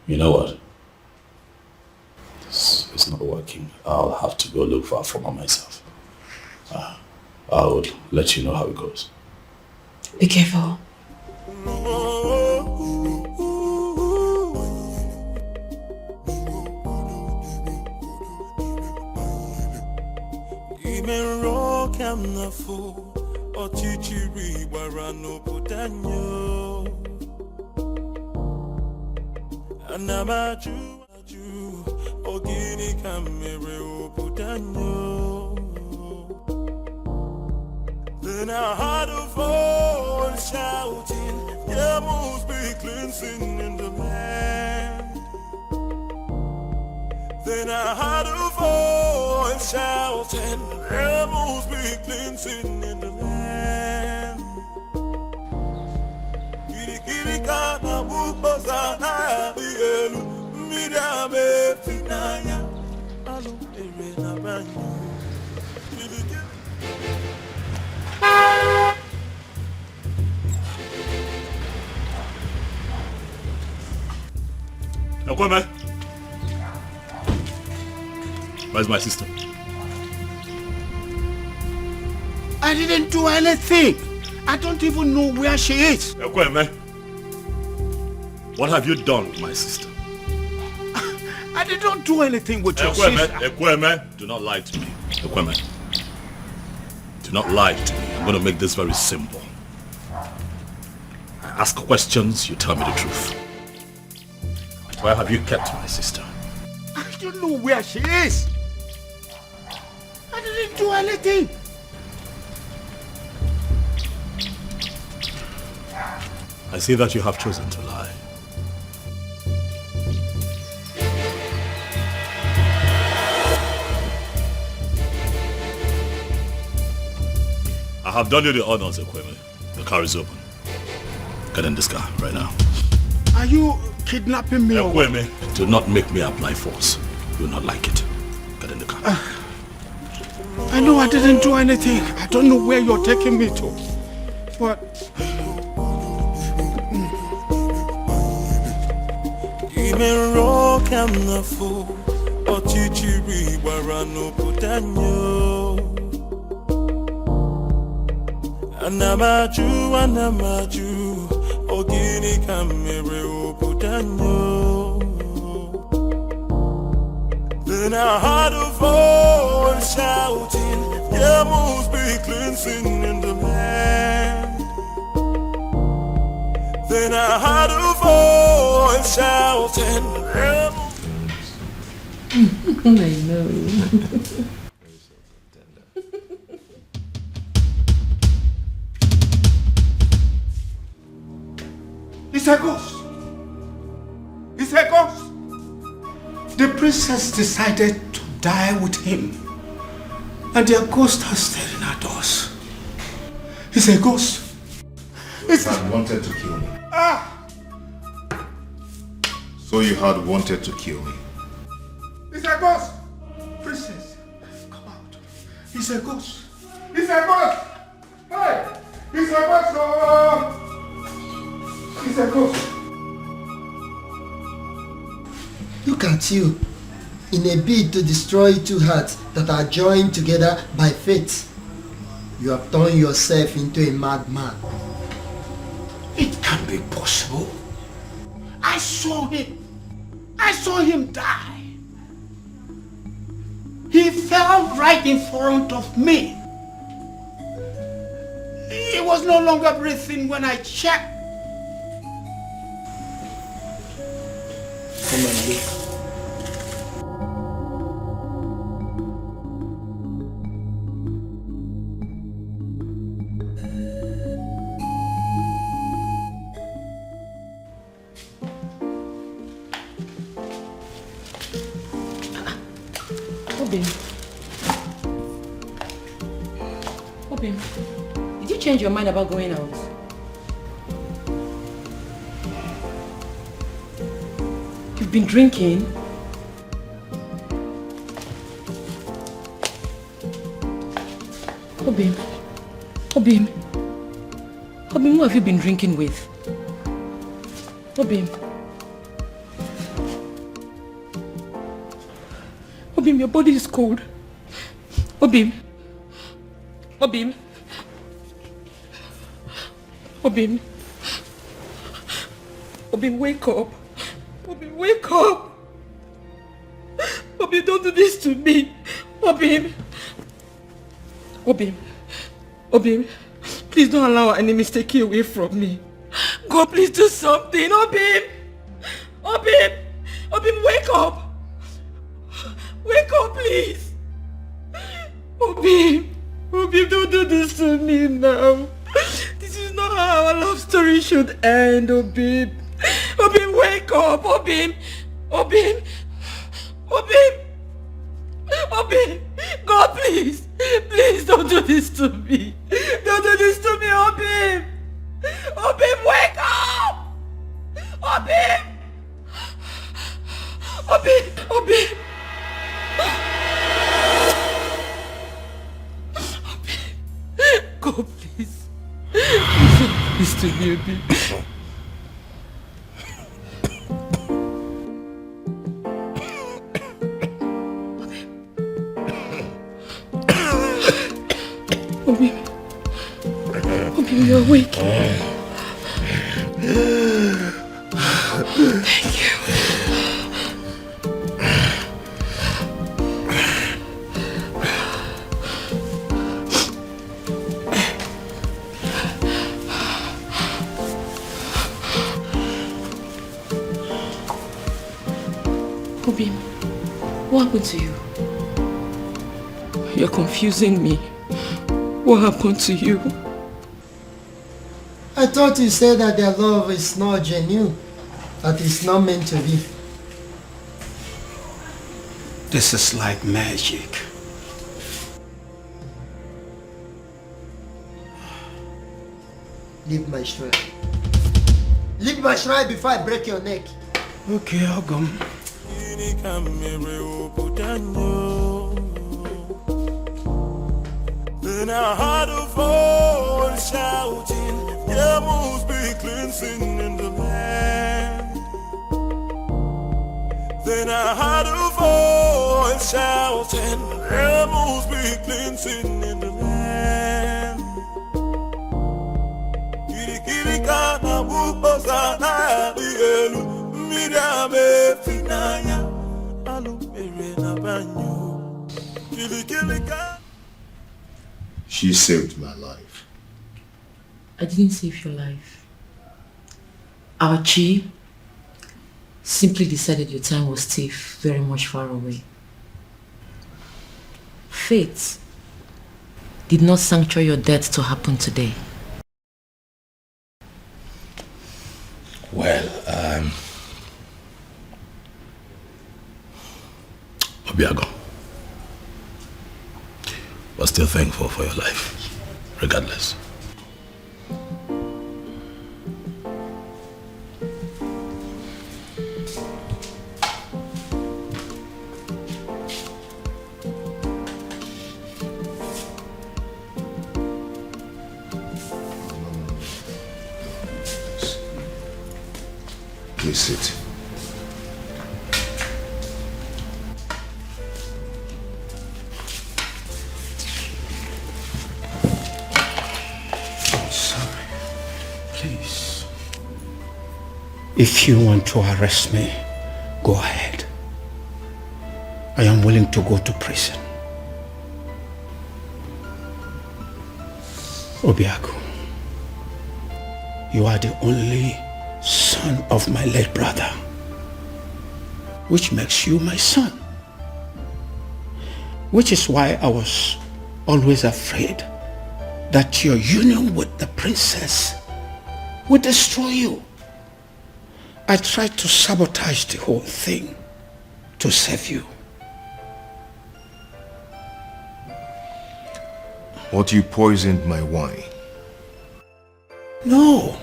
[SPEAKER 3] You know what? This is not working. I'll have to go look for Afoma myself. I'll let you know how it goes.
[SPEAKER 16] Be careful.
[SPEAKER 1] Then I heard a voice shouting, there must be cleansing in the land. Then I heard a voice shouting, there must be cleansing in the land. Kirikana mukosana bielu midame finaya alu erena banyu.
[SPEAKER 8] Ekweme, where's my sister? I didn't do anything. I don't even know where she is. Ekweme, what have you done with my sister? I did not do anything with your sister. Ekweme, do not lie to me. Ekweme, do not lie to me. I'm going to make this very simple. I ask questions, you tell me the truth. Where have you kept my sister? I don't know where she is. I didn't do anything. I see that you have chosen to lie. I have done you the honors, Ekweme. The car is open. Get in this car right now. Are you kidnapping me? Ekweme, do not make me apply force. You will not like it. Get in the car. I know I didn't do anything. I don't know where you're taking me to. But...
[SPEAKER 1] Anamaju, ogini kamere oputanyo. Then I heard a voice shouting, there must be cleansing in the land. Then I heard a voice shouting, there
[SPEAKER 16] I know.
[SPEAKER 20] It's a ghost. It's a ghost. The princess decided to die with him. And their ghost are staring at us. It's a ghost.
[SPEAKER 10] It's had wanted to kill me. So you had wanted to kill me.
[SPEAKER 20] It's a ghost. Princess, come out. It's a ghost. It's a ghost. Hey, it's a ghost. Oh. It's a ghost.
[SPEAKER 11] Look at you, in a bid to destroy two hearts that are joined together by fate. You have turned yourself into a madman.
[SPEAKER 20] It can't be possible. I saw him. I saw him die. He fell right in front of me. He was no longer breathing when I checked.
[SPEAKER 11] Come and look.
[SPEAKER 19] Obim. Obim, did you change your mind about going out? You've been drinking? Obim. Obim. Obim, who have you been drinking with? Obim. Obim, your body is cold. Obim. Obim. Obim. Obim, wake up. Obim, wake up. Obim, don't do this to me. Obim. Obim. Obim. Please don't allow our enemies to take you away from me. God, please do something. Obim. Obim. Obim, wake up. Wake up, please. Obim. Obim, don't do this to me now. This is not how our love story should end, Obim. Obim, wake up. Obim. Obim. Obim. Obim. God, please. Please don't do this to me. Don't do this to me, Obim. Obim, wake up. Obim. Obim. Obim. God, please. Please to me, Obim. Obim. Obim, you're awake. Thank you. Obim, what happened to you? You're confusing me. What happened to you?
[SPEAKER 17] I thought you said that their love is not genuine, that it's not meant to be.
[SPEAKER 20] This is like magic.
[SPEAKER 17] Leave my shrine. Leave my shrine before I break your neck.
[SPEAKER 20] Okay, Ogum.
[SPEAKER 1] Then I heard a voice shouting, there must be cleansing in the land. Then I heard a voice shouting, there must be cleansing in the land. Kirikana bukosana digelu, midame finaya, alumere na banyo. Kirikirika.
[SPEAKER 10] She saved my life.
[SPEAKER 19] I didn't save your life. Our chief simply decided your time was still very much far away. Fate did not sancture your death to happen today.
[SPEAKER 3] Well, Obiago, we're still thankful for your life, regardless.
[SPEAKER 10] Please sit.
[SPEAKER 20] Please. If you want to arrest me, go ahead. I am willing to go to prison. Obiaku, you are the only son of my late brother, which makes you my son. Which is why I was always afraid that your union with the princess would destroy you. I tried to sabotage the whole thing to save you.
[SPEAKER 10] But you poisoned my wine.
[SPEAKER 20] No.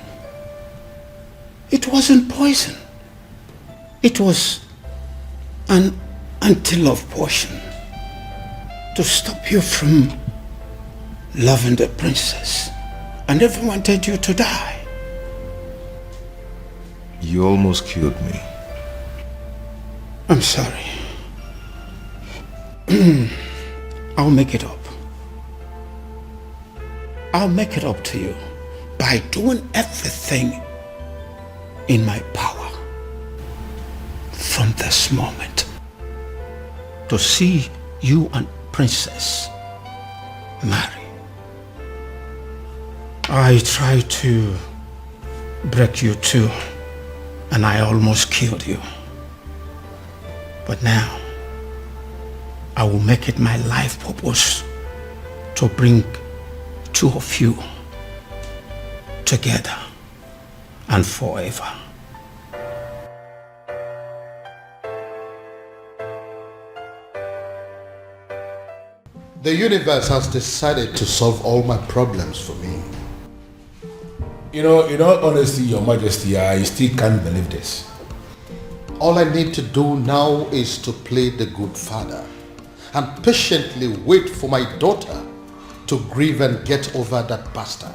[SPEAKER 20] It wasn't poison. It was an anti-love potion to stop you from loving the princess. I never wanted you to die.
[SPEAKER 10] You almost killed me.
[SPEAKER 20] I'm sorry. I'll make it up. I'll make it up to you by doing everything in my power from this moment to see you and Princess marry. I tried to break you too, and I almost killed you. But now, I will make it my life purpose to bring two of you together and forever.
[SPEAKER 4] The universe has decided to solve all my problems for me.
[SPEAKER 7] In all honesty, Your Majesty, I still can't believe this.
[SPEAKER 4] All I need to do now is to play the good father and patiently wait for my daughter to grieve and get over that bastard.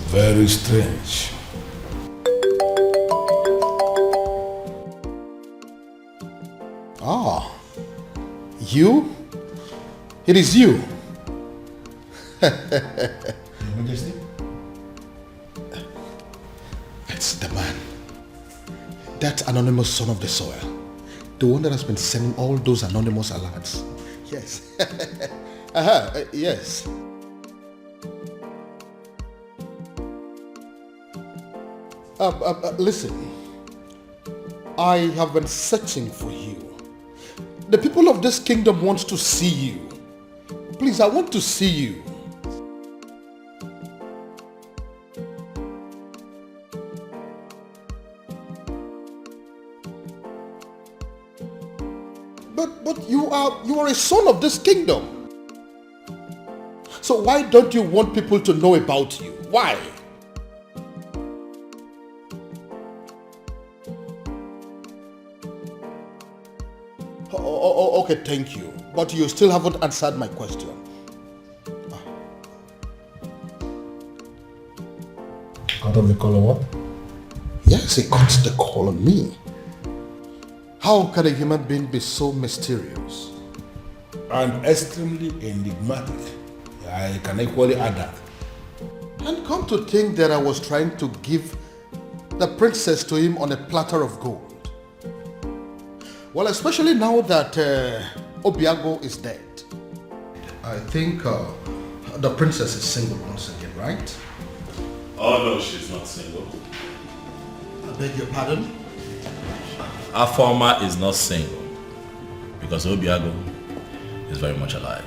[SPEAKER 7] Very strange.
[SPEAKER 4] Ah, you? It is you.
[SPEAKER 7] Your Majesty?
[SPEAKER 4] It's the man. That anonymous son of the soil. The one that has been sending all those anonymous alerts. Yes. Yes. Listen. I have been searching for you. The people of this kingdom want to see you. Please, I want to see you. But you are a son of this kingdom. So why don't you want people to know about you? Why? Okay, thank you. But you still haven't answered my question.
[SPEAKER 7] Cut off the call on what?
[SPEAKER 4] Yes, he cut the call on me. How can a human being be so mysterious?
[SPEAKER 7] And extremely enigmatic. I can equally add that.
[SPEAKER 4] And come to think that I was trying to give the princess to him on a platter of gold. Well, especially now that Obiago is dead. I think the princess is single once again, right?
[SPEAKER 3] Oh no, she's not single.
[SPEAKER 4] I beg your pardon?
[SPEAKER 3] Our former is not single because Obiago is very much alive.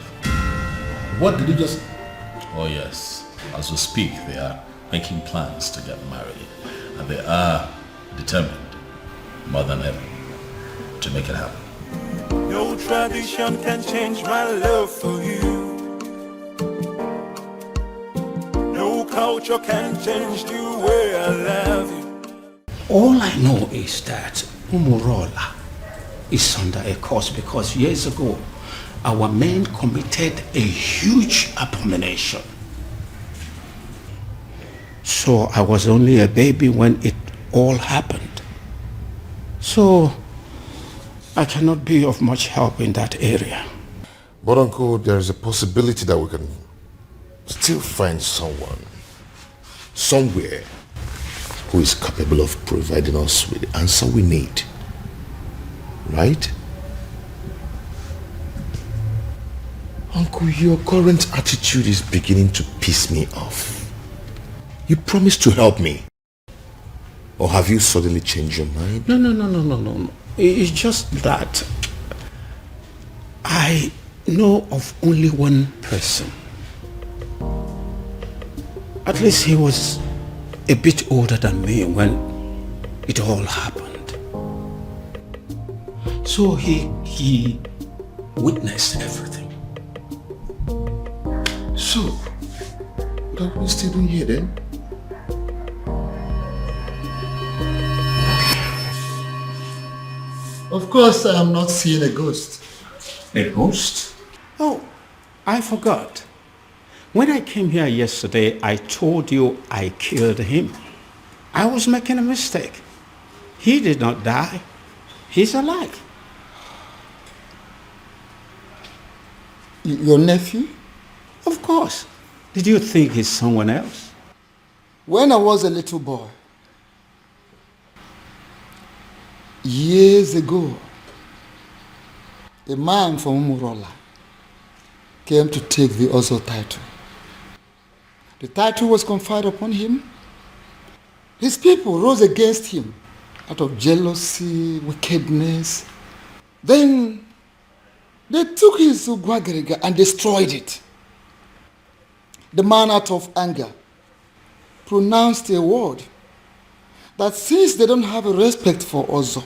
[SPEAKER 7] What did you just...
[SPEAKER 3] Oh yes, as we speak they are making plans to get married and they are determined more than ever to make it happen.
[SPEAKER 1] No tradition can change my love for you. No culture can change the way I love you.
[SPEAKER 20] All I know is that Umurola is under a curse because years ago our men committed a huge abomination. So I was only a baby when it all happened. So I cannot be of much help in that area.
[SPEAKER 10] But Uncle, there is a possibility that we can still find someone, somewhere, who is capable of providing us with the answer we need. Right? Uncle, your current attitude is beginning to piss me off. You promised to help me. Or have you suddenly changed your mind?
[SPEAKER 20] No. It's just that I know of only one person. At least he was a bit older than me when it all happened. So he witnessed everything.
[SPEAKER 10] So, what are we still doing here then?
[SPEAKER 11] Of course, I am not seeing a ghost.
[SPEAKER 20] A ghost? Oh, I forgot. When I came here yesterday, I told you I killed him. I was making a mistake. He did not die. He's alive.
[SPEAKER 11] Your nephew?
[SPEAKER 20] Of course. Did you think he's someone else?
[SPEAKER 11] When I was a little boy, years ago, a man from Umurola came to take the Ozo title. The title was conferred upon him. His people rose against him out of jealousy, wickedness. Then they took his Ugwagariga and destroyed it. The man, out of anger, pronounced a word that since they don't have a respect for Ozo,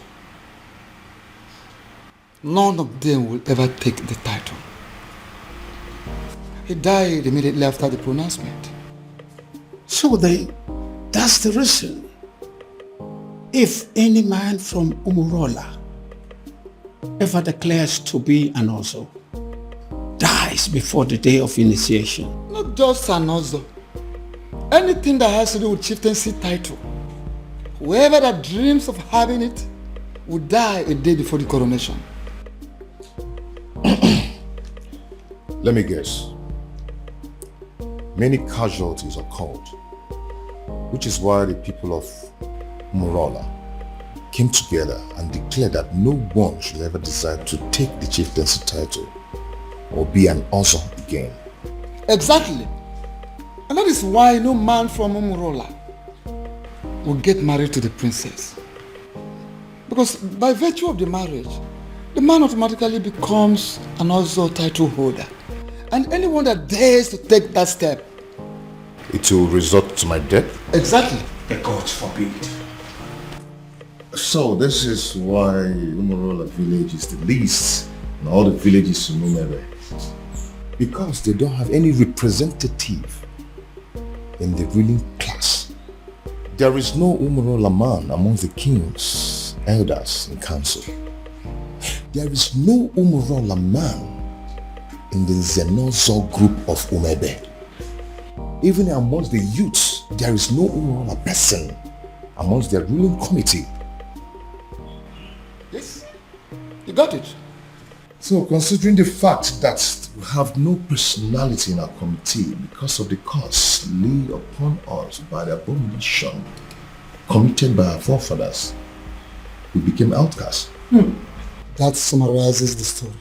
[SPEAKER 11] none of them will ever take the title. He died immediately after the pronouncement.
[SPEAKER 20] So that's the reason. If any man from Umurola ever declares to be an Ozo, dies before the day of initiation.
[SPEAKER 11] Not just an Ozo. Anything that has to do with chieftaincy title. Whoever that dreams of having it will die a day before the coronation.
[SPEAKER 10] Let me guess. Many casualties occurred, which is why the people of Umurola came together and declared that no one should ever decide to take the chieftaincy title or be an Ozo again.
[SPEAKER 11] Exactly. And that is why no man from Umurola will get married to the princess. Because by virtue of the marriage, the man automatically becomes an Ozo title holder. And anyone that dares to take that step,
[SPEAKER 10] it will result to my death?
[SPEAKER 11] Exactly.
[SPEAKER 20] The gods forbid.
[SPEAKER 10] So this is why Umurola village is the least in all the villages in Umere. Because they don't have any representative in the ruling class. There is no Umurola man among the kings, elders, and council. There is no Umurola man in the Zenozo group of Umebe. Even amongst the youths, there is no Umurola person amongst their ruling committee.
[SPEAKER 11] Yes, you got it.
[SPEAKER 10] So considering the fact that we have no personality in our committee because of the curse laid upon us by the abomination committed by our forefathers, we became outcasts.
[SPEAKER 11] That summarizes the story.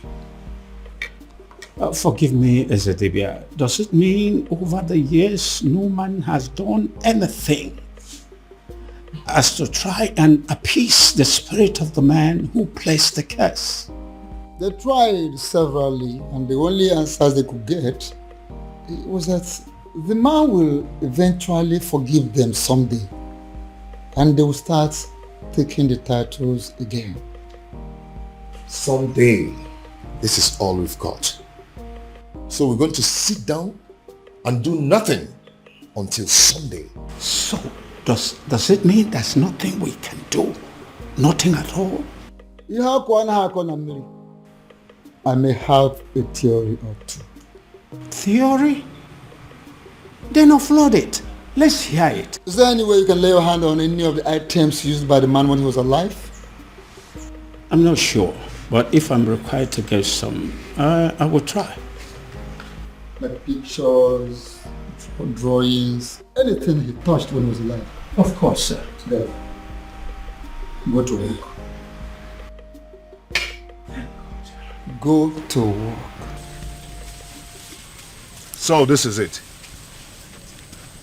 [SPEAKER 20] Forgive me, Ezedibia. Does it mean over the years no man has done anything as to try and appease the spirit of the man who placed the curse?
[SPEAKER 11] They tried severally, and the only answers they could get was that the man will eventually forgive them someday, and they will start taking the titles again.
[SPEAKER 10] Someday, this is all we've got. So we're going to sit down and do nothing until Sunday.
[SPEAKER 20] So, does it mean there's nothing we can do? Nothing at all?
[SPEAKER 11] I may have a theory or two.
[SPEAKER 20] Theory? Then offload it. Let's hear it.
[SPEAKER 11] Is there any way you can lay your hand on any of the items used by the man when he was alive?
[SPEAKER 20] I'm not sure, but if I'm required to get some, I will try.
[SPEAKER 11] Like pictures, drawings, anything he touched when he was alive.
[SPEAKER 20] Of course, sir.
[SPEAKER 11] There. Go to work. Go to work.
[SPEAKER 10] So this is it.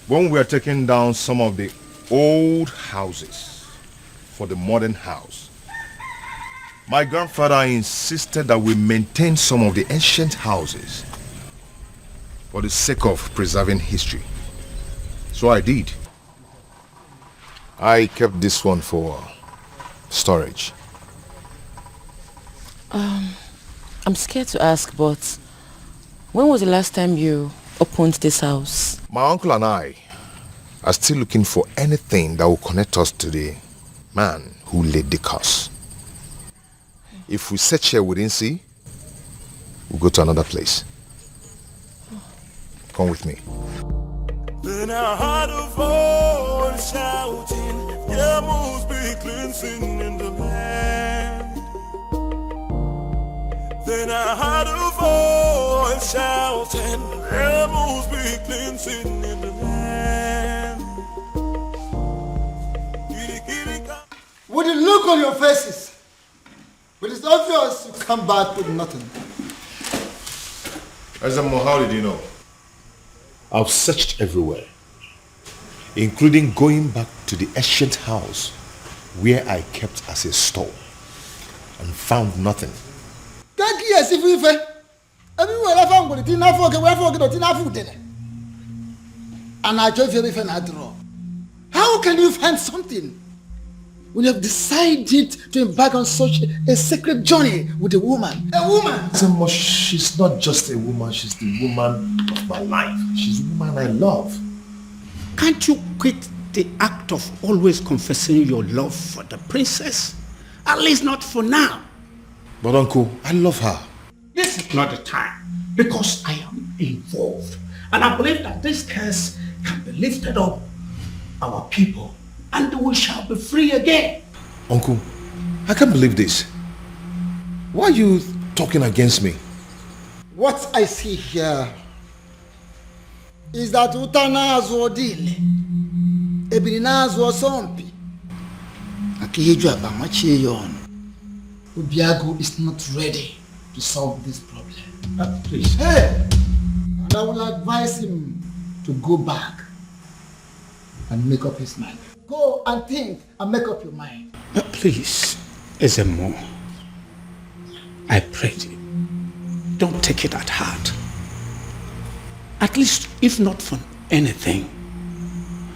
[SPEAKER 10] When we are taking down some of the old houses for the modern house, my grandfather insisted that we maintain some of the ancient houses for the sake of preserving history. So I did. I kept this one for storage.
[SPEAKER 19] I'm scared to ask, but when was the last time you opened this house.
[SPEAKER 10] My uncle and I are still looking for anything that will connect us to the man who laid the curse. If we search here we didn't see, we'll go to another place. Come with me.
[SPEAKER 1] Then I heard a voice shouting, there must be cleansing in the land. Then I heard a voice shouting, there must be cleansing in the land.
[SPEAKER 11] With the look on your faces, but it's obvious you come back with nothing.
[SPEAKER 10] Azamo, how did you know? I've searched everywhere, including going back to the ancient house where I kept as a store and found nothing.
[SPEAKER 11] Thank you, as if we everywhere I found it, didn't forget, and I told you if I draw. How can you find something when you have decided to embark on such a sacred journey with a woman? A woman!
[SPEAKER 10] Azamo, she's not just a woman, she's the woman of my life. She's the woman I love.
[SPEAKER 20] Can't you quit the act of always confessing your love for the princess? At least not for now.
[SPEAKER 10] But uncle, I love her.
[SPEAKER 20] This is not the time, because I am involved. And I believe that this curse can be lifted up our people, and we shall be free again.
[SPEAKER 10] Uncle, I can't believe this. Why are you talking against me?
[SPEAKER 11] What I see here is that Utanazo Dile, Ebinazo Sompi, Akiyeju Abamachiyon, Ubiago is not ready to solve this problem.
[SPEAKER 20] Please.
[SPEAKER 11] Hey! And I will advise him to go back and make up his mind. Go and think and make up your mind.
[SPEAKER 20] Please, Ezemo, I pray you, don't take it at heart. At least, if not for anything,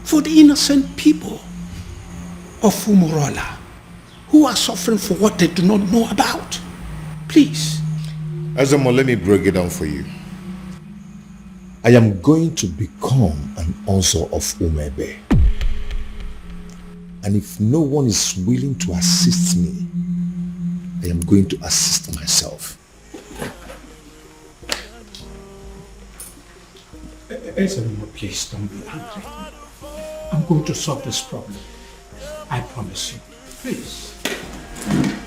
[SPEAKER 20] for the innocent people of Umurola who are suffering for what they do not know about. Please.
[SPEAKER 10] Azamo, let me break it down for you. I am going to become an Ozo of Umebe. And if no one is willing to assist me, I am going to assist myself.
[SPEAKER 20] Ezemo, please don't be angry. I'm going to solve this problem. I promise you. Please.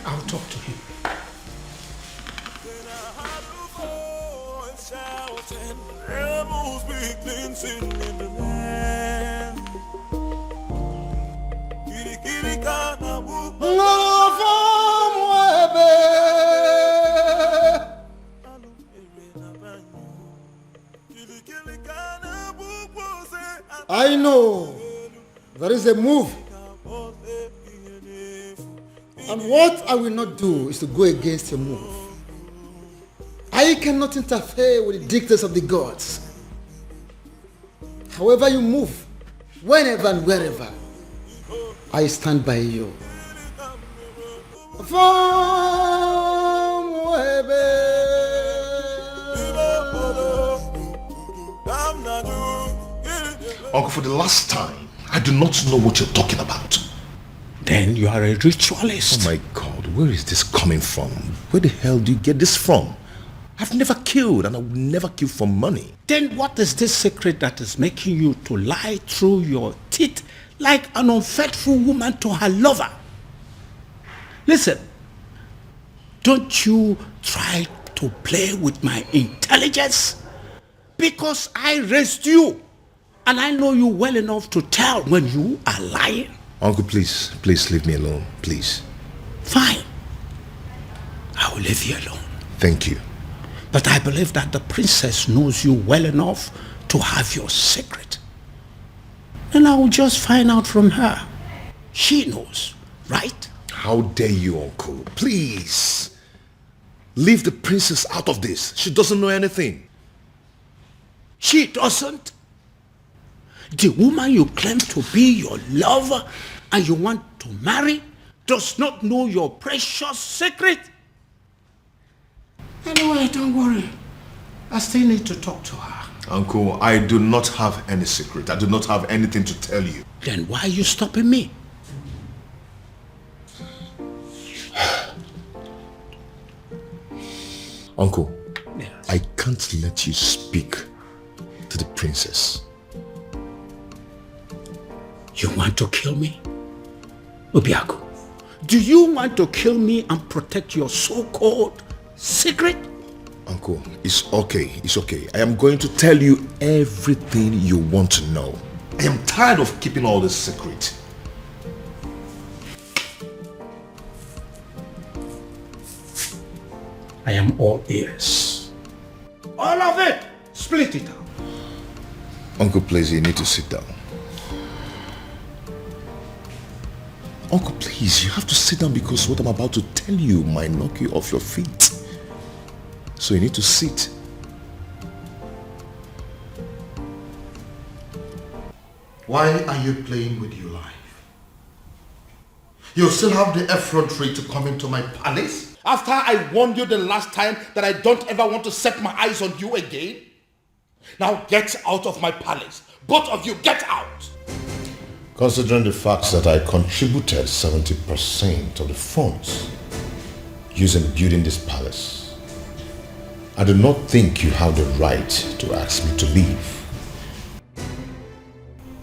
[SPEAKER 20] I'll talk to him.
[SPEAKER 1] There must be cleansing in the land.
[SPEAKER 11] I know there is a move, and what I will not do is to go against your move. I cannot interfere with the dictates of the gods. However you move, whenever and wherever, I stand by you.
[SPEAKER 10] Uncle, for the last time, I do not know what you're talking about.
[SPEAKER 20] Then you are a ritualist.
[SPEAKER 10] Oh my God, where is this coming from? Where the hell do you get this from? I've never killed, and I will never kill for money.
[SPEAKER 20] Then what is this secret that is making you to lie through your teeth like an unfaithful woman to her lover? Listen, don't you try to play with my intelligence, because I raised you, and I know you well enough to tell when you are lying.
[SPEAKER 10] Uncle, please leave me alone, please.
[SPEAKER 20] Fine. I will leave you alone.
[SPEAKER 10] Thank you.
[SPEAKER 20] But I believe that the princess knows you well enough to have your secret. And I will just find out from her. She knows, right?
[SPEAKER 10] How dare you, Uncle? Please. Leave the princess out of this. She doesn't know anything.
[SPEAKER 20] She doesn't? The woman you claim to be your lover and you want to marry does not know your precious secret? Anyway, don't worry. I still need to talk to her.
[SPEAKER 10] Uncle, I do not have any secret. I do not have anything to tell you.
[SPEAKER 20] Then why are you stopping me?
[SPEAKER 10] Uncle, I can't let you speak to the princess.
[SPEAKER 20] You want to kill me? Obiaku, do you want to kill me and protect your so-called secret?
[SPEAKER 10] Uncle, it's okay. It's okay. I am going to tell you everything you want to know. I am tired of keeping all this secret.
[SPEAKER 20] I am all ears. All of it! Split it out.
[SPEAKER 10] Uncle, please, you need to sit down. Uncle, please, you have to sit down because what I'm about to tell you might knock you off your feet. So you need to sit.
[SPEAKER 4] Why are you playing with your life? You still have the effrontery to come into my palace? After I warned you the last time that I don't ever want to set my eyes on you again? Now get out of my palace. Both of you, get out!
[SPEAKER 10] Considering the fact that I contributed 70% of the funds used in building this palace, I do not think you have the right to ask me to leave.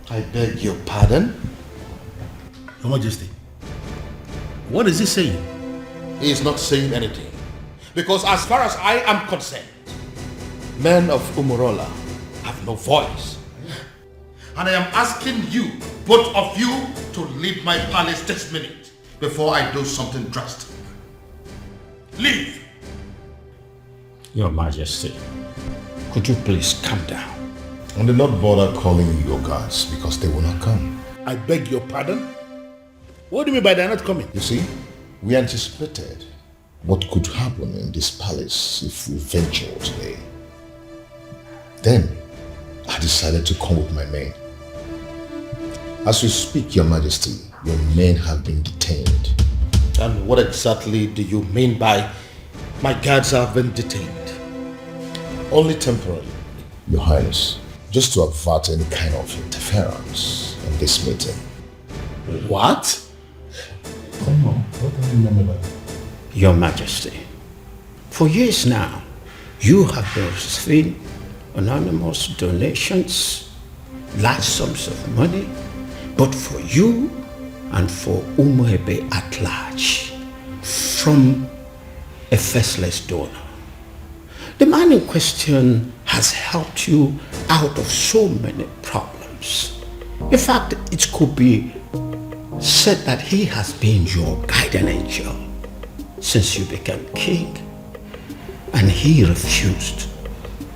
[SPEAKER 4] I beg your pardon?
[SPEAKER 8] Your Majesty, what is he saying?
[SPEAKER 4] He is not saying anything. Because as far as I am concerned, men of Umurola have no voice. And I am asking you, both of you, to leave my palace this minute before I do something drastic. Leave!
[SPEAKER 20] Your Majesty, could you please calm down?
[SPEAKER 10] And do not bother calling your guards because they will not come.
[SPEAKER 8] I beg your pardon? What do you mean by they're not coming?
[SPEAKER 10] You see, we anticipated what could happen in this palace if we ventured today. Then, I decided to come with my men. As we speak, Your Majesty, your men have been detained.
[SPEAKER 4] And what exactly do you mean by my guards have been detained?
[SPEAKER 10] Only temporarily, Your Highness, just to avert any kind of interference in this meeting.
[SPEAKER 20] What?
[SPEAKER 10] Come on, what do you remember by that?
[SPEAKER 20] Your Majesty, for years now, you have been receiving anonymous donations, large sums of money, but for you and for Umuebe at large, from a faceless donor. The man in question has helped you out of so many problems. In fact, it could be said that he has been your guardian angel since you became king, and he refused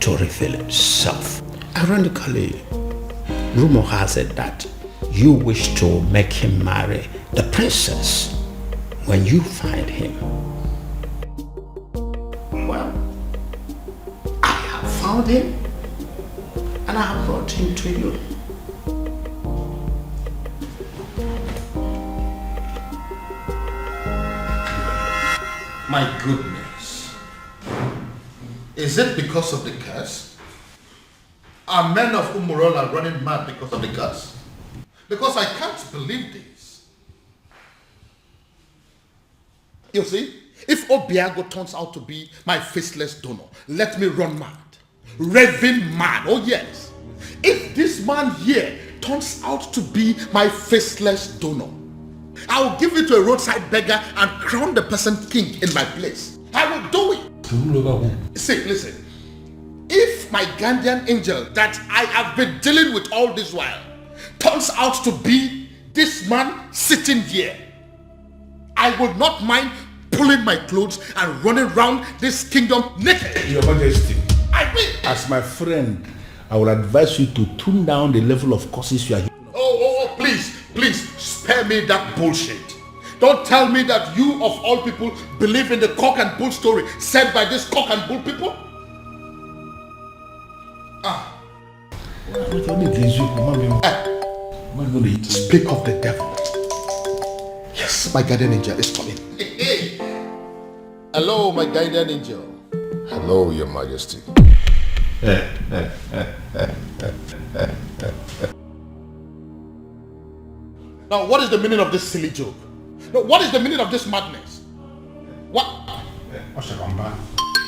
[SPEAKER 20] to reveal himself. Ironically, rumor has it that you wish to make him marry the princess when you find him. Well, I have found him and I have brought him to you.
[SPEAKER 4] My goodness. Is it because of the curse? Are men of Umurola running mad because of the curse? Because I can't believe this. You see, if Obiago turns out to be my faceless donor, let me run mad. Raving mad, oh yes. If this man here turns out to be my faceless donor, I'll give it to a roadside beggar and crown the person king in my place. I will do it. See, listen. If my guardian angel that I have been dealing with all this while turns out to be this man sitting here, I would not mind pulling my clothes and running around this kingdom naked.
[SPEAKER 8] Your Majesty,
[SPEAKER 4] I will.
[SPEAKER 8] as my friend, I would advise you to tune down the level of curses you are.
[SPEAKER 4] Oh, please, spare me that bullshit. Don't tell me that you of all people believe in the cock and bull story said by this cock and bull people. Speak of the devil. Yes, my guardian angel is coming. Hello, my guardian angel.
[SPEAKER 10] Hello, Your Majesty.
[SPEAKER 4] Now, what is the meaning of this silly joke? No, what is the meaning of this madness? What?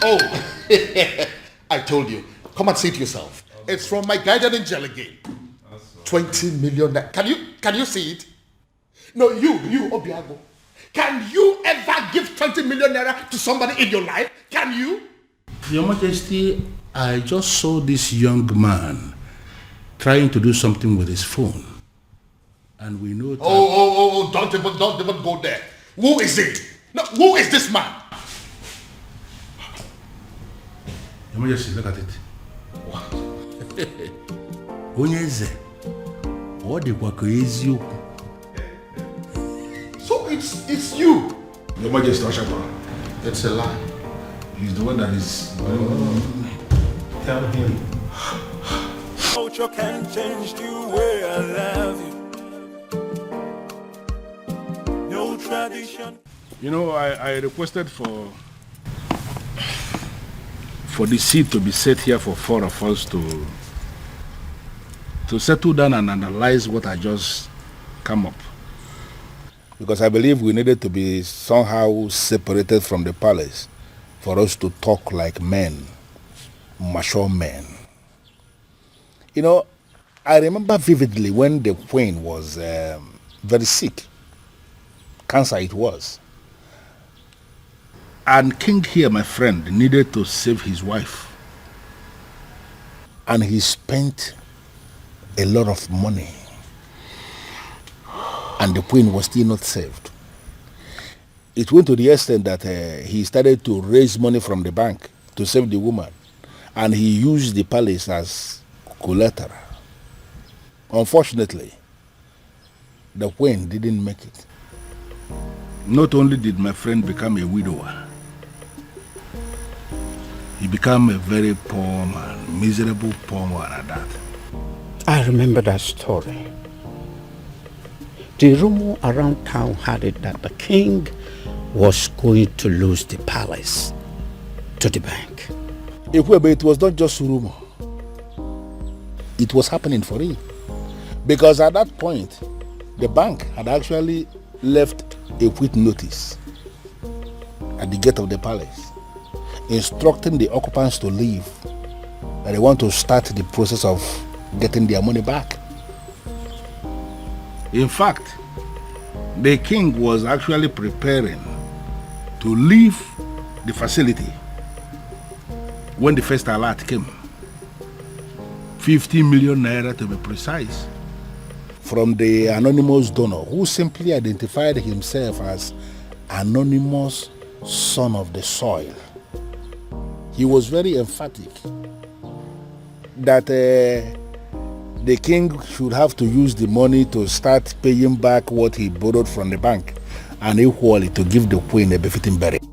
[SPEAKER 4] Oh, I told you. Come and see it yourself. It's from my guardian angel again. 20 million. Can you see it? No, you, Obiago. Can you ever give 20 million naira to somebody in your life? Can you?
[SPEAKER 20] Your Majesty, I just saw this young man trying to do something with his phone. And we know that...
[SPEAKER 4] Oh, don't even go there. Who is it? No, who is this man?
[SPEAKER 20] Your Majesty, look at it. What? Onyeze. What the eziokwu?
[SPEAKER 4] So it's you.
[SPEAKER 7] Your Majesty, it's a lie. He's the one that is... Tell him.
[SPEAKER 1] Culture can change the way I love you. No tradition.
[SPEAKER 20] You know, I requested for the seat to be set here for 4 of us to settle down and analyze what I just come up.
[SPEAKER 7] Because I believe we needed to be somehow separated from the palace for us to talk like men, mature men. You know, I remember vividly when the queen was very sick. Cancer it was.
[SPEAKER 20] And King here, my friend, needed to save his wife.
[SPEAKER 7] And he spent a lot of money. And the queen was still not saved. It went to the extent that he started to raise money from the bank to save the woman. And he used the palace as collateral. Unfortunately, the queen didn't make it.
[SPEAKER 20] Not only did my friend become a widower, he became a very poor man, miserable poor man at that.
[SPEAKER 2] I remember that story. The rumor around town had it that the king was going to lose the palace to the bank.
[SPEAKER 7] It was not just rumor. It was happening for real. Because at that point, the bank had actually left a quit notice at the gate of the palace, instructing the occupants to leave, that they want to start the process of getting their money back.
[SPEAKER 20] In fact, the king was actually preparing to leave the facility when the first alert came. 50 million naira to be precise.
[SPEAKER 7] From the anonymous donor who simply identified himself as anonymous son of the soil. He was very emphatic that the king should have to use the money to start paying back what he borrowed from the bank and equally to give the queen a befitting burial.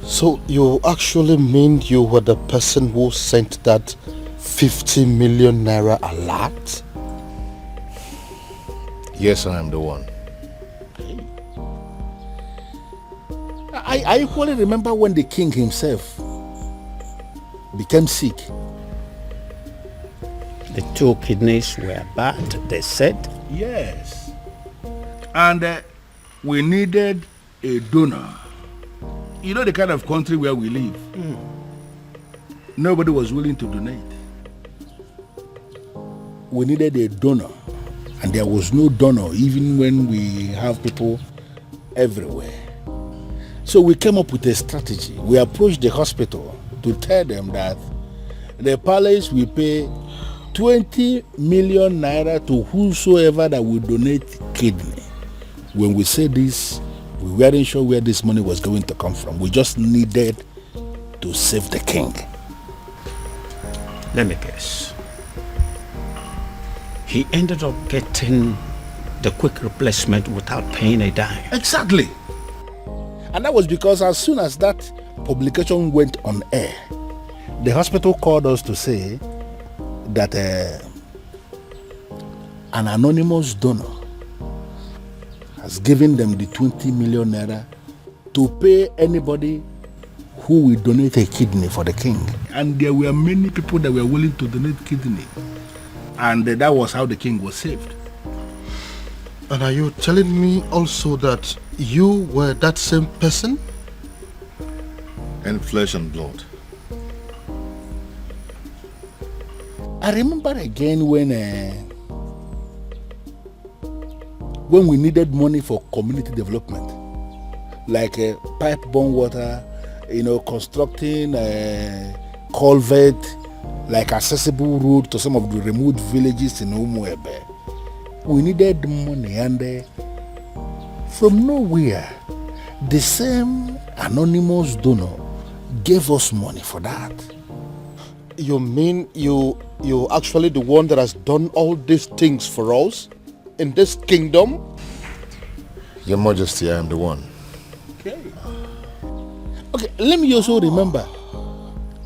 [SPEAKER 11] So you actually mean you were the person who sent that 50 million naira alert?
[SPEAKER 10] Yes, I am the one.
[SPEAKER 7] I equally remember when the king himself became sick.
[SPEAKER 2] The 2 kidneys were bad, they said.
[SPEAKER 20] Yes. And we needed a donor. You know the kind of country where we live. Nobody was willing to donate.
[SPEAKER 7] We needed a donor, and there was no donor even when we have people everywhere. So we came up with a strategy. We approached the hospital to tell them that the palace will pay 20 million naira to whosoever that will donate kidney. When we said this, we weren't sure where this money was going to come from. We just needed to save the king.
[SPEAKER 2] Let me guess. He ended up getting the quick replacement without paying a dime.
[SPEAKER 7] Exactly. And that was because as soon as that publication went on air, the hospital called us to say that an anonymous donor has given them the 20 million naira to pay anybody who will donate a kidney for the king.
[SPEAKER 8] And there were many people that were willing to donate kidney. And that was how the king was saved.
[SPEAKER 4] And are you telling me also that you were that same person?
[SPEAKER 10] In flesh and blood.
[SPEAKER 7] I remember again when we needed money for community development, like pipe-borne water, constructing a culvert, like accessible road to some of the remote villages in Umuebe. We needed money, and from nowhere, the same anonymous donor gave us money for that.
[SPEAKER 4] You mean you actually the one that has done all these things for us in this kingdom?
[SPEAKER 10] Your Majesty, I am the one.
[SPEAKER 7] Okay, let me also remember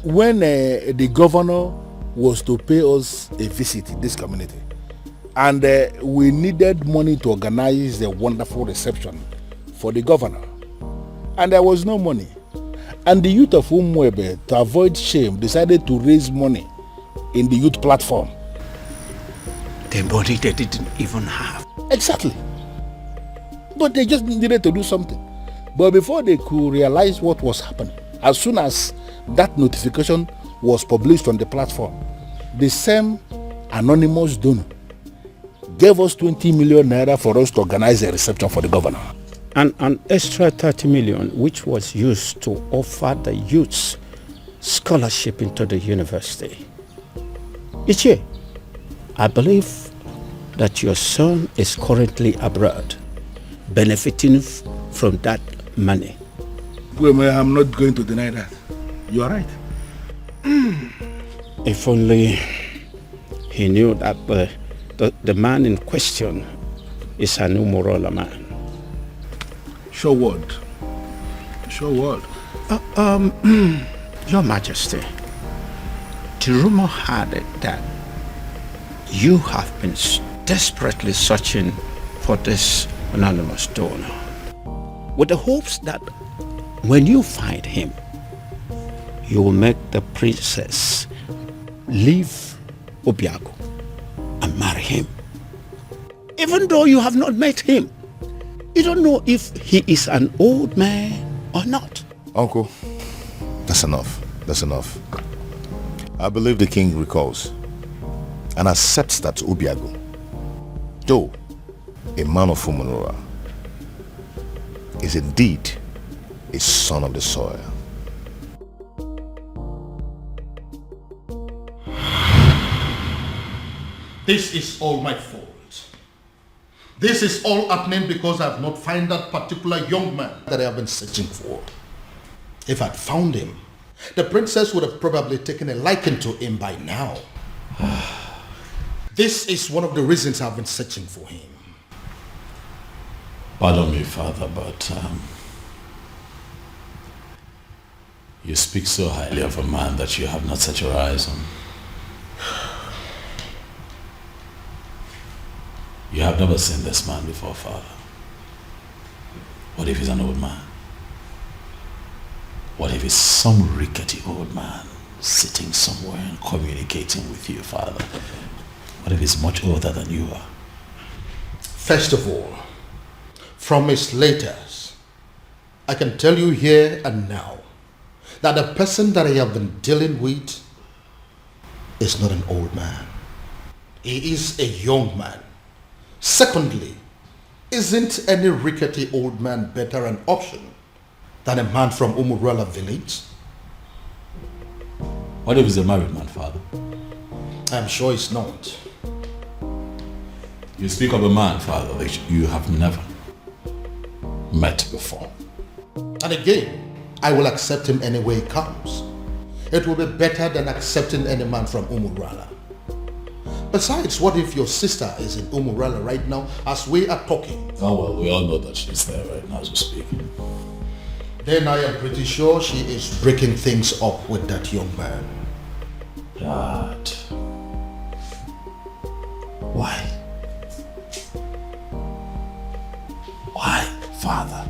[SPEAKER 7] when the governor was to pay us a visit in this community, and we needed money to organize a wonderful reception for the governor, and there was no money. And the youth of Umwebe, to avoid shame, decided to raise money in the youth platform.
[SPEAKER 2] The money they didn't even have.
[SPEAKER 7] Exactly. But they just needed to do something. But before they could realize what was happening, as soon as that notification was published on the platform, the same anonymous donor gave us 20 million naira for us to organize a reception for the governor.
[SPEAKER 2] And an extra 30 million, which was used to offer the youths scholarship into the university. Ichie, I believe that your son is currently abroad, benefiting from that money.
[SPEAKER 8] Well, I'm not going to deny that. You are right.
[SPEAKER 2] If only he knew that the man in question is an Umorola man.
[SPEAKER 8] Sure word. Sure word.
[SPEAKER 2] Your Majesty, the rumor had it that you have been desperately searching for this anonymous donor, with the hopes that when you find him, you will make the princess leave Obiago and marry him. Even though you have not met him, you don't know if he is an old man or not.
[SPEAKER 10] Uncle, that's enough. That's enough. I believe the king recalls and accepts that Obiago, though a man of Umunura, is indeed a son of the soil.
[SPEAKER 4] This is all my fault. This is all happening because I have not found that particular young man that I have been searching for. If I'd found him, the princess would have probably taken a liking to him by now. This is one of the reasons I've been searching for him.
[SPEAKER 3] Pardon me, Father, but you speak so highly of a man that you have not set your eyes on. You have never seen this man before, Father. What if he's an old man? What if he's some rickety old man sitting somewhere and communicating with you, Father? What if he's much older than you are?
[SPEAKER 4] First of all, from his letters, I can tell you here and now that the person that I have been dealing with is not an old man. He is a young man. Secondly, isn't any rickety old man better an option than a man from Umurala village?
[SPEAKER 3] What if he's a married man, Father?
[SPEAKER 4] I'm sure he's not.
[SPEAKER 3] You speak of a man, Father, that you have never met before.
[SPEAKER 4] And again, I will accept him any way he comes. It will be better than accepting any man from Umurala. Besides, what if your sister is in Umurala right now as we are talking?
[SPEAKER 3] Oh well, we all know that she's there right now as we speak.
[SPEAKER 4] Then I am pretty sure she is breaking things up with that young man.
[SPEAKER 3] Dad. Why? Why, Father?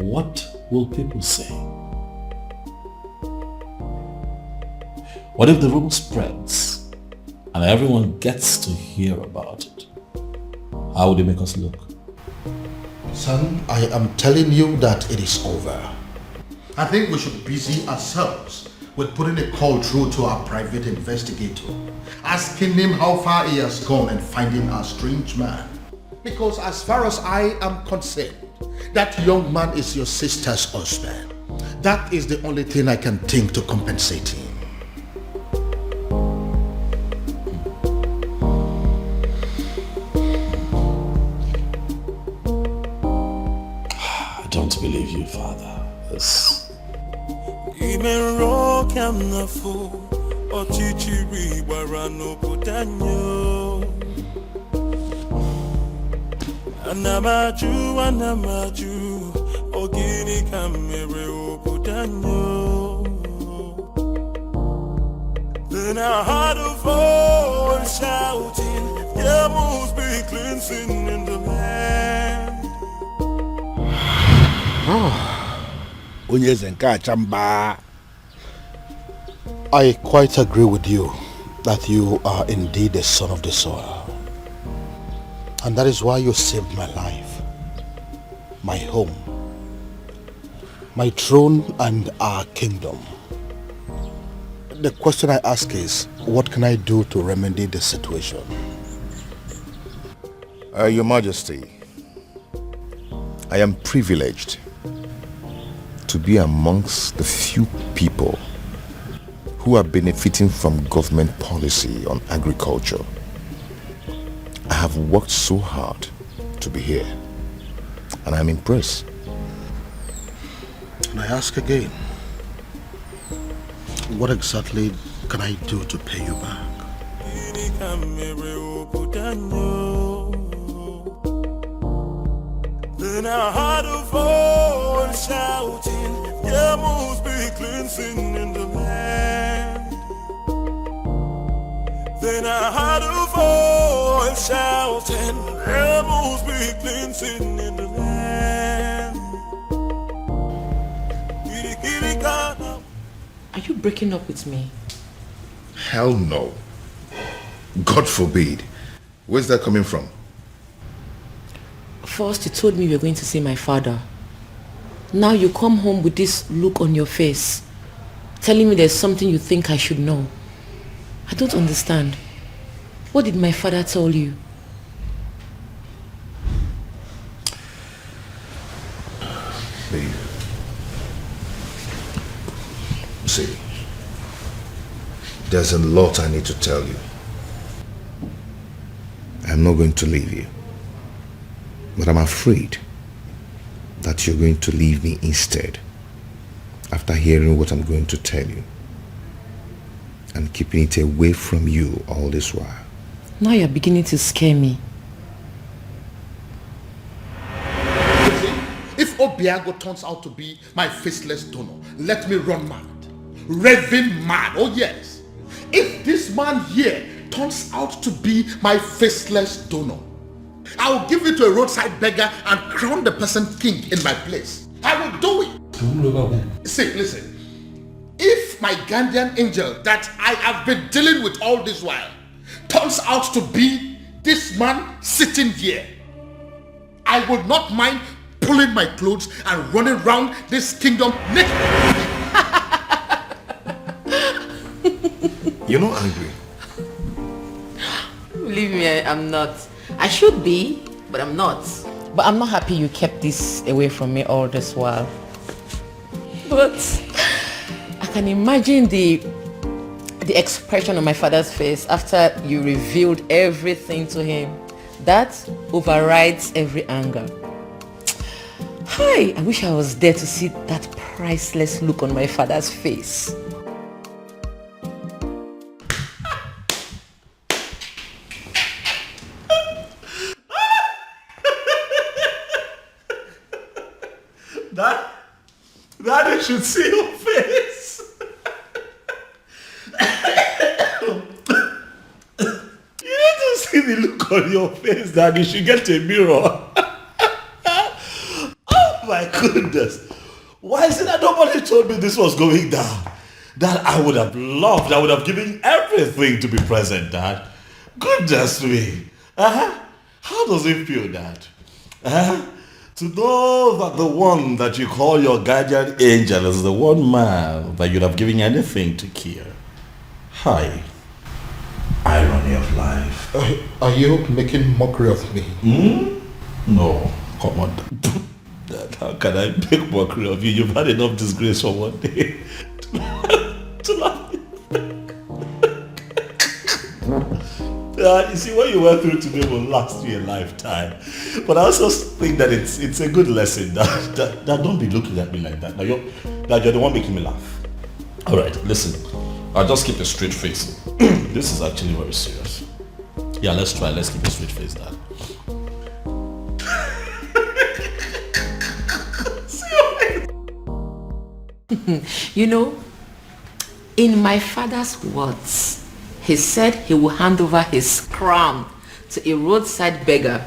[SPEAKER 3] what will people say? What if the rumor spreads and everyone gets to hear about it? How would it make us look?
[SPEAKER 4] Son, I am telling you that it is over. I think we should busy ourselves with putting a call through to our private investigator, asking him how far he has gone and finding our strange man. Because as far as I am concerned, that young man is your sister's husband. That is the only thing I can think to compensate him.
[SPEAKER 3] I don't believe you, Father. This...
[SPEAKER 1] Anamaju, ogini kamere obudanyo. Then I heard a voice shouting, there must be cleansing in the land.
[SPEAKER 4] I quite agree with you that you are indeed the son of the soil. And that is why you saved my life, my home, my throne and our kingdom. The question I ask is, what can I do to remedy the situation?
[SPEAKER 10] Your Majesty, I am privileged to be amongst the few people who are benefiting from government policy on agriculture. I have worked so hard to be here, and I'm impressed.
[SPEAKER 4] And I ask again, what exactly can I do to pay you back?
[SPEAKER 1] Then I heard a voice shouting, there must be cleansing in the land. Then I heard a voice shouting, there must be cleansing in the land.
[SPEAKER 19] Are you breaking up with me?
[SPEAKER 10] Hell no. God forbid. Where's that coming from?
[SPEAKER 19] First you told me you were going to see my father. Now you come home with this look on your face, telling me there's something you think I should know. I don't understand. What did my father tell you?
[SPEAKER 10] Babe. See, there's a lot I need to tell you. I'm not going to leave you, but I'm afraid that you're going to leave me instead after hearing what I'm going to tell you and keeping it away from you all this while.
[SPEAKER 19] Now you're beginning to scare me.
[SPEAKER 4] If Obiago turns out to be my faceless donor, let me run mad. Raving mad, oh yes. If this man here turns out to be my faceless donor, I will give it to a roadside beggar and crown the person king in my place. I will do it. See, listen. If my guardian angel that I have been dealing with all this while turns out to be this man sitting here, I would not mind pulling my clothes and running around this kingdom naked.
[SPEAKER 10] You're not angry?
[SPEAKER 19] Believe me, I'm not. I should be, but I'm not. But I'm not happy you kept this away from me all this while. But I can imagine the expression on my father's face after you revealed everything to him. That overrides every anger. Hi, I wish I was there to see that priceless look on my father's face.
[SPEAKER 8] Daddy should see your face. You need to see the look on your face, Daddy. You should get a mirror. Oh My goodness. Why is it that nobody told me this was going down? Dad, I would have loved, I would have given everything to be present, Dad. Goodness me. How does it feel, Dad? To know that the one that you call your guardian angel is the one man that you'd have given anything to kill. Hi. Irony of life.
[SPEAKER 4] Are you making mockery of me?
[SPEAKER 8] No, come on. Dad, how can I make mockery of you? You've had enough disgrace for one day to laugh. You see, what you went through today will last you a lifetime. But I also think that it's a good lesson. That don't be looking at me like that. Now you're the one making me laugh. All right, listen. I'll just keep a straight face. This is actually very serious. Yeah, let's try. Let's keep a straight face, Dad.
[SPEAKER 19] You know, in my father's words, he said he will hand over his crown to a roadside beggar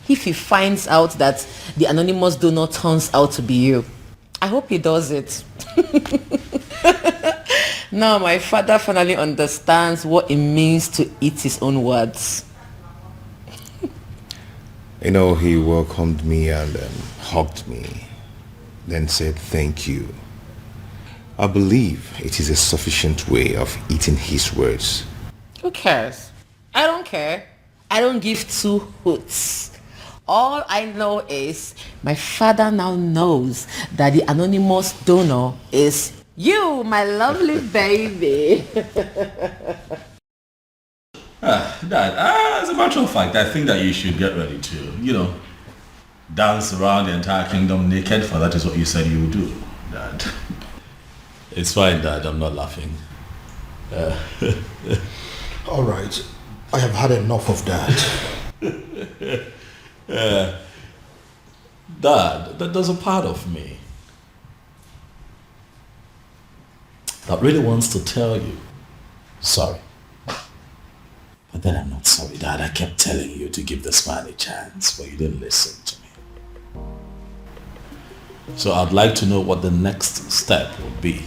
[SPEAKER 19] if he finds out that the anonymous donor turns out to be you. I hope he does it. Now my father finally understands what it means to eat his own words.
[SPEAKER 10] You know, he welcomed me and hugged me, then said thank you. I believe it is a sufficient way of eating his words.
[SPEAKER 19] Who cares? I don't care. I don't give two hoots. All I know is my father now knows that the anonymous donor is you, my lovely baby.
[SPEAKER 8] Dad, as a matter of fact, I think that you should get ready to, dance around the entire kingdom naked, for that is what you said you would do, Dad. It's fine, Dad. I'm not laughing.
[SPEAKER 4] All right. I have had enough of that.
[SPEAKER 8] Dad, there's a part of me that really wants to tell you sorry.
[SPEAKER 3] But then I'm not sorry, Dad. I kept telling you to give this man a chance, but you didn't listen to me.
[SPEAKER 8] So I'd like to know what the next step would be.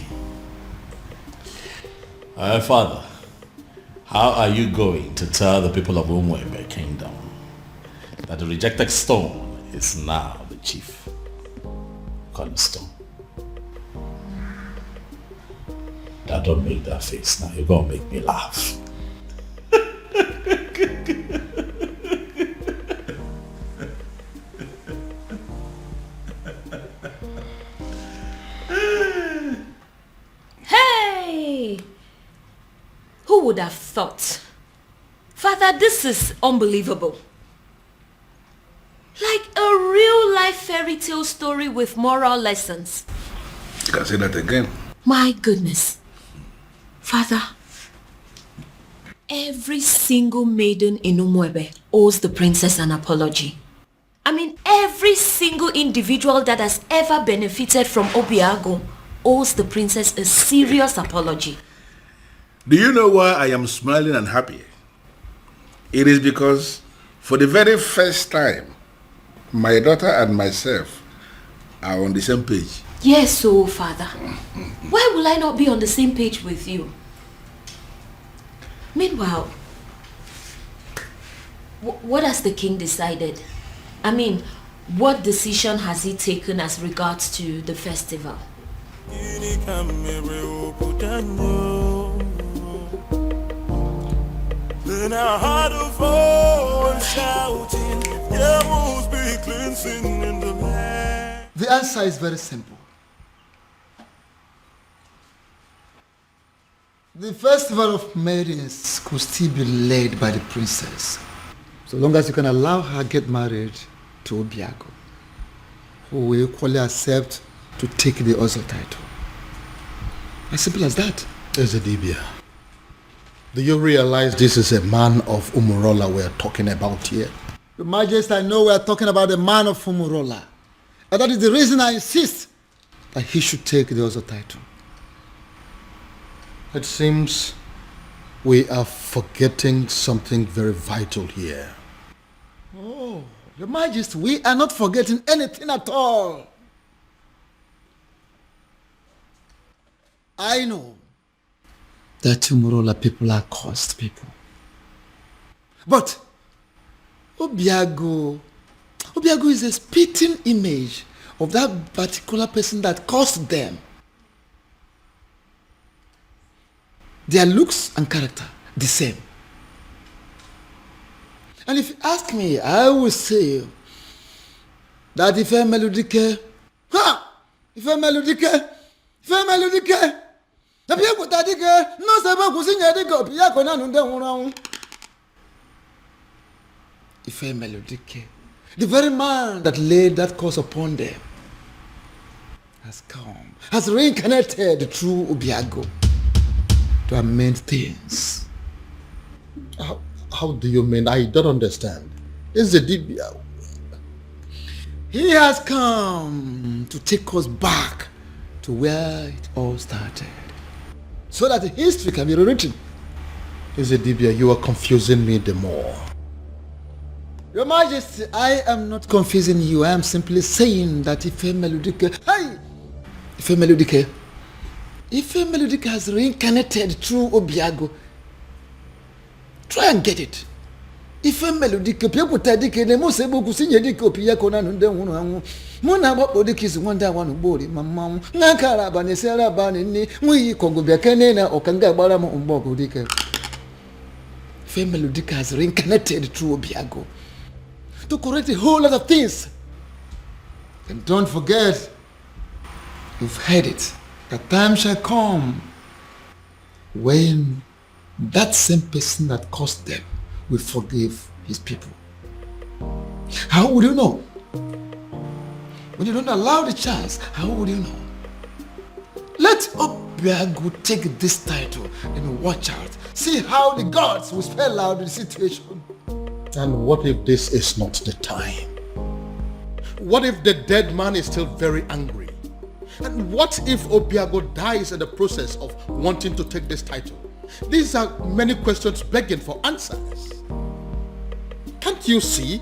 [SPEAKER 8] Father, how are you going to tell the people of Unwavering Kingdom that the rejected stone is now the chief cornerstone?
[SPEAKER 3] Dad, don't make that face now. You're going to make me laugh.
[SPEAKER 9] Hey! Who would have thought? Father, this is unbelievable. Like a real-life fairy tale story with moral lessons.
[SPEAKER 7] You can say that again.
[SPEAKER 9] My goodness. Father, every single maiden in Umuebe owes the princess an apology. I mean, every single individual that has ever benefited from Obiago owes the princess a serious apology.
[SPEAKER 7] Do you know why I am smiling and happy? It is because for the very first time, my daughter and myself are on the same page.
[SPEAKER 9] Yes, so Father, why will I not be on the same page with you? Meanwhile, what has the king decided? I mean, what decision has he taken as regards to the festival?
[SPEAKER 1] Then I heard a voice shouting, there must be cleansing in the land.
[SPEAKER 11] The answer is very simple. The festival of maidens could still be led by the princess, so long as you can allow her get married to Obiago, who will equally accept to take the other title. As simple as that.
[SPEAKER 4] Ezedibia, do you realize this is a man of Umurola we're talking about here?
[SPEAKER 11] Your Majesty, I know we are talking about the man of Umurola. And that is the reason I insist that he should take the other title.
[SPEAKER 4] It seems we are forgetting something very vital here.
[SPEAKER 11] Oh, Your Majesty, we are not forgetting anything at all. I know that Umurola people are cursed people. But Obiago is a spitting image of that particular person that caused them. Their looks and character, the same. And if you ask me, I will say that if a melodique, the very man that laid that curse upon them has come, has reincarnated through Obiago to amend things.
[SPEAKER 4] How do you mean? I don't understand. Is the Dibia?
[SPEAKER 11] He has come to take us back to where it all started, so that history can be rewritten.
[SPEAKER 4] Is the Dibia? You are confusing me the more.
[SPEAKER 11] Your Majesty, I am not confusing you. I am simply saying that if a melodic has reincarnated through Obiago, try and get it. If a melodic people take the most able to sing a dick of Piacona and then Mona Bodic is one that one body, Mamma, Nakara Banisera Banini, we Congo Biacanena or Kanga Baramo on Bogo Dicker. Female Dick has reincarnated through Obiago to correct a whole lot of things. And don't forget, you've heard it, the time shall come when that same person that caused them will forgive his people. How would you know? When you don't allow the chance, how would you know? Let Obiago take this title and watch out. See how the gods will spell out the situation.
[SPEAKER 4] And what if this is not the time? What if the dead man is still very angry? And what if Obiago dies in the process of wanting to take this title? These are many questions begging for answers. Can't you see?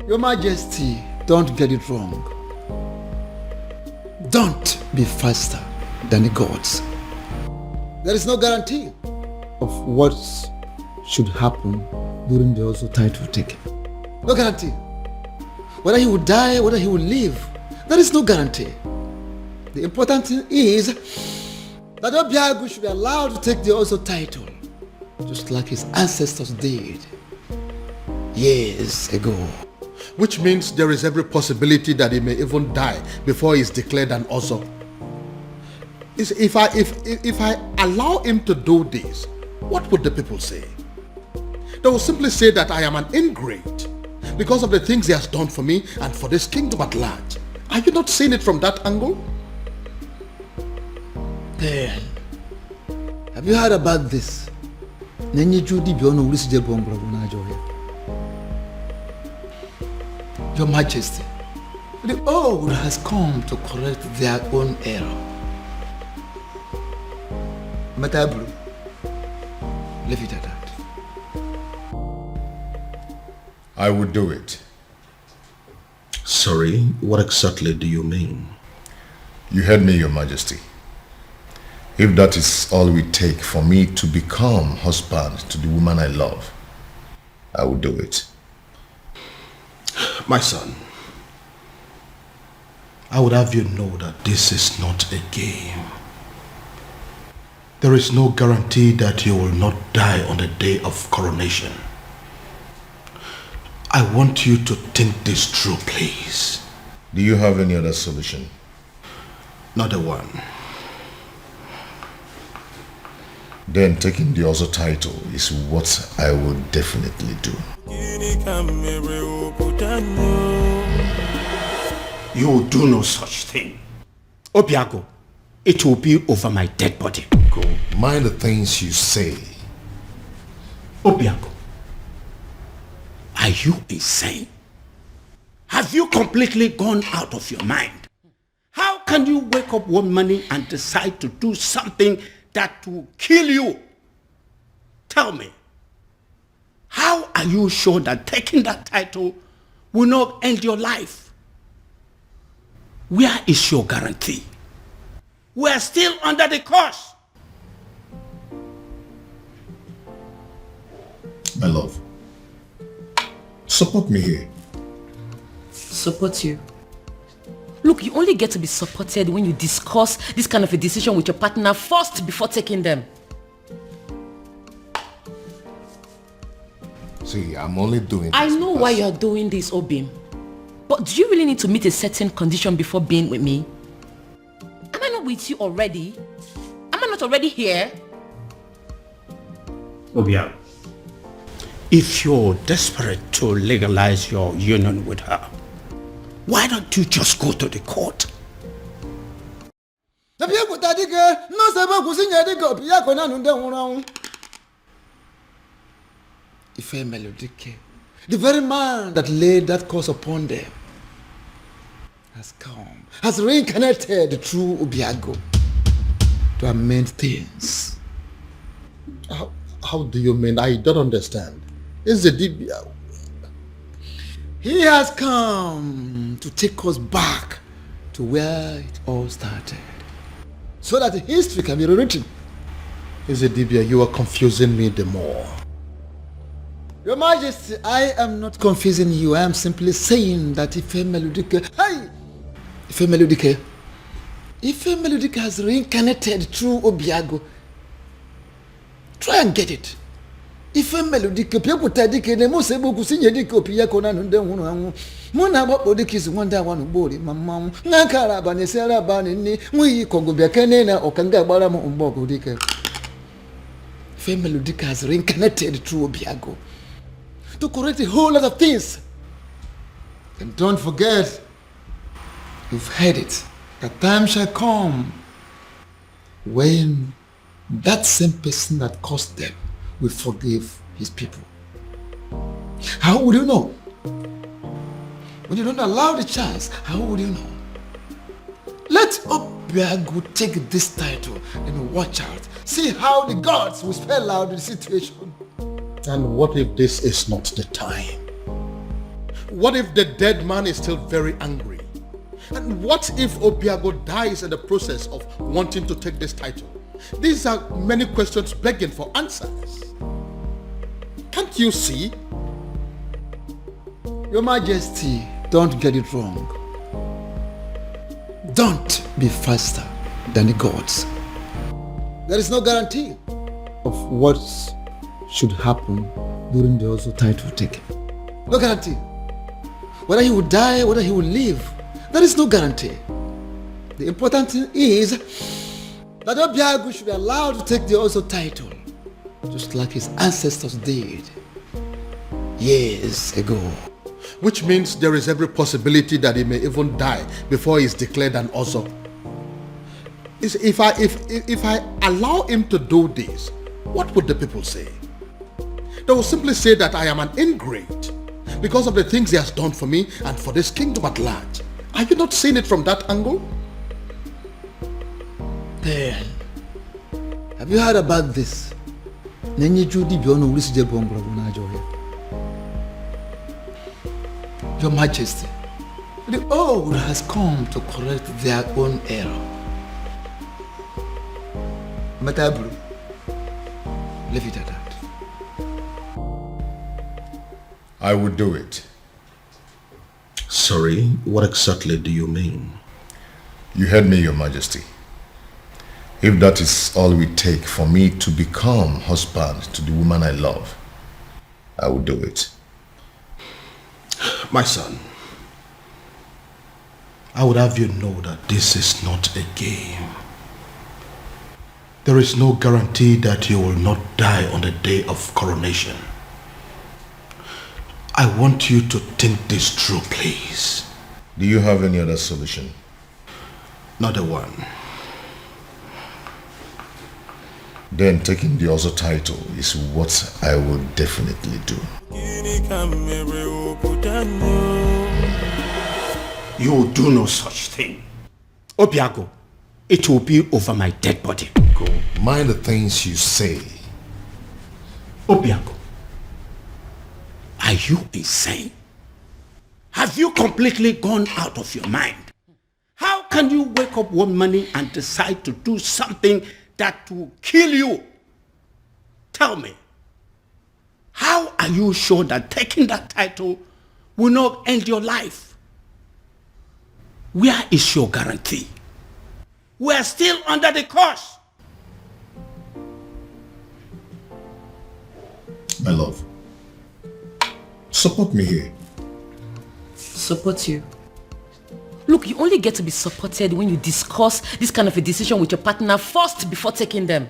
[SPEAKER 11] Your Majesty, don't get it wrong. Don't be faster than the gods. There is no guarantee of what should happen during the also title taking. No guarantee. Whether he will die, whether he will live, there is no guarantee. The important thing is that Obiago should be allowed to take the also title, just like his ancestors did years ago.
[SPEAKER 4] Which means there is every possibility that he may even die before he is declared an Ozo. If I allow him to do this, what would the people say? They will simply say that I am an ingrate because of the things he has done for me and for this kingdom at large. Are you not seeing it from that angle?
[SPEAKER 11] Then, have you heard about this? Your Majesty, the old has come to correct their own error. Matabru, leave it at that.
[SPEAKER 10] I would do it.
[SPEAKER 4] Sorry, what exactly do you mean?
[SPEAKER 10] You heard me, Your Majesty. If that is all we take for me to become husband to the woman I love, I will do it.
[SPEAKER 4] My son, I would have you know that this is not a game. There is no guarantee that you will not die on the day of coronation. I want you to think this through, please.
[SPEAKER 10] Do you have any other solution?
[SPEAKER 4] Not a one.
[SPEAKER 10] Then taking the other title is what I will definitely do.
[SPEAKER 2] You will do no such thing. Obiago, it will be over my dead body.
[SPEAKER 10] Go. Mind the things you say.
[SPEAKER 2] Obiago, are you insane? Have you completely gone out of your mind? How can you wake up one morning and decide to do something that will kill you? Tell me.
[SPEAKER 20] How are you sure that taking that title will not end your life? Where is your guarantee? We are still under the curse.
[SPEAKER 10] My love, support me here.
[SPEAKER 19] Support you? Look, you only get to be supported when you discuss this kind of a decision with your partner first before taking them.
[SPEAKER 10] See, I'm only doing this.
[SPEAKER 19] I know why you're doing this, Obim. But do you really need to meet a certain condition before being with me? Am I not with you already? Am I not already here?
[SPEAKER 2] Obiago, if you're desperate to legalize your union with her, why don't you just go to the court?
[SPEAKER 11] Ife Melodike, the very man that laid that curse upon them, has come, has reincarnated through Obiago to amend things.
[SPEAKER 4] How do you mean? I don't understand. Is the Dibia?
[SPEAKER 11] He has come to take us back to where it all started, so that history can be rewritten.
[SPEAKER 4] Is the Dibia? You are confusing me the more.
[SPEAKER 11] Your Majesty, I am not confusing you. I am simply saying that Ife Melodike, Ife Melodike has reincarnated through Obiago. Try and get it. Ife Melodike, people tadike, ne mo sebo kusinye dike Obiago na nunde hunu angu. Muna babo dike is wanda wanu bori mamamu. Nakara bani sera bani ni mui kongo biakene na okanga bara mo umbogo dike. Ife Melodike has reincarnated through Obiago to correct a whole lot of things. And don't forget, you've heard it, a time shall come when that same person that caused them will forgive his people. How would you know? When you don't allow the chance, how would you know? Let Obiago take this title and watch out. See how the gods will spell out the situation.
[SPEAKER 4] And what if this is not the time? What if the dead man is still very angry? And what if Obiago dies in the process of wanting to take this title? These are many questions begging for answers. Can't you see?
[SPEAKER 11] Your Majesty, don't get it wrong. Don't be faster than the gods. There is no guarantee of what should happen during the also title taking. No guarantee. Whether he will die, whether he will live, there is no guarantee. The important thing is that Obiago should be allowed to take the also title, just like his ancestors did years ago.
[SPEAKER 4] Which means there is every possibility that he may even die before he is declared an Ozo. If I allow him to do this, what would the people say? They will simply say that I am an ingrate because of the things he has done for me and for this kingdom at large. Are you not seeing it from that angle?
[SPEAKER 11] Then, have you heard about this? Your Majesty, the old has come to correct their own error. Matabru, leave it at that.
[SPEAKER 10] I would do it.
[SPEAKER 4] Sorry, what exactly do you mean?
[SPEAKER 10] You heard me, Your Majesty. If that is all we take for me to become husband to the woman I love, I will do it.
[SPEAKER 4] My son, I would have you know that this is not a game. There is no guarantee that you will not die on the day of coronation. I want you to think this through, please.
[SPEAKER 10] Do you have any other solution?
[SPEAKER 4] Not a one.
[SPEAKER 10] Then taking the other title is what I will definitely do.
[SPEAKER 2] You will do no such thing. Obiago, it will be over my dead body.
[SPEAKER 10] Go. Mind the things you say.
[SPEAKER 2] Obiago, Are you insane? Have you completely gone out of your mind? How can you wake up one morning and decide to do something that will kill you? Tell me, how are you sure that taking that title will not end your life? Where is your guarantee? We are still under the curse.
[SPEAKER 10] My love, support me here.
[SPEAKER 19] Support you? Look, you only get to be supported when you discuss this kind of a decision with your partner first before taking them.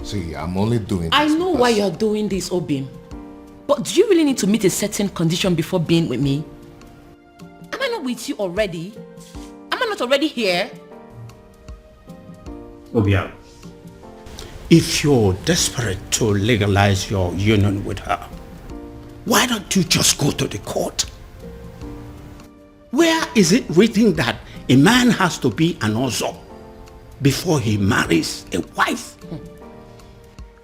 [SPEAKER 10] See, I'm only doing this.
[SPEAKER 19] I know why you're doing this, Obim. But do you really need to meet a certain condition before being with me? Am I not with you already? Am I not already here?
[SPEAKER 2] Obia, if you're desperate to legalize your union with her, why don't you just go to the court? Where is it written that a man has to be an ozo before he marries a wife?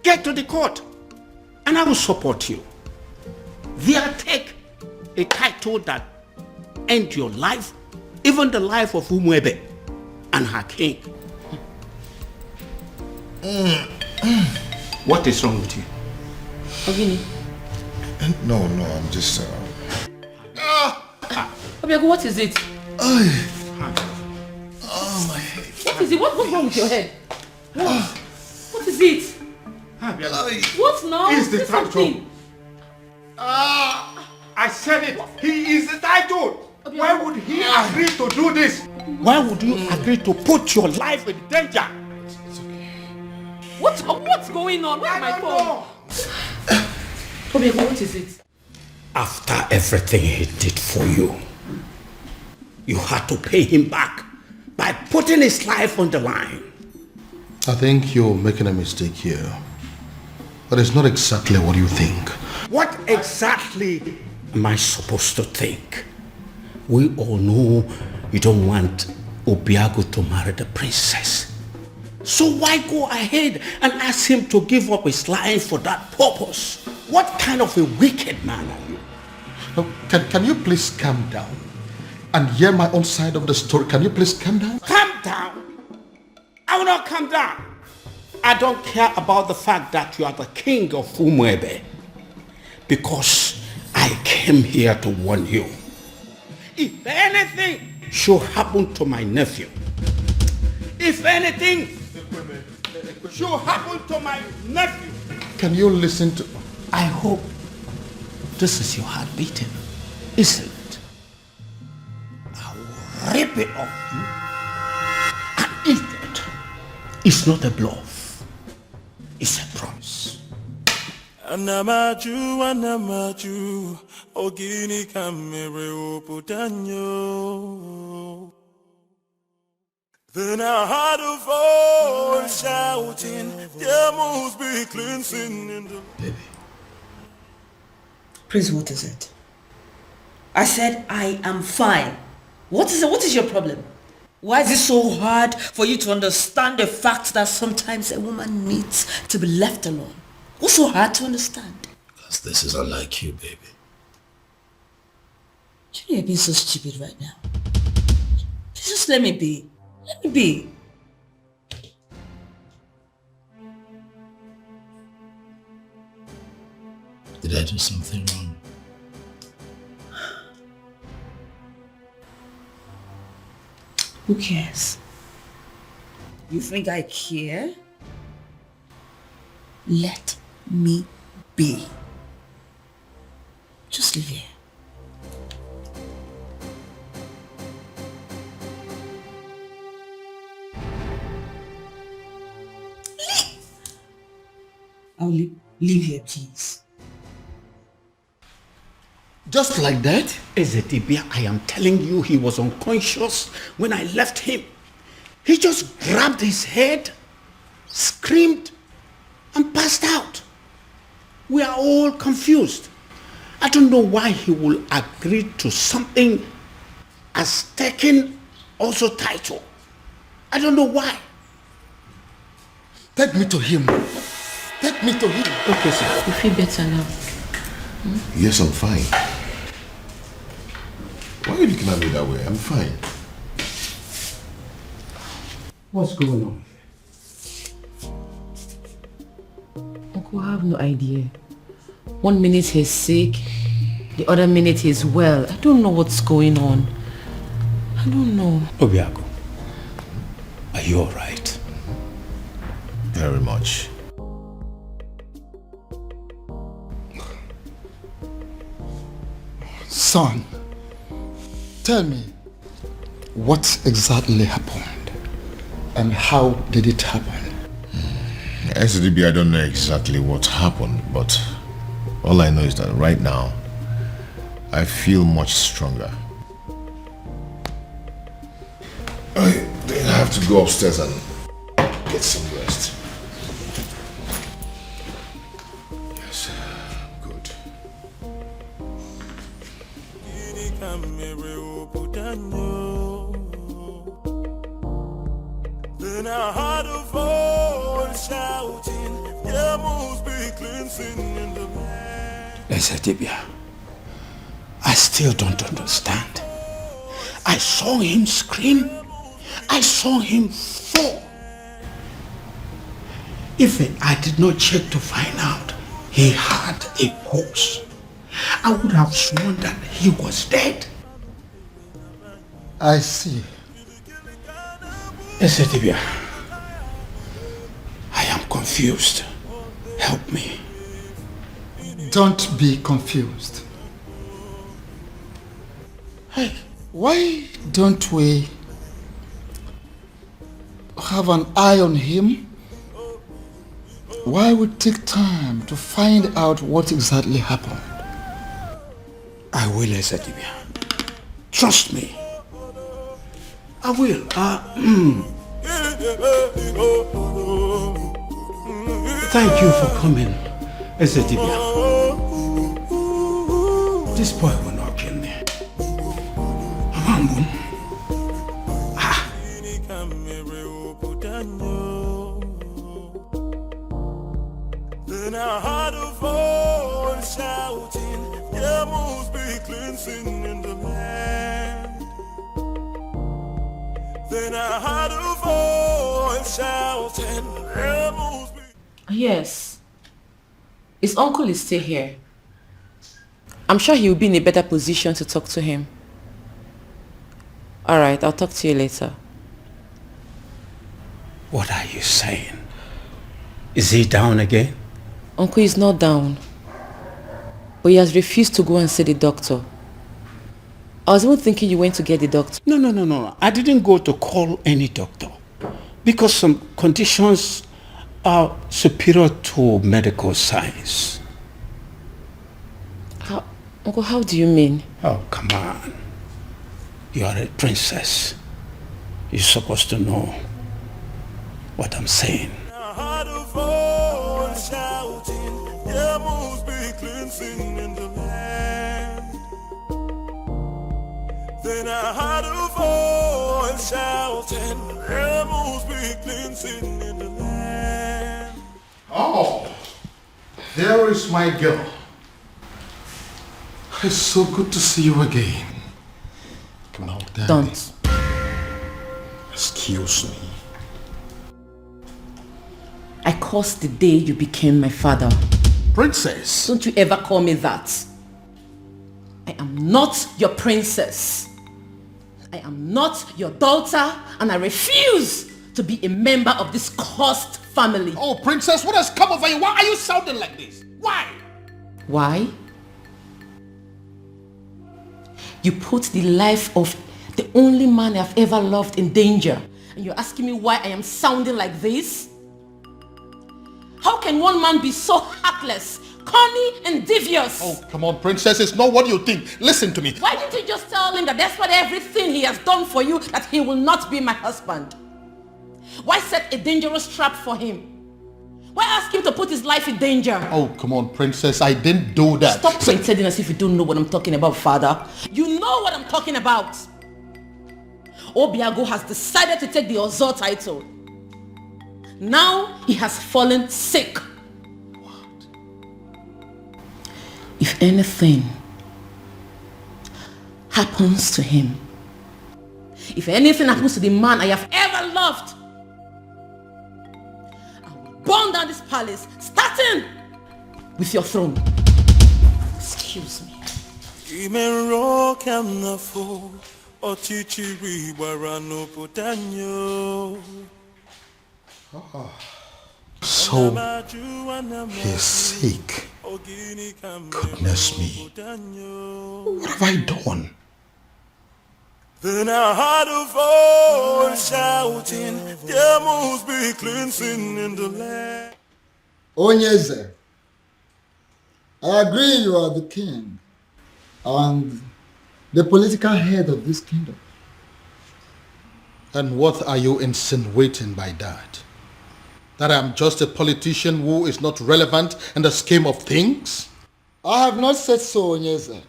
[SPEAKER 2] Get to the court and I will support you. There, take a title that ends your life, even the life of Umwebe and her king. What is wrong with you?
[SPEAKER 19] Ogini.
[SPEAKER 10] No, I'm just...
[SPEAKER 19] Obiago, what is it?
[SPEAKER 10] Oh, my head.
[SPEAKER 19] What is it? What's wrong with your head? What is it? What now?
[SPEAKER 20] He's the
[SPEAKER 19] Say
[SPEAKER 20] title.
[SPEAKER 19] something.
[SPEAKER 20] I said it. He is the title. Why would he agree to do this?
[SPEAKER 2] Why would you agree to put your life in danger?
[SPEAKER 19] What's going on? Where's my phone? Obiago, what is it?
[SPEAKER 2] After everything he did for you, you had to pay him back by putting his life on the line.
[SPEAKER 4] I think you're making a mistake here. But it's not exactly what you think.
[SPEAKER 2] What exactly am I supposed to think? We all know you don't want Obiago to marry the princess. So why go ahead and ask him to give up his life for that purpose? What kind of a wicked man are you?
[SPEAKER 4] Now, can you please calm down and hear my own side of the story? Can you please calm down?
[SPEAKER 2] Calm down? I will not calm down. I don't care about the fact that you are the king of Umwebe, because I came here to warn you. If anything should happen to my nephew, if anything should happen to my nephew,
[SPEAKER 4] Can you listen to...
[SPEAKER 2] I hope this is your heart beating, isn't it? I will rip it off you and eat it. It's not a bluff. It's a promise.
[SPEAKER 1] Anamaju, ogini kamere oputanyo. Then I heard a voice shouting, there must be cleansing in the...
[SPEAKER 12] Baby. Prince, what is it? I said I am fine. What is it? What is your problem? Why is it so hard for you to understand the fact that sometimes a woman needs to be left alone? What's so hard to understand?
[SPEAKER 3] Because this is unlike you, baby.
[SPEAKER 12] You know you're being so stupid right now. Just let me be. Let me be.
[SPEAKER 3] Did I do something wrong?
[SPEAKER 12] Who cares? You think I care? Let me be. Just live here. I'll leave here, please.
[SPEAKER 2] Just like that? Ezedibia, I am telling you, he was unconscious when I left him. He just grabbed his head, screamed, and passed out. We are all confused. I don't know why he will agree to something as taking also title. I don't know why.
[SPEAKER 4] Take me to him.
[SPEAKER 11] Take me to him.
[SPEAKER 19] Okay, sir. You feel better now?
[SPEAKER 10] Yes, I'm fine. Why are you looking at me that way? I'm fine.
[SPEAKER 2] What's going on?
[SPEAKER 19] Uncle, I have no idea. 1 minute he's sick, the other minute he's well. I don't know what's going on. I don't know.
[SPEAKER 2] Obiago, are you alright?
[SPEAKER 10] Very much.
[SPEAKER 11] Son, tell me, what exactly happened? And how did it happen?
[SPEAKER 10] SDB, I don't know exactly what happened, but all I know is that right now, I feel much stronger. I have to go upstairs and get some rest. Yes, good.
[SPEAKER 1] Then I heard a voice shouting, there must be cleansing in the land.
[SPEAKER 2] Ezedibia, I still don't understand. I saw him scream. I saw him fall. Even I did not check to find out he had a pulse, I would have sworn that he was dead.
[SPEAKER 11] I see.
[SPEAKER 2] Ezedibia, I am confused. Help me.
[SPEAKER 11] Don't be confused. Hey, why don't we have an eye on him? Why we take time to find out what exactly happened?
[SPEAKER 2] I will, Ezedibia. Trust me. I will. Thank you for coming, Ezedibia. This boy will not kill me.
[SPEAKER 1] Then I heard a voice shouting, there must be cleansing in the land. Then I heard a voice shouting, there must be...
[SPEAKER 19] Yes. His uncle is still here. I'm sure he will be in a better position to talk to him. Alright, I'll talk to you later.
[SPEAKER 2] What are you saying? Is he down again?
[SPEAKER 19] Uncle is not down. But he has refused to go and see the doctor. I was even thinking you went to get the doctor.
[SPEAKER 2] No. I didn't go to call any doctor. Because some conditions are superior to medical science.
[SPEAKER 19] Uncle, how do you mean?
[SPEAKER 2] Oh, come on. You are a princess. You're supposed to know what I'm saying.
[SPEAKER 1] I heard a voice shouting, there must be cleansing in the land. Then I heard a voice shouting, there must be cleansing in the land.
[SPEAKER 7] Oh, there is my girl. It's so good to see you again. Come on, Daddy.
[SPEAKER 19] Don't.
[SPEAKER 7] Excuse me.
[SPEAKER 19] I cursed the day you became my father.
[SPEAKER 7] Princess.
[SPEAKER 19] Don't you ever call me that. I am not your princess. I am not your daughter, and I refuse to be a member of this cursed family.
[SPEAKER 4] Oh, princess, what has come over you? Why are you sounding like this? Why?
[SPEAKER 19] Why? You put the life of the only man I've ever loved in danger, and you're asking me why I am sounding like this? How can one man be so heartless, corny, and devious?
[SPEAKER 4] Oh, come on, princess, it's not what you think. Listen to me.
[SPEAKER 19] Why didn't you just tell him that despite everything he has done for you, that he will not be my husband? Why set a dangerous trap for him? Why ask him to put his life in danger?
[SPEAKER 4] Oh, come on, princess, I didn't do that.
[SPEAKER 19] Stop pretending as if you don't know what I'm talking about, father. You know what I'm talking about. Obiago has decided to take the Ozor title. Now he has fallen sick. if anything happens to him, if anything happens to the man I have ever loved, I will burn down this palace, starting with your throne. Excuse me.
[SPEAKER 10] So, he's sick. Goodness me. What have I done?
[SPEAKER 1] Then I heard a voice shouting, there must be cleansing in the land.
[SPEAKER 11] Onyeze, I agree you are the king and the political head of this kingdom.
[SPEAKER 4] And what are you insinuating by that? That I'm just a politician who is not relevant in the scheme of things?
[SPEAKER 11] I have not said so, Onyeze.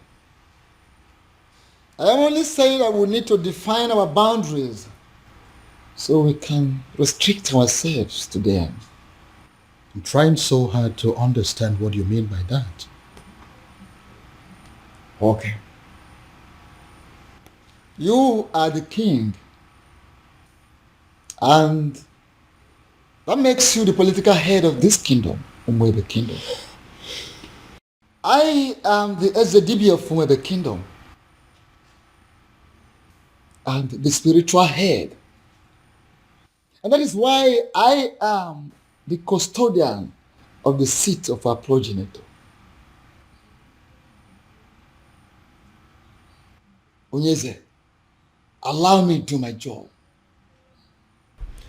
[SPEAKER 11] I am only saying that we need to define our boundaries so we can restrict ourselves to them.
[SPEAKER 4] I'm trying so hard to understand what you mean by that.
[SPEAKER 11] Okay. You are the king, and that makes you the political head of this kingdom, Umwebe Kingdom. I am the Ezedibi of Umwebe Kingdom, and the spiritual head. And that is why I am the custodian of the seat of our progenitor. Onyeze, allow me to do my job.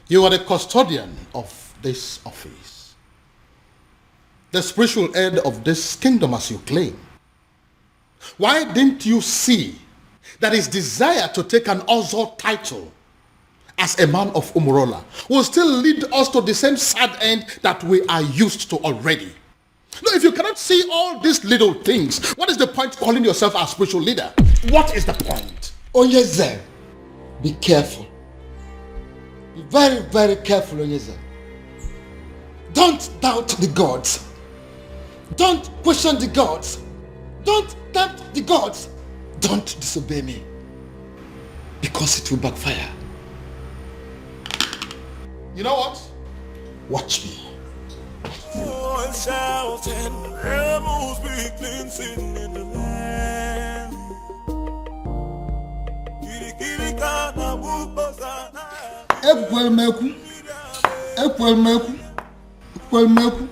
[SPEAKER 4] You are the custodian of this office, the spiritual head of this kingdom as you claim. Why didn't you see that his desire to take an Ozo title as a man of Umurola will still lead us to the same sad end that we are used to already? No, if you cannot see all these little things, what is the point calling yourself a spiritual leader? What is the point?
[SPEAKER 11] Onyeze, be careful. Be very, very careful, Onyeze. Don't doubt the gods. Don't question the gods. Don't tempt the gods. Don't disobey me, because it will backfire.
[SPEAKER 4] You know what?
[SPEAKER 11] Watch me.
[SPEAKER 1] Shouting, there must be cleansing in the land.
[SPEAKER 11] Ekwelmeku,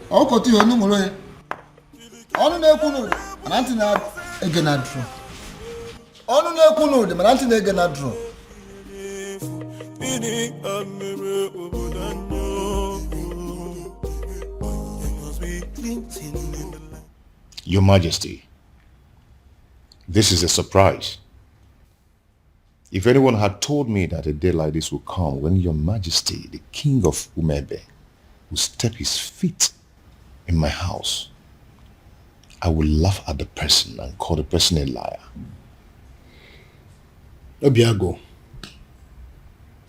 [SPEAKER 11] ọkọtụ ihe ọnụ nwere ya. Ọnụ na-ekwu n'ụdị, mana ntị na-ege na drum. Ọnụ na-ekwu n'ụdị, mana ntị na-ege na drum.
[SPEAKER 10] Your Majesty, this is a surprise. If anyone had told me that a day like this would come when Your Majesty, the King of Umebe, will step his feet in my house, I would laugh at the person and call the person a liar.
[SPEAKER 4] Obiago,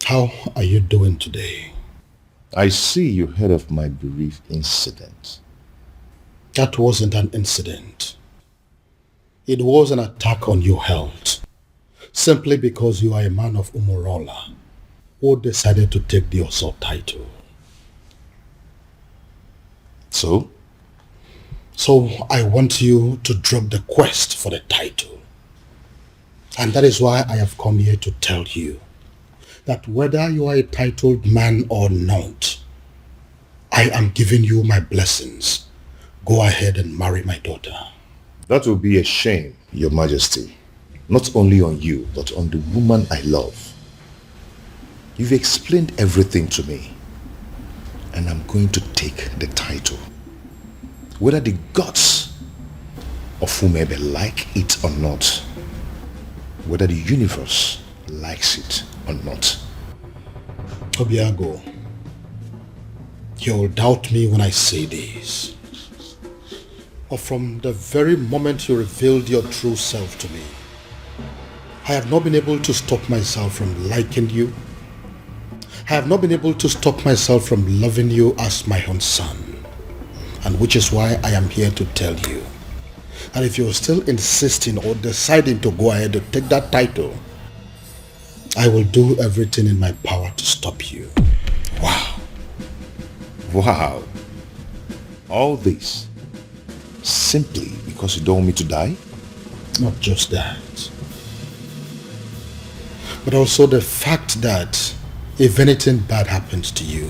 [SPEAKER 4] how are you doing today?
[SPEAKER 10] I see you heard of my bereaved incident.
[SPEAKER 4] That wasn't an incident. It was an attack on your health, simply because you are a man of Umurola who decided to take the Oso title.
[SPEAKER 10] So?
[SPEAKER 4] So I want you to drop the quest for the title. And that is why I have come here to tell you that whether you are a titled man or not, I am giving you my blessings. Go ahead and marry my daughter.
[SPEAKER 10] That will be a shame, Your Majesty. Not only on you, but on the woman I love. You've explained everything to me, and I'm going to take the title. Whether the gods of whomever like it or not, whether the universe likes it or not.
[SPEAKER 4] Obiago, you'll doubt me when I say this. But from the very moment you revealed your true self to me, I have not been able to stop myself from liking you. I have not been able to stop myself from loving you as my own son. And which is why I am here to tell you
[SPEAKER 7] And if you're still insisting or deciding to go ahead to take that title, I will do everything in my power to stop you.
[SPEAKER 10] Wow. Wow. All this simply because you don't want me to die?
[SPEAKER 7] Not just that, but also the fact that if anything bad happens to you,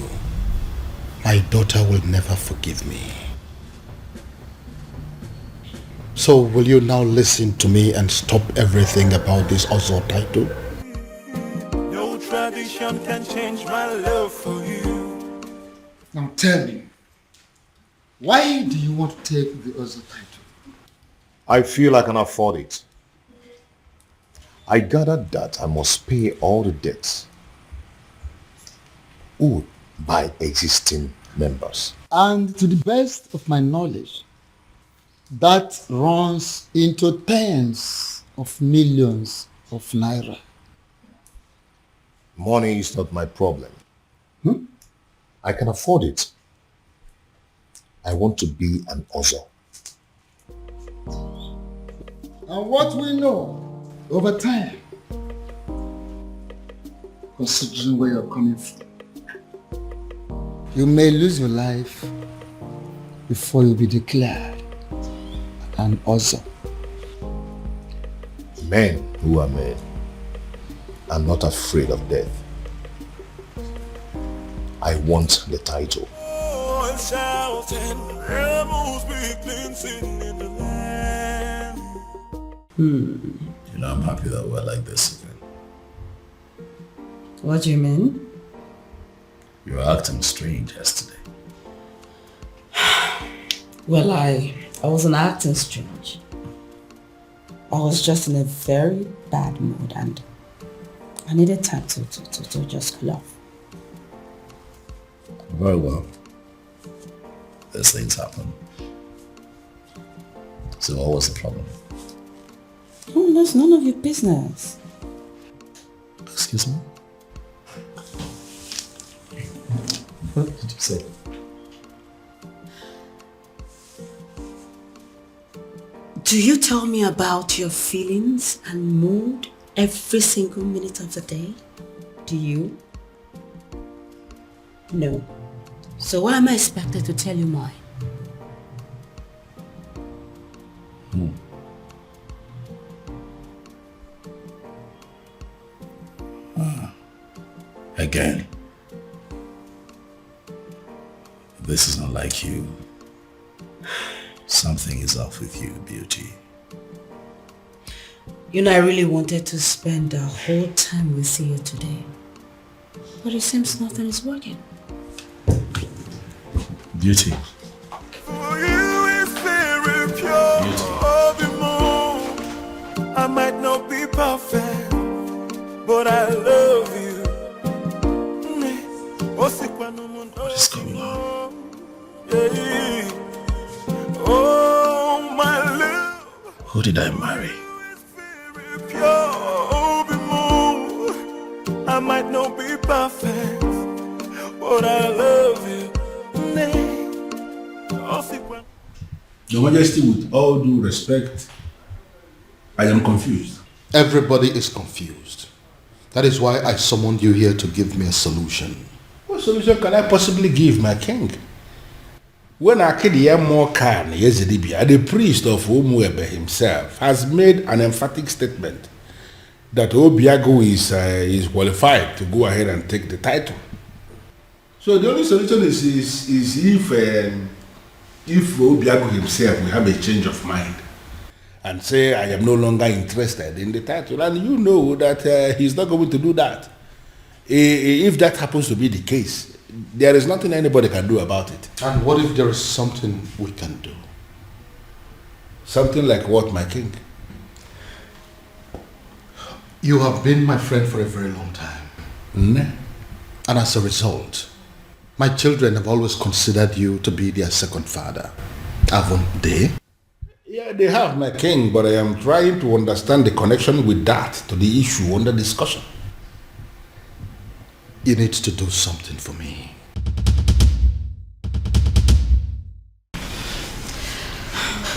[SPEAKER 7] my daughter will never forgive me. So will you now listen to me and stop everything about this Ozo title?
[SPEAKER 1] No tradition can change my love for you.
[SPEAKER 11] Now tell me, why do you want to take the Ozo title?
[SPEAKER 10] I feel I can afford it. I gathered that I must pay all the debts owed by existing members.
[SPEAKER 11] And to the best of my knowledge, that runs into tens of millions of naira.
[SPEAKER 10] Money is not my problem. I can afford it. I want to be an Ozo.
[SPEAKER 11] And what we know over time, considering where you're coming from, you may lose your life before you'll be declared an Ozo.
[SPEAKER 10] Men who are men are not afraid of death. I want the title.
[SPEAKER 3] You know, I'm happy that we're like this again.
[SPEAKER 12] What do you mean?
[SPEAKER 3] You were acting strange yesterday.
[SPEAKER 12] Well, I wasn't acting strange. I was just in a very bad mood and I needed time to just cool off.
[SPEAKER 3] Very well. These things happen. So what was the problem?
[SPEAKER 12] Oh, that's none of your business.
[SPEAKER 3] Excuse me? What did you say?
[SPEAKER 12] Do you tell me about your feelings and mood every single minute of the day? Do you? No. So why am I expected to tell you mine?
[SPEAKER 3] Again. This is not like you. Something is off with you, beauty.
[SPEAKER 12] You know, I really wanted to spend the whole time with you today. But it seems nothing is working.
[SPEAKER 3] Beauty.
[SPEAKER 1] For you is very pure. I might not be perfect, but I love you.
[SPEAKER 3] What is going on?
[SPEAKER 1] Oh, my love.
[SPEAKER 3] Who did I marry?
[SPEAKER 1] I might not be perfect, but I love you.
[SPEAKER 7] Your Majesty, with all due respect, I am confused.
[SPEAKER 10] Everybody is confused. That is why I summoned you here to give me a solution.
[SPEAKER 7] What solution can I possibly give, my king? When Akediyamokan Yezidibia, the priest of Umuebe himself, has made an emphatic statement that Obiago is qualified to go ahead and take the title. So the only solution is if Obiago himself will have a change of mind and say, I am no longer interested in the title. And you know that he's not going to do that. If that happens to be the case, there is nothing anybody can do about it.
[SPEAKER 10] And what if there is something we can do?
[SPEAKER 7] Something like what, my king?
[SPEAKER 10] You have been my friend for a very long time. And as a result, my children have always considered you to be their second father. Haven't they?
[SPEAKER 7] Yeah, they have, my king, but I am trying to understand the connection with that to the issue under discussion.
[SPEAKER 10] You need to do something for me.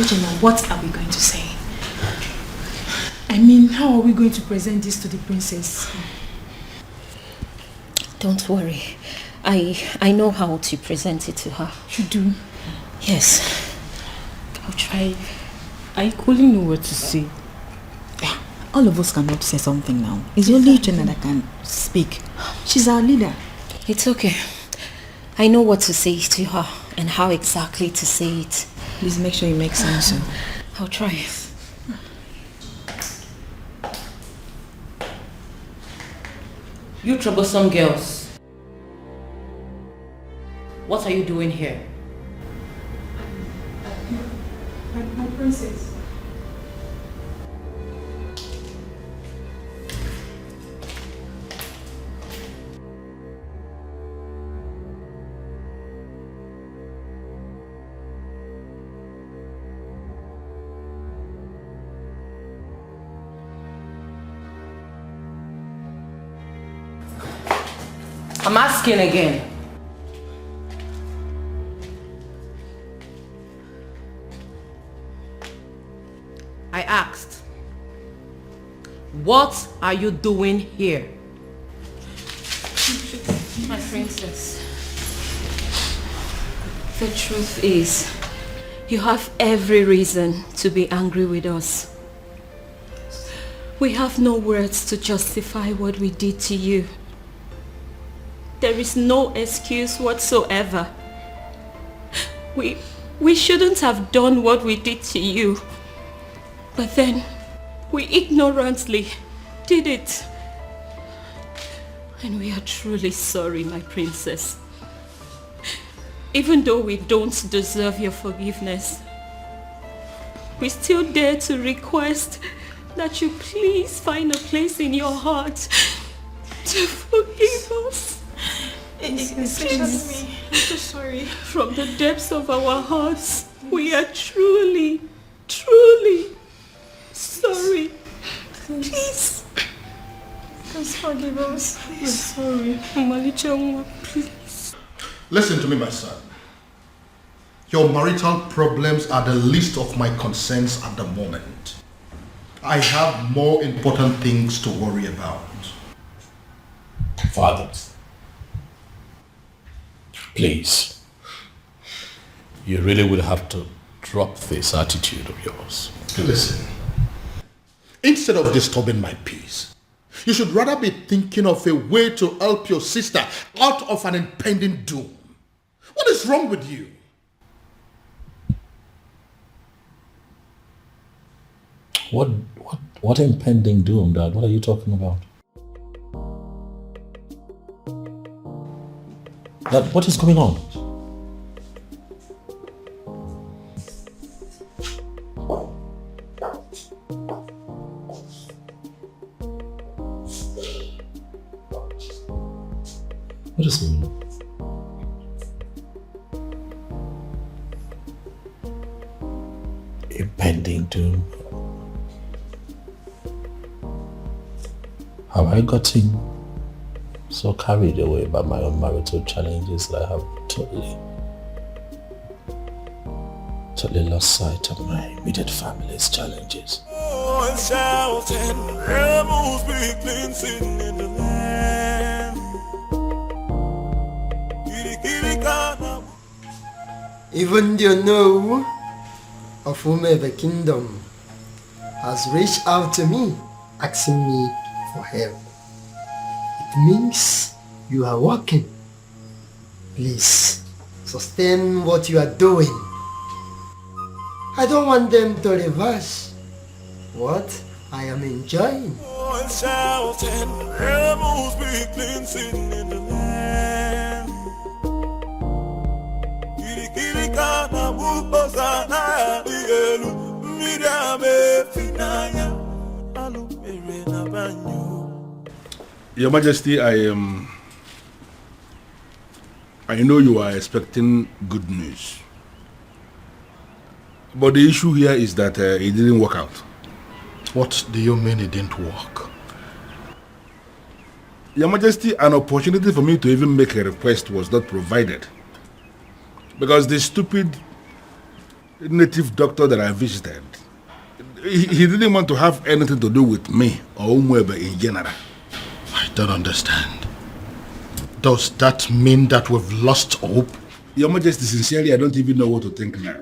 [SPEAKER 21] Uchenna, what are we going to say? I mean, how are we going to present this to the princess?
[SPEAKER 9] Don't worry. I know how to present it to her.
[SPEAKER 21] You do?
[SPEAKER 9] Yes.
[SPEAKER 21] I'll try. I equally know what to say.
[SPEAKER 13] All of us cannot say something now. It's only Uchenna that can speak. She's our leader.
[SPEAKER 9] It's okay. I know what to say to her and how exactly to say it.
[SPEAKER 13] Please make sure you make sense.
[SPEAKER 9] I'll try.
[SPEAKER 19] You troublesome girls. What are you doing here?
[SPEAKER 21] My princess.
[SPEAKER 19] I'm asking again. I asked, what are you doing here?
[SPEAKER 9] My princess, the truth is, you have every reason to be angry with us. We have no words to justify what we did to you. There is no excuse whatsoever. We shouldn't have done what we did to you. But then, we ignorantly did it. And we are truly sorry, my princess. Even though we don't deserve your forgiveness, we still dare to request that you please find a place in your heart to forgive us.
[SPEAKER 21] Excuse me. I'm so sorry.
[SPEAKER 9] From the depths of our hearts, we are truly, truly sorry. Please.
[SPEAKER 21] Please forgive us. We're sorry. Malicha, please.
[SPEAKER 4] Listen to me, my son. Your marital problems are the least of my concerns at the moment. I have more important things to worry about.
[SPEAKER 3] Father, please, you really would have to drop this attitude of yours.
[SPEAKER 4] Listen, instead of disturbing my peace, you should rather be thinking of a way to help your sister out of an impending doom. What is wrong with you?
[SPEAKER 3] What impending doom, Dad? What are you talking about? Dad, what is going on? What is going on? Impending doom. Have I gotten so carried away by my own marital challenges that I have totally lost sight of my immediate family's challenges?
[SPEAKER 17] Even the know of whomever kingdom has reached out to me, asking me for help. It means you are working. Please, sustain what you are doing. I don't want them to reverse what I am enjoying.
[SPEAKER 7] Your Majesty, I know you are expecting good news. But the issue here is that it didn't work out.
[SPEAKER 4] What do you mean it didn't work?
[SPEAKER 7] Your Majesty, an opportunity for me to even make a request was not provided. Because the stupid native doctor that I visited, he didn't want to have anything to do with me or Umwebe in general.
[SPEAKER 4] I don't understand. Does that mean that we've lost hope?
[SPEAKER 7] Your Majesty, sincerely, I don't even know what to think now.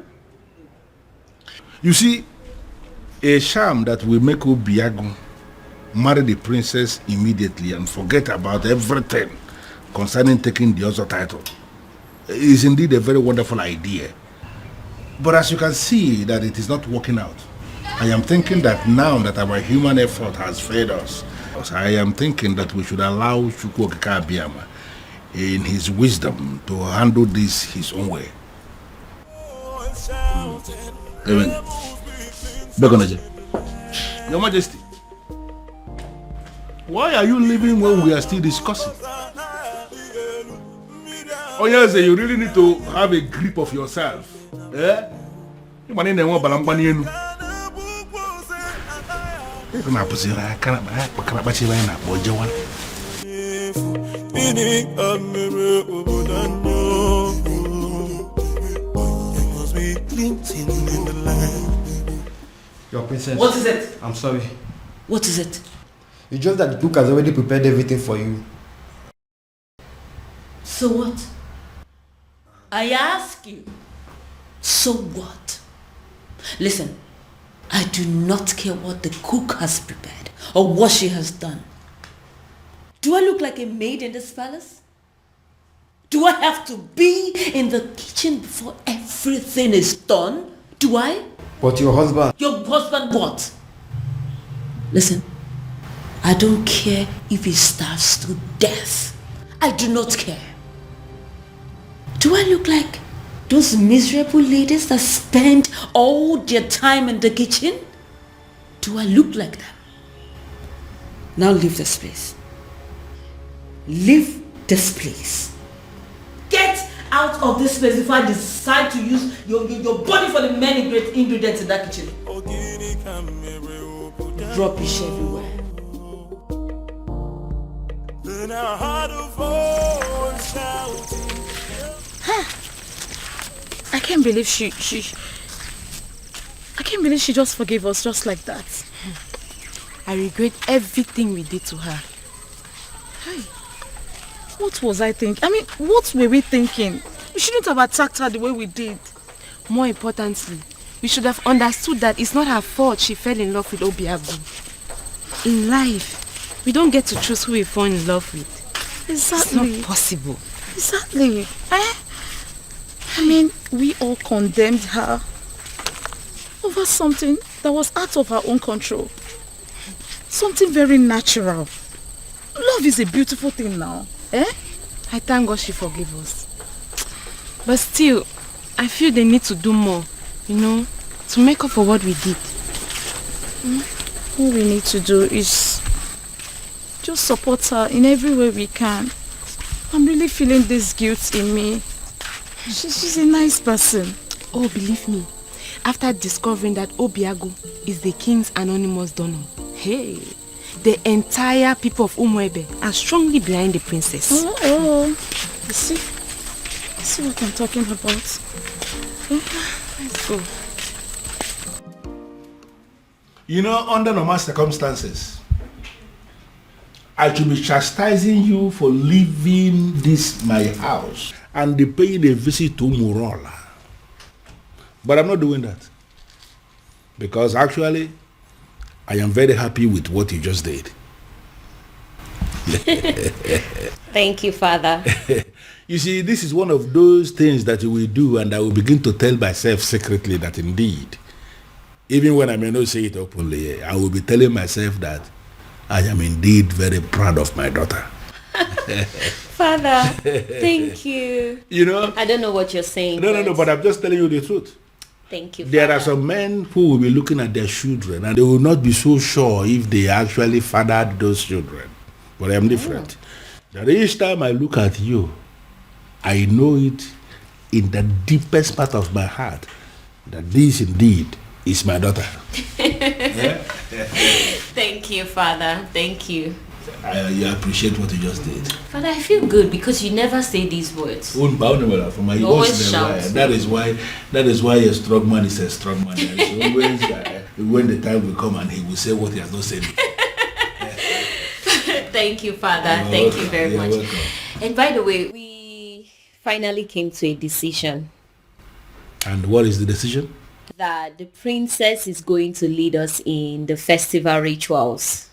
[SPEAKER 7] You see, a sham that will make Obiago marry the princess immediately and forget about everything concerning taking the other title is indeed a very wonderful idea. But as you can see that it is not working out, I am thinking that now that our human effort has failed us, I am thinking that we should allow Chukwuokika Abiyama in his wisdom to handle this his own way. Your Majesty, why are you leaving when we are still discussing? Oh yes, you really need to have a grip of yourself. Eh?
[SPEAKER 18] Your princess.
[SPEAKER 12] What is it?
[SPEAKER 18] I'm sorry.
[SPEAKER 12] What is it?
[SPEAKER 18] It's just that the book has already prepared everything for you.
[SPEAKER 12] So what? I ask you. So what? Listen, I do not care what the cook has prepared or what she has done. Do I look like a maid in this palace? Do I have to be in the kitchen before everything is done? Do I?
[SPEAKER 18] But your husband...
[SPEAKER 12] Your husband what? Listen, I don't care if he starves to death. I do not care. Do I look like those miserable ladies that spend all their time in the kitchen? Do I look like them? Now leave this place. Leave this place. Get out of this place before I decide to use your body for the many great ingredients in that kitchen. Rubbish everywhere.
[SPEAKER 15] I can't believe she just forgave us just like that.
[SPEAKER 21] I regret everything we did to her.
[SPEAKER 15] Hey, what was I thinking? I mean, what were we thinking? We shouldn't have attacked her the way we did.
[SPEAKER 21] More importantly, we should have understood that it's not her fault she fell in love with Obiago. In life, we don't get to choose who we fall in love with.
[SPEAKER 15] Exactly.
[SPEAKER 21] It's not possible.
[SPEAKER 15] Exactly. I mean, we all condemned her over something that was out of her own control. Something very natural. Love is a beautiful thing now. Eh?
[SPEAKER 21] I thank God she forgave us. But still, I feel they need to do more, to make up for what we did.
[SPEAKER 15] All we need to do is just support her in every way we can. I'm really feeling this guilt in me. She's a nice person.
[SPEAKER 21] Oh, believe me, after discovering that Obiago is the king's anonymous donor, hey, the entire people of Umwebe are strongly behind the princess.
[SPEAKER 15] Oh. You see what I'm talking about?
[SPEAKER 21] Let's go.
[SPEAKER 7] Under normal circumstances, I should be chastising you for leaving this my house and paying a visit to Umurola. But I'm not doing that. Because actually, I am very happy with what you just did.
[SPEAKER 9] Thank you, Father.
[SPEAKER 7] You see, this is one of those things that you will do, and I will begin to tell myself secretly that indeed, even when I may not say it openly, I will be telling myself that I am indeed very proud of my daughter.
[SPEAKER 9] Father, thank you. I don't know what you're saying.
[SPEAKER 7] No, but I'm just telling you the truth.
[SPEAKER 9] Thank you,
[SPEAKER 7] There
[SPEAKER 9] Father.
[SPEAKER 7] are some men who will be looking at their children and they will not be so sure if they actually fathered those children. But I'm different. That each time I look at you, I know it in the deepest part of my heart that this indeed is my daughter.
[SPEAKER 9] Thank you, Father. Thank you.
[SPEAKER 8] I appreciate what you just did.
[SPEAKER 9] Father, I feel good because you never say these words.
[SPEAKER 8] You
[SPEAKER 9] always shout.
[SPEAKER 8] That is why a strong man is a strong man. Always, when the time will come and he will say what he has not said.
[SPEAKER 9] Thank you, Father. Thank you very much.
[SPEAKER 8] Welcome.
[SPEAKER 9] And by the way, we finally came to a decision.
[SPEAKER 8] And what is the decision?
[SPEAKER 9] That the princess is going to lead us in the festival rituals.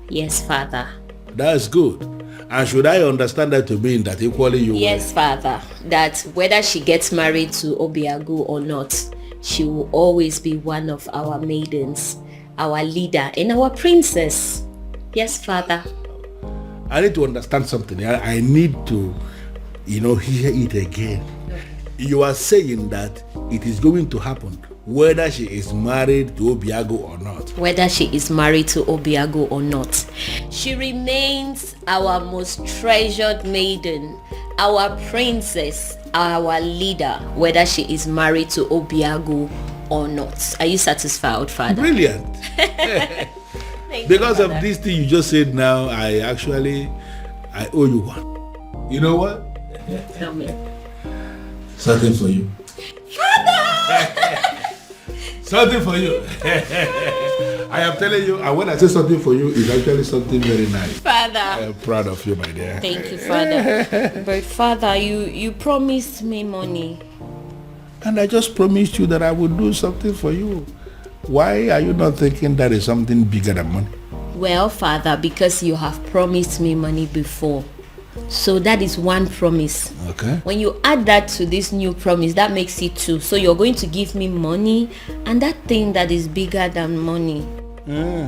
[SPEAKER 9] Yes, Father.
[SPEAKER 8] That's good. And should I understand that to mean that equally you
[SPEAKER 9] Yes, Father. That whether she gets married to Obiagu or not, she will always be one of our maidens, our leader, and our princess. Yes, Father.
[SPEAKER 8] I need to understand something. I need to, hear it again. You are saying that it is going to happen whether she is married to Obiagu or not.
[SPEAKER 9] Whether she is married to Obiagu or not, she remains our most treasured maiden, our princess, our leader, whether she is married to Obiagu or not. Are you satisfied, Father?
[SPEAKER 8] Brilliant. Because of this thing you just said now, I owe you one. You know what?
[SPEAKER 9] Tell me.
[SPEAKER 8] Something for you. Something for you. I am telling you, and when I say something for you, it's actually something very nice.
[SPEAKER 9] Father.
[SPEAKER 8] I am proud of you, my dear.
[SPEAKER 9] Thank you, Father. But Father, you promised me money.
[SPEAKER 8] And I just promised you that I would do something for you. Why are you not thinking that is something bigger than money?
[SPEAKER 9] Well, Father, because you have promised me money before. So that is one promise.
[SPEAKER 8] Okay.
[SPEAKER 9] When you add that to this new promise, that makes it two. So you're going to give me money and that thing that is bigger than money.
[SPEAKER 8] Yeah.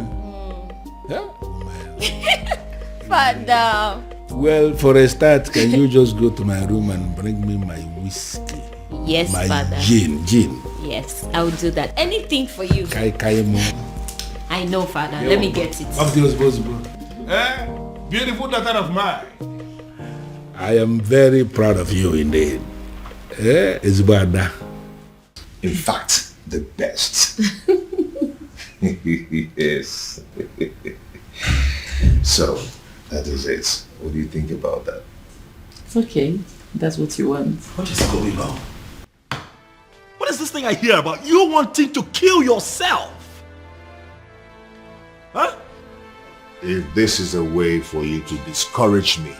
[SPEAKER 9] Father.
[SPEAKER 8] Well, for a start, can you just go to my room and bring me my whiskey?
[SPEAKER 9] Yes,
[SPEAKER 8] my
[SPEAKER 9] Father.
[SPEAKER 8] Gin.
[SPEAKER 9] Yes, I will do that. Anything for you. I know, Father. Let me get it.
[SPEAKER 8] Up to your responsible. Beautiful daughter of mine. I am very proud of you indeed. It's bad.
[SPEAKER 10] In fact, the best. Yes. So, that is it. What do you think about that?
[SPEAKER 12] It's okay. That's what you want.
[SPEAKER 8] What is going on?
[SPEAKER 4] What is this thing I hear about you wanting to kill yourself? Huh?
[SPEAKER 10] If this is a way for you to discourage me,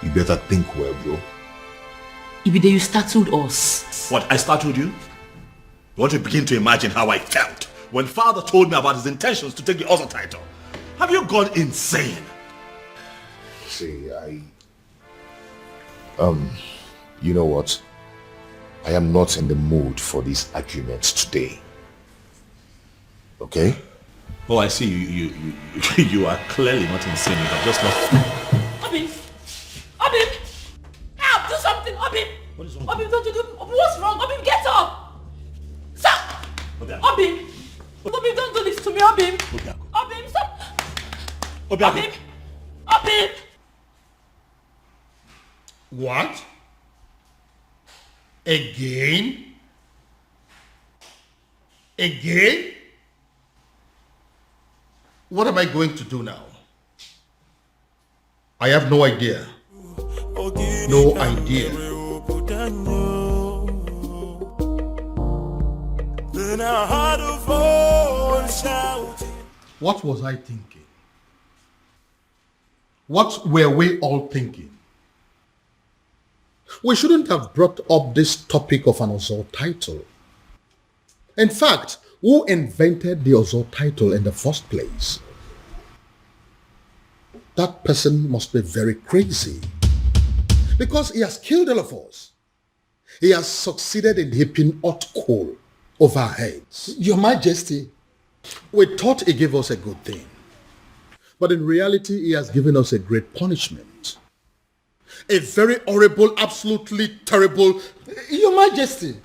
[SPEAKER 10] you better think well, bro.
[SPEAKER 12] Ibide, you startled us.
[SPEAKER 4] What, I startled you? You want to begin to imagine how I felt when father told me about his intentions to take the other title. Have you gone insane?
[SPEAKER 10] See, you know what? I am not in the mood for these arguments today. Okay?
[SPEAKER 4] Oh, I see. You are clearly not insane. You are just not.
[SPEAKER 15] Obin! Help! Do something! Obin!
[SPEAKER 4] What is wrong?
[SPEAKER 15] Obin, don't you do... What's wrong? Obin, get up! Stop! Obin, don't do this to me, Obin! Obin, stop! Obin!
[SPEAKER 4] What? Again? What am I going to do now? I have no idea. No idea. What was I thinking? What were we all thinking? We shouldn't have brought up this topic of an Ozor title. In fact, who invented the Ozor title in the first place? That person must be very crazy. Because he has killed all of us. He has succeeded in heaping hot coal over our heads.
[SPEAKER 11] Your Majesty.
[SPEAKER 4] We thought he gave us a good thing. But in reality, he has given us a great punishment. A very horrible, absolutely terrible...
[SPEAKER 11] Your Majesty.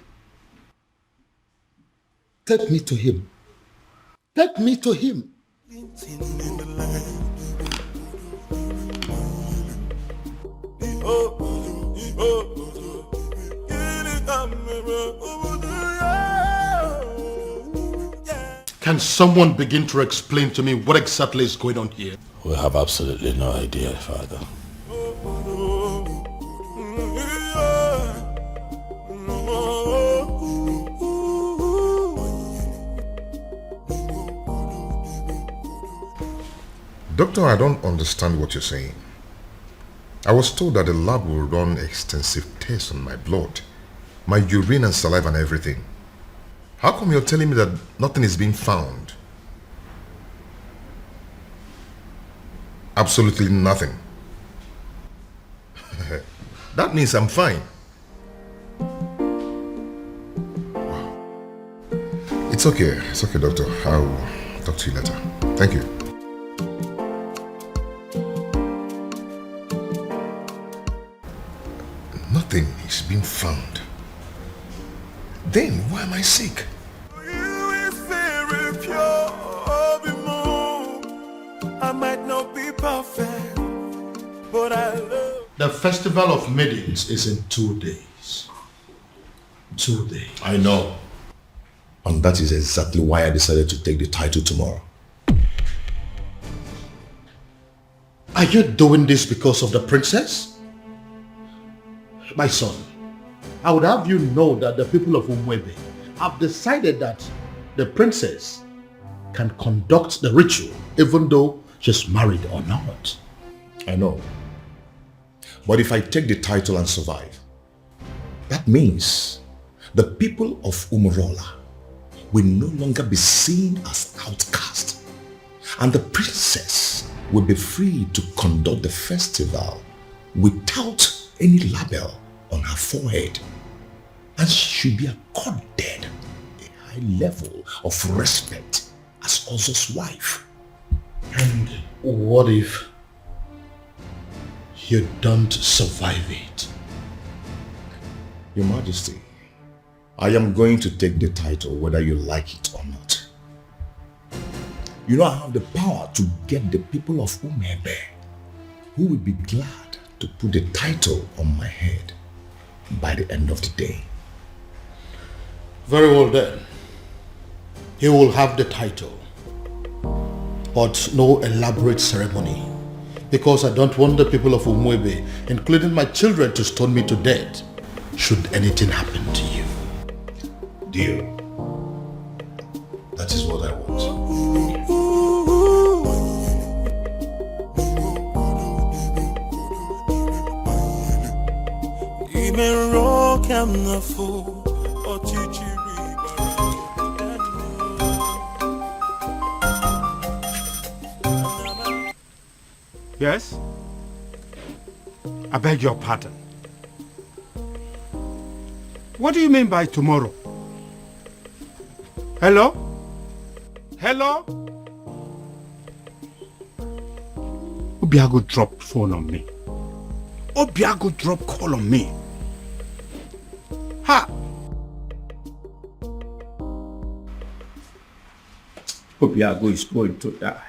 [SPEAKER 4] Take me to him. Take me to him. Can someone begin to explain to me what exactly is going on here?
[SPEAKER 3] We have absolutely no idea, Father.
[SPEAKER 10] Doctor, I don't understand what you're saying. I was told that the lab will run extensive tests on my blood, my urine and saliva and everything. How come you're telling me that nothing is being found? Absolutely nothing. That means I'm fine. Wow. It's okay, doctor. I'll talk to you later. Thank you. Nothing is being found. Then why am I sick?
[SPEAKER 1] I might not be perfect, but I love.
[SPEAKER 4] The festival of maidens is in 2 days. 2 days.
[SPEAKER 10] I know. And that is exactly why I decided to take the title tomorrow.
[SPEAKER 4] Are you doing this because of the princess? My son, I would have you know that the people of Umwebe have decided that the princess can conduct the ritual even though she's married or not.
[SPEAKER 10] I know. But if I take the title and survive, that means the people of Umurola will no longer be seen as outcast, and the princess will be free to conduct the festival without any label on her forehead, and she should be accorded a high level of respect as Ozo's wife.
[SPEAKER 4] And what if you don't survive it?
[SPEAKER 10] Your Majesty, I am going to take the title whether you like it or not. You know I have the power to get the people of Umebe who will be glad to put the title on my head by the end of the day.
[SPEAKER 4] Very well then. He will have the title, but no elaborate ceremony, because I don't want the people of Umwebe, including my children, to stone me to death should anything happen to you.
[SPEAKER 10] Dear, that is what I want.
[SPEAKER 1] Even rock I'm not fool or chichi.
[SPEAKER 20] Yes? I beg your pardon. What do you mean by tomorrow? Hello? Hello? Obiago dropped phone on me. Obiago dropped call on me. Ha! Obiago is going to die.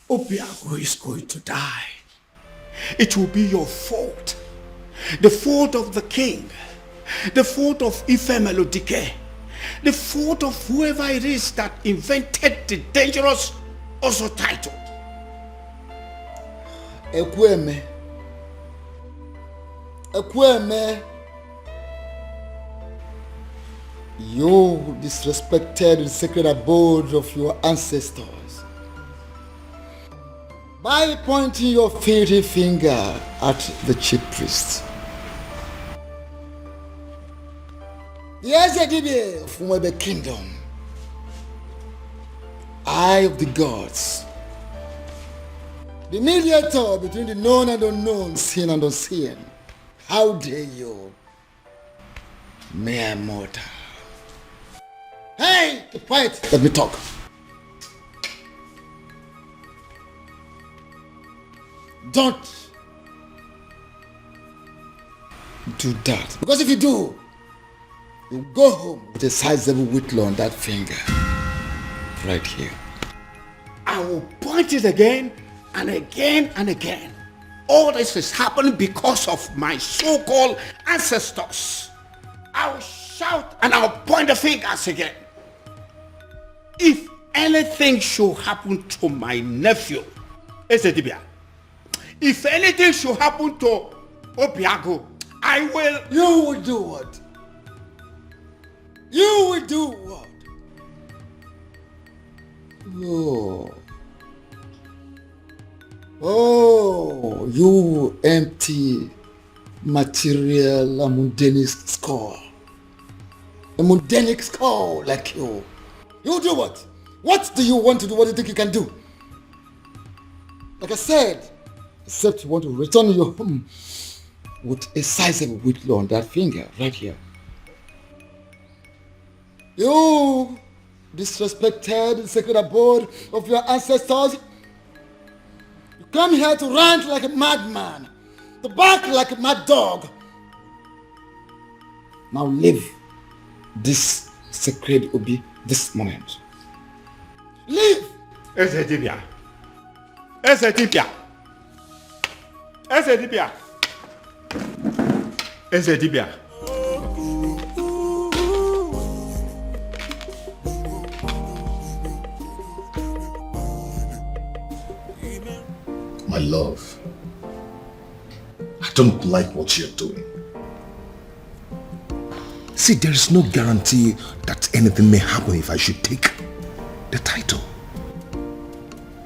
[SPEAKER 20] Obiago is going to die. It will be your fault. The fault of the king. The fault of Ife Melodike. The fault of whoever it is that invented the dangerous Ozo title.
[SPEAKER 11] Ekweme. Ekweme. You disrespected the sacred abode of your ancestors by pointing your filthy finger at the chief priest. The Ezedibe of Umwebe Kingdom, eye of the gods, the mediator between the known and unknown, seen and unseen. How dare you, mere mortal? Hey, keep quiet. Let me talk. Don't do that. Because if you do, you go home with a sizable whitlow on that finger. Right here.
[SPEAKER 20] I will point it again and again and again. All this is happening because of my so-called ancestors. I'll shout and I'll point the fingers again. if anything should happen to my nephew, Esedibia, if anything should happen to Obiago, I will...
[SPEAKER 11] You will do what? You will do what? Oh, you empty material, a mundane skull. A mundane skull like you. You do what? What do you want to do? What do you think you can do? Like I said, except you want to return your home with a sizable whitlow on that finger right here. You disrespected the sacred abode of your ancestors. You come here to rant like a madman, to bark like a mad dog. Now leave this sacred Obi this moment. Leave!
[SPEAKER 20] Esedibia. Esedibia. Esedibia. Esedibia.
[SPEAKER 10] My love, I don't like what you're doing. See, there is no guarantee that anything may happen if I should take the title.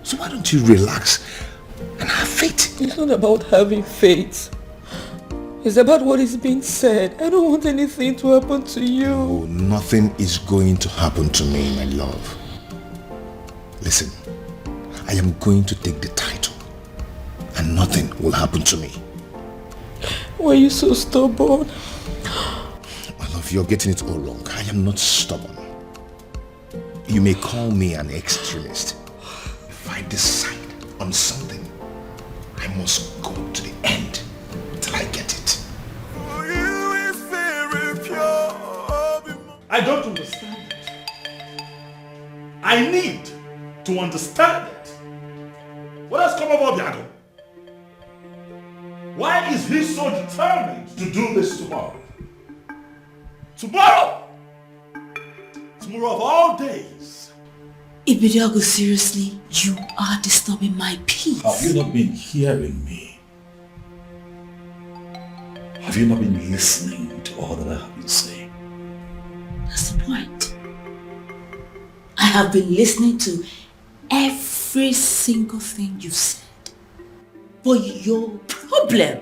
[SPEAKER 10] So why don't you relax and have faith?
[SPEAKER 21] It's not about having faith. It's about what is being said. I don't want anything to happen to you.
[SPEAKER 10] Oh, nothing is going to happen to me, my love. Listen, I am going to take the title and nothing will happen to me.
[SPEAKER 21] Why are you so stubborn?
[SPEAKER 10] My love, you're getting it all wrong. I am not stubborn. You may call me an extremist. If I decide on something, I must go to the end till I get it.
[SPEAKER 8] I don't understand it. I need to understand it. What has come over Biago? Why is he so determined to do this tomorrow? Tomorrow! Tomorrow of all days.
[SPEAKER 16] Ibidiago, seriously, you are disturbing my peace.
[SPEAKER 3] Have you not been hearing me? Have you not been listening to all that I have been saying?
[SPEAKER 16] That's the point. I have been listening to every single thing you said. But your problem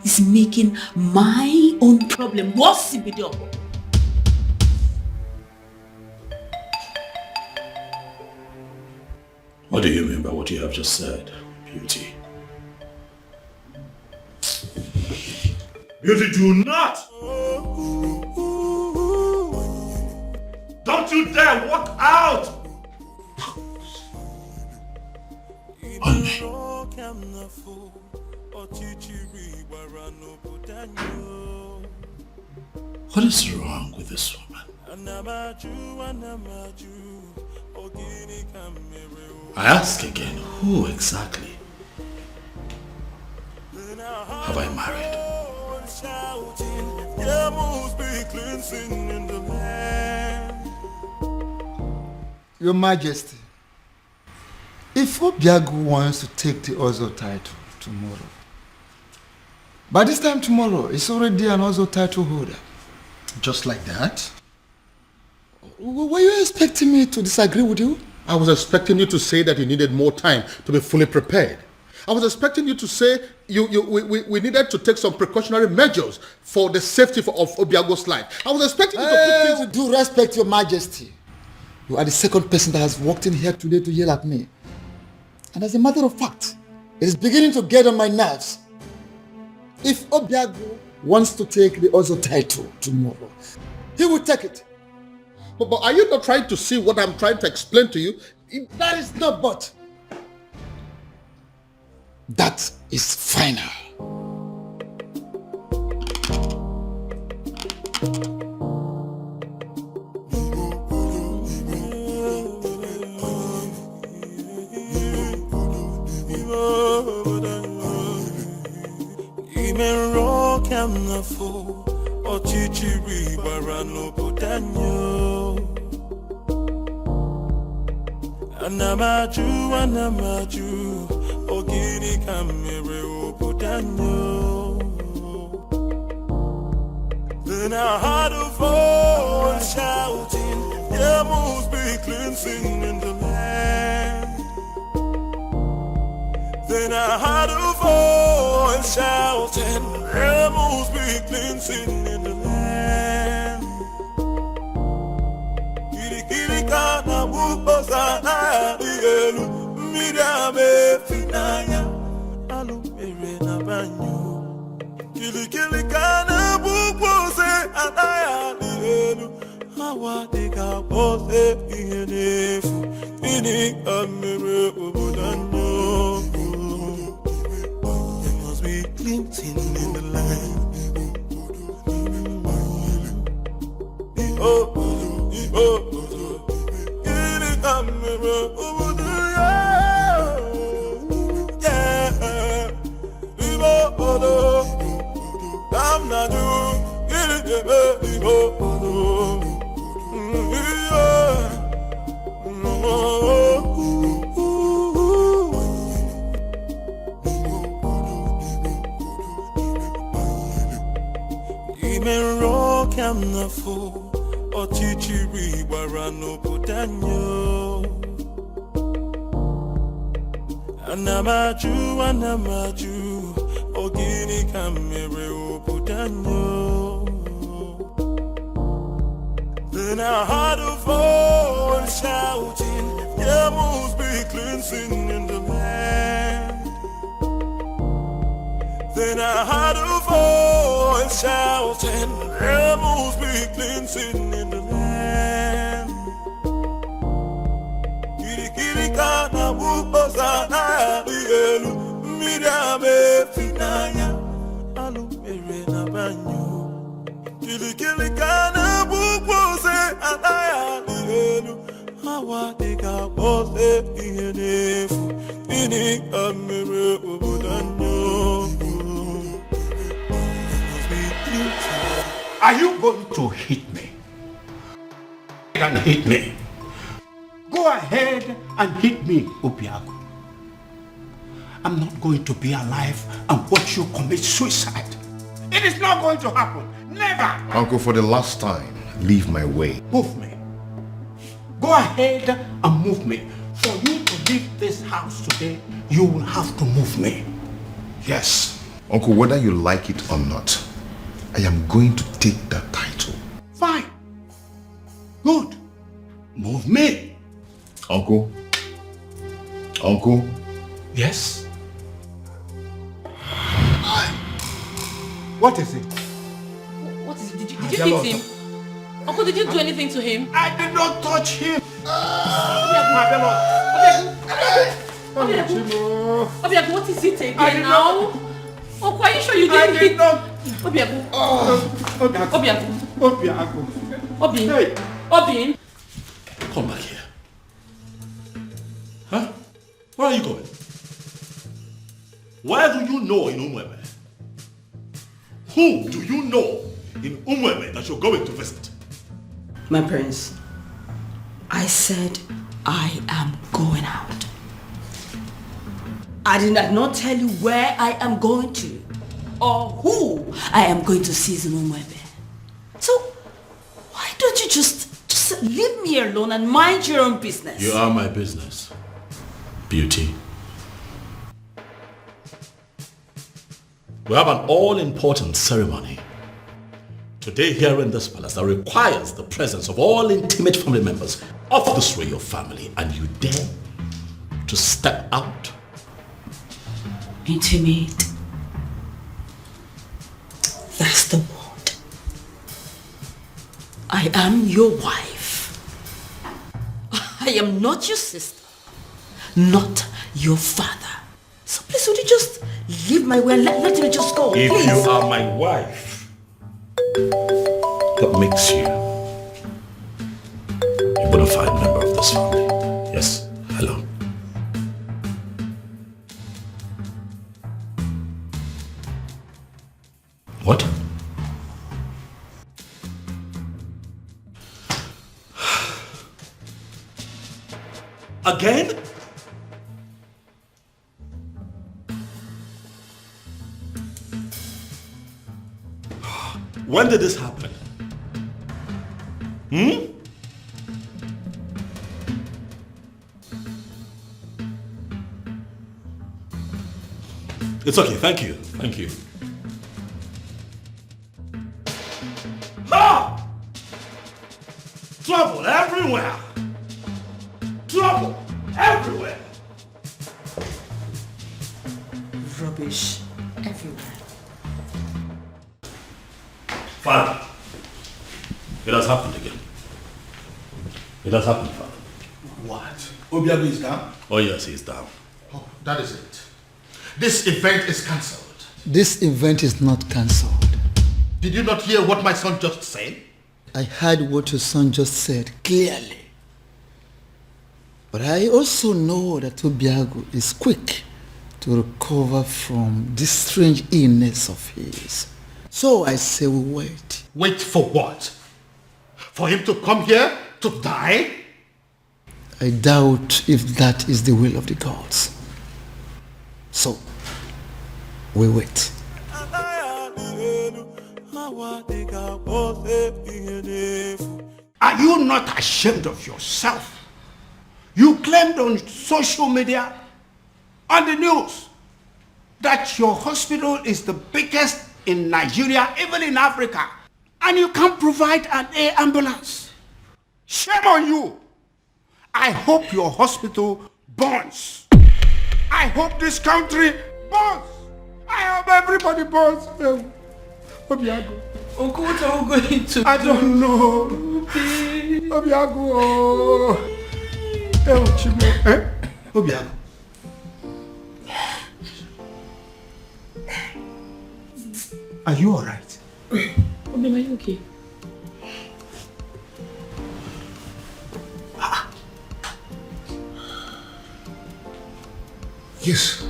[SPEAKER 16] is making my own problem worse, Ibidiago.
[SPEAKER 3] What do you mean by what you have just said, Beauty?
[SPEAKER 8] Beauty, do not! Don't you dare walk out!
[SPEAKER 3] What is wrong with this woman? I ask again, who exactly have I married?
[SPEAKER 11] Your Majesty, if Obiago wants to take the Ozo title tomorrow, by this time tomorrow, it's already an Ozo title holder.
[SPEAKER 4] Just like that?
[SPEAKER 11] Were you expecting me to disagree with you?
[SPEAKER 4] I was expecting you to say that you needed more time to be fully prepared. I was expecting you to say we needed to take some precautionary measures for the safety of Obiago's life. I was expecting you to put things...
[SPEAKER 11] With due respect, Your Majesty, you are the second person that has walked in here today to yell at me. And as a matter of fact, it is beginning to get on my nerves. If Obiago wants to take the Ozo title tomorrow, he will take it.
[SPEAKER 4] But are you not trying to see what I'm trying to explain to you?
[SPEAKER 11] That is not but. That is final.
[SPEAKER 1] Anamaju, ogini kamere oputanyo. Then I heard a voice shouting, there must be cleansing in the land. Then I heard a voice shouting, there must be cleansing in the land. Kirikana buposa na dielu, midame finaya, alumere na banyo. Kirikana bupose anaya dielu, hawa deka pose ihenefu, ini amere ubudanyo. There must be cleansing in the land. Ochichiri warano putanyo. Anamaju, ogini kamere oputanyo. Then I heard a voice shouting, there must be cleansing in the land. Then I heard a voice shouting, there must be cleansing in the land. Kirikana buposa na dielu, midame finaya, alumere na banyo. Kirikana bupose anaya dielu, hawa deka pose ihenefu, ini amere ubudanyo.
[SPEAKER 20] Are you going to hit me? And hit me. Go ahead and hit me, Obiago. I'm not going to be alive and watch you commit suicide. It is not going to happen. Never.
[SPEAKER 10] Uncle, for the last time, leave my way.
[SPEAKER 20] Move me. Go ahead and move me. For you to leave this house today, you will have to move me.
[SPEAKER 10] Yes. Uncle, whether you like it or not, I am going to take that title.
[SPEAKER 20] Fine. Good. Move me.
[SPEAKER 10] Uncle? Uncle?
[SPEAKER 20] Yes? What is it?
[SPEAKER 21] What is it? Did you hit him? Uncle, did you do anything to him?
[SPEAKER 20] I did not touch him.
[SPEAKER 21] Obiago, what is it again now? Uncle, are you sure you didn't hit? Obiago. Obiago.
[SPEAKER 3] Come back here. Huh? Where are you going? Where do you know in Umweme? Who do you know in Umweme that you're going to visit?
[SPEAKER 12] My prince, I said I am going out. I did not tell you where I am going to or who I am going to see in Umweme. So why don't you just leave me alone and mind your own business?
[SPEAKER 3] You are my business, Beauty. We have an all-important ceremony today here in this palace that requires the presence of all intimate family members of this royal family, and you dare to step out?
[SPEAKER 12] Intimate. That's the word. I am your wife. I am not your sister, not your father. So please, would you just leave my way and let me just go,
[SPEAKER 3] If
[SPEAKER 12] please?
[SPEAKER 3] you are my wife, that makes you a bona fide member of this family. Yes, hello. What?
[SPEAKER 8] Again? When did this happen? It's okay, thank you. Thank you. Ah! Trouble everywhere! Trouble everywhere!
[SPEAKER 12] Rubbish everywhere.
[SPEAKER 8] Father, it has happened again. It has happened, Father.
[SPEAKER 4] What? Obiago is down?
[SPEAKER 8] Oh yes, he's down.
[SPEAKER 4] Oh, that is it. This event is cancelled.
[SPEAKER 11] This event is not cancelled.
[SPEAKER 4] Did you not hear what my son just said?
[SPEAKER 11] I heard what your son just said clearly. But I also know that Obiago is quick to recover from this strange illness of his. So I say we wait.
[SPEAKER 4] Wait for what? For him to come here to die?
[SPEAKER 11] I doubt if that is the will of the gods. So, we wait.
[SPEAKER 20] Are you not ashamed of yourself? You claimed on social media, on the news, that your hospital is the biggest in Nigeria, even in Africa, and you can't provide an air ambulance. Shame on you. I hope your hospital burns. I hope this country burns. I hope everybody burns. Obiago.
[SPEAKER 21] Uncle, what are we going to
[SPEAKER 20] I don't know. Obiago.
[SPEAKER 4] Obiago.
[SPEAKER 20] Are you alright?
[SPEAKER 21] Obi, are you okay?
[SPEAKER 10] Yes.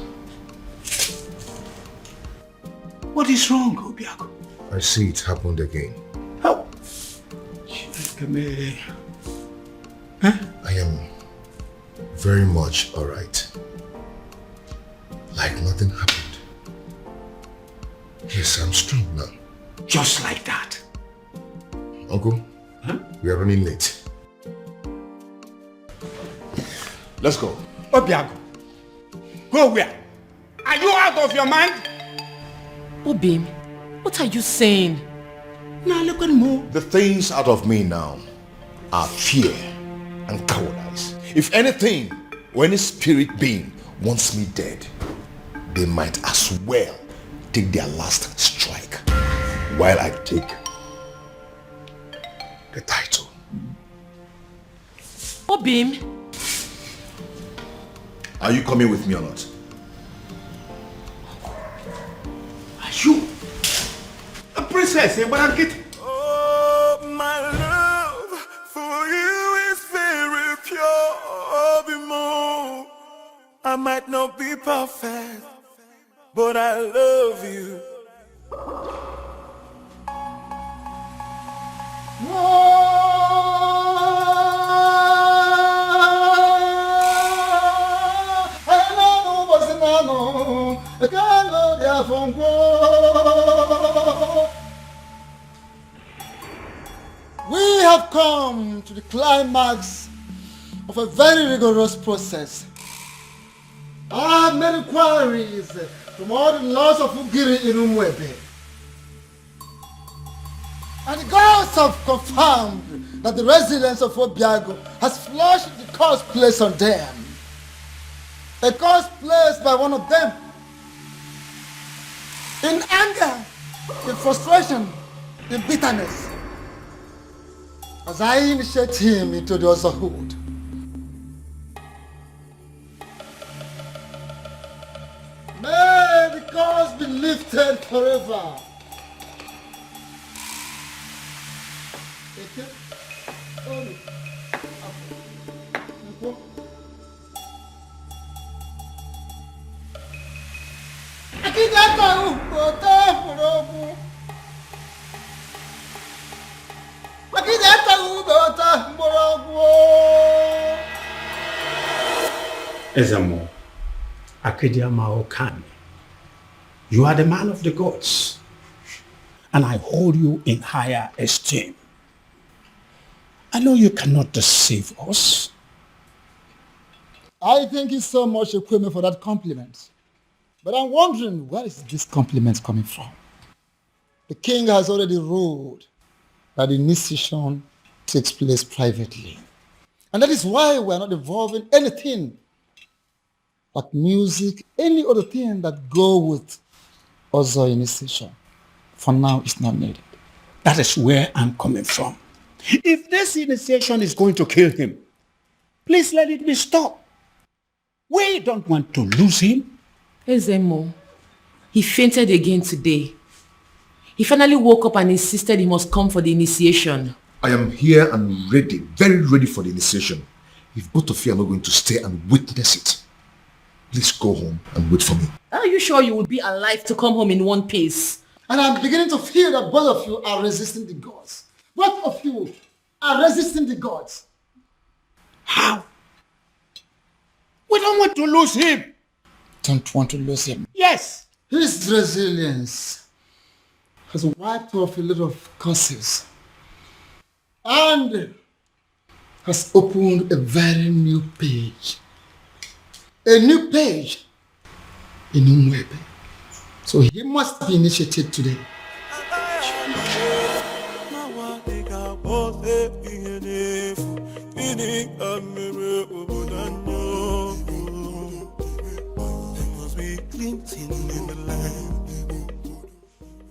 [SPEAKER 20] What is wrong, Obiago?
[SPEAKER 10] I see it happened again.
[SPEAKER 20] How?
[SPEAKER 10] I am very much alright. Like nothing happened. Yes, I'm strong now.
[SPEAKER 20] Just like that.
[SPEAKER 10] Uncle, we are running late. Let's go.
[SPEAKER 20] Obiago, go where? Are you out of your mind?
[SPEAKER 19] Obim, what are you saying?
[SPEAKER 20] Now look at me.
[SPEAKER 10] The things out of me now are fear and cowardice. If anything, or any spirit being wants me dead, they might as well take their last strike while I take the title.
[SPEAKER 19] Obim.
[SPEAKER 10] Are you coming with me or not?
[SPEAKER 20] Are you a princess?
[SPEAKER 1] Oh, my love for you is very pure. Bimo. I might not be perfect, but I love you.
[SPEAKER 11] We have come to the climax of a very rigorous process. I have made inquiries from all the laws of Ugiri in Umwebe. And the gods have confirmed that the residents of Obiago has flushed the curse placed on them. A curse placed by one of them. In anger, in frustration, in bitterness. As I initiate him into the otherhood. May the curse be lifted forever.
[SPEAKER 2] Ezamo, Akedia Maokani, you are the man of the gods, and I hold you in higher esteem. I know you cannot deceive us.
[SPEAKER 11] I thank you so much, Ekweme, for that compliment. But I'm wondering, where is this compliment coming from? The king has already ruled that the initiation takes place privately. And that is why we are not involving anything but music, any other thing that go with other initiation. For now, it's not needed.
[SPEAKER 2] That is where I'm coming from. If this initiation is going to kill him, please let it be stopped. We don't want to lose him.
[SPEAKER 19] Ezemo, he fainted again today. He finally woke up and insisted he must come for the initiation.
[SPEAKER 10] I am here and ready, very ready for the initiation. If both of you are not going to stay and witness it, please go home and wait for me.
[SPEAKER 19] Are you sure you will be alive to come home in one piece?
[SPEAKER 11] And I'm beginning to feel that both of you are resisting the gods. Both of you are resisting the gods.
[SPEAKER 2] How? We don't want to lose him.
[SPEAKER 11] Don't want to lose him.
[SPEAKER 2] Yes.
[SPEAKER 11] His resilience has wiped off a lot of curses and has opened a very new page. A new page in unwavering. So he must be initiated today.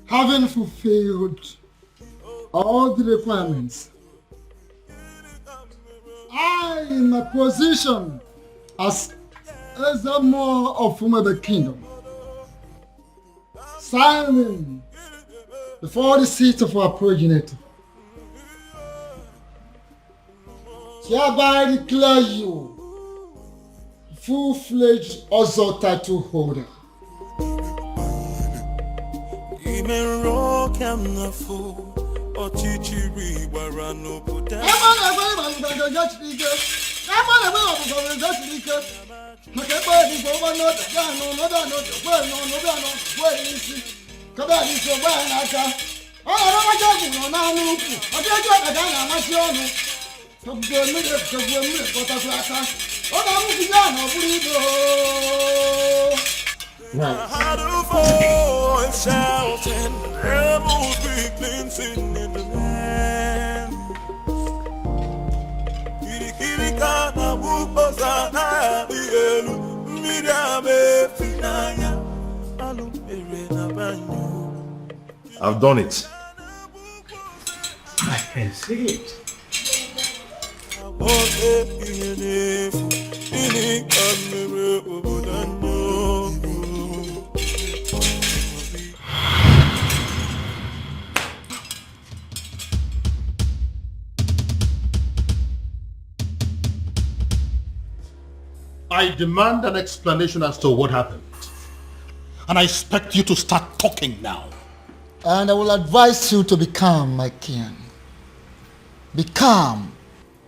[SPEAKER 11] Having fulfilled all the requirements, I, in my position as Ezamo of the kingdom, signing before the seat of our progenitor, hereby declare you full-fledged Ozo title holder.
[SPEAKER 1] Had a voice shouting, rebels be cleansing in the land. Kirikana bukosa na dielu, midame finaya, alumere na banyo.
[SPEAKER 10] I've done it.
[SPEAKER 2] I can see it.
[SPEAKER 4] I demand an explanation as to what happened. And I expect you to start talking now.
[SPEAKER 11] And I will advise you to be calm, my king. Be calm,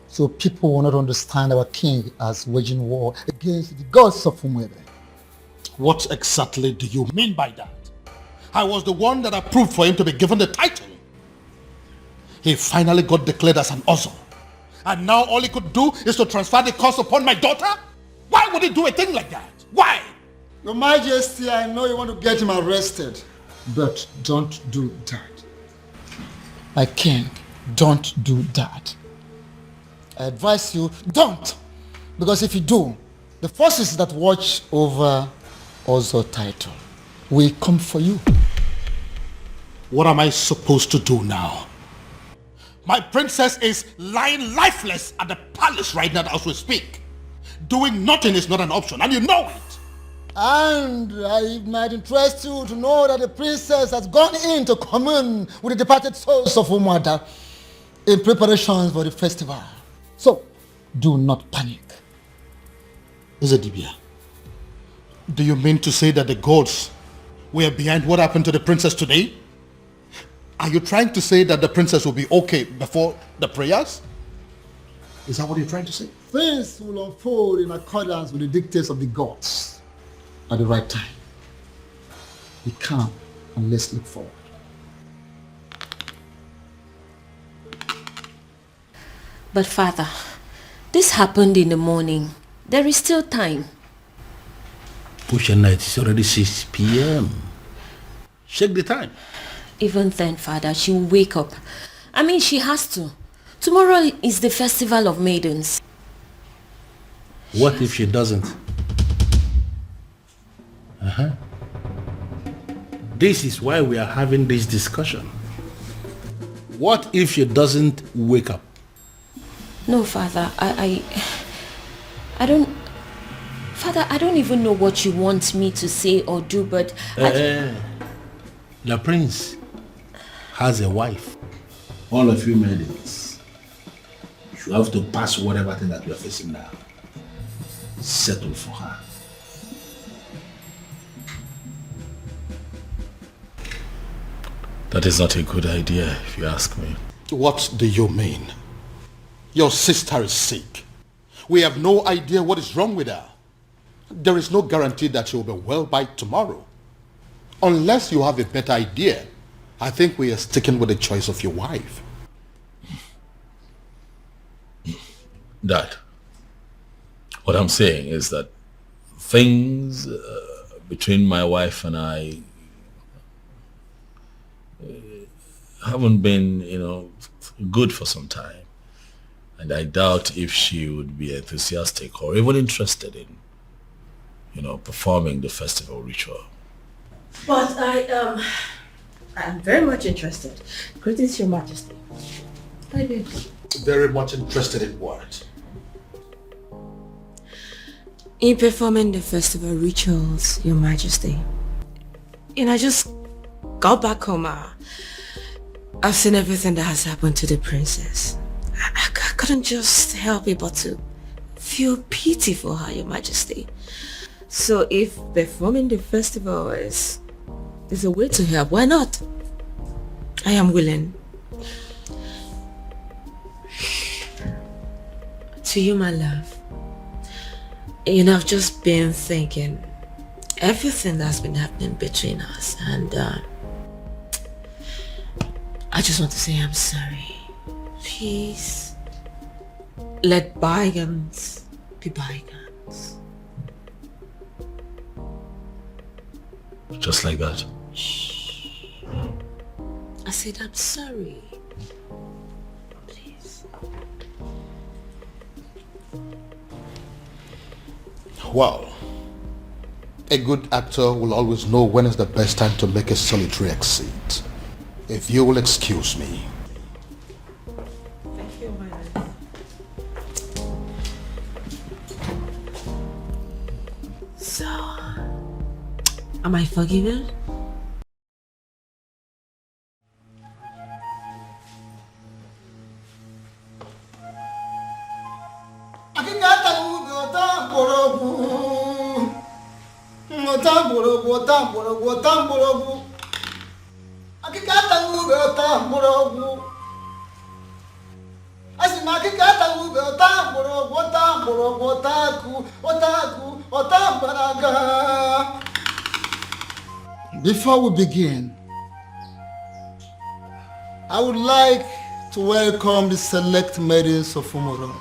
[SPEAKER 11] so people will not understand our king as waging war against the gods of Umwebe.
[SPEAKER 4] What exactly do you mean by that? I was the one that approved for him to be given the title. He finally got declared as an Ozo. And now all he could do is to transfer the curse upon my daughter? Why would he do a thing like that? Why?
[SPEAKER 11] Your Majesty, I know you want to get him arrested, but don't do that. My king, don't do that. I advise you, don't. Because if you do, the forces that watch over Ozo title will come for you.
[SPEAKER 4] What am I supposed to do now? My princess is lying lifeless at the palace right now as we speak. Doing nothing is not an option, and you know it.
[SPEAKER 11] And it might interest you to know that the princess has gone in to commune with the departed souls of Umwada in preparations for the festival. So, do not panic.
[SPEAKER 4] Ezedibia, do you mean to say that the gods were behind what happened to the princess today? Are you trying to say that the princess will be okay before the prayers? Is that what you're trying to say?
[SPEAKER 11] things will unfold in accordance with the dictates of the gods at the right time. Be calm and let's look forward.
[SPEAKER 9] But Father, this happened in the morning. There is still time.
[SPEAKER 20] Push night, it's already 6 p.m. Check the time.
[SPEAKER 9] Even then, Father, she will wake up. I mean, she has to. Tomorrow is the festival of maidens.
[SPEAKER 20] What if she doesn't? This is why we are having this discussion. What if she doesn't wake up?
[SPEAKER 9] No, Father, I don't... Father, I don't even know what you want me to say or do, but...
[SPEAKER 20] The prince has a wife. All of you maidens, you have to pass whatever thing that you are facing now. Settle for her.
[SPEAKER 3] That is not a good idea, if you ask me.
[SPEAKER 4] What do you mean? Your sister is sick. We have no idea what is wrong with her. There is no guarantee that she will be well by tomorrow. Unless you have a better idea, I think we are sticking with the choice of your wife.
[SPEAKER 3] Dad, what I'm saying is that things between my wife and I haven't been, good for some time. And I doubt if she would be enthusiastic or even interested in, performing the festival ritual.
[SPEAKER 6] But I'm very much interested. Greetings, Your Majesty. I did.
[SPEAKER 4] Very much interested in what?
[SPEAKER 6] In performing the festival rituals, Your Majesty. I just got back home. I've seen everything that has happened to the princess. I couldn't just help it but to feel pity for her, Your Majesty. So if performing the festival is a way to help, why not? I am willing. To you, my love. I've just been thinking everything that's been happening between us, and I just want to say I'm sorry. Please, let bygones be bygones.
[SPEAKER 3] Just like that.
[SPEAKER 6] I said I'm sorry. Please.
[SPEAKER 4] Well, a good actor will always know when is the best time to make a solitary exit. If you will excuse me.
[SPEAKER 6] Thank you, my love. So, am I forgiven?
[SPEAKER 11] Before we begin, I would like to welcome the select maidens of Umoro.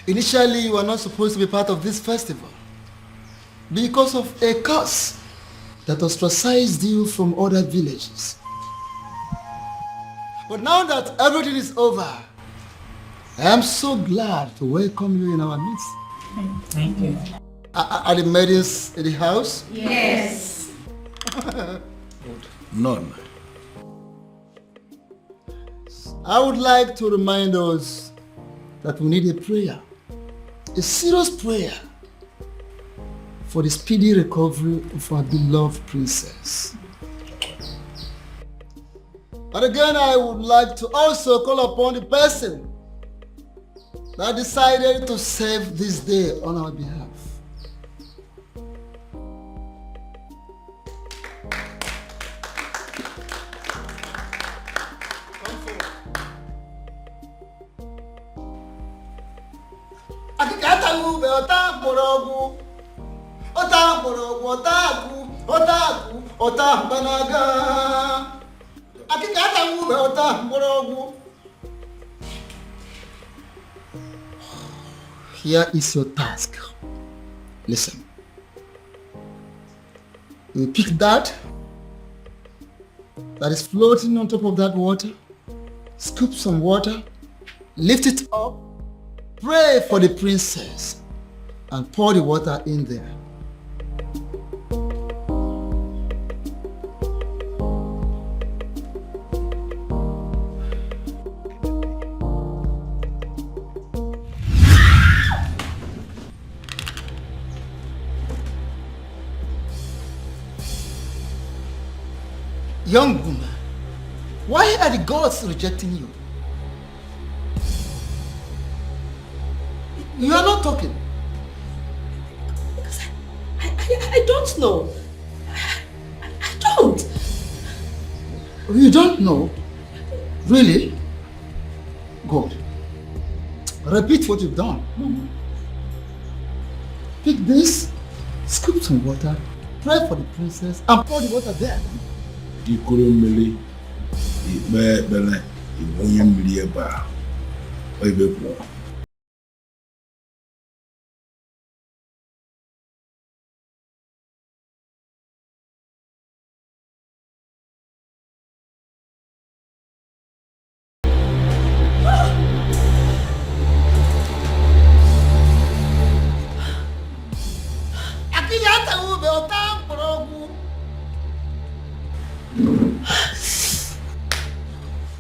[SPEAKER 11] Initially, you were not supposed to be part of this festival because of a curse that ostracized you from other villages. But now that everything is over, I am so glad to welcome you in our midst.
[SPEAKER 12] Thank you.
[SPEAKER 11] Are the maidens in the house?
[SPEAKER 12] Yes.
[SPEAKER 20] None.
[SPEAKER 11] I would like to remind us that we need a prayer, a serious prayer for the speedy recovery of our beloved princess. And again, I would like to also call upon the person that decided to save this day on our behalf. Here is your task. Listen. You pick that is floating on top of that water, scoop some water, lift it up, pray for the princess, and pour the water in there. Young woman, why are the gods rejecting you? You are not talking.
[SPEAKER 16] Because I don't know. I don't.
[SPEAKER 11] You don't know? Really? Good. Repeat what you've done. Pick this, scoop some water, pray for the princess, and pour the water there.
[SPEAKER 8] Ikurumili, Ibele, Ibonyamilieba, Oibepo.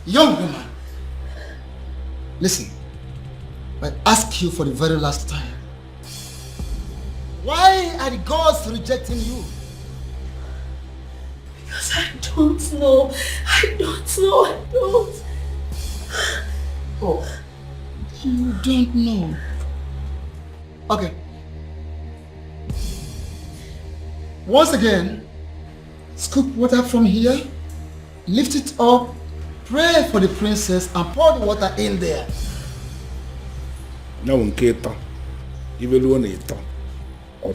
[SPEAKER 11] Young woman, listen, I ask you for the very last time. Why are the gods rejecting you?
[SPEAKER 16] Because I don't know. I don't.
[SPEAKER 11] Oh, you don't know. Okay. Once again, scoop water from here, lift it up, pray for the princess, and pour the water in there.
[SPEAKER 7] Now, Nketa, even one eater, or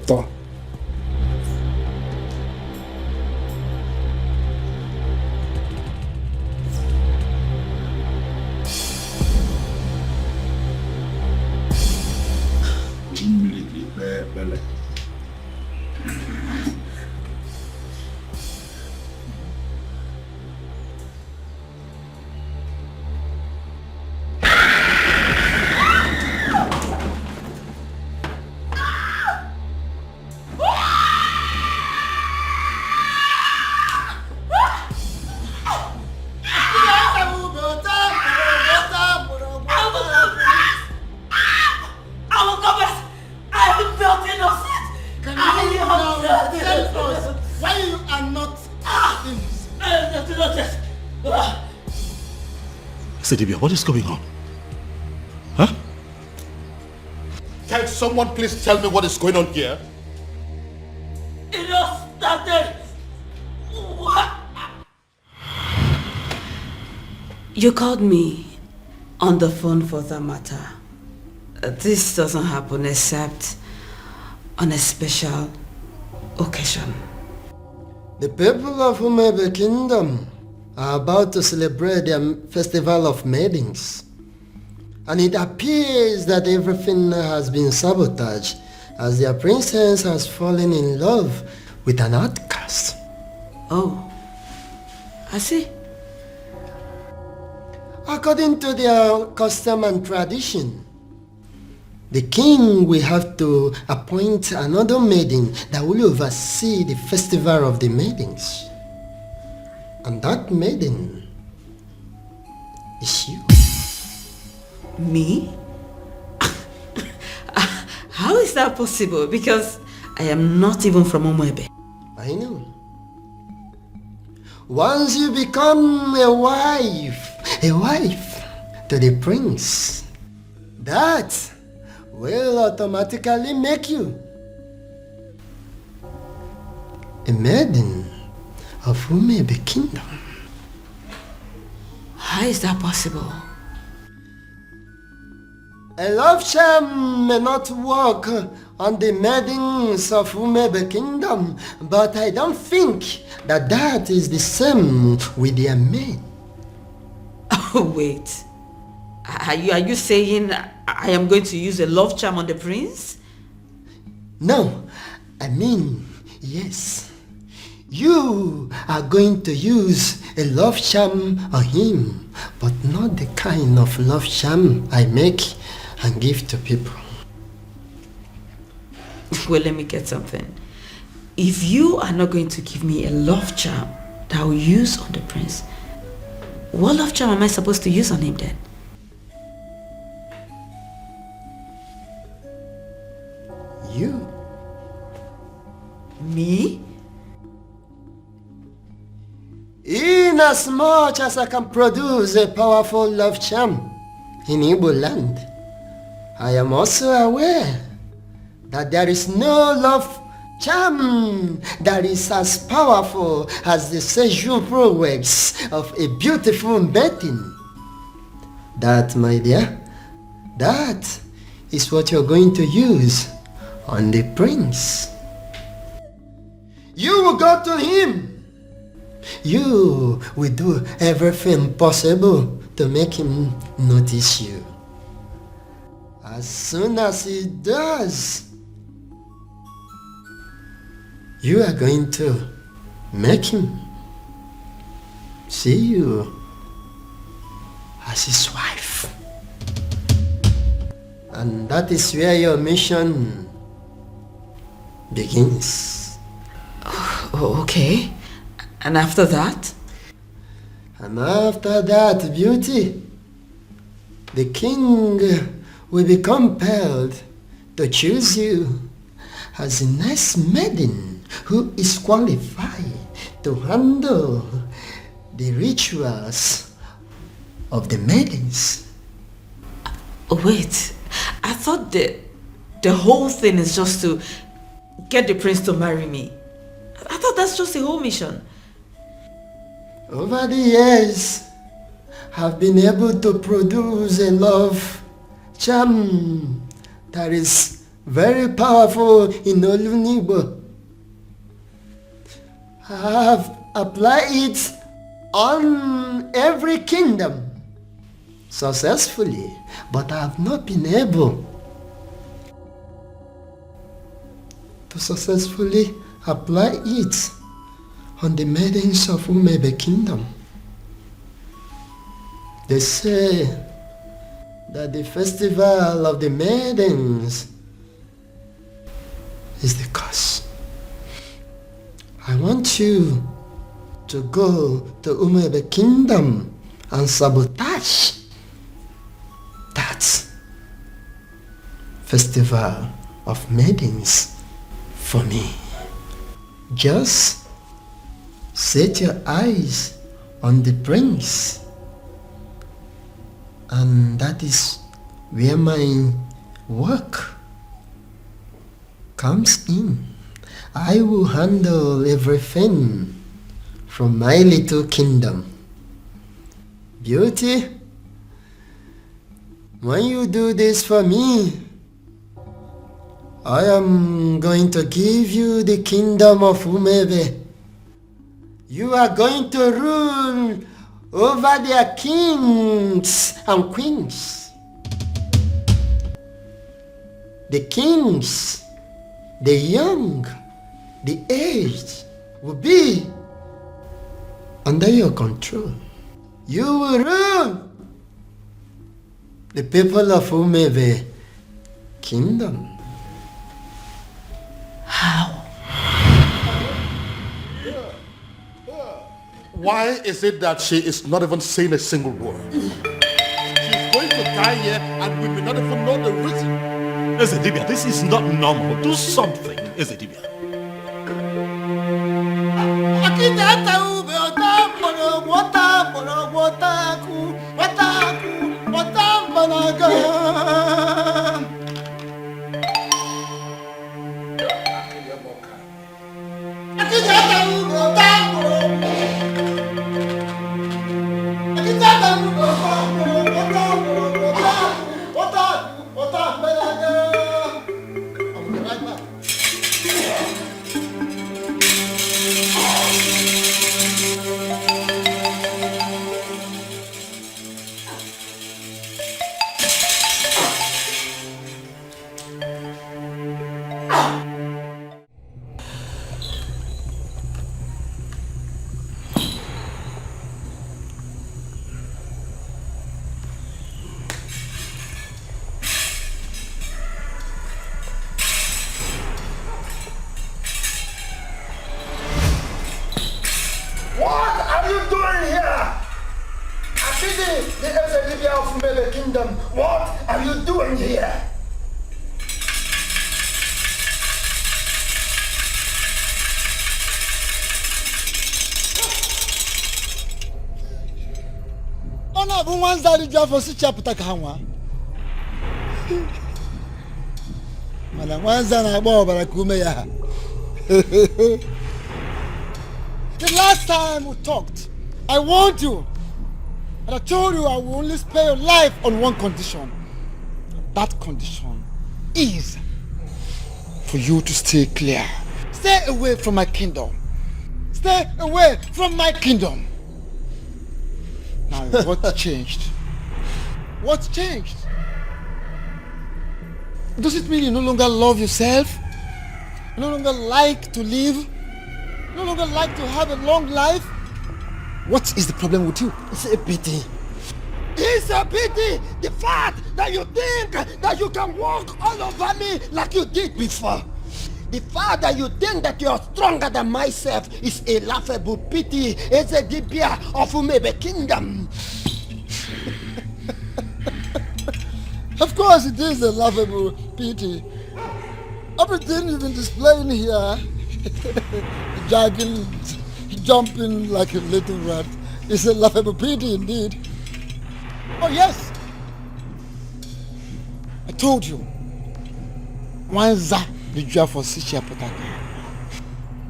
[SPEAKER 4] Sedibia, what is going on? Huh? Can someone please tell me what is going on here?
[SPEAKER 16] It all started. What? You called me on the phone for that matter. This doesn't happen except on a special occasion.
[SPEAKER 17] The people of Umebe Kingdom are about to celebrate their festival of maidens. And it appears that everything has been sabotaged as their princess has fallen in love with an outcast.
[SPEAKER 16] Oh, I see.
[SPEAKER 17] According to their custom and tradition, the king will have to appoint another maiden that will oversee the festival of the maidens. And that maiden is you.
[SPEAKER 16] Me? How is that possible? Because I am not even from Umwebe.
[SPEAKER 17] I know. Once you become a wife to the prince, that will automatically make you a maiden of Umebe Kingdom.
[SPEAKER 16] How is that possible?
[SPEAKER 17] A love charm may not work on the maidens of Umebe Kingdom, but I don't think that is the same with their men.
[SPEAKER 12] Oh, wait. Are you saying I am going to use a love charm on the prince?
[SPEAKER 17] No, I mean, yes. You are going to use a love charm on him, but not the kind of love charm I make and give to people.
[SPEAKER 12] Well, let me get something. If you are not going to give me a love charm that I will use on the prince, what love charm am I supposed to use on him then?
[SPEAKER 17] You?
[SPEAKER 12] Me?
[SPEAKER 17] Inasmuch as I can produce a powerful love charm in Igbo land, I am also aware that there is no love charm that is as powerful as the sexual prowess of a beautiful maiden. That, my dear, that is what you're going to use on the prince. You will go to him. You will do everything possible to make him notice you. As soon as he does, you are going to make him see you as his wife. And that is where your mission begins.
[SPEAKER 12] Oh, okay. And after that?
[SPEAKER 17] And after that, beauty, the king will be compelled to choose you as a nice maiden who is qualified to handle the rituals of the maidens.
[SPEAKER 12] Wait, I thought the whole thing is just to get the prince to marry me. I thought that's just the whole mission.
[SPEAKER 17] Over the years, I've been able to produce a love charm that is very powerful in Olunibo. I have applied it on every kingdom successfully, but I have not been able to successfully apply it on the maidens of Umebe Kingdom. They say that the festival of the maidens is the curse. I want you to go to Umebe Kingdom and sabotage that festival of maidens for me. Just set your eyes on the prince, and that is where my work comes in. I will handle everything from my little kingdom. Beauty, when you do this for me, I am going to give you the kingdom of Umebe. You are going to rule over their kings and queens. The kings, the young, the aged will be under your control. You will rule the people of Umebe Kingdom.
[SPEAKER 12] How?
[SPEAKER 4] Why is it that she is not even saying a single word? She's going to die here and we may not even know the reason.
[SPEAKER 8] Ezedibia, this is not normal. Do something, Ezedibia.
[SPEAKER 17] Kingdom, what are you doing here?
[SPEAKER 11] Ona bụ nwa nzari ji afọ si chapụta ka ha nwa. Mana nwa nza na-agba ọbara ka ume ya. The last time we talked, I warned you. And I told you I will only spare your life on one condition. That condition is for you to stay clear. Stay away from my kingdom. Stay away from my kingdom. Now, what changed? What changed? Does it mean you no longer love yourself? You no longer like to live? You no longer like to have a long life? What is the problem with you?
[SPEAKER 17] It's a pity. It's a pity! The fact that you think that you can walk all over me like you did before. The fact that you think that you are stronger than myself is a laughable pity. It's a dibia of Umebe Kingdom.
[SPEAKER 11] Of course it is a laughable pity. Everything you've been displaying here, jogging, jumping like a little rat, is a laughable pity indeed. Oh yes! I told you. Wanza the job for Sichia Potaka.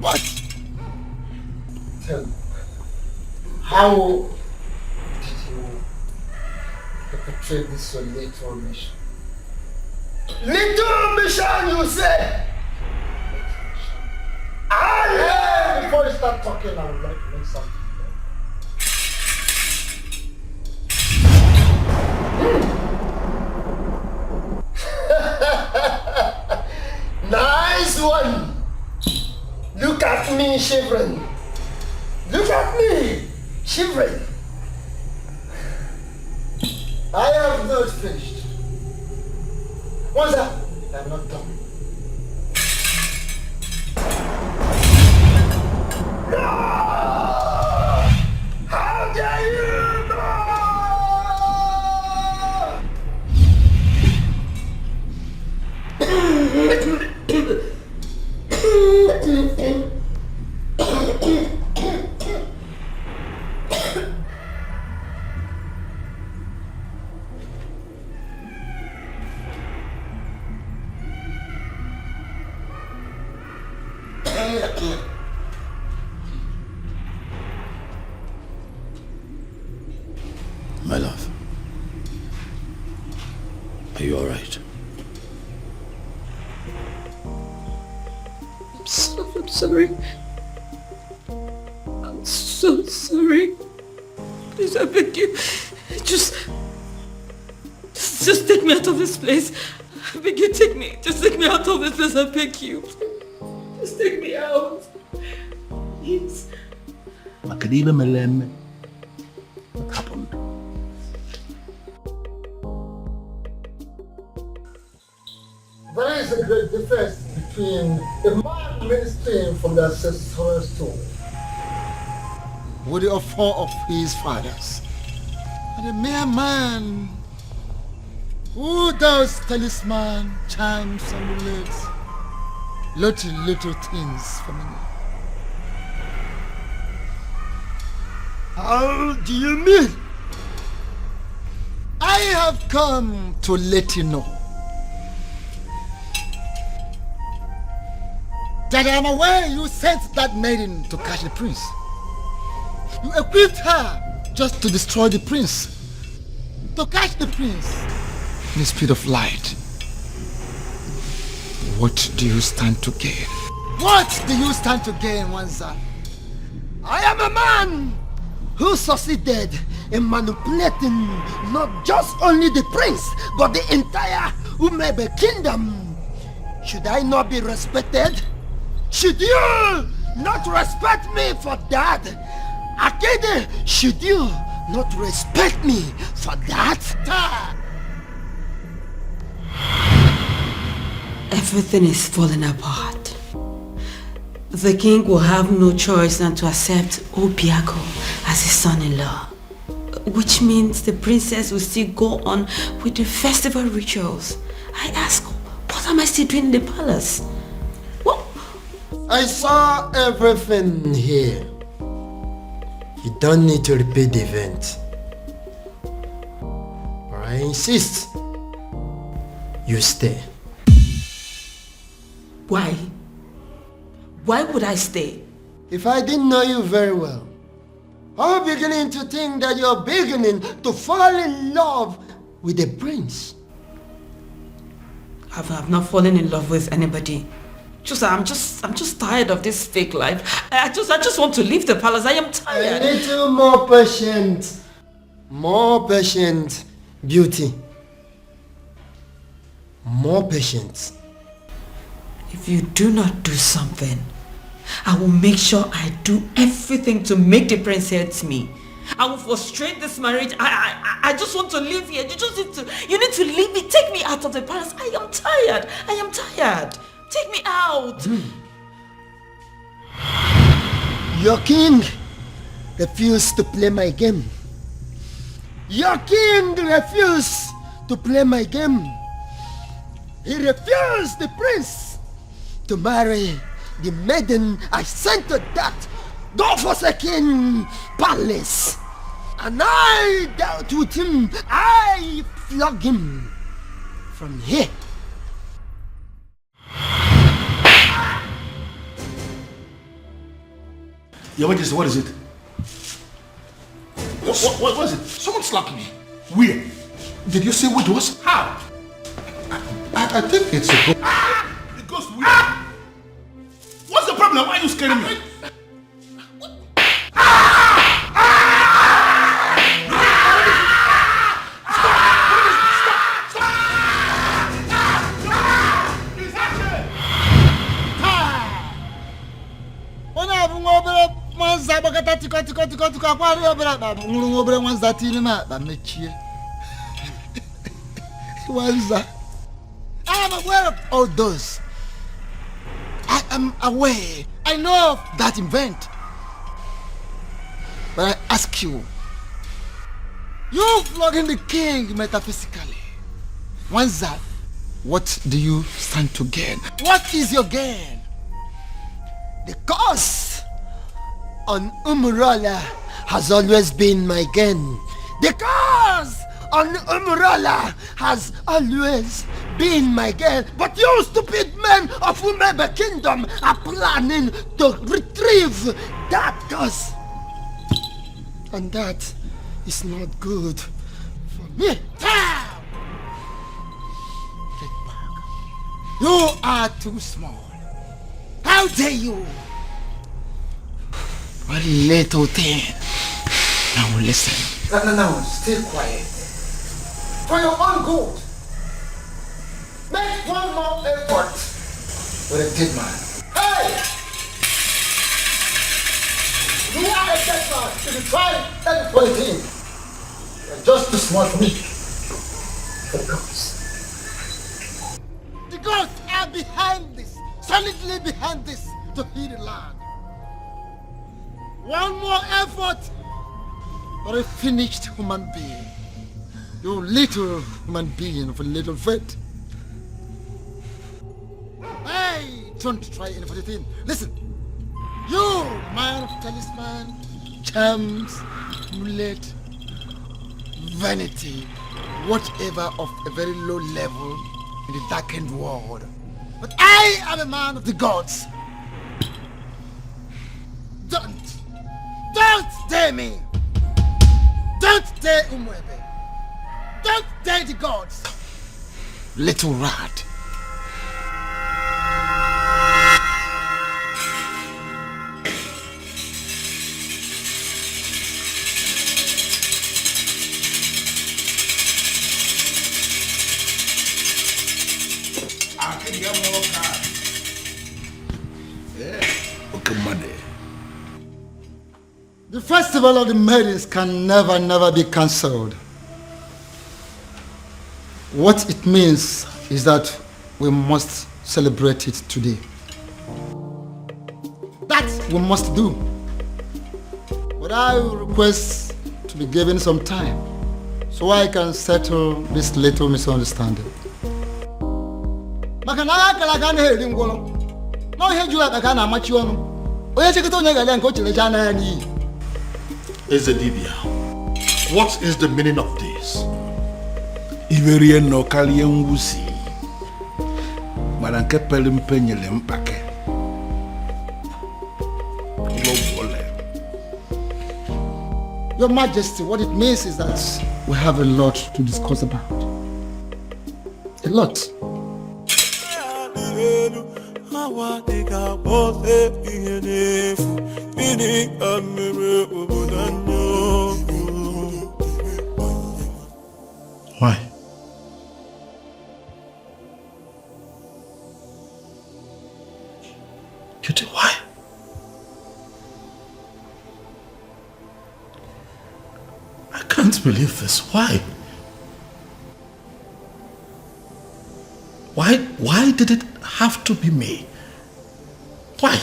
[SPEAKER 11] What?
[SPEAKER 17] Tell me, how did you perpetrate this your little mission? Little mission, you say? Before you start talking, I would like to make something. Nice one! Look at me shivering. Look at me shivering. I have not finished. What's that? I'm not done. No! How dare you!
[SPEAKER 3] My love, are you all right?
[SPEAKER 16] I'm sorry. I'm so sorry. Please, I beg you. Just take me out of this place. I beg you, take me. Just take me out of this place, I beg you. Just take me out. Please.
[SPEAKER 8] Makadiba Melem. What happened?
[SPEAKER 17] There is a great difference between a man ministering from the ancestral stone
[SPEAKER 11] with the offer of his fathers, and a mere man who does talisman, charms, amulets, little things for me.
[SPEAKER 17] How do you mean?
[SPEAKER 11] I have come to let you know that I am aware you sent that maiden to catch the prince. You equipped her just to destroy the prince, to catch the prince in the speed of light. What do you stand to gain? What do you stand to gain, Wanza?
[SPEAKER 17] I am a man who succeeded in manipulating not just only the prince, but the entire Umebe Kingdom. Should I not be respected? Should you not respect me for that? Akede, should you not respect me for that?
[SPEAKER 6] Everything is falling apart. The king will have no choice than to accept Obiako as his son-in-law. which means the princess will still go on with the festival rituals. I ask, what am I still doing in the palace? What?
[SPEAKER 17] I saw everything here. You don't need to repeat the event. But I insist you stay.
[SPEAKER 6] Why? Why would I stay?
[SPEAKER 17] If I didn't know you very well, I'm beginning to think that you're beginning to fall in love with the prince.
[SPEAKER 6] I've not fallen in love with anybody. I'm just tired of this fake life. I just want to leave the palace. I am tired.
[SPEAKER 17] A little more patient. More patient, beauty. More patient.
[SPEAKER 6] If you do not do something, I will make sure I do everything to make the prince hate me. I will frustrate this marriage. I just want to live here. You need to leave me. Take me out of the palace. I am tired. I am tired. Take me out.
[SPEAKER 17] Your king refused to play my game. Your king refused to play my game. He refused the prince to marry the maiden I sent to that God-forsaken palace. And I dealt with him. I flogged him from here.
[SPEAKER 8] Your Majesty, what is it? What was it? Someone slapped me. Where?
[SPEAKER 4] Did you say what it was?
[SPEAKER 8] How?
[SPEAKER 4] I think it's a ghost.
[SPEAKER 8] The ghost where? What's the problem? Why are you scaring me?
[SPEAKER 17] I am aware of all those. I am aware. I know of that event. But I ask you, you flogging the king metaphysically. Once that, what do you stand to gain? What is your gain? The cost on Umurala has always been my gain. The cause on Umurala has always been my gain. But you stupid men of Umebe Kingdom are planning to retrieve that cause. And that is not good for me. You are too small. How dare you? What little thing. Now listen. No, stay quiet. For your own good. Make one more effort with a dead man. Hey! You are a dead man. If you try anything, you're just too small for me. The gods are behind this, solidly behind this, to heal the land. One more effort for a finished human being. You little human being of a little faith. Hey, don't try anything. Listen, you man of talisman, charms, amulet, vanity, whatever of a very low level in the darkened world. But I am a man of the gods. Don't dare me. Don't dare Umwebe. Don't dare the gods. Little rat. The festival of the maidens can never be cancelled. What it means is that we must celebrate it today. That we must do. But I will request
[SPEAKER 11] to be given some time so I can settle this little misunderstanding. Maka na akala ka na heri ngwolo. No ihe jula ka na amachi onu. Onye chikita onye gale nke o chilecha na ya ni.
[SPEAKER 4] Ezedibia, what is the meaning of this?
[SPEAKER 20] Iverie no kalie nwusi. Mana nke pere mpe nyele mpake.
[SPEAKER 11] Your Majesty, what it means is that we have a lot to discuss about. A lot.
[SPEAKER 4] Why? Cutie, why? I can't believe this. Why? Why did it have to be me? Why?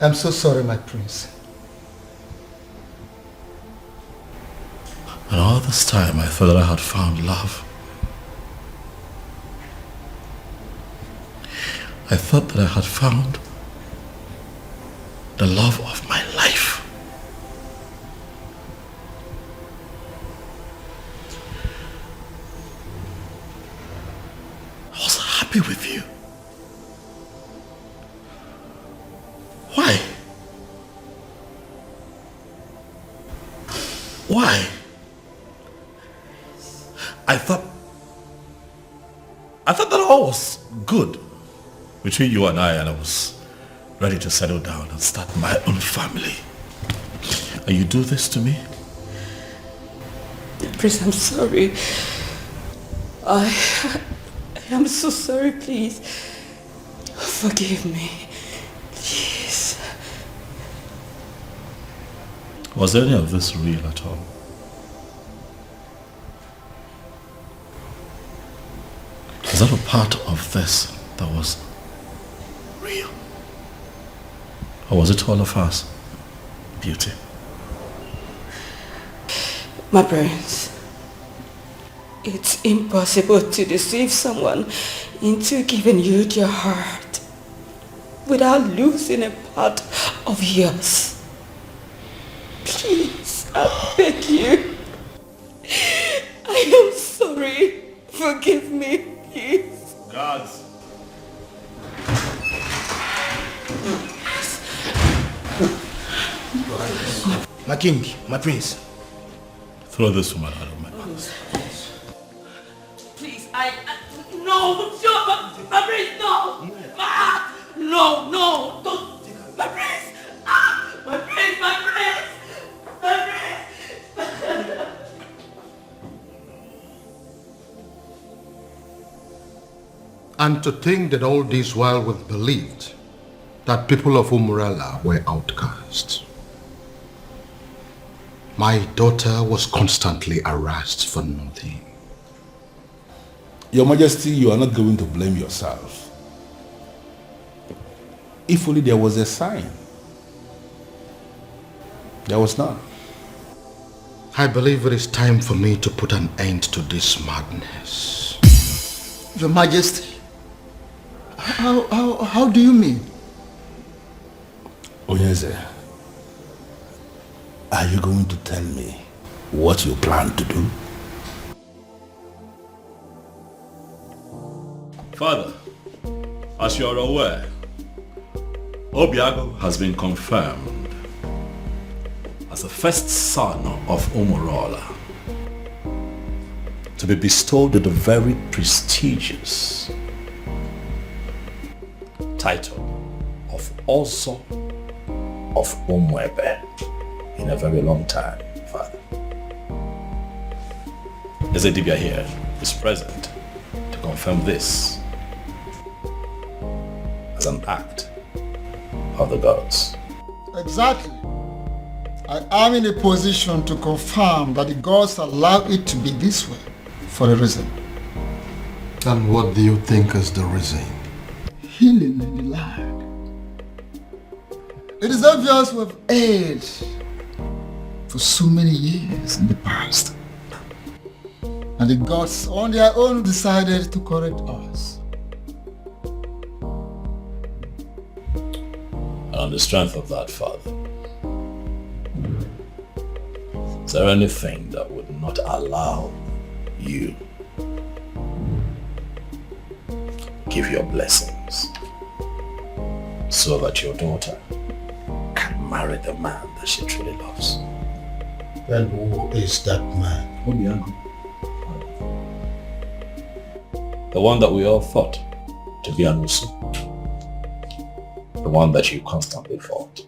[SPEAKER 11] I'm so sorry, my prince.
[SPEAKER 3] And all this time I thought that I had found love. I thought that I had found the love of my life. I was happy with you. Why? Why? I thought that all was good between you and I was ready to settle down and start my own family. And you do this to me?
[SPEAKER 16] Prince, I'm sorry. I am so sorry, please. Forgive me. Please.
[SPEAKER 3] Was any of this real at all? Is that a part of this that was real? Or was it all of us? Beauty.
[SPEAKER 16] My prince, it's impossible to deceive someone into giving you their heart without losing a part of yours. Please, I beg you. I am sorry. Forgive me, please.
[SPEAKER 3] Guards.
[SPEAKER 4] My king, my prince.
[SPEAKER 3] Throw this woman out of my house.
[SPEAKER 15] Please, no, my prince, no. No, don't. My prince, my prince, my prince.
[SPEAKER 4] And to think that all this while we believed that people of Umbrella were outcasts. My daughter was constantly harassed for nothing.
[SPEAKER 7] Your Majesty, you are not going to blame yourself. If only there was a sign. There was none.
[SPEAKER 4] I believe it is time for me to put an end to this madness.
[SPEAKER 11] Your Majesty, how do you mean?
[SPEAKER 7] Onyeze, are you going to tell me what you plan to do?
[SPEAKER 3] Father, as you are aware, Obiago has been confirmed as the first son of Umurola to be bestowed with the very prestigious title of Ozo of Umwebe in a very long time, Father. Ezedibia here is present to confirm this as an act of the gods.
[SPEAKER 11] Exactly. I am in a position to confirm that the gods allow it to be this way for a reason.
[SPEAKER 4] And what do you think is the reason?
[SPEAKER 11] Healing in the land. It is obvious we have erred for so many years in the past. And the gods on their own decided to correct us.
[SPEAKER 3] And on the strength of that, Father, is there anything that would not allow you give your blessings so that your daughter can marry the man that she truly loves?
[SPEAKER 4] Then who is that man?
[SPEAKER 3] The one that we all thought to be Anusu. The one that you constantly fought.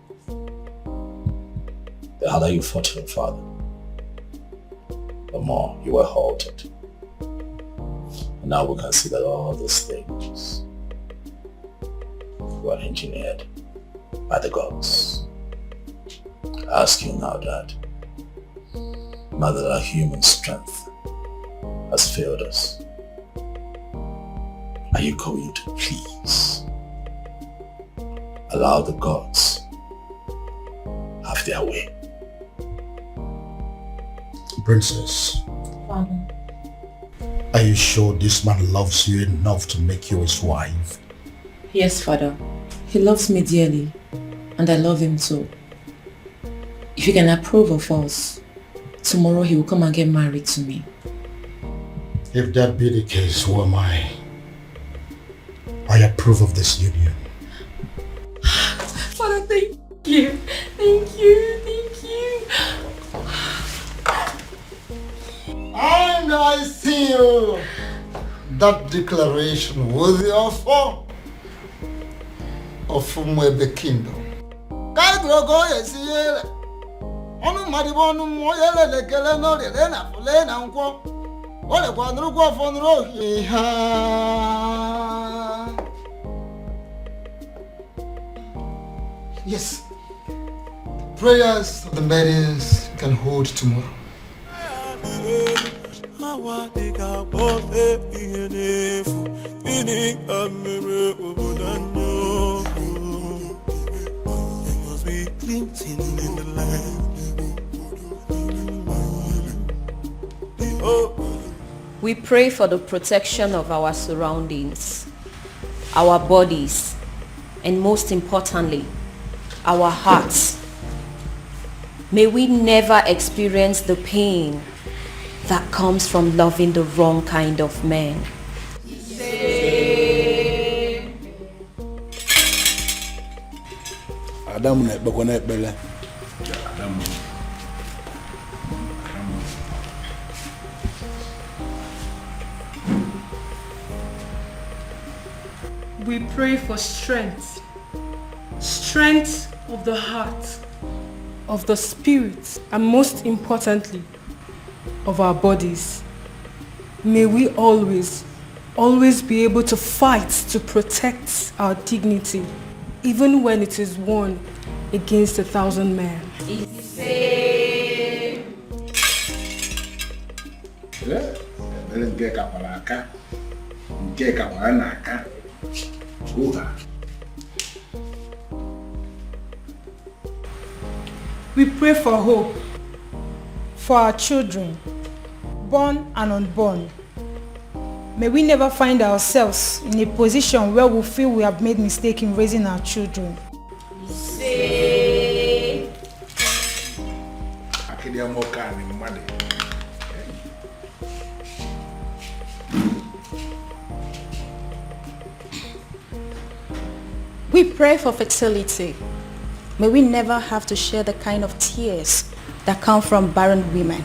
[SPEAKER 3] The harder you fought him, Father, the more you were halted. And now we can see that all these things were engineered by the gods. I ask you now, Dad, now that our human strength has failed us, are you going to please allow the gods have their way?
[SPEAKER 4] Princess,
[SPEAKER 9] Father.
[SPEAKER 4] are you sure this man loves you enough to make you his wife?
[SPEAKER 19] Yes, Father. He loves me dearly, and I love him too. If you can approve of us, tomorrow he will come and get married to me.
[SPEAKER 4] If that be the case, who am I? I approve of this union.
[SPEAKER 21] Father, thank you. Thank you. Thank you.
[SPEAKER 11] And I seal that declaration worthy of Umwebe Kingdom. Yes, prayers of the maidens can hold tomorrow.
[SPEAKER 9] We pray for the protection of our surroundings, our bodies, and most importantly, our hearts. May we never experience the pain that comes from loving the wrong kind of man.
[SPEAKER 21] We pray for strength. Strength of the heart, of the spirit, and most importantly, of our bodies. May we always be able to fight to protect our dignity, even when it is won against 1,000 men. We pray for hope for our children, born and unborn. May we never find ourselves in a position where we feel we have made mistake in raising our children.
[SPEAKER 13] We pray for fertility. May we never have to share the kind of tears that come from barren women.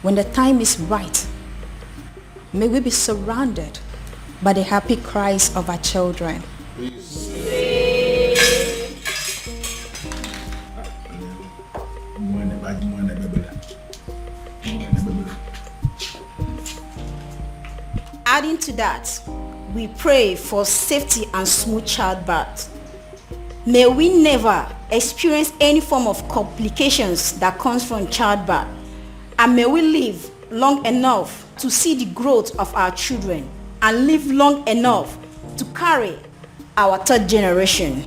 [SPEAKER 13] When the time is right, may we be surrounded by the happy cries of our children.
[SPEAKER 5] Adding to that, we pray for safety and smooth childbirth. May we never experience any form of complications that comes from childbirth, and may we live long enough to see the growth of our children and live long enough to carry our third generation.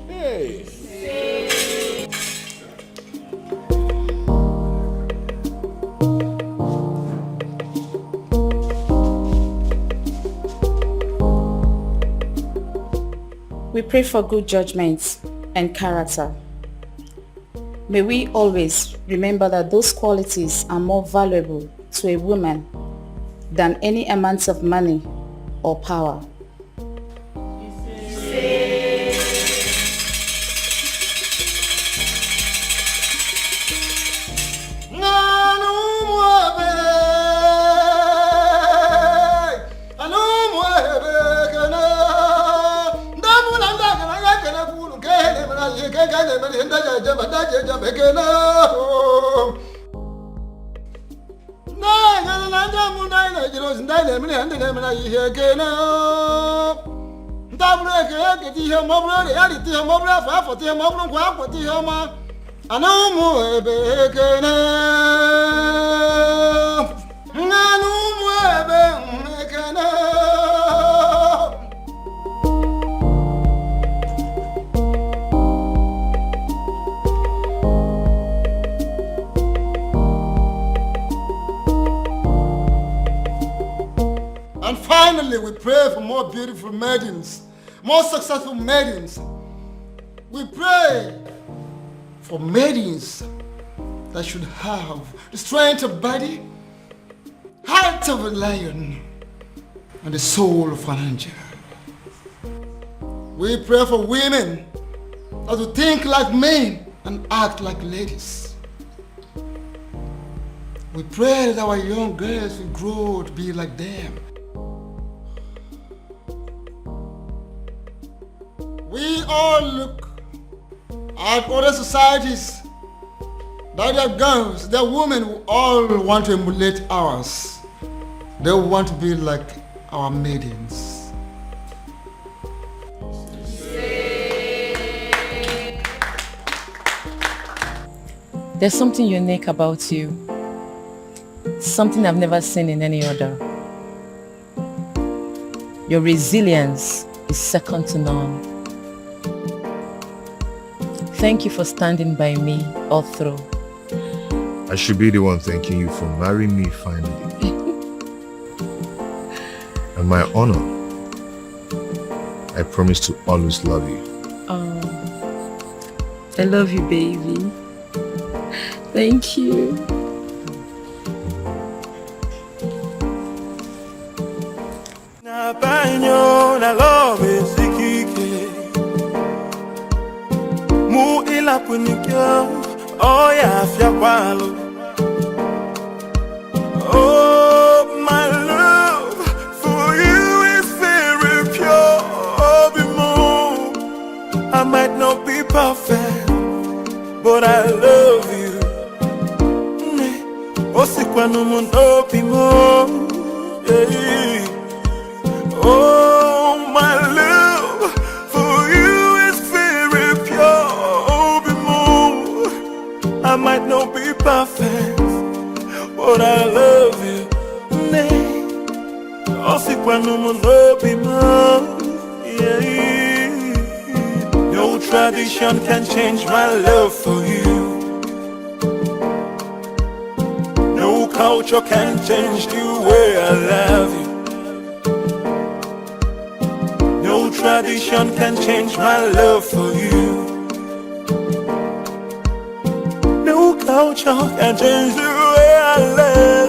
[SPEAKER 13] We pray for good judgment and character. May we always remember that those qualities are more valuable to a woman than any amount of money or power.
[SPEAKER 11] And finally, we pray for more beautiful maidens, more successful maidens. We pray for maidens that should have the strength of body, heart of a lion, and the soul of an angel. We pray for women that will think like men and act like ladies. We pray that our young girls will grow to be like them. We all look at other societies that their girls, their women who all want to emulate ours. They want to be like our maidens.
[SPEAKER 19] There's something unique about you. Something I've never seen in any other. Your resilience is second to none. Thank you for standing by me all through.
[SPEAKER 10] I should be the one thanking you for marrying me finally. And my honor, I promise to always love you.
[SPEAKER 19] Oh, I love you, baby. Thank you.
[SPEAKER 1] Na banyo na love sikike mu ila punikyo oh ya fia kwalo oh my love for you is very pure oh be more I might not be perfect but I love you osikwa no mundo be more yeah. Oh, my love for you is very pure. Oh, be more. I might not be perfect, but I love you. Nay, oh, si quando mundo be more. Yeah. No tradition can change my love for you. No culture can change the way I love you. No tradition can change my love for you. No culture can change the way I love